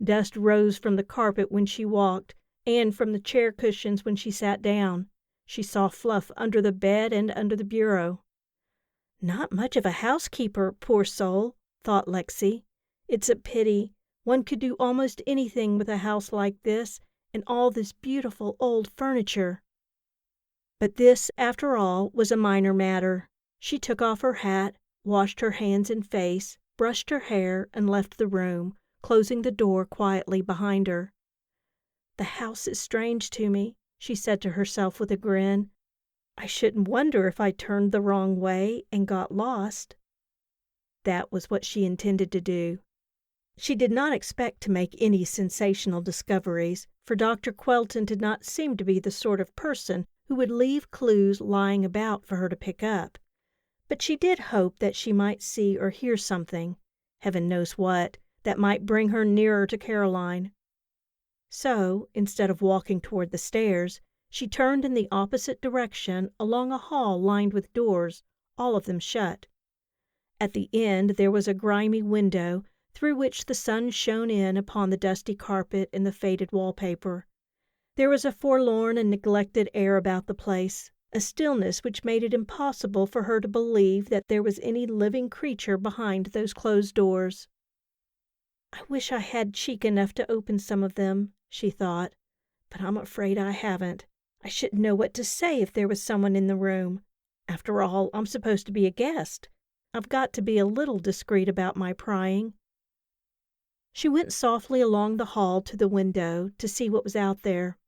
Dust rose from the carpet when she walked, and from the chair cushions when she sat down. She saw fluff under the bed and under the bureau. "Not much of a housekeeper, poor soul," thought Lexi. "It's a pity. One could do almost anything with a house like this, and all this beautiful old furniture." But this, after all, was a minor matter. She took off her hat, washed her hands and face, brushed her hair, and left the room, closing the door quietly behind her. "The house is strange to me," she said to herself with a grin. "I shouldn't wonder if I turned the wrong way and got lost." That was what she intended to do. She did not expect to make any sensational discoveries, for Dr. Quelton did not seem to be the sort of person who would leave clues lying about for her to pick up. But she did hope that she might see or hear something, heaven knows what, that might bring her nearer to Caroline. So, instead of walking toward the stairs, she turned in the opposite direction along a hall lined with doors, all of them shut. At the end there was a grimy window through which the sun shone in upon the dusty carpet and the faded wallpaper. There was a forlorn and neglected air about the place, a stillness which made it impossible for her to believe that there was any living creature behind those closed doors. "I wish I had cheek enough to open some of them," she thought, "but I'm afraid I haven't. I shouldn't know what to say if there was someone in the room. After all, I'm supposed to be a guest. I've got to be a little discreet about my prying." She went softly along the hall to the window to see what was out there.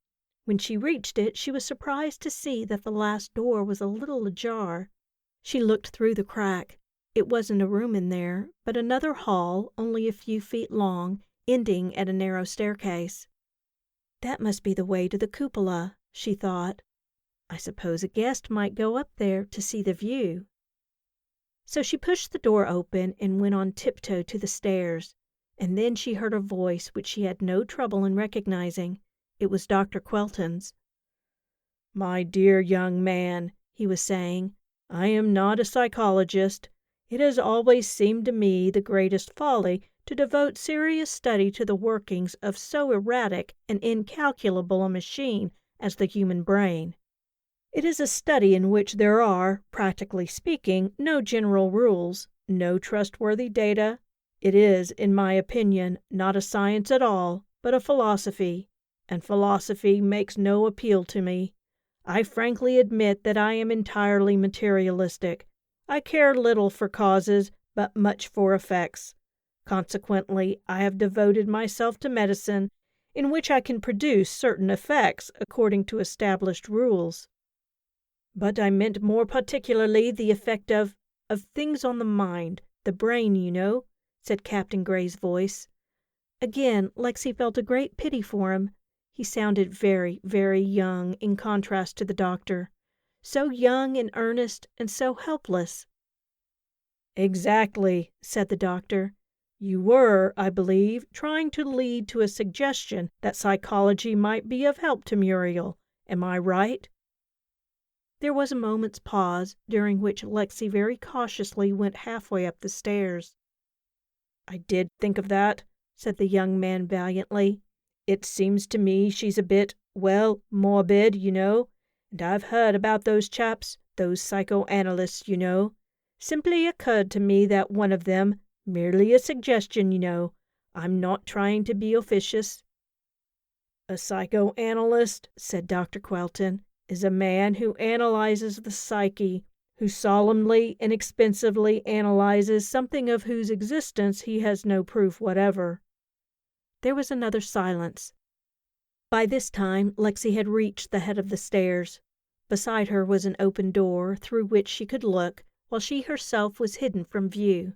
When she reached it, she was surprised to see that the last door was a little ajar. She looked through the crack. It wasn't a room in there, but another hall only a few feet long, ending at a narrow staircase. "That must be the way to the cupola," she thought. "I suppose a guest might go up there to see the view." So she pushed the door open and went on tiptoe to the stairs, and then she heard a voice which she had no trouble in recognizing. It was Dr. Quelton's. "My dear young man," he was saying, "I am not a psychologist. It has always seemed to me the greatest folly to devote serious study to the workings of so erratic and incalculable a machine as the human brain. It is a study in which there are, practically speaking, no general rules, no trustworthy data, It is, in my opinion, not a science at all, but a philosophy, and philosophy makes no appeal to me. I frankly admit that I am entirely materialistic. I care little for causes, but much for effects. Consequently, I have devoted myself to medicine, in which I can produce certain effects according to established rules. But I meant more particularly the effect of things on the mind, the brain, you know," said Captain Gray's voice. Again Lexi felt a great pity for him. He sounded very, very young in contrast to the doctor. So young and earnest and so helpless. "Exactly," said the doctor. "You were, I believe, trying to lead to a suggestion that psychology might be of help to Muriel. Am I right?" There was a moment's pause, during which Lexi very cautiously went halfway up the stairs. "I did think of that," said the young man valiantly. "It seems to me she's a bit, well, morbid, you know, and I've heard about those chaps, those psychoanalysts, you know. Simply occurred to me that one of them, merely a suggestion, you know. I'm not trying to be officious." "A psychoanalyst," said Dr. Quelton, "is a man who analyzes the psyche, who solemnly and expensively analyzes something of whose existence he has no proof whatever." There was another silence. By this time Lexi had reached the head of the stairs. Beside her was an open door through which she could look, while she herself was hidden from view.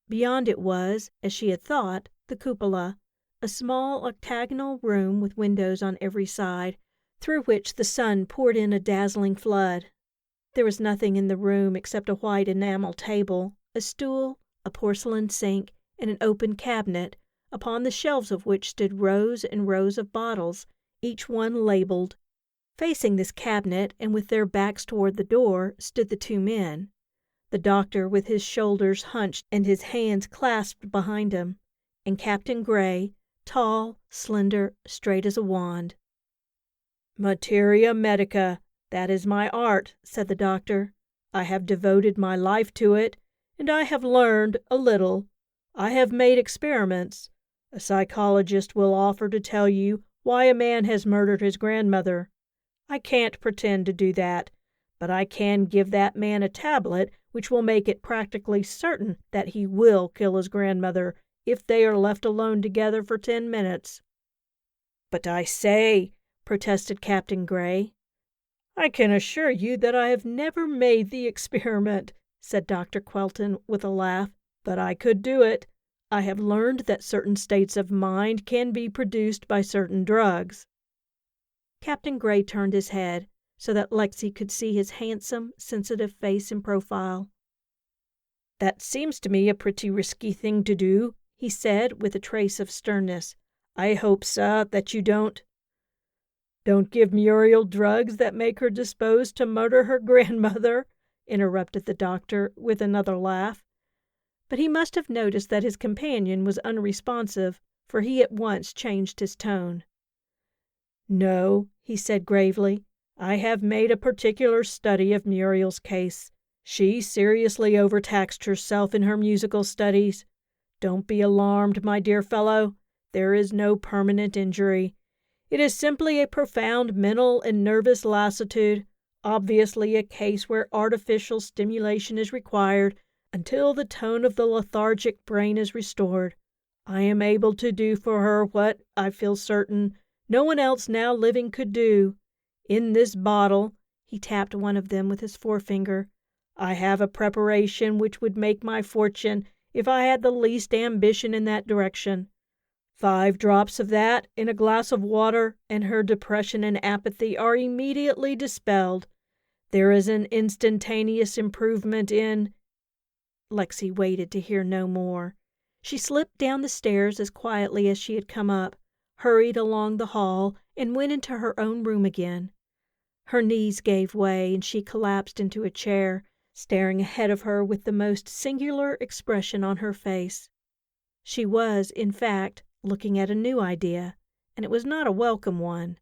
Beyond it was, as she had thought, the cupola, a small octagonal room with windows on every side, through which the sun poured in a dazzling flood. There was nothing in the room except a white enamel table, a stool, a porcelain sink, and an open cabinet, upon the shelves of which stood rows and rows of bottles, each one labeled. Facing this cabinet, and with their backs toward the door, stood the two men. The doctor with his shoulders hunched and his hands clasped behind him, and Captain Gray, tall, slender, straight as a wand. "Materia medica, that is my art," said the doctor. "I have devoted my life to it, and I have learned a little. I have made experiments. A psychologist will offer to tell you why a man has murdered his grandmother. I can't pretend to do that, but I can give that man a tablet which will make it practically certain that he will kill his grandmother if they are left alone together for 10 minutes. "But I say," protested Captain Gray. "I can assure you that I have never made the experiment," said Dr. Quelton with a laugh, "but I could do it. I have learned that certain states of mind can be produced by certain drugs." Captain Gray turned his head, so that Lexi could see his handsome, sensitive face in profile. "That seems to me a pretty risky thing to do," he said with a trace of sternness. "I hope, sir, that you don't—" "Don't give Muriel drugs that make her disposed to murder her grandmother," interrupted the doctor with another laugh. But he must have noticed that his companion was unresponsive, for he at once changed his tone. "No," he said gravely, "I have made a particular study of Muriel's case. She seriously overtaxed herself in her musical studies. Don't be alarmed, my dear fellow. There is no permanent injury. It is simply a profound mental and nervous lassitude, obviously a case where artificial stimulation is required until the tone of the lethargic brain is restored. I am able to do for her what, I feel certain, no one else now living could do. In this bottle," he tapped one of them with his forefinger, "I have a preparation which would make my fortune if I had the least ambition in that direction. 5 drops of that in a glass of water, and her depression and apathy are immediately dispelled. There is an instantaneous improvement in—" Lexi waited to hear no more. She slipped down the stairs as quietly as she had come up, hurried along the hall, and went into her own room again. Her knees gave way, and she collapsed into a chair, staring ahead of her with the most singular expression on her face. She was, in fact, looking at a new idea, and it was not a welcome one.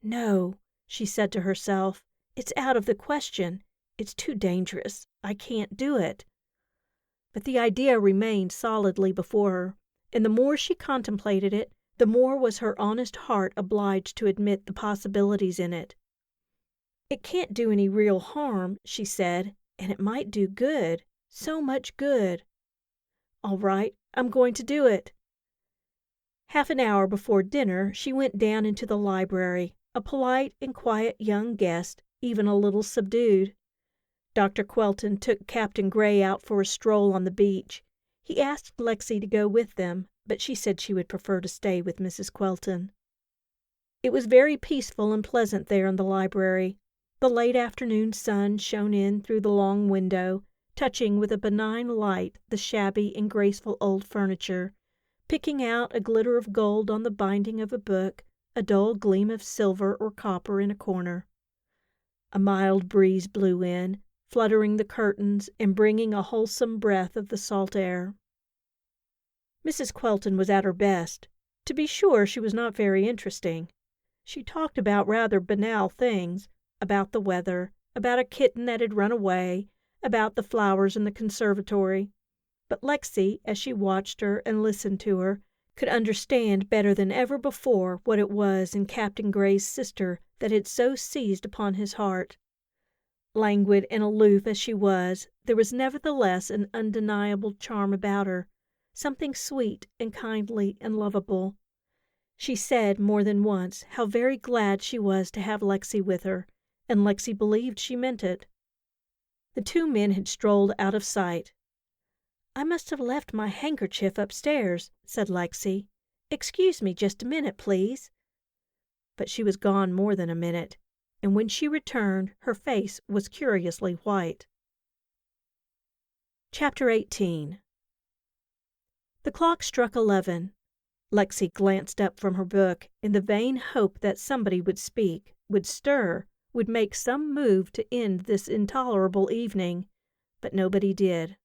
"No," she said to herself, "it's out of the question. It's too dangerous. I can't do it." But the idea remained solidly before her, and the more she contemplated it, the more was her honest heart obliged to admit the possibilities in it. "It can't do any real harm," she said, "and it might do good, so much good. All right, I'm going to do it." Half an hour before dinner she went down into the library, a polite and quiet young guest, even a little subdued. Dr. Quelton took Captain Gray out for a stroll on the beach. He asked Lexi to go with them, but she said she would prefer to stay with Mrs. Quelton. It was very peaceful and pleasant there in the library. The late afternoon sun shone in through the long window, touching with a benign light the shabby and graceful old furniture, picking out a glitter of gold on the binding of a book, a dull gleam of silver or copper in a corner. A mild breeze blew in, fluttering the curtains and bringing a wholesome breath of the salt air. Mrs. Quelton was at her best. To be sure, she was not very interesting. She talked about rather banal things, about the weather, about a kitten that had run away, about the flowers in the conservatory. But Lexi, as she watched her and listened to her, could understand better than ever before what it was in Captain Gray's sister that had so seized upon his heart. Languid and aloof as she was, there was nevertheless an undeniable charm about her, something sweet and kindly and lovable. She said more than once how very glad she was to have Lexi with her, and Lexi believed she meant it. The two men had strolled out of sight. "I must have left my handkerchief upstairs," said Lexi. "Excuse me just a minute, please." But she was gone more than a minute, and when she returned her face was curiously white. Chapter 18. The clock struck 11. Lexi glanced up from her book in the vain hope that somebody would speak, would stir, would make some move to end this intolerable evening, but nobody did.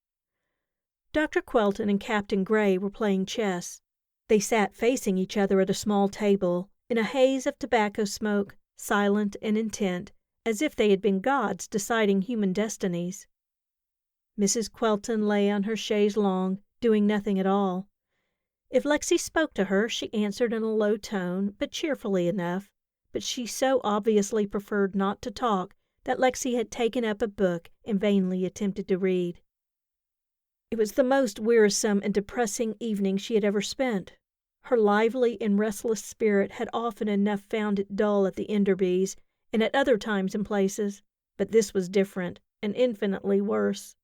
Dr. Quelton and Captain Gray were playing chess. They sat facing each other at a small table, in a haze of tobacco smoke, silent and intent, as if they had been gods deciding human destinies. Mrs. Quelton lay on her chaise longue, doing nothing at all. If Lexi spoke to her, she answered in a low tone, but cheerfully enough. But she so obviously preferred not to talk that Lexi had taken up a book and vainly attempted to read. It was the most wearisome and depressing evening she had ever spent. Her lively and restless spirit had often enough found it dull at the Enderbys and at other times and places, but this was different and infinitely worse.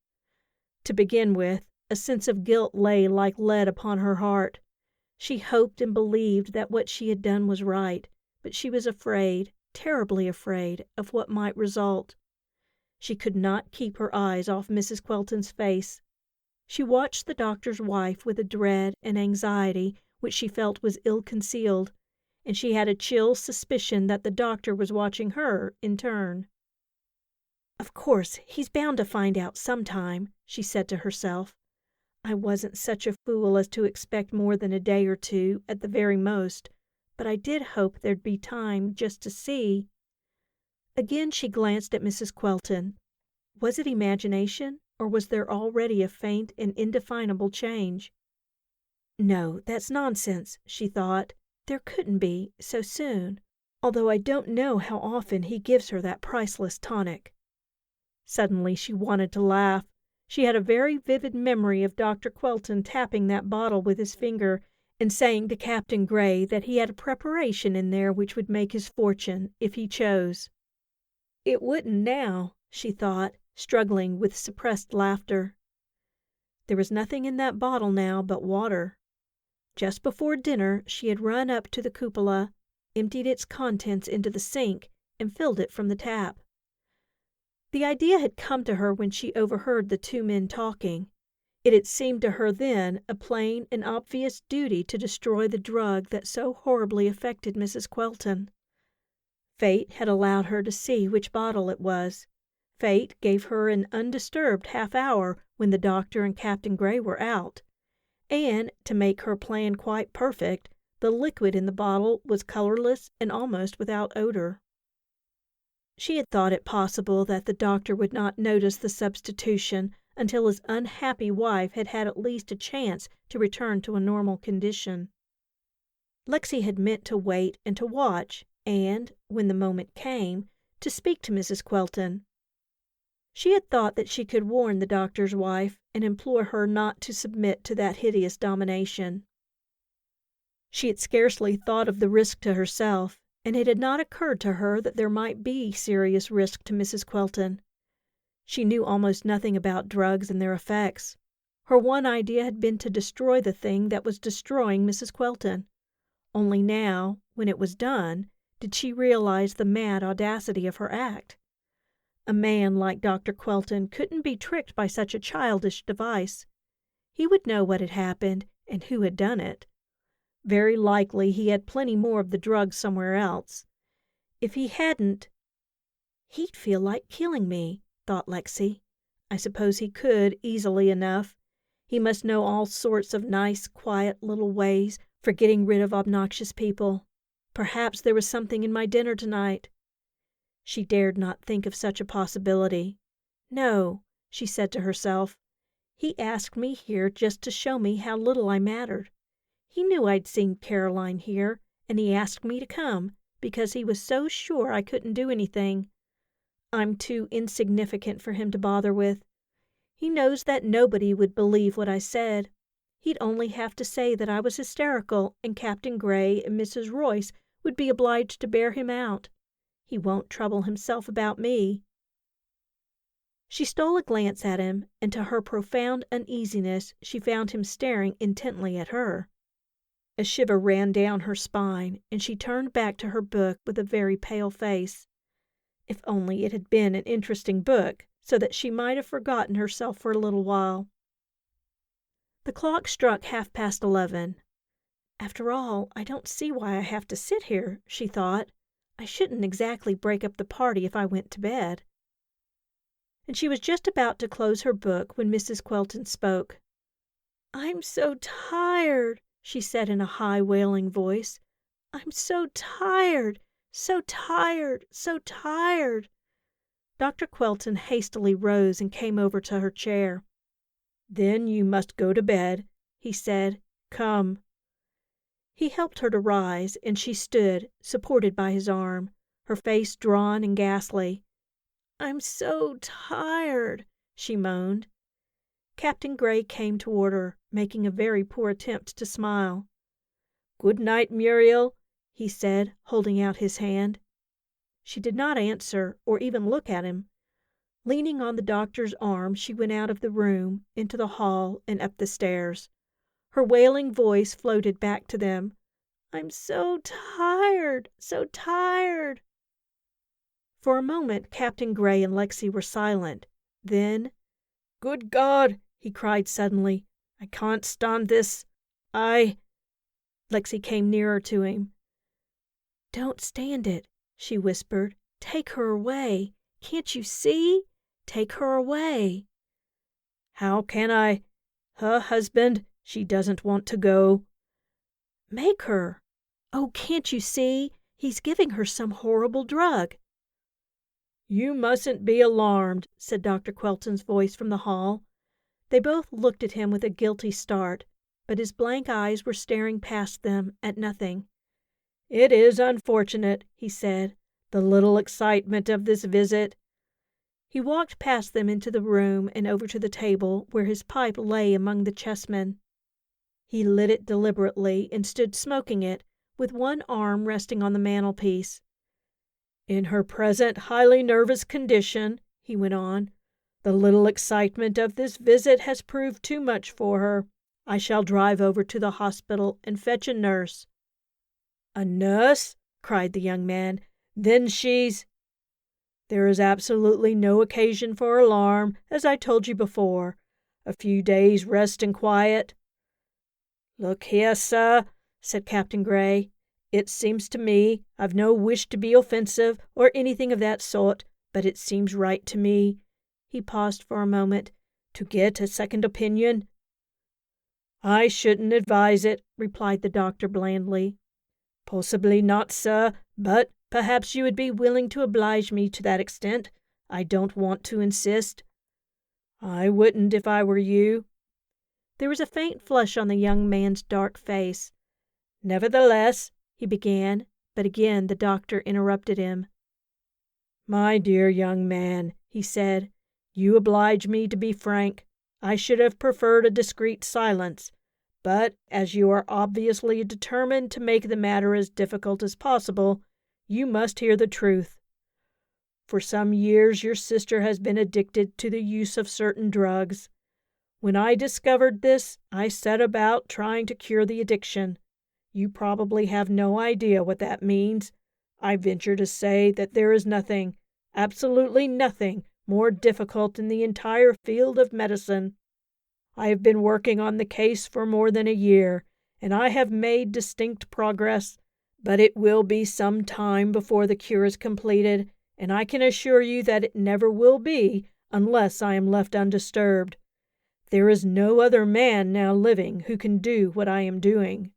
To begin with, a sense of guilt lay like lead upon her heart. She hoped and believed that what she had done was right, but she was afraid, terribly afraid, of what might result. She could not keep her eyes off Mrs. Quelton's face. She watched the doctor's wife with a dread and anxiety which she felt was ill-concealed, and she had a chill suspicion that the doctor was watching her in turn. "Of course, he's bound to find out sometime," she said to herself. "I wasn't such a fool as to expect more than a day or two, at the very most, but I did hope there'd be time just to see." Again she glanced at Mrs. Quelton. Was it imagination, or was there already a faint and indefinable change? "No, that's nonsense," she thought. "There couldn't be, so soon, although I don't know how often he gives her that priceless tonic." Suddenly she wanted to laugh. She had a very vivid memory of Dr. Quelton tapping that bottle with his finger and saying to Captain Gray that he had a preparation in there which would make his fortune, if he chose. It wouldn't now, she thought, struggling with suppressed laughter. There was nothing in that bottle now but water. Just before dinner she had run up to the cupola, emptied its contents into the sink, and filled it from the tap. The idea had come to her when she overheard the two men talking. It had seemed to her then a plain and obvious duty to destroy the drug that so horribly affected Mrs. Quelton. Fate had allowed her to see which bottle it was. Fate gave her an undisturbed half-hour when the doctor and Captain Gray were out. And, to make her plan quite perfect, the liquid in the bottle was colorless and almost without odor. She had thought it possible that the doctor would not notice the substitution until his unhappy wife had had at least a chance to return to a normal condition. Lexi had meant to wait and to watch, and, when the moment came, to speak to Mrs. Quelton. She had thought that she could warn the doctor's wife and implore her not to submit to that hideous domination. She had scarcely thought of the risk to herself, and it had not occurred to her that there might be serious risk to Mrs. Quelton. She knew almost nothing about drugs and their effects. Her one idea had been to destroy the thing that was destroying Mrs. Quelton. Only now, when it was done, did she realize the mad audacity of her act. A man like Dr. Quelton couldn't be tricked by such a childish device. He would know what had happened and who had done it. Very likely he had plenty more of the drug somewhere else. If he hadn't, "He'd feel like killing me," thought Lexi. I suppose he could, easily enough. He must know all sorts of nice, quiet little ways for getting rid of obnoxious people. Perhaps there was something in my dinner tonight. She dared not think of such a possibility. No, she said to herself. He asked me here just to show me how little I mattered. He knew I'd seen Caroline here, and he asked me to come because he was so sure I couldn't do anything. I'm too insignificant for him to bother with. He knows that nobody would believe what I said. He'd only have to say that I was hysterical, and Captain Gray and Mrs. Royce would be obliged to bear him out. He won't trouble himself about me. She stole a glance at him, and to her profound uneasiness she found him staring intently at her. A shiver ran down her spine, and she turned back to her book with a very pale face. If only it had been an interesting book, so that she might have forgotten herself for a little while. The clock struck 11:30. After all, I don't see why I have to sit here, she thought. I shouldn't exactly break up the party if I went to bed. And she was just about to close her book when Mrs. Quelton spoke. "I'm so tired," she said in a high, wailing voice. "I'm so tired, so tired, so tired." Dr. Quelton hastily rose and came over to her chair. "Then you must go to bed," he said. "Come." He helped her to rise, and she stood, supported by his arm, her face drawn and ghastly. "I'm so tired," she moaned. Captain Gray came toward her, making a very poor attempt to smile. "Good night, Muriel," he said, holding out his hand. She did not answer, or even look at him. Leaning on the doctor's arm, she went out of the room, into the hall, and up the stairs. Her wailing voice floated back to them. "I'm so tired, so tired." For a moment Captain Gray and Lexi were silent. Then, "Good God!" he cried suddenly. "I can't stand this. Lexi came nearer to him. "Don't stand it," she whispered. "Take her away. Can't you see? Take her away." "How can I? Her husband, she doesn't want to go." "Make her. Oh, can't you see? He's giving her some horrible drug." "You mustn't be alarmed," said Dr. Quelton's voice from the hall. They both looked at him with a guilty start, but his blank eyes were staring past them at nothing. "It is unfortunate," he said, "the little excitement of this visit." He walked past them into the room and over to the table where his pipe lay among the chessmen. He lit it deliberately and stood smoking it, with one arm resting on the mantelpiece. "In her present highly nervous condition," he went on, "the little excitement of this visit has proved too much for her. I shall drive over to the hospital and fetch a nurse." "A nurse?" cried the young man. "Then she's—" "There is absolutely no occasion for alarm, as I told you before. A few days' rest and quiet." "Look here, sir," said Captain Gray. "It seems to me, I've no wish to be offensive or anything of that sort, but it seems right to me," he paused for a moment, "to get a second opinion." "I shouldn't advise it," replied the doctor blandly. "Possibly not, sir, but perhaps you would be willing to oblige me to that extent. I don't want to insist." I wouldn't if I were you." There was a faint flush on the young man's dark face. "Nevertheless," he began, but again the doctor interrupted him. "My dear young man," he said, "you oblige me to be frank. I should have preferred a discreet silence, but as you are obviously determined to make the matter as difficult as possible, you must hear the truth. For some years your sister has been addicted to the use of certain drugs. When I discovered this, I set about trying to cure the addiction. You probably have no idea what that means. I venture to say that there is nothing, absolutely nothing, more difficult in the entire field of medicine. I have been working on the case for more than a year, and I have made distinct progress, but it will be some time before the cure is completed, and I can assure you that it never will be unless I am left undisturbed. There is no other man now living who can do what I am doing."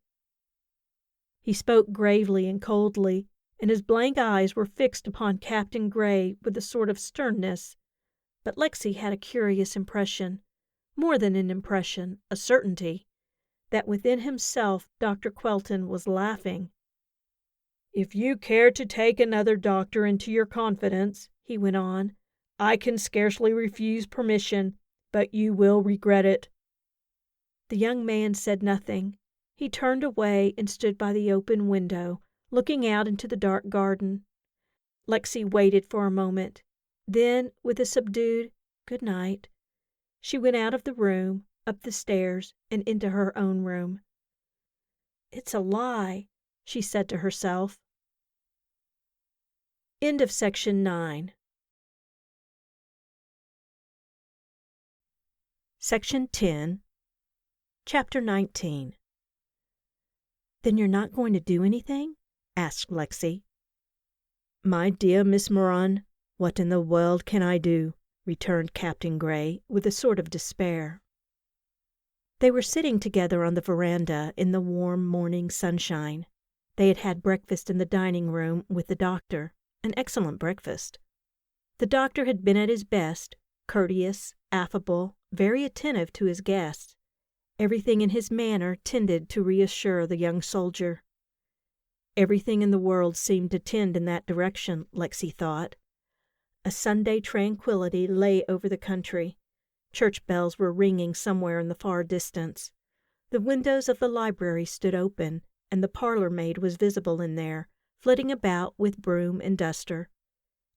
He spoke gravely and coldly, and his blank eyes were fixed upon Captain Gray with a sort of sternness. But Lexi had a curious impression, more than an impression, a certainty, that within himself Dr. Quelton was laughing. "If you care to take another doctor into your confidence," he went on, "I can scarcely refuse permission, but you will regret it." The young man said nothing. He turned away and stood by the open window, looking out into the dark garden. Lexi waited for a moment. Then, with a subdued "good night," she went out of the room, up the stairs, and into her own room. "It's a lie," she said to herself. End of section 9. Section 10. Chapter 19. "Then you're not going to do anything?" asked Lexi. "My dear Miss Moran, what in the world can I do?" returned Captain Gray with a sort of despair. They were sitting together on the veranda in the warm morning sunshine. They had had breakfast in the dining room with the doctor, an excellent breakfast. The doctor had been at his best, courteous, affable, very attentive to his guests. Everything in his manner tended to reassure the young soldier. Everything in the world seemed to tend in that direction, Lexi thought. A Sunday tranquility lay over the country. Church bells were ringing somewhere in the far distance. The windows of the library stood open, and the parlor maid was visible in there, flitting about with broom and duster.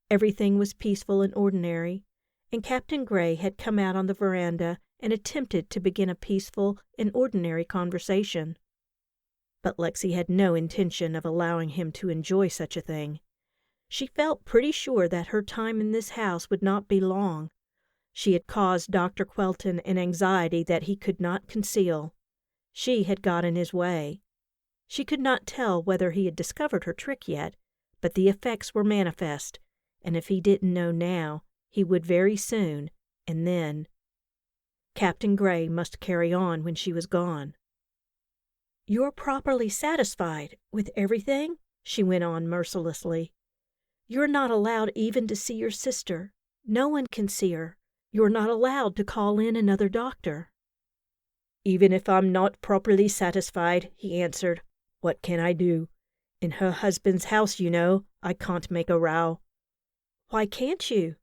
Everything was peaceful and ordinary, and Captain Gray had come out on the veranda and attempted to begin a peaceful and ordinary conversation. But Lexi had no intention of allowing him to enjoy such a thing. She felt pretty sure that her time in this house would not be long. She had caused Dr. Quelton an anxiety that he could not conceal. She had got in his way. She could not tell whether he had discovered her trick yet, but the effects were manifest, and if he didn't know now, he would very soon, and then Captain Gray must carry on when she was gone. "You're properly satisfied with everything?" she went on mercilessly. "You're not allowed even to see your sister. No one can see her. You're not allowed to call in another doctor." "Even if I'm not properly satisfied," he answered, "what can I do? In her husband's house, you know, I can't make a row." "Why can't you?"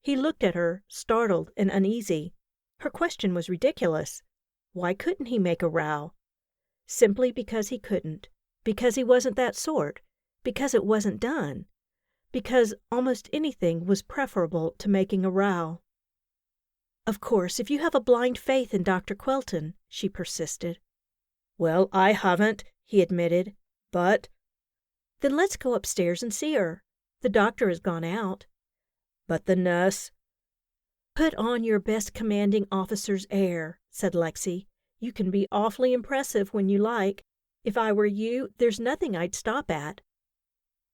He looked at her, startled and uneasy. Her question was ridiculous. Why couldn't he make a row? Simply because he couldn't. Because he wasn't that sort. Because it wasn't done. Because almost anything was preferable to making a row. "Of course, if you have a blind faith in Dr. Quelton," she persisted. "Well, I haven't," he admitted, "but—" "Then let's go upstairs and see her. The doctor has gone out." "But the nurse—" "Put on your best commanding officer's air," said Lexi. "You can be awfully impressive when you like. If I were you, there's nothing I'd stop at."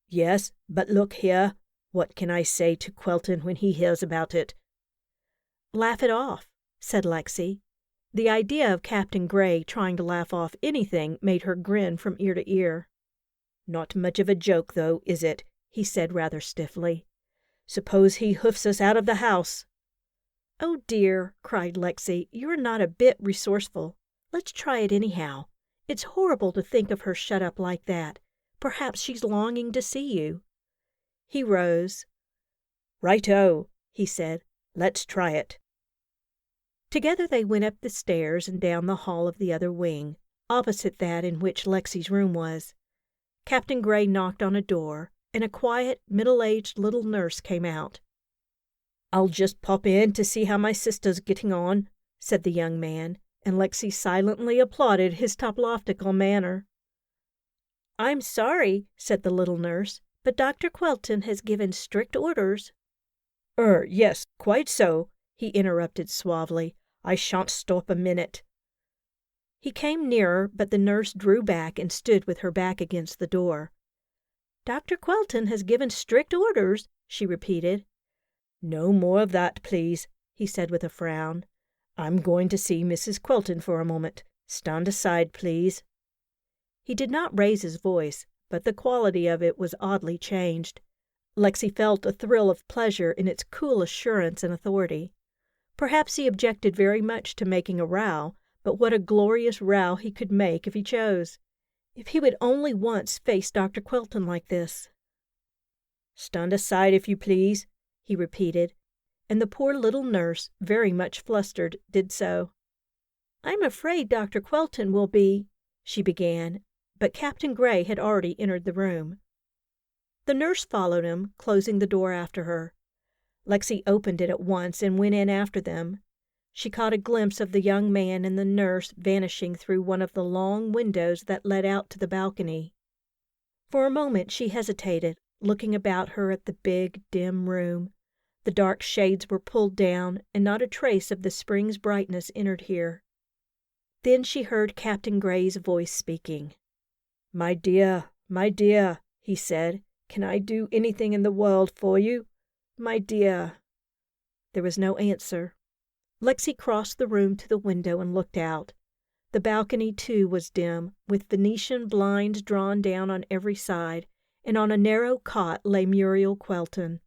"Yes, but look here. What can I say to Quelton when he hears about it?" "Laugh it off," said Lexi. The idea of Captain Gray trying to laugh off anything made her grin from ear to ear. "Not much of a joke, though, is it?" he said rather stiffly. "Suppose he hoofs us out of the house?" "Oh, dear," cried Lexi, "you're not a bit resourceful. Let's try it anyhow. It's horrible to think of her shut up like that. Perhaps she's longing to see you." He rose. "Right-o," he said. "Let's try it." Together they went up the stairs and down the hall of the other wing, opposite that in which Lexi's room was. Captain Gray knocked on a door, and a quiet, middle-aged little nurse came out. "I'll just pop in to see how my sister's getting on," said the young man, and Lexi silently applauded his toploftical manner. "I'm sorry," said the little nurse, "but Dr. Quelton has given strict orders." Yes, quite so," he interrupted suavely. "I shan't stop a minute." He came nearer, but the nurse drew back and stood with her back against the door. "Dr. Quelton has given strict orders," she repeated. "No more of that, please," he said with a frown. "I'm going to see Mrs. Quelton for a moment. Stand aside, please." He did not raise his voice, but the quality of it was oddly changed. Lexi felt a thrill of pleasure in its cool assurance and authority. Perhaps he objected very much to making a row, but what a glorious row he could make if he chose. If he would only once face Dr. Quelton like this. "Stand aside, if you please," he repeated, and the poor little nurse, very much flustered, did so. "I'm afraid Dr. Quelton will be—" she began, but Captain Gray had already entered the room. The nurse followed him, closing the door after her. Lexi opened it at once and went in after them. She caught a glimpse of the young man and the nurse vanishing through one of the long windows that led out to the balcony. For a moment she hesitated, looking about her at the big, dim room. The dark shades were pulled down, and not a trace of the spring's brightness entered here. Then she heard Captain Gray's voice speaking. My dear," he said, "can I do anything in the world for you? My dear." There was no answer. Lexi crossed the room to the window and looked out. The balcony, too, was dim, with Venetian blinds drawn down on every side, and on a narrow cot lay Muriel Quelton.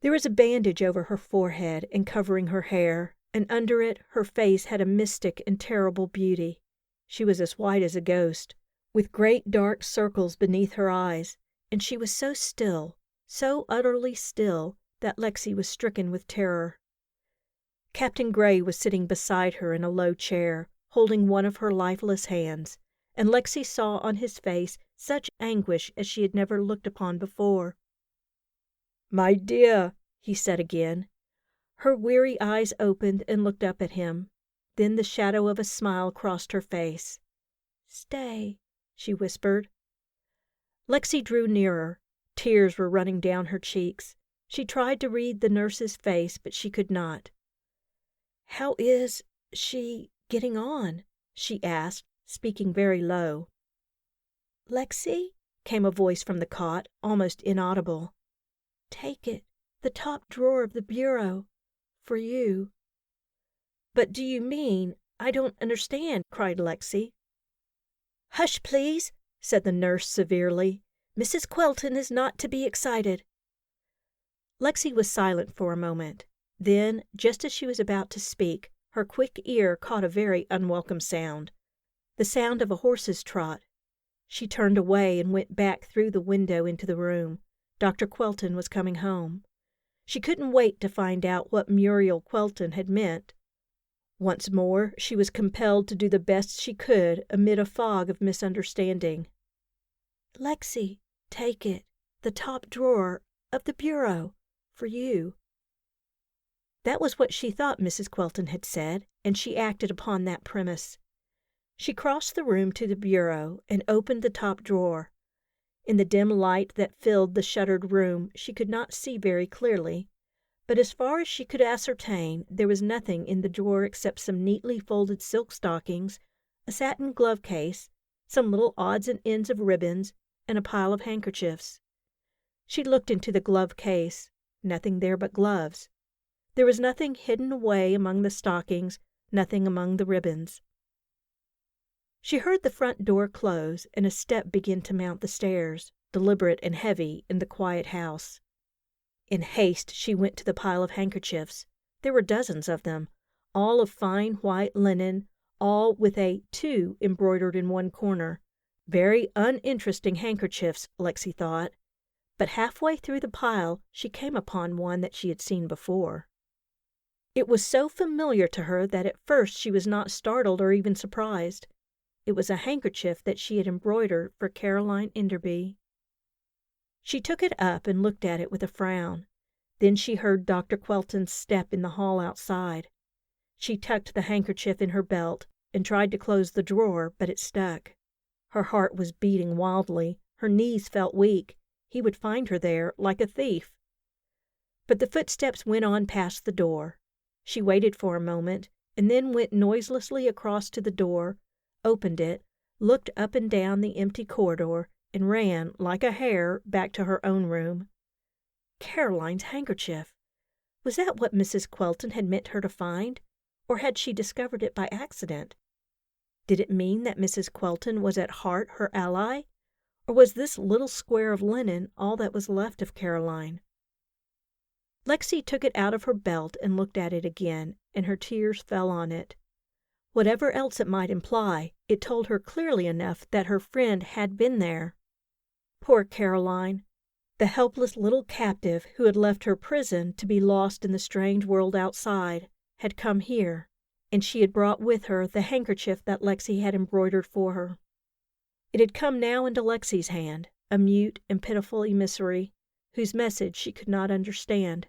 There was a bandage over her forehead and covering her hair, and under it her face had a mystic and terrible beauty. She was as white as a ghost, with great dark circles beneath her eyes, and she was so still, so utterly still, that Lexi was stricken with terror. Captain Gray was sitting beside her in a low chair, holding one of her lifeless hands, and Lexi saw on his face such anguish as she had never looked upon before. "My dear," he said again. Her weary eyes opened and looked up at him. Then the shadow of a smile crossed her face. "Stay," she whispered. Lexi drew nearer. Tears were running down her cheeks. She tried to read the nurse's face, but she could not. "How is she getting on?" she asked, speaking very low. "Lexi," came a voice from the cot, almost inaudible. "Take it, the top drawer of the bureau, for you." "But do you mean? I don't understand," cried Lexi. "Hush, please," said the nurse severely. "Mrs. Quelton is not to be excited." Lexi was silent for a moment. Then, just as she was about to speak, her quick ear caught a very unwelcome sound, the sound of a horse's trot. She turned away and went back through the window into the room. Dr. Quelton was coming home. She couldn't wait to find out what Muriel Quelton had meant. Once more she was compelled to do the best she could amid a fog of misunderstanding. "Lexi, take it, the top drawer of the bureau, for you." That was what she thought Mrs. Quelton had said, and she acted upon that premise. She crossed the room to the bureau and opened the top drawer. In the dim light that filled the shuttered room she could not see very clearly, but as far as she could ascertain, there was nothing in the drawer except some neatly folded silk stockings, a satin glove case, some little odds and ends of ribbons, and a pile of handkerchiefs. She looked into the glove case. Nothing there but gloves. There was nothing hidden away among the stockings, nothing among the ribbons. She heard the front door close and a step begin to mount the stairs, deliberate and heavy, in the quiet house. In haste she went to the pile of handkerchiefs. There were dozens of them, all of fine white linen, all with a "to" embroidered in one corner. Very uninteresting handkerchiefs, Lexi thought. But halfway through the pile she came upon one that she had seen before. It was so familiar to her that at first she was not startled or even surprised. It was a handkerchief that she had embroidered for Caroline Enderby. She took it up and looked at it with a frown. Then she heard Dr. Quelton's step in the hall outside. She tucked the handkerchief in her belt and tried to close the drawer, but it stuck. Her heart was beating wildly. Her knees felt weak. He would find her there, like a thief. But the footsteps went on past the door. She waited for a moment, and then went noiselessly across to the door, opened it, looked up and down the empty corridor, and ran, like a hare, back to her own room. Caroline's handkerchief! Was that what Mrs. Quelton had meant her to find, or had she discovered it by accident? Did it mean that Mrs. Quelton was at heart her ally, or was this little square of linen all that was left of Caroline? Lexi took it out of her belt and looked at it again, and her tears fell on it. Whatever else it might imply, it told her clearly enough that her friend had been there. Poor Caroline! The helpless little captive who had left her prison to be lost in the strange world outside, had come here, and she had brought with her the handkerchief that Lexi had embroidered for her. It had come now into Lexi's hand, a mute and pitiful emissary, whose message she could not understand.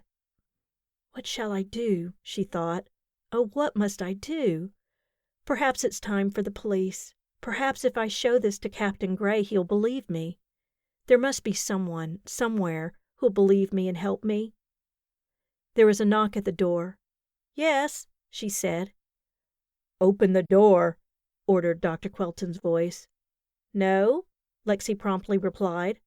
"What shall I do?" she thought. "Oh, what must I do? Perhaps it's time for the police. Perhaps if I show this to Captain Gray he'll believe me. There must be someone, somewhere, who'll believe me and help me." There was a knock at the door. "Yes," she said. "Open the door," ordered Dr. Quelton's voice. "No," Lexi promptly replied.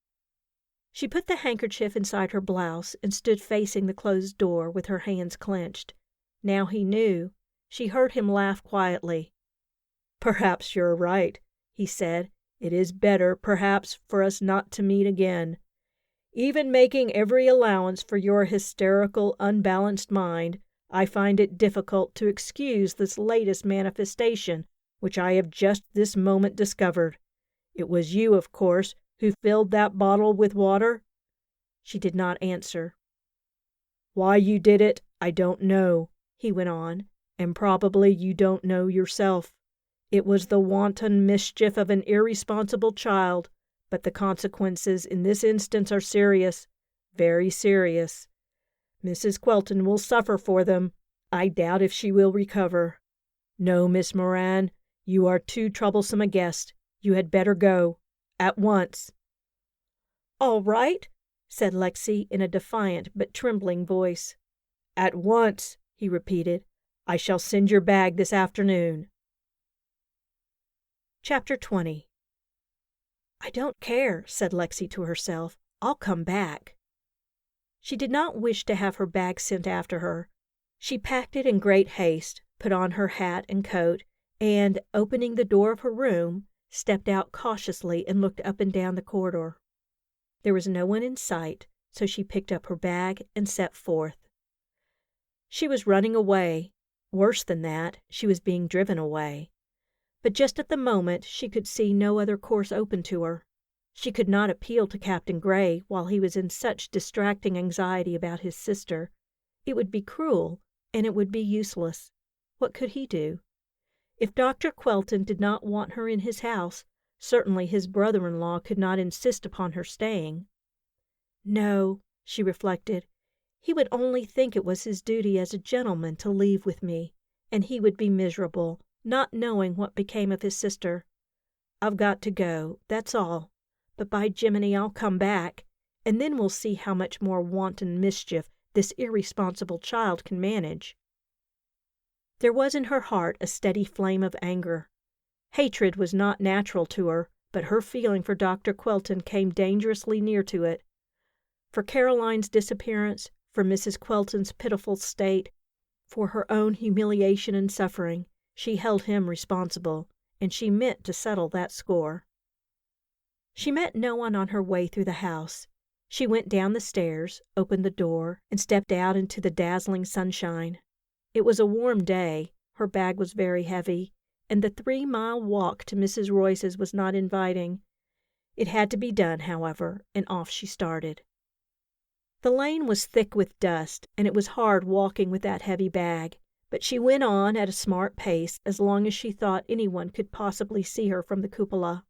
She put the handkerchief inside her blouse and stood facing the closed door with her hands clenched. Now he knew. She heard him laugh quietly. "Perhaps you're right," he said. "It is better, perhaps, for us not to meet again. Even making every allowance for your hysterical, unbalanced mind, I find it difficult to excuse this latest manifestation, which I have just this moment discovered. It was you, of course, who filled that bottle with water?" She did not answer. "Why you did it, I don't know," he went on, "and probably you don't know yourself. It was the wanton mischief of an irresponsible child, but the consequences in this instance are serious, very serious. Mrs. Quelton will suffer for them. I doubt if she will recover. No, Miss Moran, you are too troublesome a guest. You had better go. At once." "All right," said Lexi in a defiant but trembling voice. "At once," he repeated. "I shall send your bag this afternoon." Chapter 20. "I don't care," said Lexi to herself. "I'll come back." She did not wish to have her bag sent after her. She packed it in great haste, put on her hat and coat, and, opening the door of her room, stepped out cautiously and looked up and down the corridor. There was no one in sight, so she picked up her bag and set forth. She was running away. Worse than that, she was being driven away. But just at the moment she could see no other course open to her. She could not appeal to Captain Gray while he was in such distracting anxiety about his sister. It would be cruel, and it would be useless. What could he do? If Dr. Quelton did not want her in his house, certainly his brother-in-law could not insist upon her staying. "No," she reflected, "he would only think it was his duty as a gentleman to leave with me, and he would be miserable, not knowing what became of his sister. I've got to go, that's all. But by Jiminy, I'll come back, and then we'll see how much more wanton mischief this irresponsible child can manage." There was in her heart a steady flame of anger. Hatred was not natural to her, but her feeling for Dr. Quelton came dangerously near to it. For Caroline's disappearance, for Mrs. Quelton's pitiful state, for her own humiliation and suffering, she held him responsible, and she meant to settle that score. She met no one on her way through the house. She went down the stairs, opened the door, and stepped out into the dazzling sunshine. It was a warm day, her bag was very heavy, and the 3-mile walk to Mrs. Royce's was not inviting. It had to be done, however, and off she started. The lane was thick with dust, and it was hard walking with that heavy bag, but she went on at a smart pace as long as she thought anyone could possibly see her from the cupola.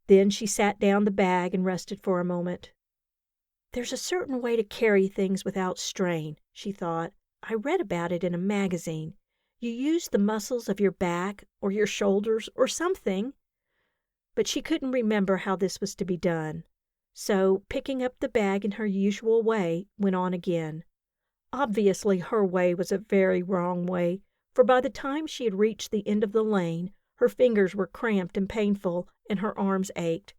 Then she sat down the bag and rested for a moment. "There's a certain way to carry things without strain," she thought. "I read about it in a magazine. You use the muscles of your back or your shoulders or something." But she couldn't remember how this was to be done. So, picking up the bag in her usual way, went on again. Obviously her way was a very wrong way, for by the time she had reached the end of the lane, her fingers were cramped and painful, and her arms ached.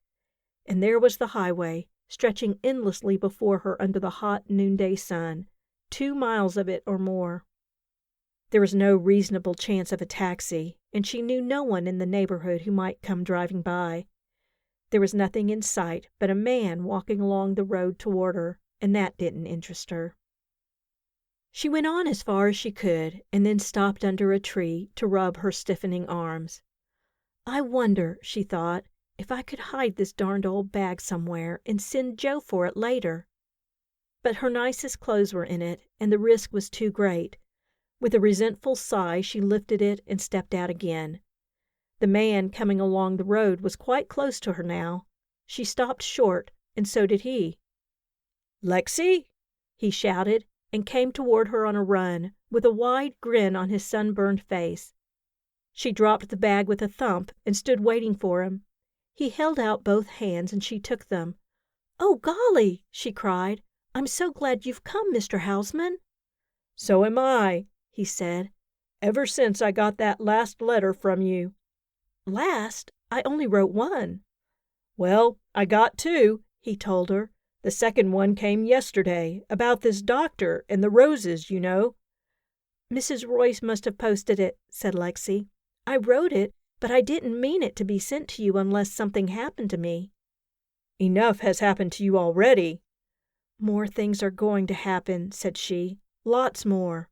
And there was the highway, stretching endlessly before her under the hot noonday sun, 2 miles of it or more. There was no reasonable chance of a taxi, and she knew no one in the neighborhood who might come driving by. There was nothing in sight but a man walking along the road toward her, and that didn't interest her. She went on as far as she could, and then stopped under a tree to rub her stiffening arms. "I wonder," she thought, "if I could hide this darned old bag somewhere and send Joe for it later." But her nicest clothes were in it, and the risk was too great. With a resentful sigh she lifted it and stepped out again. The man coming along the road was quite close to her now. She stopped short, and so did he. "Lexi!" he shouted, and came toward her on a run, with a wide grin on his sunburned face. She dropped the bag with a thump and stood waiting for him. He held out both hands, and she took them. "Oh, golly!" she cried. "I'm so glad you've come, Mr. Houseman." "So am I," he said, "ever since I got that last letter from you." "Last? I only wrote one." "Well, I got 2, he told her. "The second one came yesterday, about this doctor and the roses, you know." "Mrs. Royce must have posted it," said Lexi. "I wrote it, but I didn't mean it to be sent to you unless something happened to me." "Enough has happened to you already." "More things are going to happen," said she. "Lots more."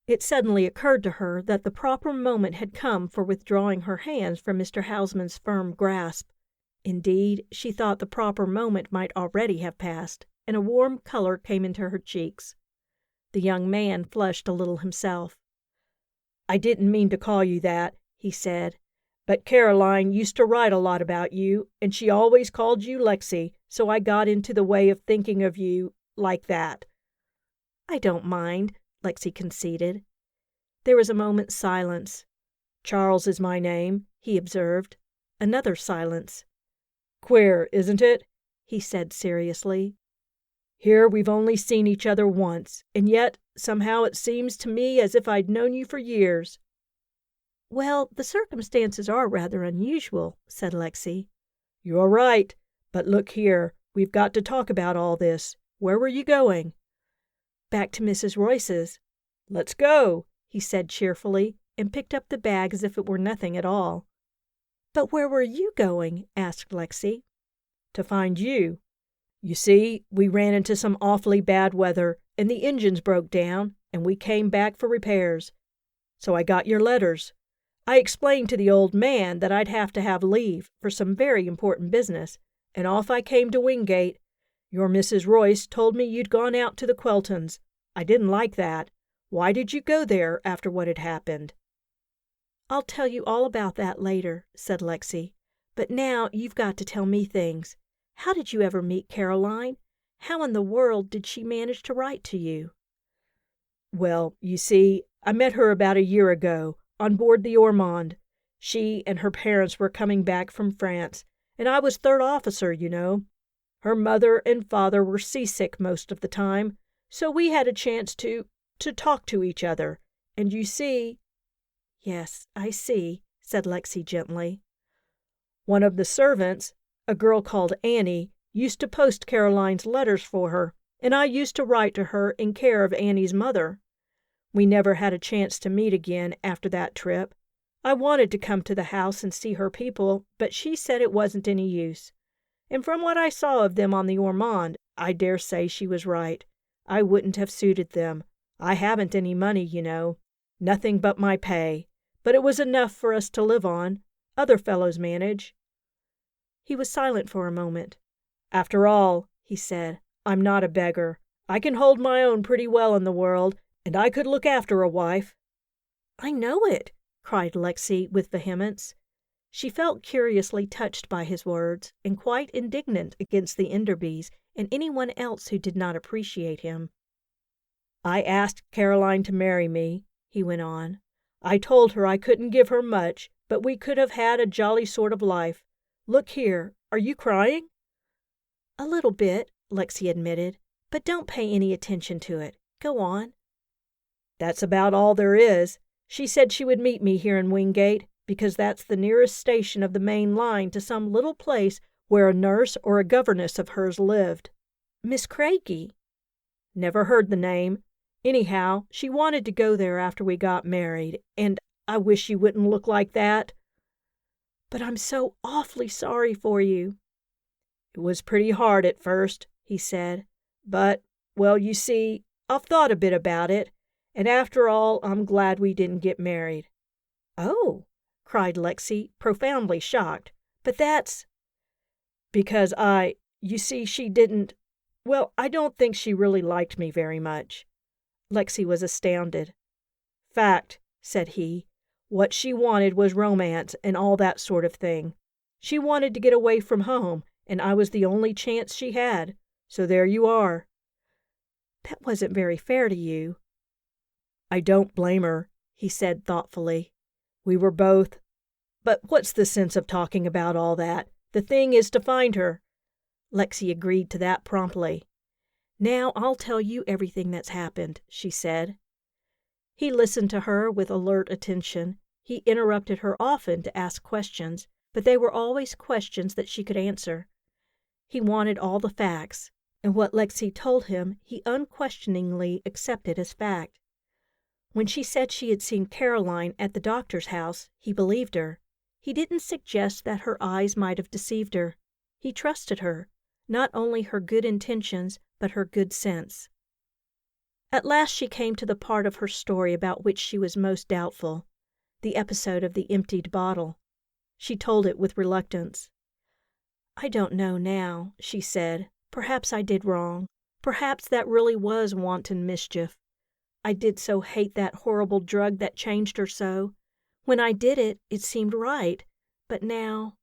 It suddenly occurred to her that the proper moment had come for withdrawing her hands from Mr. Houseman's firm grasp. Indeed, she thought the proper moment might already have passed, and a warm color came into her cheeks. The young man flushed a little himself. "I didn't mean to call you that," he said, "but Caroline used to write a lot about you, and she always called you Lexi, so I got into the way of thinking of you like that." "I don't mind," Lexi conceded. There was a moment's silence. "Charles is my name," he observed. Another silence. "Queer, isn't it?" he said seriously. "Here we've only seen each other once, and yet somehow it seems to me as if I'd known you for years." "Well, the circumstances are rather unusual," said Lexi. "You're right. But look here, we've got to talk about all this. Where were you going?" "Back to Mrs. Royce's." "Let's go," he said cheerfully, and picked up the bag as if it were nothing at all. "But where were you going?" asked Lexi. "To find you. You see, we ran into some awfully bad weather, and the engines broke down, and we came back for repairs. So I got your letters. I explained to the old man that I'd have to have leave for some very important business, and off I came to Wingate. Your Mrs. Royce told me you'd gone out to the Queltons. I didn't like that. Why did you go there after what had happened?" "I'll tell you all about that later," said Lexi. "But now you've got to tell me things. How did you ever meet Caroline? How in the world did she manage to write to you?" "Well, you see, I met her about a year ago, on board the Ormond. She and her parents were coming back from France, and I was third officer, you know. Her mother and father were seasick most of the time, so we had a chance to talk to each other. And you see—" "Yes, I see," said Lexi gently. "One of the servants, a girl called Annie, used to post Caroline's letters for her, and I used to write to her in care of Annie's mother. We never had a chance to meet again after that trip. I wanted to come to the house and see her people, but she said it wasn't any use. And from what I saw of them on the Ormond, I dare say she was right. I wouldn't have suited them. I haven't any money, you know. Nothing but my pay. But it was enough for us to live on. Other fellows manage." He was silent for a moment. "After all," he said, "I'm not a beggar. I can hold my own pretty well in the world, and I could look after a wife." "I know it," cried Lexi with vehemence. She felt curiously touched by his words, and quite indignant against the Enderbys and anyone else who did not appreciate him. "I asked Caroline to marry me," he went on. "I told her I couldn't give her much, but we could have had a jolly sort of life. Look here, are you crying?" "A little bit," Lexi admitted, "but don't pay any attention to it. Go on." "That's about all there is. She said she would meet me here in Wingate, because that's the nearest station of the main line to some little place where a nurse or a governess of hers lived." "Miss Craigie?" "Never heard the name. Anyhow, she wanted to go there after we got married, and I wish you wouldn't look like that." "But I'm so awfully sorry for you." "It was pretty hard at first," he said. "But, well, you see, I've thought a bit about it, and after all, I'm glad we didn't get married." "Oh!" cried Lexi, profoundly shocked. "But that's—" "Because you see, she didn't, well, I don't think she really liked me very much." Lexi was astounded. "Fact," said he. "What she wanted was romance and all that sort of thing. She wanted to get away from home, and I was the only chance she had. So there you are." "That wasn't very fair to you." "I don't blame her," he said thoughtfully. "We were both. But what's the sense of talking about all that? The thing is to find her." Lexi agreed to that promptly. "Now I'll tell you everything that's happened," she said. He listened to her with alert attention. He interrupted her often to ask questions, but they were always questions that she could answer. He wanted all the facts, and what Lexi told him he unquestioningly accepted as fact. When she said she had seen Caroline at the doctor's house, he believed her. He didn't suggest that her eyes might have deceived her. He trusted her, not only her good intentions, but her good sense. At last she came to the part of her story about which she was most doubtful, the episode of the emptied bottle. She told it with reluctance. "I don't know now," she said. "Perhaps I did wrong. Perhaps that really was wanton mischief. I did so hate that horrible drug that changed her so. When I did it, it seemed right. But now—"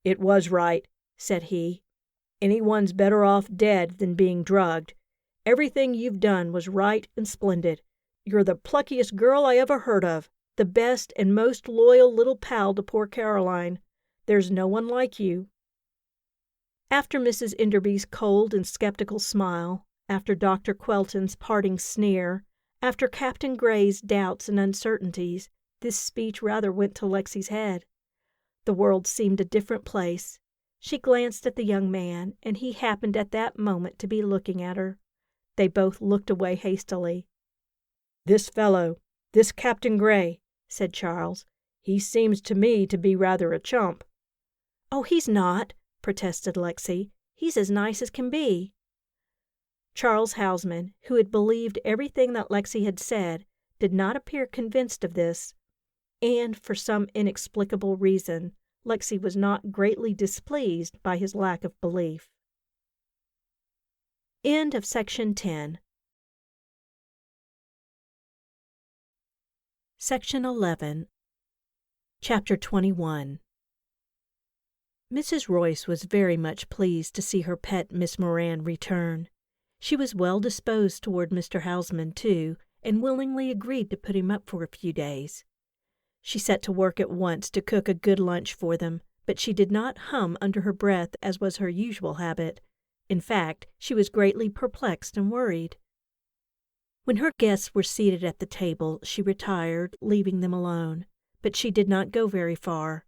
"It was right," said he. "Anyone's better off dead than being drugged. Everything you've done was right and splendid. You're the pluckiest girl I ever heard of, the best and most loyal little pal to poor Caroline. There's no one like you." After Mrs. Enderby's cold and skeptical smile, after Dr. Quelton's parting sneer, after Captain Gray's doubts and uncertainties, this speech rather went to Lexi's head. The world seemed a different place. She glanced at the young man, and he happened at that moment to be looking at her. They both looked away hastily. "This fellow, this Captain Gray," said Charles, "he seems to me to be rather a chump." "Oh, he's not," protested Lexi. "He's as nice as can be." Charles Houseman, who had believed everything that Lexi had said, did not appear convinced of this, and, for some inexplicable reason, Lexi was not greatly displeased by his lack of belief. End of section 10. Section 11. Chapter 21. Mrs. Royce was very much pleased to see her pet Miss Moran return. She was well disposed toward Mr. Houseman, too, and willingly agreed to put him up for a few days. She set to work at once to cook a good lunch for them, but she did not hum under her breath as was her usual habit. In fact, she was greatly perplexed and worried. When her guests were seated at the table, she retired, leaving them alone. But she did not go very far.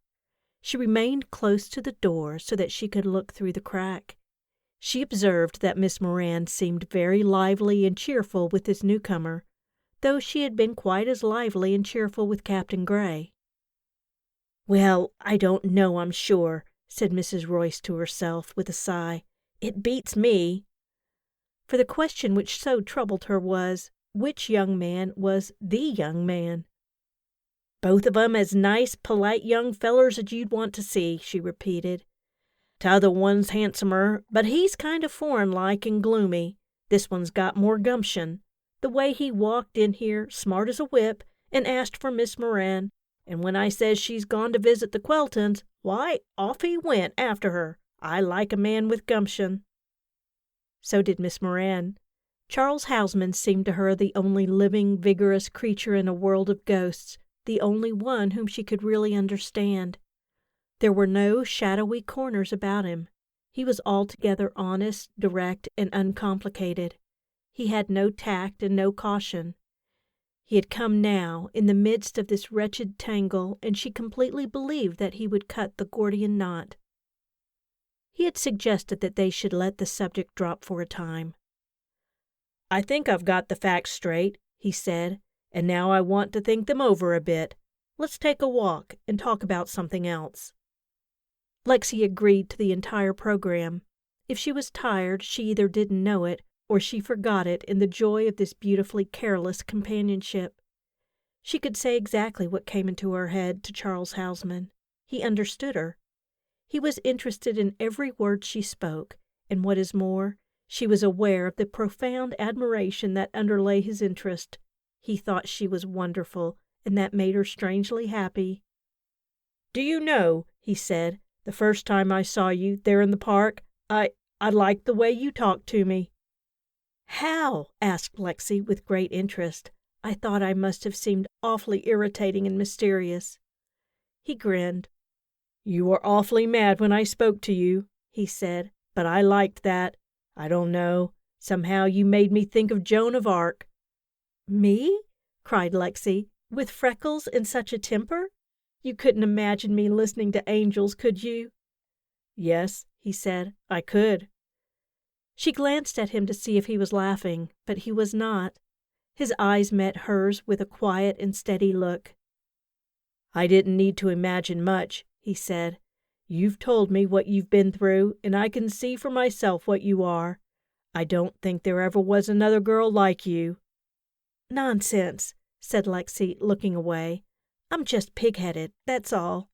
She remained close to the door so that she could look through the crack. She observed that Miss Moran seemed very lively and cheerful with this newcomer, though she had been quite as lively and cheerful with Captain Gray. "Well, I don't know, I'm sure," said Mrs. Royce to herself with a sigh. "It beats me." For the question which so troubled her was, which young man was the young man. "Both of 'em as nice, polite young fellers as you'd want to see," she repeated. "T'other one's handsomer, but he's kind of foreign-like and gloomy. This one's got more gumption. The way he walked in here, smart as a whip, and asked for Miss Moran, and when I says she's gone to visit the Queltons, why, off he went after her. I like a man with gumption." So did Miss Moran. Charles Houseman seemed to her the only living, vigorous creature in a world of ghosts, the only one whom she could really understand. There were no shadowy corners about him. He was altogether honest, direct, and uncomplicated. He had no tact and no caution. He had come now, in the midst of this wretched tangle, and she completely believed that he would cut the Gordian knot. He had suggested that they should let the subject drop for a time. "I think I've got the facts straight," he said, "and now I want to think them over a bit. Let's take a walk and talk about something else." Lexi agreed to the entire program. If she was tired, she either didn't know it, or she forgot it in the joy of this beautifully careless companionship. She could say exactly what came into her head to Charles Houseman. He understood her. He was interested in every word she spoke, and what is more, she was aware of the profound admiration that underlay his interest. He thought she was wonderful, and that made her strangely happy. "Do you know," he said, "the first time I saw you there in the park, I liked the way you talked to me." "How?" asked Lexi with great interest. "I thought I must have seemed awfully irritating and mysterious." He grinned. "You were awfully mad when I spoke to you," he said, "but I liked that. I don't know. Somehow you made me think of Joan of Arc." "Me?" cried Lexi. "With freckles and such a temper? You couldn't imagine me listening to angels, could you?" "Yes," he said, "I could." She glanced at him to see if he was laughing, but he was not. His eyes met hers with a quiet and steady look. "I didn't need to imagine much," he said. "You've told me what you've been through, and I can see for myself what you are. I don't think there ever was another girl like you." "Nonsense," said Lexi, looking away. "I'm just pig-headed, that's all."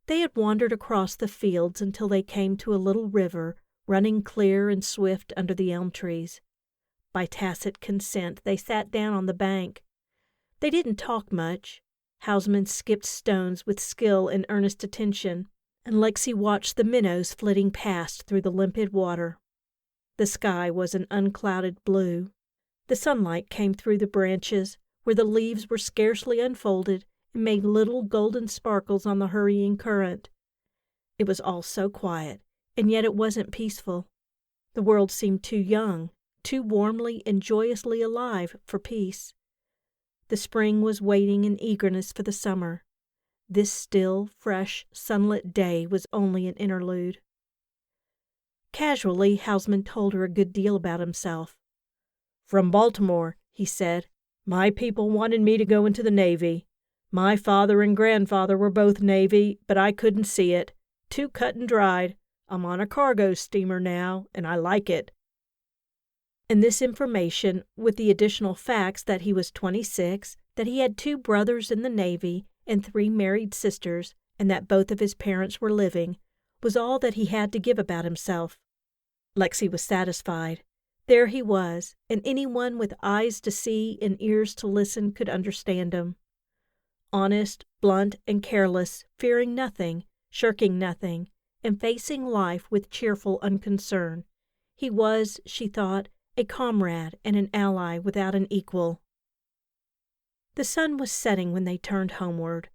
They had wandered across the fields until they came to a little river, running clear and swift under the elm trees. By tacit consent, they sat down on the bank. They didn't talk much. Houseman skipped stones with skill and earnest attention, and Lexi watched the minnows flitting past through the limpid water. The sky was an unclouded blue. The sunlight came through the branches, where the leaves were scarcely unfolded, and made little golden sparkles on the hurrying current. It was all so quiet, and yet it wasn't peaceful. The world seemed too young, too warmly and joyously alive for peace. The spring was waiting in eagerness for the summer. This still, fresh, sunlit day was only an interlude. Casually, Houseman told her a good deal about himself. "From Baltimore," he said. "My people wanted me to go into the Navy. My father and grandfather were both Navy, but I couldn't see it. Too cut and dried. I'm on a cargo steamer now, and I like it." And this information, with the additional facts that he was 26, that he had 2 brothers in the Navy and 3 married sisters, and that both of his parents were living, was all that he had to give about himself. Lexi was satisfied. There he was, and anyone with eyes to see and ears to listen could understand him. Honest, blunt, and careless, fearing nothing, shirking nothing, and facing life with cheerful unconcern. He was, she thought, a comrade and an ally without an equal. The sun was setting when they turned homeward.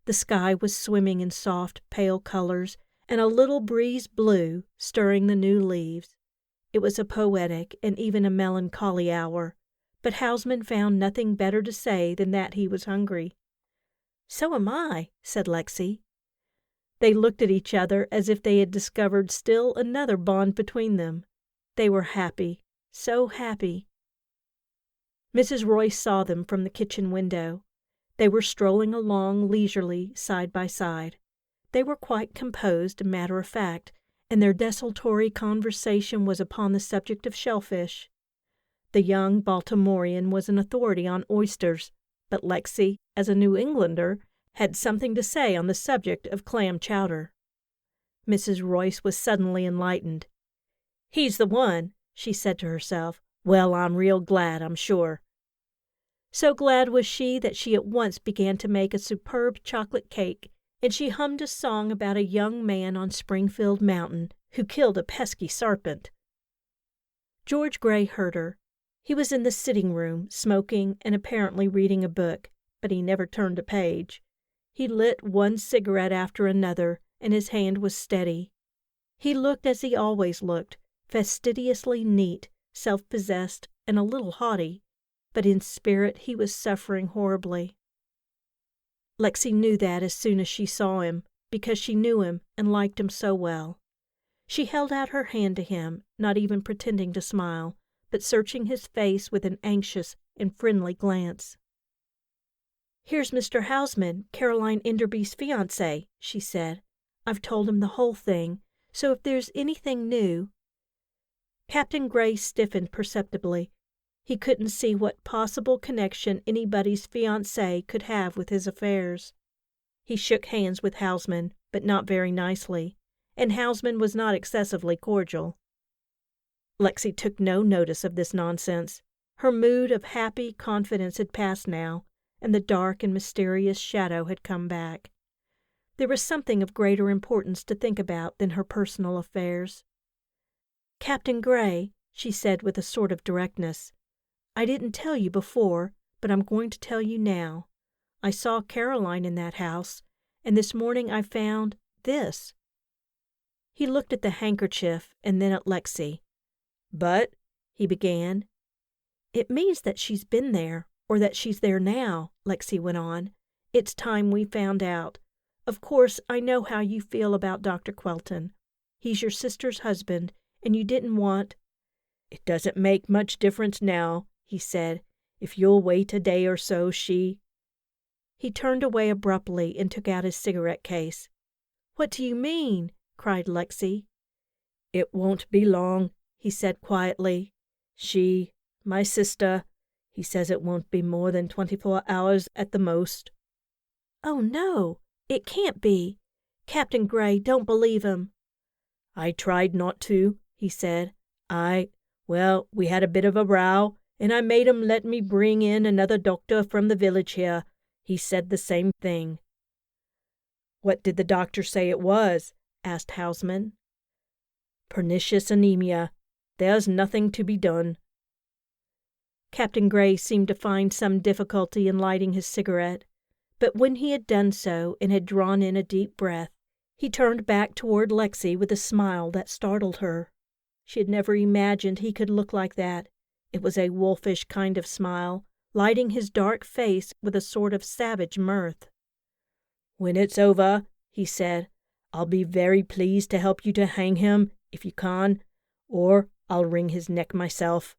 The sky was swimming in soft, pale colors, and a little breeze blew, stirring the new leaves. It was a poetic and even a melancholy hour, but Houseman found nothing better to say than that he was hungry. "So am I," said Lexi. They looked at each other as if they had discovered still another bond between them. They were happy. So happy. Mrs. Royce saw them from the kitchen window. They were strolling along leisurely, side by side. They were quite composed and matter-of-fact, and their desultory conversation was upon the subject of shellfish. The young Baltimorean was an authority on oysters, but Lexi, as a New Englander, had something to say on the subject of clam chowder. Mrs. Royce was suddenly enlightened. "He's the one," she said to herself. "Well, I'm real glad, I'm sure." So glad was she that she at once began to make a superb chocolate cake, and she hummed a song about a young man on Springfield Mountain who killed a pesky serpent. George Gray heard her. He was in the sitting room, smoking and apparently reading a book, but he never turned a page. He lit one cigarette after another, and his hand was steady. He looked as he always looked, fastidiously neat, self-possessed, and a little haughty, but in spirit he was suffering horribly. Lexi knew that as soon as she saw him, because she knew him and liked him so well. She held out her hand to him, not even pretending to smile, but searching his face with an anxious and friendly glance. "Here's Mr. Hausman, Caroline Enderby's fiancé," she said. "I've told him the whole thing, so if there's anything new—" Captain Gray stiffened perceptibly. He couldn't see what possible connection anybody's fiancé could have with his affairs. He shook hands with Hausman, but not very nicely, and Hausman was not excessively cordial. Lexi took no notice of this nonsense. Her mood of happy confidence had passed now, and the dark and mysterious shadow had come back. There was something of greater importance to think about than her personal affairs. "Captain Gray," she said with a sort of directness, "I didn't tell you before, but I'm going to tell you now. I saw Caroline in that house, and this morning I found this." He looked at the handkerchief and then at Lexi. "But," he began. "It means that she's been there, or that she's there now," Lexi went on. "It's time we found out. Of course, I know how you feel about Dr. Quelton. He's your sister's husband, and you didn't want—" "It doesn't make much difference now," he said. "If you'll wait a day or so, she—" He turned away abruptly and took out his cigarette case. "What do you mean?" cried Lexi. "It won't be long," he said quietly. "My sister, he says it won't be more than 24 hours at the most." "Oh, no, it can't be. Captain Gray, don't believe him." "I tried not to," he said. Well, we had a bit of a row, and I made 'em let me bring in another doctor from the village here. He said the same thing." "What did the doctor say it was?" asked Hausman. "Pernicious anemia. There's nothing to be done." Captain Gray seemed to find some difficulty in lighting his cigarette, but when he had done so and had drawn in a deep breath, he turned back toward Lexi with a smile that startled her. She had never imagined he could look like that. It was a wolfish kind of smile, lighting his dark face with a sort of savage mirth. "When it's over," he said, "I'll be very pleased to help you to hang him, if you can, or I'll wring his neck myself."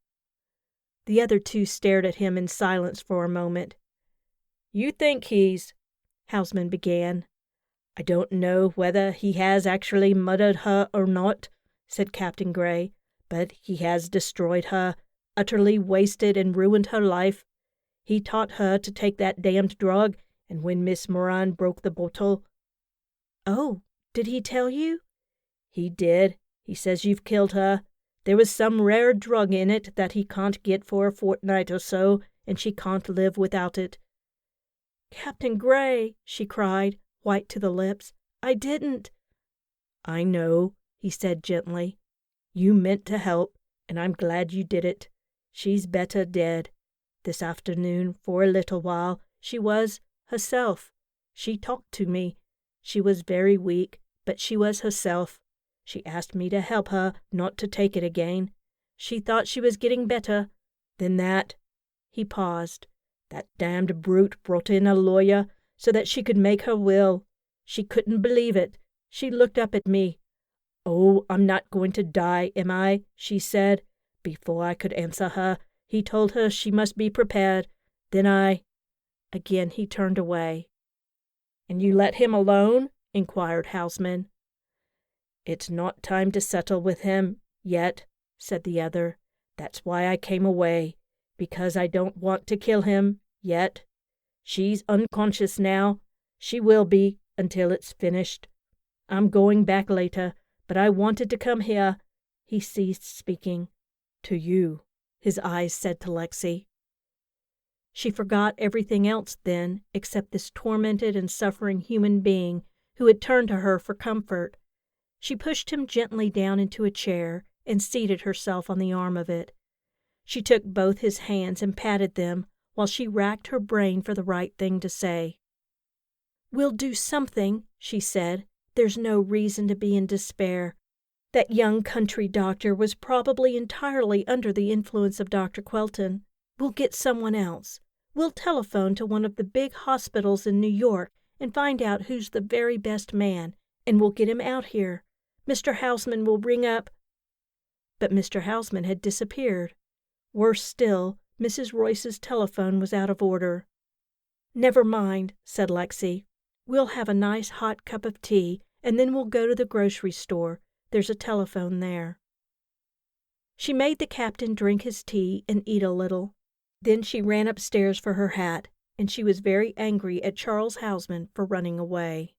The other two stared at him in silence for a moment. "You think he's—" Hausman began. "I don't know whether he has actually murdered her or not," said Captain Gray, "but he has destroyed her, utterly wasted and ruined her life. He taught her to take that damned drug, and when Miss Moran broke the bottle—" "Oh, did he tell you?" "He did. He says you've killed her. There was some rare drug in it that he can't get for a fortnight or so, and she can't live without it." "Captain Gray," she cried, white to the lips, "I didn't—" "I know," he said gently. "You meant to help, and I'm glad you did it. She's better dead. This afternoon, for a little while, she was herself. She talked to me. She was very weak, but she was herself. She asked me to help her not to take it again. She thought she was getting better. Then that—" He paused. "That damned brute brought in a lawyer so that she could make her will. She couldn't believe it. She looked up at me. 'Oh, I'm not going to die, am I?' she said. Before I could answer her, he told her she must be prepared. Then I—" Again he turned away. "And you let him alone?" inquired Hausman. "It's not time to settle with him yet," said the other. That's why I came away, because I don't want to kill him yet. She's unconscious now. She will be until it's finished. I'm going back later, but I wanted to come here." He ceased speaking. "To you," his eyes said to Lexi. She forgot everything else then except this tormented and suffering human being who had turned to her for comfort. She pushed him gently down into a chair and seated herself on the arm of it. She took both his hands and patted them while she racked her brain for the right thing to say. "We'll do something," she said. "There's no reason to be in despair. That young country doctor was probably entirely under the influence of Dr. Quelton. We'll get someone else. We'll telephone to one of the big hospitals in New York and find out who's the very best man, and we'll get him out here. Mr. Houseman will ring up—" But Mr. Houseman had disappeared. Worse still, Mrs. Royce's telephone was out of order. "Never mind," said Lexi. "We'll have a nice hot cup of tea, and then we'll go to the grocery store. There's a telephone there." She made the captain drink his tea and eat a little. Then she ran upstairs for her hat, and she was very angry at Charles Houseman for running away.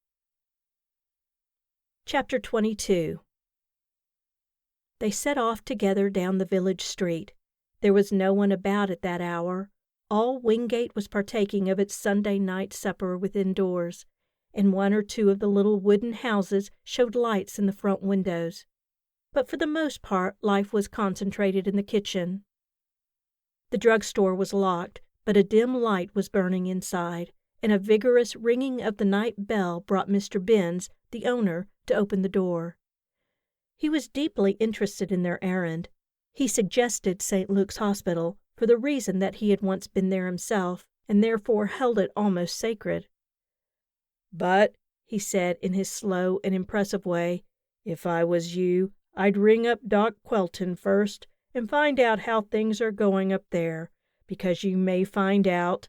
Chapter 22. They set off together down the village street. There was no one about at that hour. All Wingate was partaking of its Sunday night supper within doors, and one or two of the little wooden houses showed lights in the front windows. But for the most part life was concentrated in the kitchen. The drugstore was locked, but a dim light was burning inside, and a vigorous ringing of the night bell brought Mr. Benz, the owner, to open the door. He was deeply interested in their errand. He suggested St. Luke's Hospital for the reason that he had once been there himself, and therefore held it almost sacred. "But," he said in his slow and impressive way, "if I was you, I'd ring up Doc Quelton first and find out how things are going up there, because you may find out—"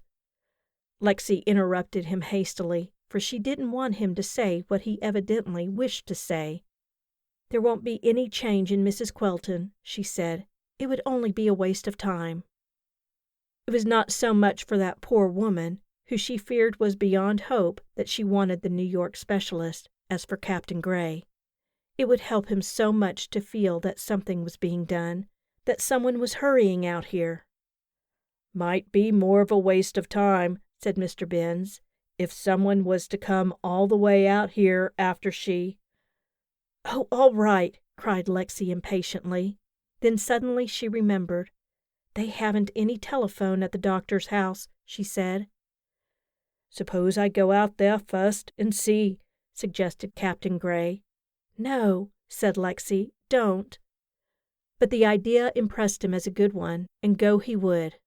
Lexi interrupted him hastily, for she didn't want him to say what he evidently wished to say. "There won't be any change in Mrs. Quelton," she said. "It would only be a waste of time." It was not so much for that poor woman, who she feared was beyond hope, that she wanted the New York specialist, as for Captain Gray. It would help him so much to feel that something was being done, that someone was hurrying out here. "Might be more of a waste of time," said Mr. Benz, "if someone was to come all the way out here after she—" "Oh, all right," cried Lexi impatiently. Then suddenly she remembered. "They haven't any telephone at the doctor's house," she said. "Suppose I go out there first and see," suggested Captain Gray. "No," said Lexi, "don't." But the idea impressed him as a good one, and go he would.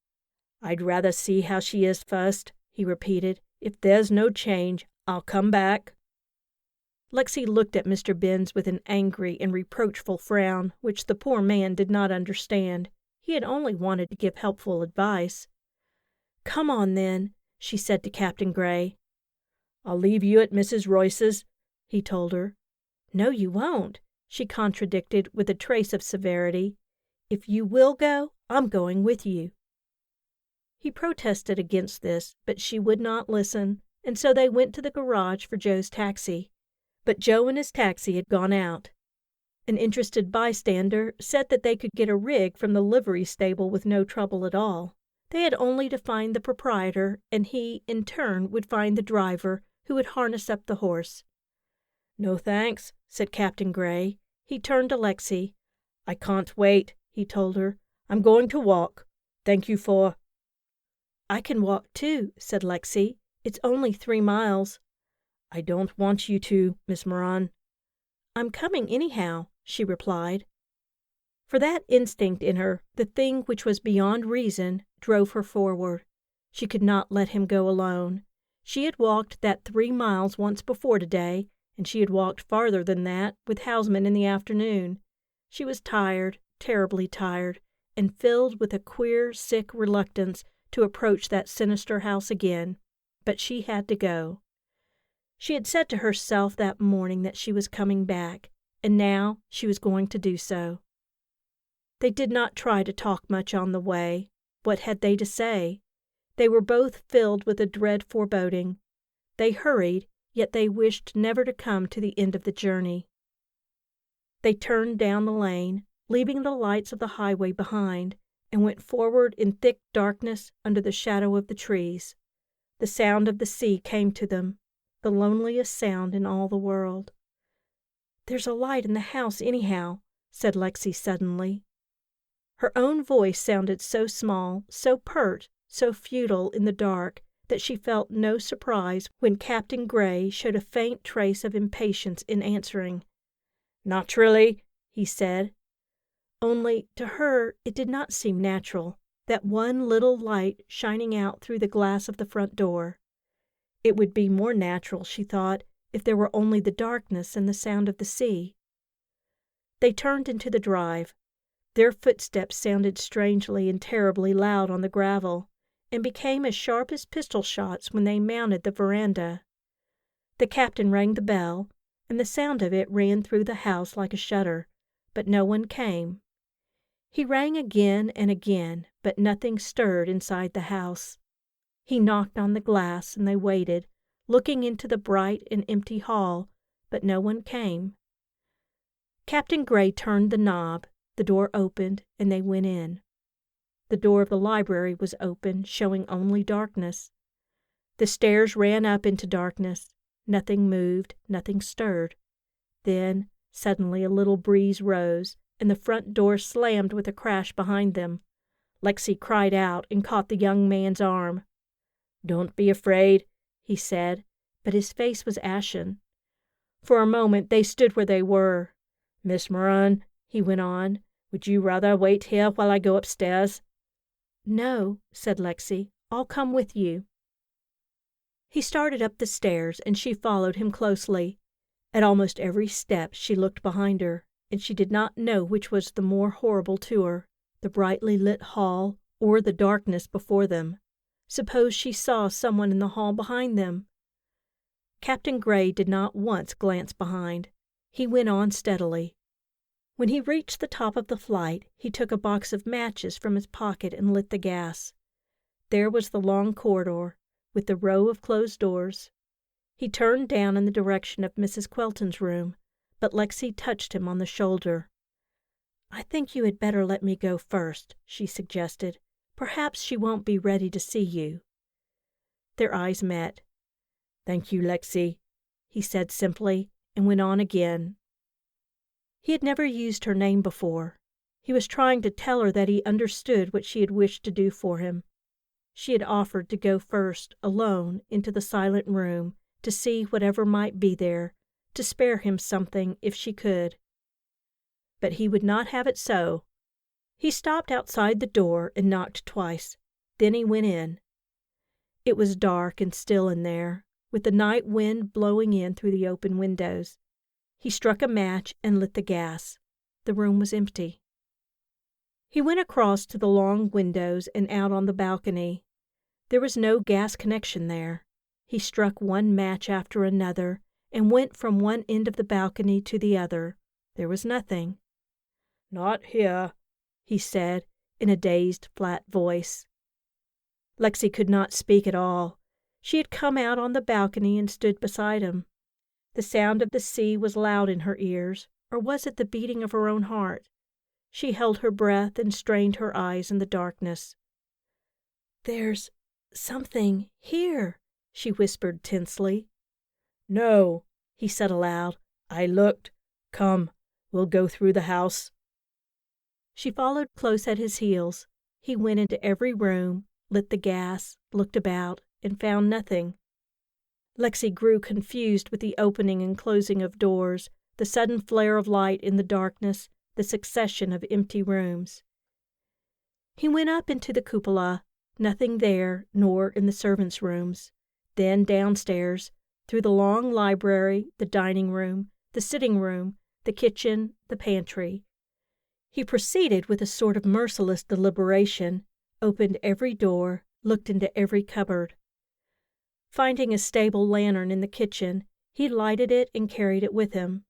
"I'd rather see how she is first," he repeated. "If there's no change, I'll come back." Lexi looked at Mr. Benz with an angry and reproachful frown, which the poor man did not understand. He had only wanted to give helpful advice. "Come on, then," she said to Captain Gray. "I'll leave you at Mrs. Royce's," he told her. "No, you won't," she contradicted with a trace of severity. "If you will go, I'm going with you." He protested against this, but she would not listen, and so they went to the garage for Joe's taxi. But Joe and his taxi had gone out. An interested bystander said that they could get a rig from the livery stable with no trouble at all. They had only to find the proprietor, and he, in turn, would find the driver, who would harness up the horse. "No thanks," said Captain Gray. He turned to Lexi. "I can't wait," he told her. "I'm going to walk. Thank you for—" "I can walk too," said Lexi. "It's only 3 miles. "I don't want you to, Miss Moran." "I'm coming anyhow," she replied. For that instinct in her, the thing which was beyond reason, drove her forward. She could not let him go alone. She had walked that 3 miles once before today, and she had walked farther than that with Houseman in the afternoon. She was tired, terribly tired, and filled with a queer, sick reluctance to approach that sinister house again. But she had to go. She had said to herself that morning that she was coming back, and now she was going to do so. They did not try to talk much on the way. What had they to say? They were both filled with a dread foreboding. They hurried, yet they wished never to come to the end of the journey. They turned down the lane, leaving the lights of the highway behind, and went forward in thick darkness under the shadow of the trees. The sound of the sea came to them, the loneliest sound in all the world. "There's a light in the house, anyhow," said Lexi suddenly. Her own voice sounded so small, so pert, so futile in the dark that she felt no surprise when Captain Gray showed a faint trace of impatience in answering. "Naturally," he said. Only, to her, it did not seem natural, that one little light shining out through the glass of the front door. It would be more natural, she thought, if there were only the darkness and the sound of the sea. They turned into the drive. Their footsteps sounded strangely and terribly loud on the gravel, and became as sharp as pistol shots when they mounted the veranda. The captain rang the bell, and the sound of it ran through the house like a shudder, but no one came. He rang again and again, but nothing stirred inside the house. He knocked on the glass, and they waited, looking into the bright and empty hall, but no one came. Captain Gray turned the knob, the door opened, and they went in. The door of the library was open, showing only darkness. The stairs ran up into darkness. Nothing moved, nothing stirred. Then, suddenly a little breeze rose, and the front door slammed with a crash behind them. Lexi cried out and caught the young man's arm. "Don't be afraid," he said, but his face was ashen. For a moment they stood where they were. "Miss Moran," he went on, "would you rather wait here while I go upstairs?" "No," said Lexi. "I'll come with you." He started up the stairs, and she followed him closely. At almost every step she looked behind her, and she did not know which was the more horrible to her, the brightly lit hall or the darkness before them. Suppose she saw someone in the hall behind them? Captain Gray did not once glance behind. He went on steadily. When he reached the top of the flight, he took a box of matches from his pocket and lit the gas. There was the long corridor, with the row of closed doors. He turned down in the direction of Mrs. Quelton's room, but Lexi touched him on the shoulder. "I think you had better let me go first," she suggested. "Perhaps she won't be ready to see you." Their eyes met. "Thank you, Lexi," he said simply, and went on again. He had never used her name before. He was trying to tell her that he understood what she had wished to do for him. She had offered to go first, alone, into the silent room, to see whatever might be there, to spare him something if she could. But he would not have it so. He stopped outside the door and knocked twice. Then he went in. It was dark and still in there, with the night wind blowing in through the open windows. He struck a match and lit the gas. The room was empty. He went across to the long windows and out on the balcony. There was no gas connection there. He struck one match after another and went from one end of the balcony to the other. There was nothing. "Not here," he said in a dazed, flat voice. Lexi could not speak at all. She had come out on the balcony and stood beside him. The sound of the sea was loud in her ears, or was it the beating of her own heart? She held her breath and strained her eyes in the darkness. "There's something here," she whispered tensely. "No," he said aloud. "I looked. Come, we'll go through the house." She followed close at his heels. He went into every room, lit the gas, looked about, and found nothing. Lexi grew confused with the opening and closing of doors, the sudden flare of light in the darkness, the succession of empty rooms. He went up into the cupola. Nothing there, nor in the servants' rooms. Then downstairs, through the long library, the dining room, the sitting room, the kitchen, the pantry. He proceeded with a sort of merciless deliberation, opened every door, looked into every cupboard. Finding a stable lantern in the kitchen, he lighted it and carried it with him.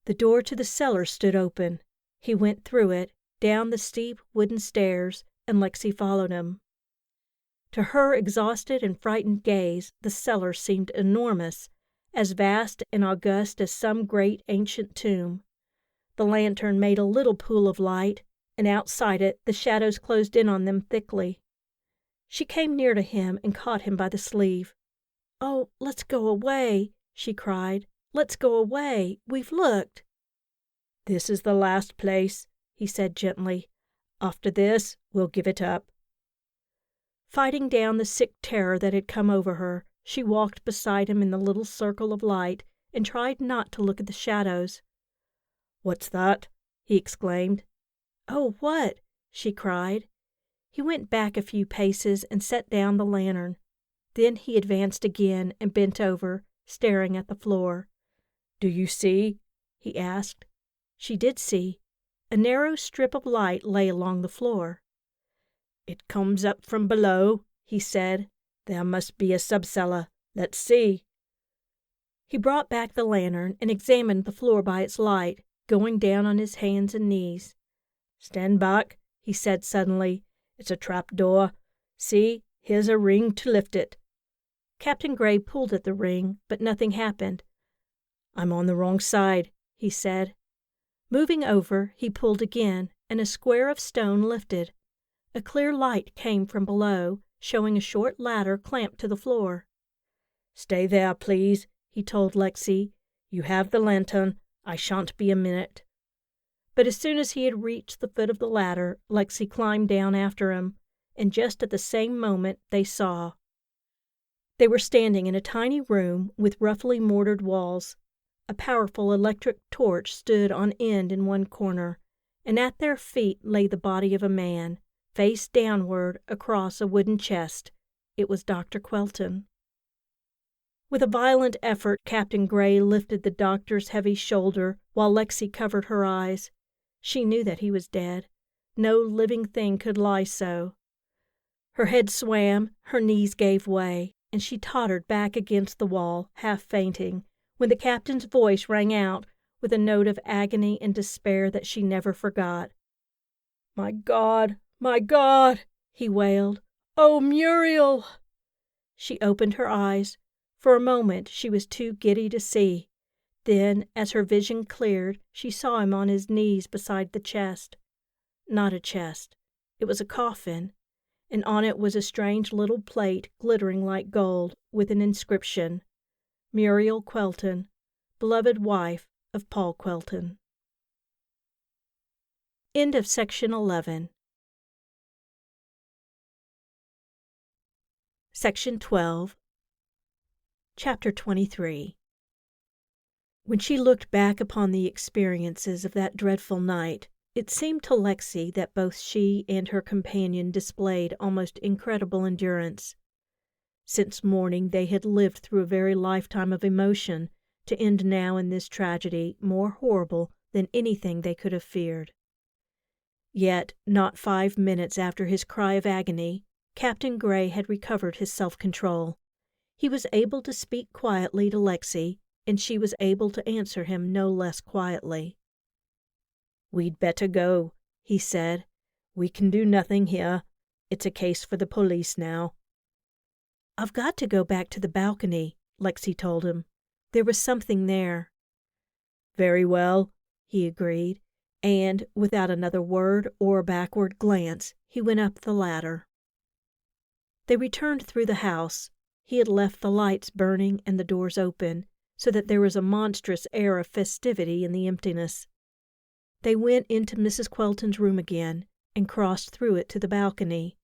The door to the cellar stood open. He went through it, down the steep wooden stairs, and Lexi followed him. To her exhausted and frightened gaze, the cellar seemed enormous, as vast and august as some great ancient tomb. The lantern made a little pool of light, and outside it the shadows closed in on them thickly. She came near to him and caught him by the sleeve. "Oh, let's go away," she cried. "Let's go away. We've looked." "This is the last place," he said gently. "After this, we'll give it up." Fighting down the sick terror that had come over her, she walked beside him in the little circle of light and tried not to look at the shadows. "What's that?" he exclaimed. "Oh, what?" she cried. He went back a few paces and set down the lantern. Then he advanced again and bent over, staring at the floor. "Do you see?" he asked. She did see. A narrow strip of light lay along the floor. "It comes up from below," he said. "There must be a subcellar. Let's see." He brought back the lantern and examined the floor by its light, going down on his hands and knees. "Stand back," he said suddenly. "It's a trap door. See, here's a ring to lift it." Captain Gray pulled at the ring, but nothing happened. "I'm on the wrong side," he said. Moving over, he pulled again, and a square of stone lifted. A clear light came from below, showing a short ladder clamped to the floor. "Stay there, please," he told Lexi. "You have the lantern. I shan't be a minute." But as soon as he had reached the foot of the ladder, Lexi climbed down after him, and just at the same moment they saw. They were standing in a tiny room with roughly mortared walls. A powerful electric torch stood on end in one corner, and at their feet lay the body of a man, face downward across a wooden chest. It was Dr. Quelton. With a violent effort, Captain Gray lifted the doctor's heavy shoulder while Lexi covered her eyes. She knew that he was dead. No living thing could lie so. Her head swam, her knees gave way, and she tottered back against the wall, half fainting, when the captain's voice rang out with a note of agony and despair that she never forgot. My God, he wailed. "Oh, Muriel!" She opened her eyes. For a moment she was too giddy to see. Then, as her vision cleared, she saw him on his knees beside the chest. Not a chest. It was a coffin, and on it was a strange little plate glittering like gold, with an inscription, "Muriel Quelton, beloved wife of Paul Quelton." End of section 11. Section 12. Chapter 23. When she looked back upon the experiences of that dreadful night, it seemed to Lexi that both she and her companion displayed almost incredible endurance. Since morning they had lived through a very lifetime of emotion, to end now in this tragedy more horrible than anything they could have feared. Yet, not 5 minutes after his cry of agony, Captain Gray had recovered his self-control. He was able to speak quietly to Lexi, and she was able to answer him no less quietly. "We'd better go," he said. "We can do nothing here. It's a case for the police now." "I've got to go back to the balcony," Lexi told him. "There was something there." "Very well," he agreed, and, without another word or a backward glance, he went up the ladder. They returned through the house. He had left the lights burning and the doors open, so that there was a monstrous air of festivity in the emptiness. They went into Mrs. Quelton's room again, and crossed through it to the balcony.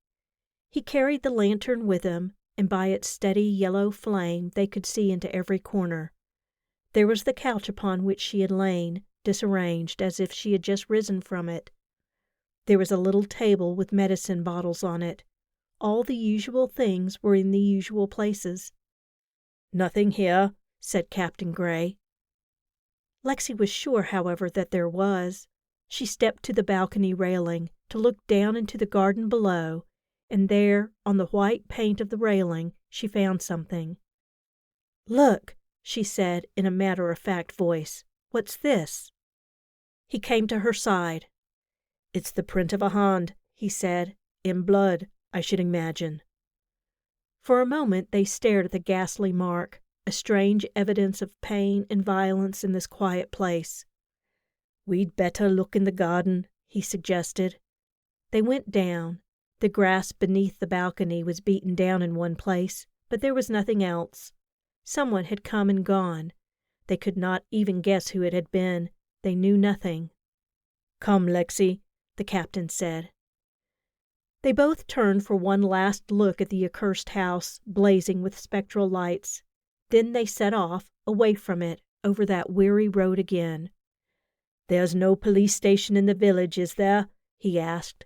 He carried the lantern with him, and by its steady yellow flame they could see into every corner. There was the couch upon which she had lain, disarranged as if she had just risen from it. There was a little table with medicine bottles on it. All the usual things were in the usual places. "Nothing here," said Captain Gray. Lexi was sure, however, that there was. She stepped to the balcony railing to look down into the garden below, and there, on the white paint of the railing, she found something. "Look," she said in a matter-of-fact voice. "What's this?" He came to her side. "It's the print of a hand," he said. "In blood, I should imagine." For a moment they stared at the ghastly mark, a strange evidence of pain and violence in this quiet place. "We'd better look in the garden," he suggested. They went down. The grass beneath the balcony was beaten down in one place, but there was nothing else. Someone had come and gone. They could not even guess who it had been. They knew nothing. "Come, Lexi," the captain said. They both turned for one last look at the accursed house, blazing with spectral lights. Then they set off, away from it, over that weary road again. "There's no police station in the village, is there?" he asked.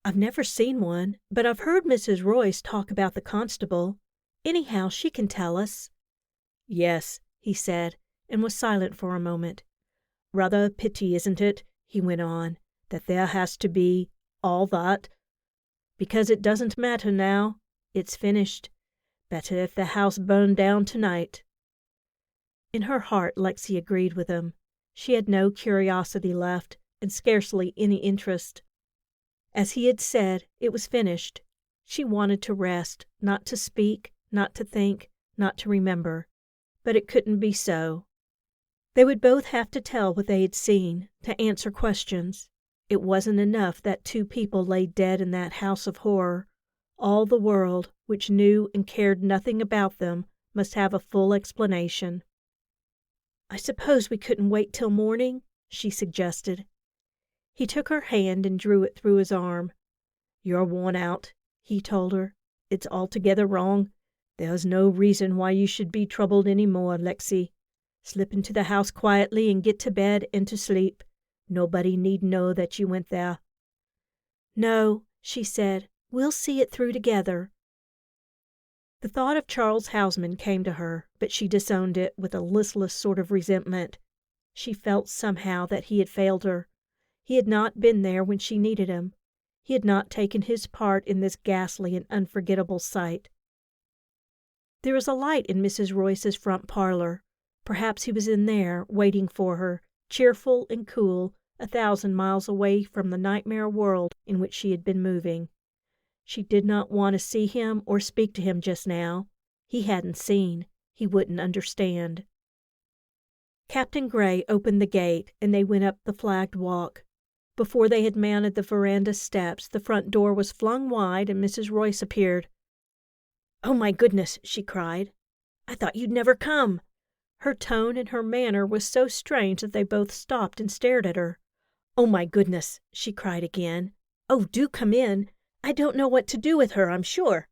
"I've never seen one, but I've heard Mrs. Royce talk about the constable. Anyhow, she can tell us." "Yes," he said, and was silent for a moment. "Rather a pity, isn't it," he went on, "that there has to be all that? Because it doesn't matter now. It's finished. Better if the house burned down tonight." In her heart, Lexi agreed with him. She had no curiosity left, and scarcely any interest. As he had said, it was finished. She wanted to rest, not to speak, not to think, not to remember. But it couldn't be so. They would both have to tell what they had seen, to answer questions. It wasn't enough that two people lay dead in that house of horror. All the world, which knew and cared nothing about them, must have a full explanation. "I suppose we couldn't wait till morning?" she suggested. He took her hand and drew it through his arm. "You're worn out," he told her. "It's altogether wrong. There's no reason why you should be troubled any more, Lexi. Slip into the house quietly and get to bed and to sleep. Nobody need know that you went there." "No," she said. "We'll see it through together." The thought of Charles Houseman came to her, but she disowned it with a listless sort of resentment. She felt somehow that he had failed her. He had not been there when she needed him. He had not taken his part in this ghastly and unforgettable sight. There was a light in Mrs. Royce's front parlor. Perhaps he was in there, waiting for her, cheerful and cool, 1,000 miles away from the nightmare world in which she had been moving. She did not want to see him or speak to him just now. He hadn't seen. He wouldn't understand. Captain Gray opened the gate, and they went up the flagged walk. Before they had mounted the veranda steps, the front door was flung wide, and Mrs. Royce appeared. "Oh, my goodness!" she cried. "I thought you'd never come." Her tone and her manner was so strange that they both stopped and stared at her. "Oh, my goodness!" she cried again. "Oh, do come in. I don't know what to do with her, I'm sure."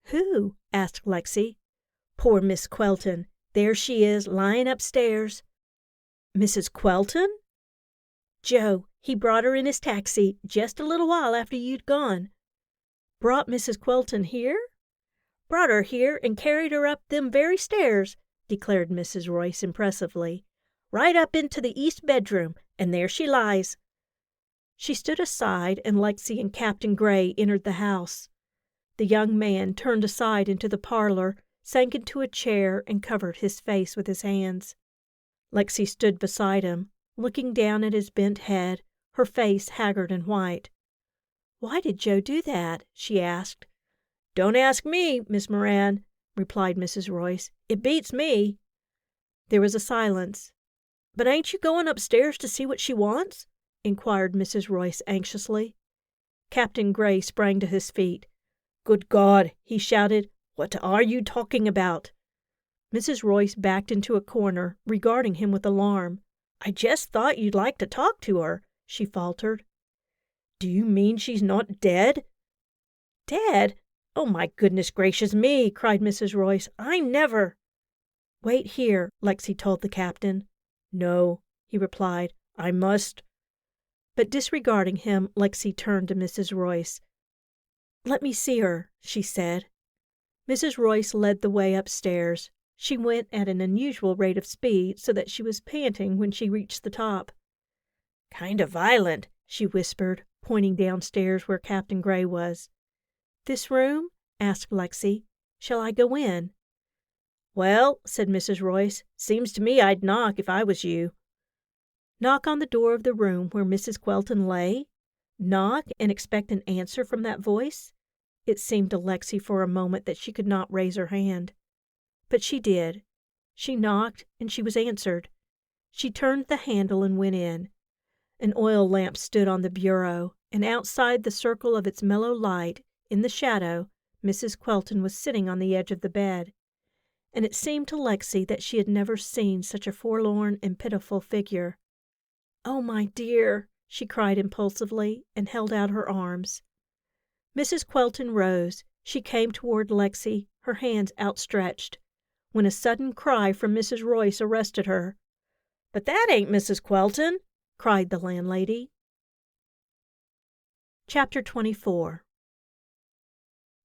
"Who?" asked Lexi. "Poor Miss Quelton. There she is, lying upstairs." "Mrs. Quelton?" "Joe. He brought her in his taxi just a little while after you'd gone." "Brought Mrs. Quelton here?" "Brought her here and carried her up them very stairs," declared Mrs. Royce impressively. "Right up into the east bedroom, and there she lies." She stood aside, and Lexi and Captain Gray entered the house. The young man turned aside into the parlor, sank into a chair, and covered his face with his hands. Lexi stood beside him, looking down at his bent head, her face haggard and white. "Why did Joe do that?" she asked. "Don't ask me, Miss Moran," replied Mrs. Royce. "It beats me." There was a silence. "But ain't you going upstairs to see what she wants?" inquired Mrs. Royce anxiously. Captain Gray sprang to his feet. "Good God!" he shouted. "What are you talking about?" Mrs. Royce backed into a corner, regarding him with alarm. "I just thought you'd like to talk to her," she faltered. "Do you mean she's not dead?" "Dead? Oh, my goodness gracious me!" cried Mrs. Royce. "I never—" "Wait here," Lexi told the captain. "No," he replied. "I must—" But disregarding him, Lexi turned to Mrs. Royce. "Let me see her," she said. Mrs. Royce led the way upstairs. She went at an unusual rate of speed, so that she was panting when she reached the top. "Kind of violent," she whispered, pointing downstairs where Captain Gray was. "This room?" asked Lexi. "Shall I go in?" "Well," said Mrs. Royce, "seems to me I'd knock if I was you." Knock on the door of the room where Mrs. Quelton lay? Knock and expect an answer from that voice? It seemed to Lexi for a moment that she could not raise her hand. But she did. She knocked, and she was answered. She turned the handle and went in. An oil lamp stood on the bureau, and outside the circle of its mellow light, in the shadow, Mrs. Quelton was sitting on the edge of the bed. And it seemed to Lexi that she had never seen such a forlorn and pitiful figure. "Oh, my dear!" she cried impulsively, and held out her arms. Mrs. Quelton rose. She came toward Lexi, her hands outstretched, when a sudden cry from Mrs. Royce arrested her. "But that ain't Mrs. Quelton!" cried the landlady. Chapter 24.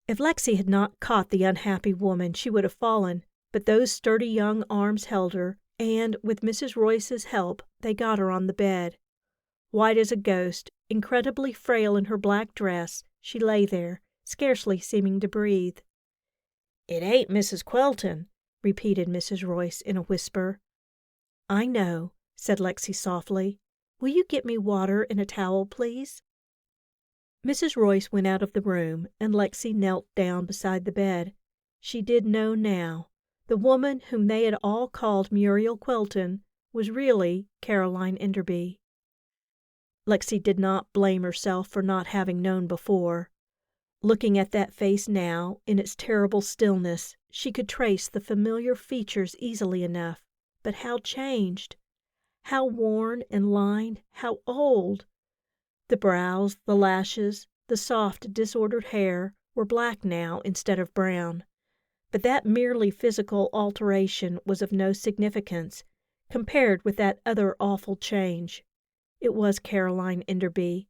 If Lexi had not caught the unhappy woman, she would have fallen, but those sturdy young arms held her, and, with Mrs. Royce's help, they got her on the bed. White as a ghost, incredibly frail in her black dress, she lay there, scarcely seeming to breathe. "It ain't Mrs. Quelton," repeated Mrs. Royce in a whisper. "I know," said Lexi softly. "Will you get me water and a towel, please?" Mrs. Royce went out of the room, and Lexi knelt down beside the bed. She did know now. The woman whom they had all called Muriel Quelton was really Caroline Enderby. Lexi did not blame herself for not having known before. Looking at that face now, in its terrible stillness, she could trace the familiar features easily enough. But how changed! How worn and lined, how old! The brows, the lashes, the soft, disordered hair were black now instead of brown. But that merely physical alteration was of no significance, compared with that other awful change. It was Caroline Enderby,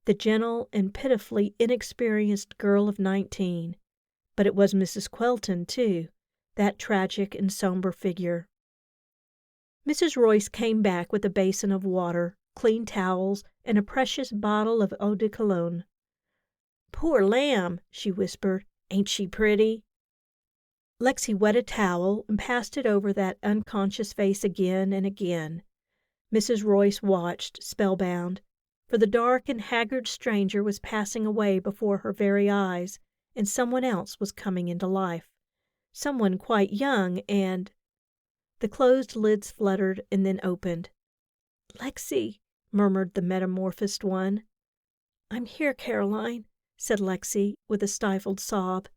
the gentle and pitifully inexperienced girl of 19. But it was Mrs. Quelton, too, that tragic and somber figure. Mrs. Royce came back with a basin of water, clean towels, and a precious bottle of eau de cologne. "Poor lamb," she whispered. "Ain't she pretty?" Lexi wet a towel and passed it over that unconscious face again and again. Mrs. Royce watched, spellbound, for the dark and haggard stranger was passing away before her very eyes, and someone else was coming into life. Someone quite young and... The closed lids fluttered and then opened. "Lexi," murmured the metamorphosed one. "I'm here, Caroline," said Lexi, with a stifled sob.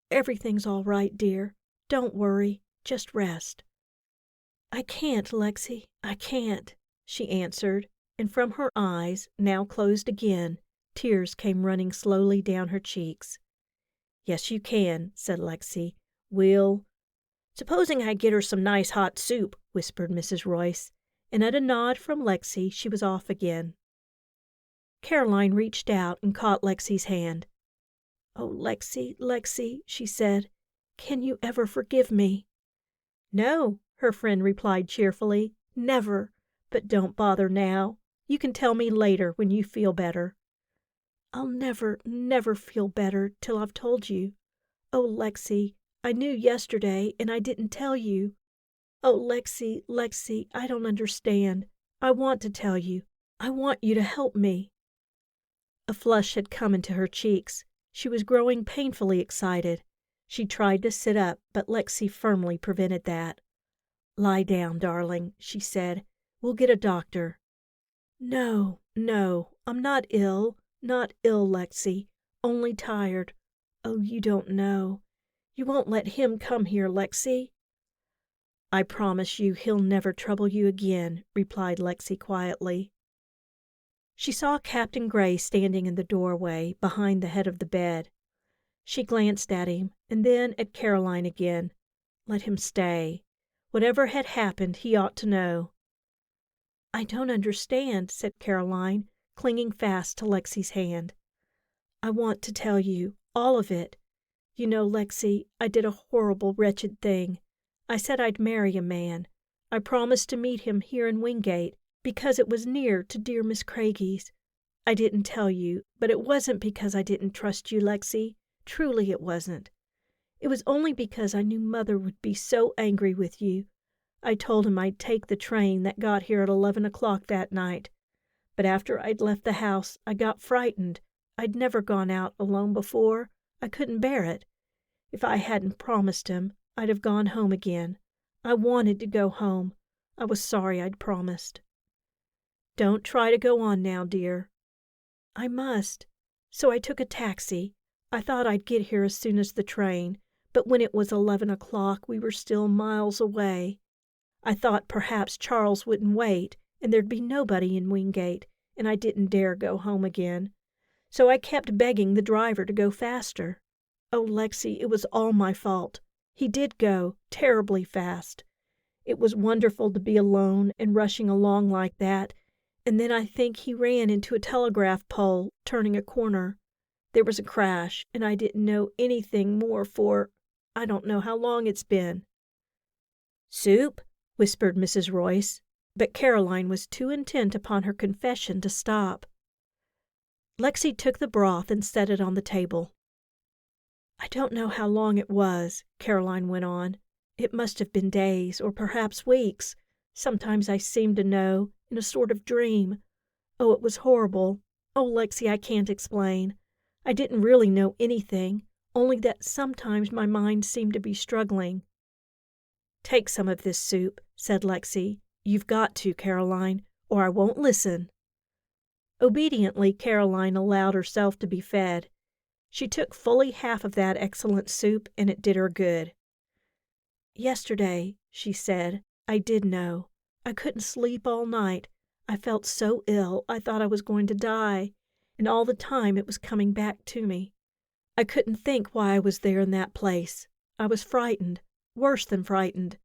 "Everything's all right, dear. Don't worry. Just rest." "I can't, Lexi. I can't," she answered, and from her eyes, now closed again, tears came running slowly down her cheeks. "Yes, you can," said Lexi. "Supposing I get her some nice hot soup," whispered Mrs. Royce, and at a nod from Lexi she was off again. Caroline reached out and caught Lexi's hand. "Oh, Lexi, Lexi," she said, "can you ever forgive me?" "No," her friend replied cheerfully, "never. But don't bother now. You can tell me later when you feel better." "I'll never, never feel better till I've told you. Oh, Lexi, I knew yesterday and I didn't tell you. Oh, Lexi, Lexi, I don't understand. I want to tell you. I want you to help me." A flush had come into her cheeks. She was growing painfully excited. She tried to sit up, but Lexi firmly prevented that. "Lie down, darling," she said. "We'll get a doctor." "No, no, I'm not ill, Lexi. Only tired. Oh, you don't know. You won't let him come here, Lexi?" "I promise you he'll never trouble you again," replied Lexi quietly. She saw Captain Gray standing in the doorway, behind the head of the bed. She glanced at him, and then at Caroline again. Let him stay. Whatever had happened, he ought to know. "I don't understand," said Caroline, clinging fast to Lexi's hand. "I want to tell you, all of it. You know, Lexi, I did a horrible, wretched thing. I said I'd marry a man. I promised to meet him here in Wingate, because it was near to dear Miss Craigie's. I didn't tell you, but it wasn't because I didn't trust you, Lexi. Truly it wasn't. It was only because I knew Mother would be so angry with you. I told him I'd take the train that got here at 11 o'clock that night. But after I'd left the house, I got frightened. I'd never gone out alone before. I couldn't bear it. If I hadn't promised him, I'd have gone home again. I wanted to go home. I was sorry I'd promised. Don't try to go on now, dear. I must. So I took a taxi. I thought I'd get here as soon as the train, but when it was 11 o'clock, we were still miles away. I thought perhaps Charles wouldn't wait, and there'd be nobody in Wingate, and I didn't dare go home again. So I kept begging the driver to go faster. Oh, Lexi, it was all my fault. He did go terribly fast. It was wonderful to be alone and rushing along like that, and then I think he ran into a telegraph pole, turning a corner. There was a crash, and I didn't know anything more for I don't know how long it's been. Soup? Whispered Mrs. Royce, but Caroline was too intent upon her confession to stop. Lexi took the broth and set it on the table. I don't know how long it was, Caroline went on. It must have been days, or perhaps weeks. Sometimes I seemed to know, in a sort of dream. Oh, it was horrible. Oh, Lexi, I can't explain. I didn't really know anything, only that sometimes my mind seemed to be struggling. Take some of this soup, said Lexi. You've got to, Caroline, or I won't listen. Obediently, Caroline allowed herself to be fed. She took fully half of that excellent soup, and it did her good. Yesterday, she said, I did know. I couldn't sleep all night. I felt so ill I thought I was going to die, and all the time it was coming back to me. I couldn't think why I was there in that place. I was frightened, worse than frightened.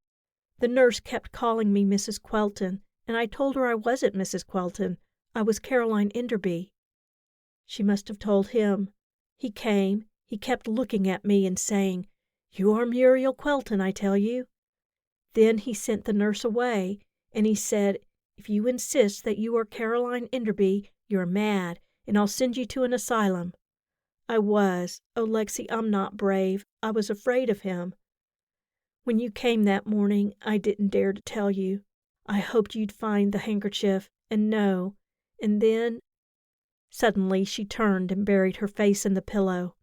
The nurse kept calling me Mrs. Quelton, and I told her I wasn't Mrs. Quelton. I was Caroline Enderby. She must have told him. He came. He kept looking at me and saying, You are Muriel Quelton, I tell you. Then he sent the nurse away, and he said, If you insist that you are Caroline Enderby, you're mad, and I'll send you to an asylum. I was. Oh, Lexi, I'm not brave. I was afraid of him. When you came that morning, I didn't dare to tell you. I hoped you'd find the handkerchief and know. And then... Suddenly she turned and buried her face in the pillow.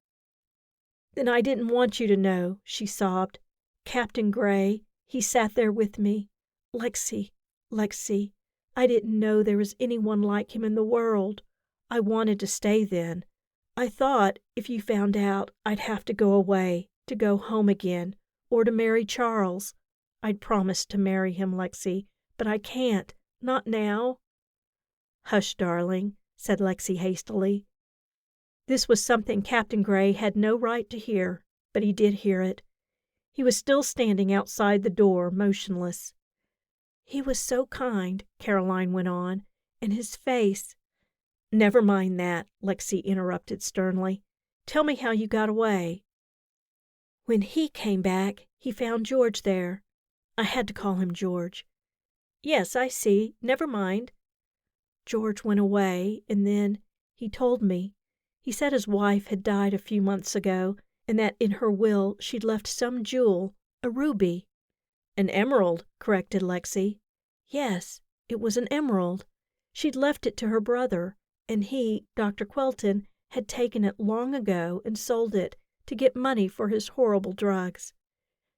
Then I didn't want you to know, she sobbed. Captain Gray, he sat there with me. Lexi, I didn't know there was anyone like him in the world. I wanted to stay then. I thought, if you found out, I'd have to go away, to go home again, or to marry Charles. I'd promised to marry him, Lexi, but I can't, not now. Hush, darling, said Lexi hastily. This was something Captain Gray had no right to hear, but he did hear it. He was still standing outside the door, motionless. He was so kind, Caroline went on, and his face... Never mind that, Lexi interrupted sternly. Tell me how you got away. When he came back, he found George there. I had to call him George. Yes, I see. Never mind. George went away, and then he told me. He said his wife had died a few months ago, and that in her will she'd left some jewel, a ruby. An emerald, corrected Lexi. Yes, it was an emerald. She'd left it to her brother, and he, Dr. Quelton, had taken it long ago and sold it to get money for his horrible drugs.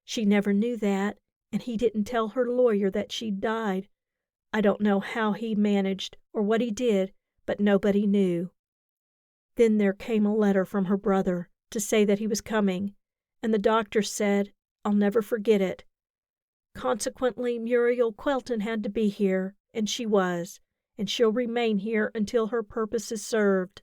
She never knew that, and he didn't tell her lawyer that she'd died. I don't know how he managed or what he did, but nobody knew. Then there came a letter from her brother to say that he was coming, and the doctor said, I'll never forget it. Consequently, Muriel Quelton had to be here, and she was, and she'll remain here until her purpose is served.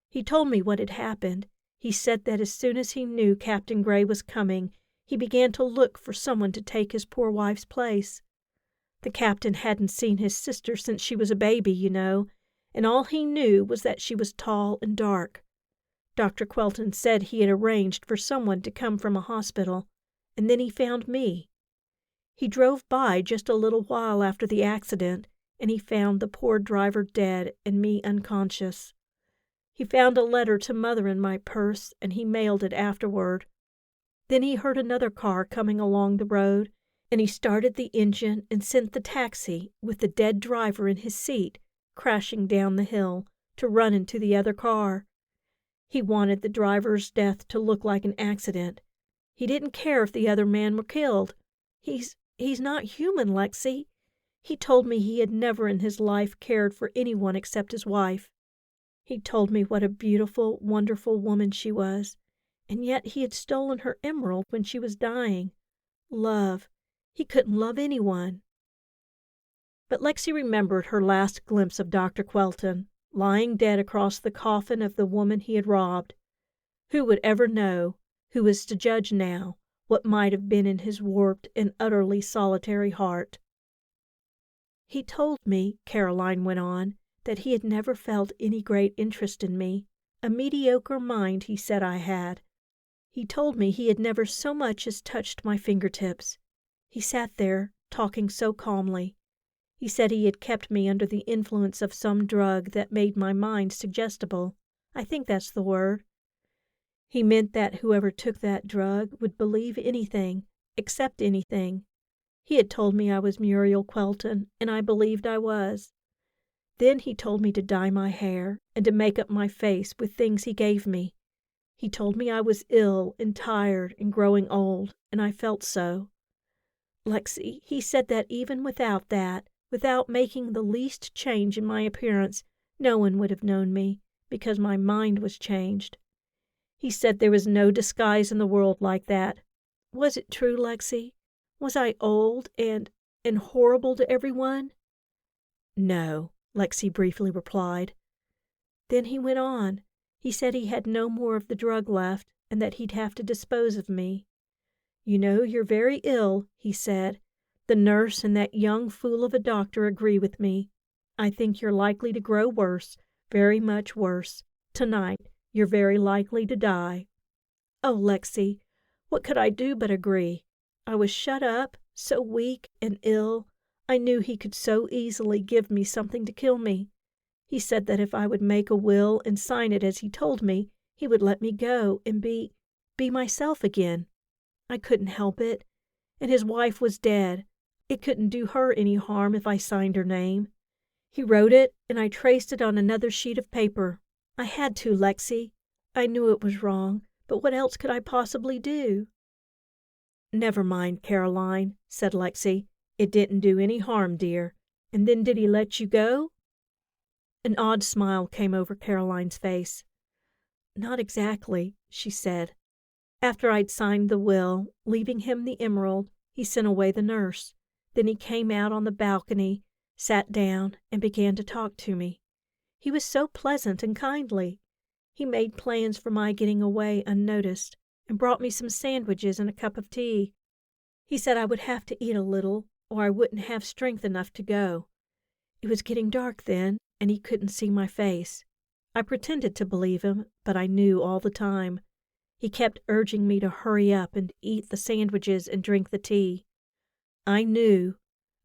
He told me what had happened. He said that as soon as he knew Captain Gray was coming, he began to look for someone to take his poor wife's place. The captain hadn't seen his sister since she was a baby, you know, and all he knew was that she was tall and dark. Dr. Quelton said he had arranged for someone to come from a hospital, and then he found me. He drove by just a little while after the accident, and he found the poor driver dead and me unconscious. He found a letter to Mother in my purse, and he mailed it afterward. Then he heard another car coming along the road, and he started the engine and sent the taxi, with the dead driver in his seat, crashing down the hill to run into the other car. He wanted the driver's death to look like an accident. He didn't care if the other man were killed. He's not human, Lexi. He told me he had never in his life cared for anyone except his wife. He told me what a beautiful, wonderful woman she was, and yet he had stolen her emerald when she was dying. Love. He couldn't love anyone. But Lexi remembered her last glimpse of Dr. Quelton, lying dead across the coffin of the woman he had robbed. Who would ever know, who was to judge now, what might have been in his warped and utterly solitary heart? He told me, Caroline went on, that he had never felt any great interest in me. A mediocre mind, he said I had. He told me he had never so much as touched my fingertips. He sat there, talking so calmly. He said he had kept me under the influence of some drug that made my mind suggestible. I think that's the word. He meant that whoever took that drug would believe anything, accept anything. He had told me I was Muriel Quelton, and I believed I was. Then he told me to dye my hair and to make up my face with things he gave me. He told me I was ill and tired and growing old, and I felt so. Lexi, he said that even without that, without making the least change in my appearance, no one would have known me, because my mind was changed. He said there was no disguise in the world like that. Was it true, Lexi? Was I old and horrible to everyone? No, Lexi briefly replied. Then he went on. He said he had no more of the drug left, and that he'd have to dispose of me. You know, you're very ill, he said. The nurse and that young fool of a doctor agree with me. I think you're likely to grow worse, very much worse. Tonight, you're very likely to die. Oh, Lexi, what could I do but agree? I was shut up, so weak and ill. I knew he could so easily give me something to kill me. He said that if I would make a will and sign it as he told me, he would let me go and be myself again. I couldn't help it. And his wife was dead. It couldn't do her any harm if I signed her name. He wrote it, and I traced it on another sheet of paper. I had to, Lexi. I knew it was wrong, but what else could I possibly do? Never mind, Caroline, said Lexi. It didn't do any harm, dear. And then did he let you go? An odd smile came over Caroline's face. Not exactly, she said. After I'd signed the will, leaving him the emerald, he sent away the nurse. Then he came out on the balcony, sat down, and began to talk to me. He was so pleasant and kindly. He made plans for my getting away unnoticed, and brought me some sandwiches and a cup of tea. He said I would have to eat a little, or I wouldn't have strength enough to go. It was getting dark then, and he couldn't see my face. I pretended to believe him, but I knew all the time. He kept urging me to hurry up and eat the sandwiches and drink the tea. I knew.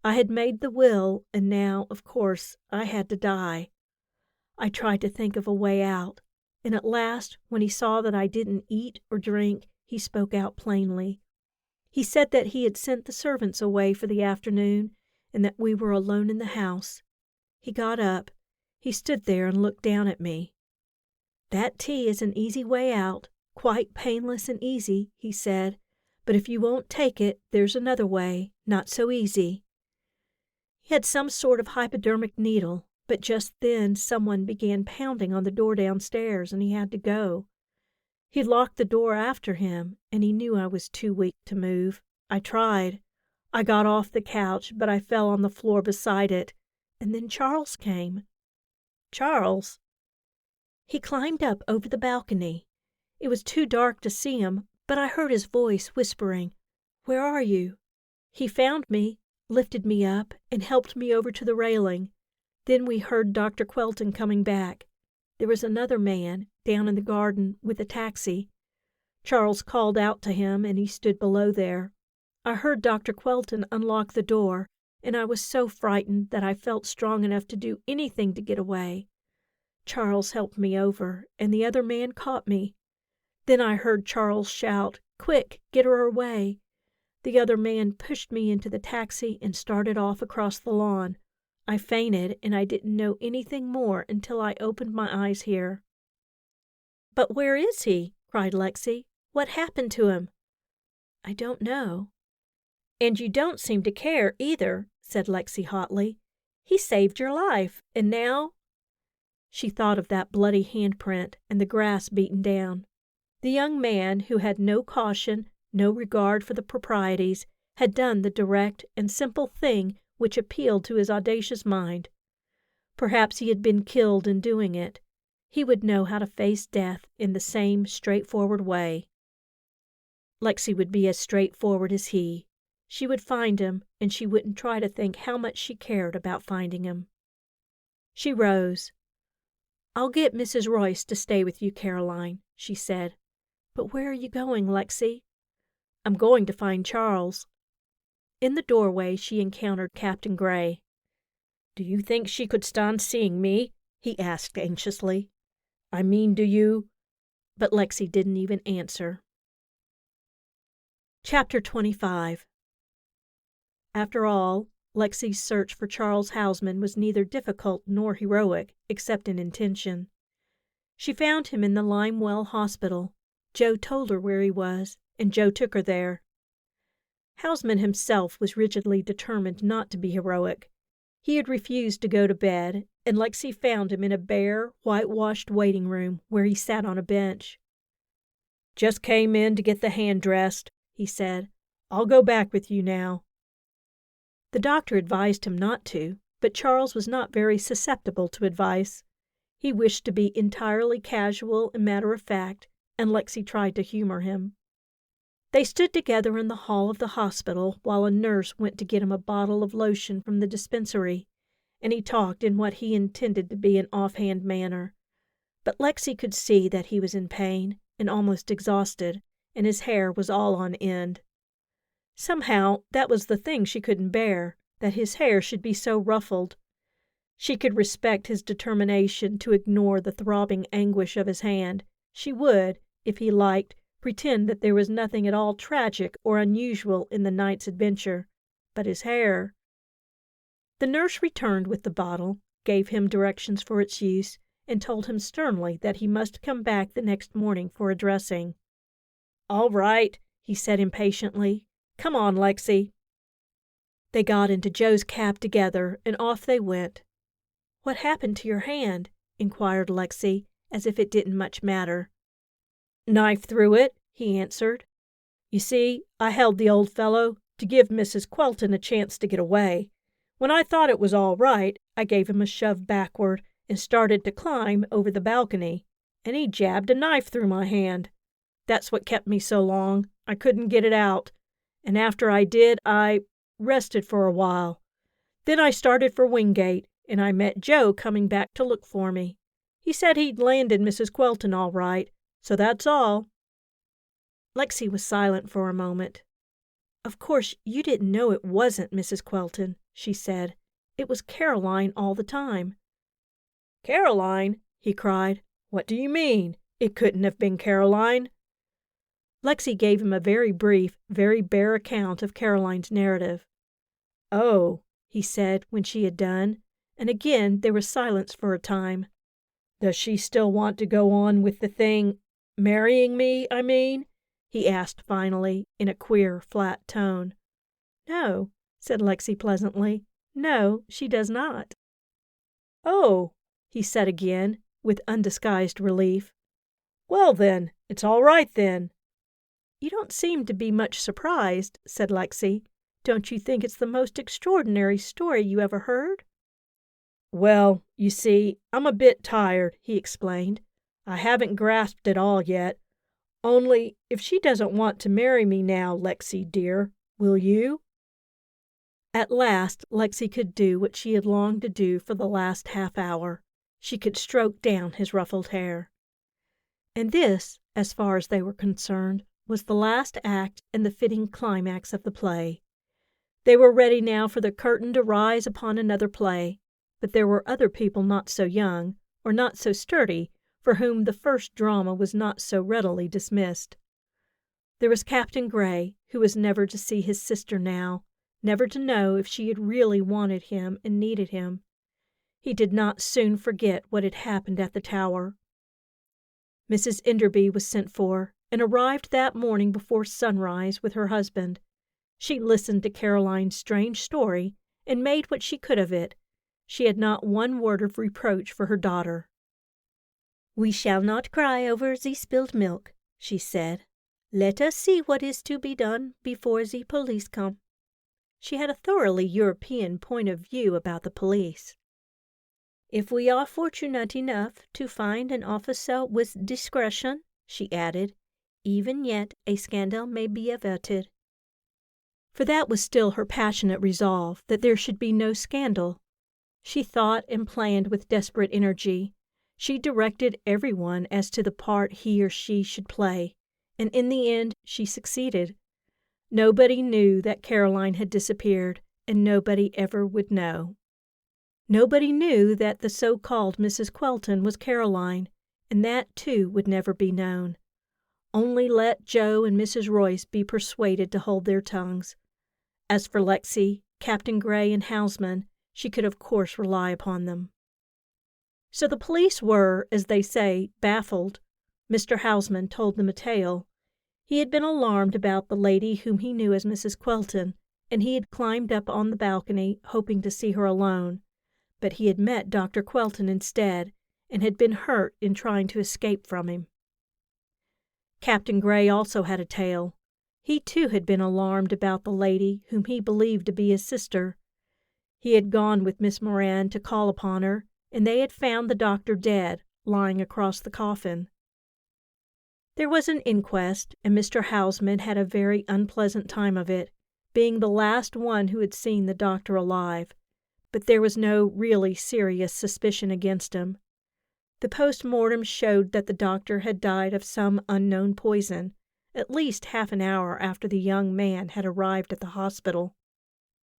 I had made the will, and now, of course, I had to die. I tried to think of a way out, and at last, when he saw that I didn't eat or drink, he spoke out plainly. He said that he had sent the servants away for the afternoon, and that we were alone in the house. He got up. He stood there and looked down at me. That tea is an easy way out, quite painless and easy, he said, but if you won't take it, there's another way, not so easy. He had some sort of hypodermic needle, but just then someone began pounding on the door downstairs, and he had to go. He locked the door after him, and he knew I was too weak to move. I tried. I got off the couch, but I fell on the floor beside it, and then Charles came. Charles? He climbed up over the balcony. It was too dark to see him, but I heard his voice whispering, "Where are you?" He found me, lifted me up, and helped me over to the railing. Then we heard Dr. Quelton coming back. There was another man, down in the garden, with a taxi. Charles called out to him, and he stood below there. I heard Dr. Quelton unlock the door, and I was so frightened that I felt strong enough to do anything to get away. Charles helped me over, and the other man caught me. Then I heard Charles shout, "Quick, get her away." The other man pushed me into the taxi and started off across the lawn. I fainted, and I didn't know anything more until I opened my eyes here." "But where is he?" cried Lexi. "What happened to him?" "I don't know." "And you don't seem to care, either," said Lexi hotly. "He saved your life, and now—" She thought of that bloody handprint and the grass beaten down. The young man, who had no caution, no regard for the proprieties, had done the direct and simple thing which appealed to his audacious mind. Perhaps he had been killed in doing it. He would know how to face death in the same straightforward way. Lexi would be as straightforward as he. She would find him, and she wouldn't try to think how much she cared about finding him. She rose. "I'll get Mrs. Royce to stay with you, Caroline," she said. "But where are you going, Lexi?" "I'm going to find Charles." In the doorway she encountered Captain Gray. "Do you think she could stand seeing me?" he asked anxiously. "I mean, do you—" But Lexi didn't even answer. Chapter 25. After all, Lexi's search for Charles Houseman was neither difficult nor heroic, except in intention. She found him in the Limewell Hospital. Joe told her where he was, and Joe took her there. Houseman himself was rigidly determined not to be heroic. He had refused to go to bed, and Lexi found him in a bare, whitewashed waiting room where he sat on a bench. "Just came in to get the hand dressed," he said. "I'll go back with you now." The doctor advised him not to, but Charles was not very susceptible to advice. He wished to be entirely casual and matter-of-fact, and Lexi tried to humor him. They stood together in the hall of the hospital while a nurse went to get him a bottle of lotion from the dispensary, and he talked in what he intended to be an offhand manner. But Lexi could see that he was in pain and almost exhausted, and his hair was all on end. Somehow that was the thing she couldn't bear, that his hair should be so ruffled. She could respect his determination to ignore the throbbing anguish of his hand. She would, if he liked, pretend that there was nothing at all tragic or unusual in the night's adventure. But his hair— The nurse returned with the bottle, gave him directions for its use, and told him sternly that he must come back the next morning for a dressing. "All right," he said impatiently. "Come on, Lexi." They got into Joe's cab together, and off they went. "What happened to your hand?" inquired Lexi, as if it didn't much matter. "Knife through it," he answered. "You see, I held the old fellow to give Mrs. Quelton a chance to get away. When I thought it was all right, I gave him a shove backward and started to climb over the balcony, and he jabbed a knife through my hand. That's what kept me so long. I couldn't get it out. And after I did, I rested for a while. Then I started for Wingate, and I met Joe coming back to look for me. He said he'd landed Mrs. Quelton all right, so that's all." Lexi was silent for a moment. "Of course, you didn't know it wasn't Mrs. Quelton," she said. "It was Caroline all the time." "Caroline?" he cried. "What do you mean? It couldn't have been Caroline." Lexi gave him a very brief, very bare account of Caroline's narrative. "Oh," he said when she had done, and again there was silence for a time. "Does she still want to go on with the thing, marrying me, I mean?" he asked finally, in a queer, flat tone. "No," said Lexi pleasantly. "No, she does not." "Oh," he said again, with undisguised relief. "Well, then, it's all right, then." "You don't seem to be much surprised," said Lexi. "Don't you think it's the most extraordinary story you ever heard?" "Well, you see, I'm a bit tired," he explained. "I haven't grasped it all yet. Only, if she doesn't want to marry me now, Lexi, dear, will you?" At last Lexi could do what she had longed to do for the last half-hour. She could stroke down his ruffled hair. And this, as far as they were concerned, was the last act and the fitting climax of the play. They were ready now for the curtain to rise upon another play, but there were other people not so young, or not so sturdy, for whom the first drama was not so readily dismissed. There was Captain Gray, who was never to see his sister now, never to know if she had really wanted him and needed him. He did not soon forget what had happened at the tower. Mrs. Enderby was sent for, and arrived that morning before sunrise with her husband. She listened to Caroline's strange story, and made what she could of it. She had not one word of reproach for her daughter. "We shall not cry over the spilled milk," she said. "Let us see what is to be done before the police come." She had a thoroughly European point of view about the police. "If we are fortunate enough to find an officer with discretion," she added, "even yet a scandal may be averted." For that was still her passionate resolve, that there should be no scandal. She thought and planned with desperate energy. She directed everyone as to the part he or she should play, and in the end she succeeded. Nobody knew that Caroline had disappeared, and nobody ever would know. Nobody knew that the so-called Mrs. Quelton was Caroline, and that, too, would never be known. Only let Joe and Mrs. Royce be persuaded to hold their tongues. As for Lexie, Captain Gray, and Houseman, she could of course rely upon them. So the police were, as they say, baffled. Mr. Houseman told them a tale. He had been alarmed about the lady whom he knew as Mrs. Quelton, and he had climbed up on the balcony, hoping to see her alone. But he had met Dr. Quelton instead, and had been hurt in trying to escape from him. Captain Gray also had a tale. He too had been alarmed about the lady whom he believed to be his sister. He had gone with Miss Moran to call upon her, and they had found the doctor dead, lying across the coffin. There was an inquest, and Mr. Houseman had a very unpleasant time of it, being the last one who had seen the doctor alive. But there was no really serious suspicion against him. The post-mortem showed that the doctor had died of some unknown poison, at least half an hour after the young man had arrived at the hospital.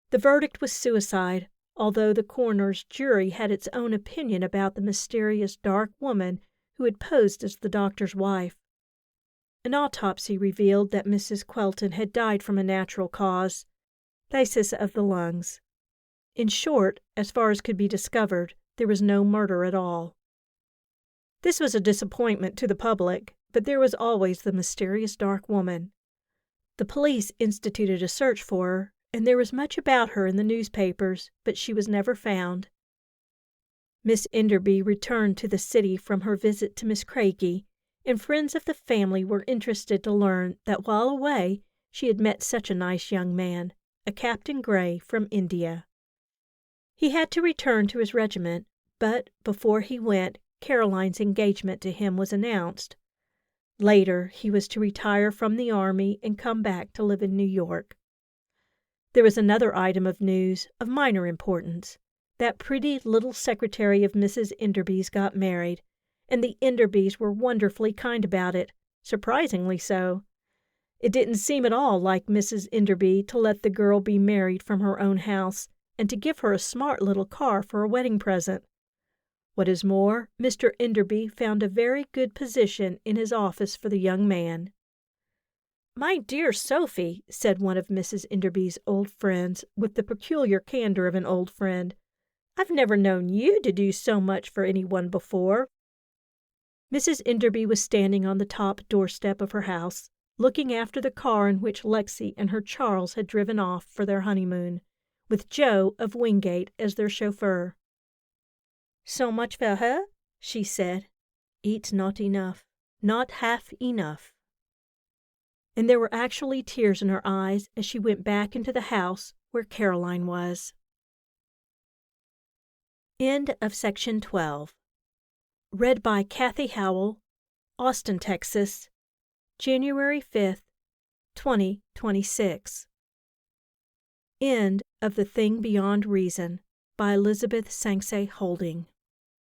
The verdict was suicide, although the coroner's jury had its own opinion about the mysterious dark woman who had posed as the doctor's wife. An autopsy revealed that Mrs. Quelton had died from a natural cause, lysis of the lungs. In short, as far as could be discovered, there was no murder at all. This was a disappointment to the public, but there was always the mysterious dark woman. The police instituted a search for her, and there was much about her in the newspapers, but she was never found. Miss Enderby returned to the city from her visit to Miss Craigie, and friends of the family were interested to learn that while away she had met such a nice young man, a Captain Gray from India. He had to return to his regiment, but before he went, Caroline's engagement to him was announced. Later, he was to retire from the army and come back to live in New York. There was another item of news of minor importance. That pretty little secretary of Mrs. Enderby's got married, and the Enderbys were wonderfully kind about it, surprisingly so. It didn't seem at all like Mrs. Enderby to let the girl be married from her own house, and to give her a smart little car for a wedding present. What is more, Mr. Enderby found a very good position in his office for the young man. "My dear Sophie," said one of Mrs. Enderby's old friends, with the peculiar candor of an old friend, "I've never known you to do so much for anyone before." Mrs. Enderby was standing on the top doorstep of her house, looking after the car in which Lexie and her Charles had driven off for their honeymoon, with Joe of Wingate as their chauffeur. "So much for her," she said. "It's not enough, not half enough." And there were actually tears in her eyes as she went back into the house where Caroline was. End of section 12. Read by Cathy Howell, Austin, Texas, January 5th, 2026. End of The Thing Beyond Reason by Elisabeth Sanxay Holding.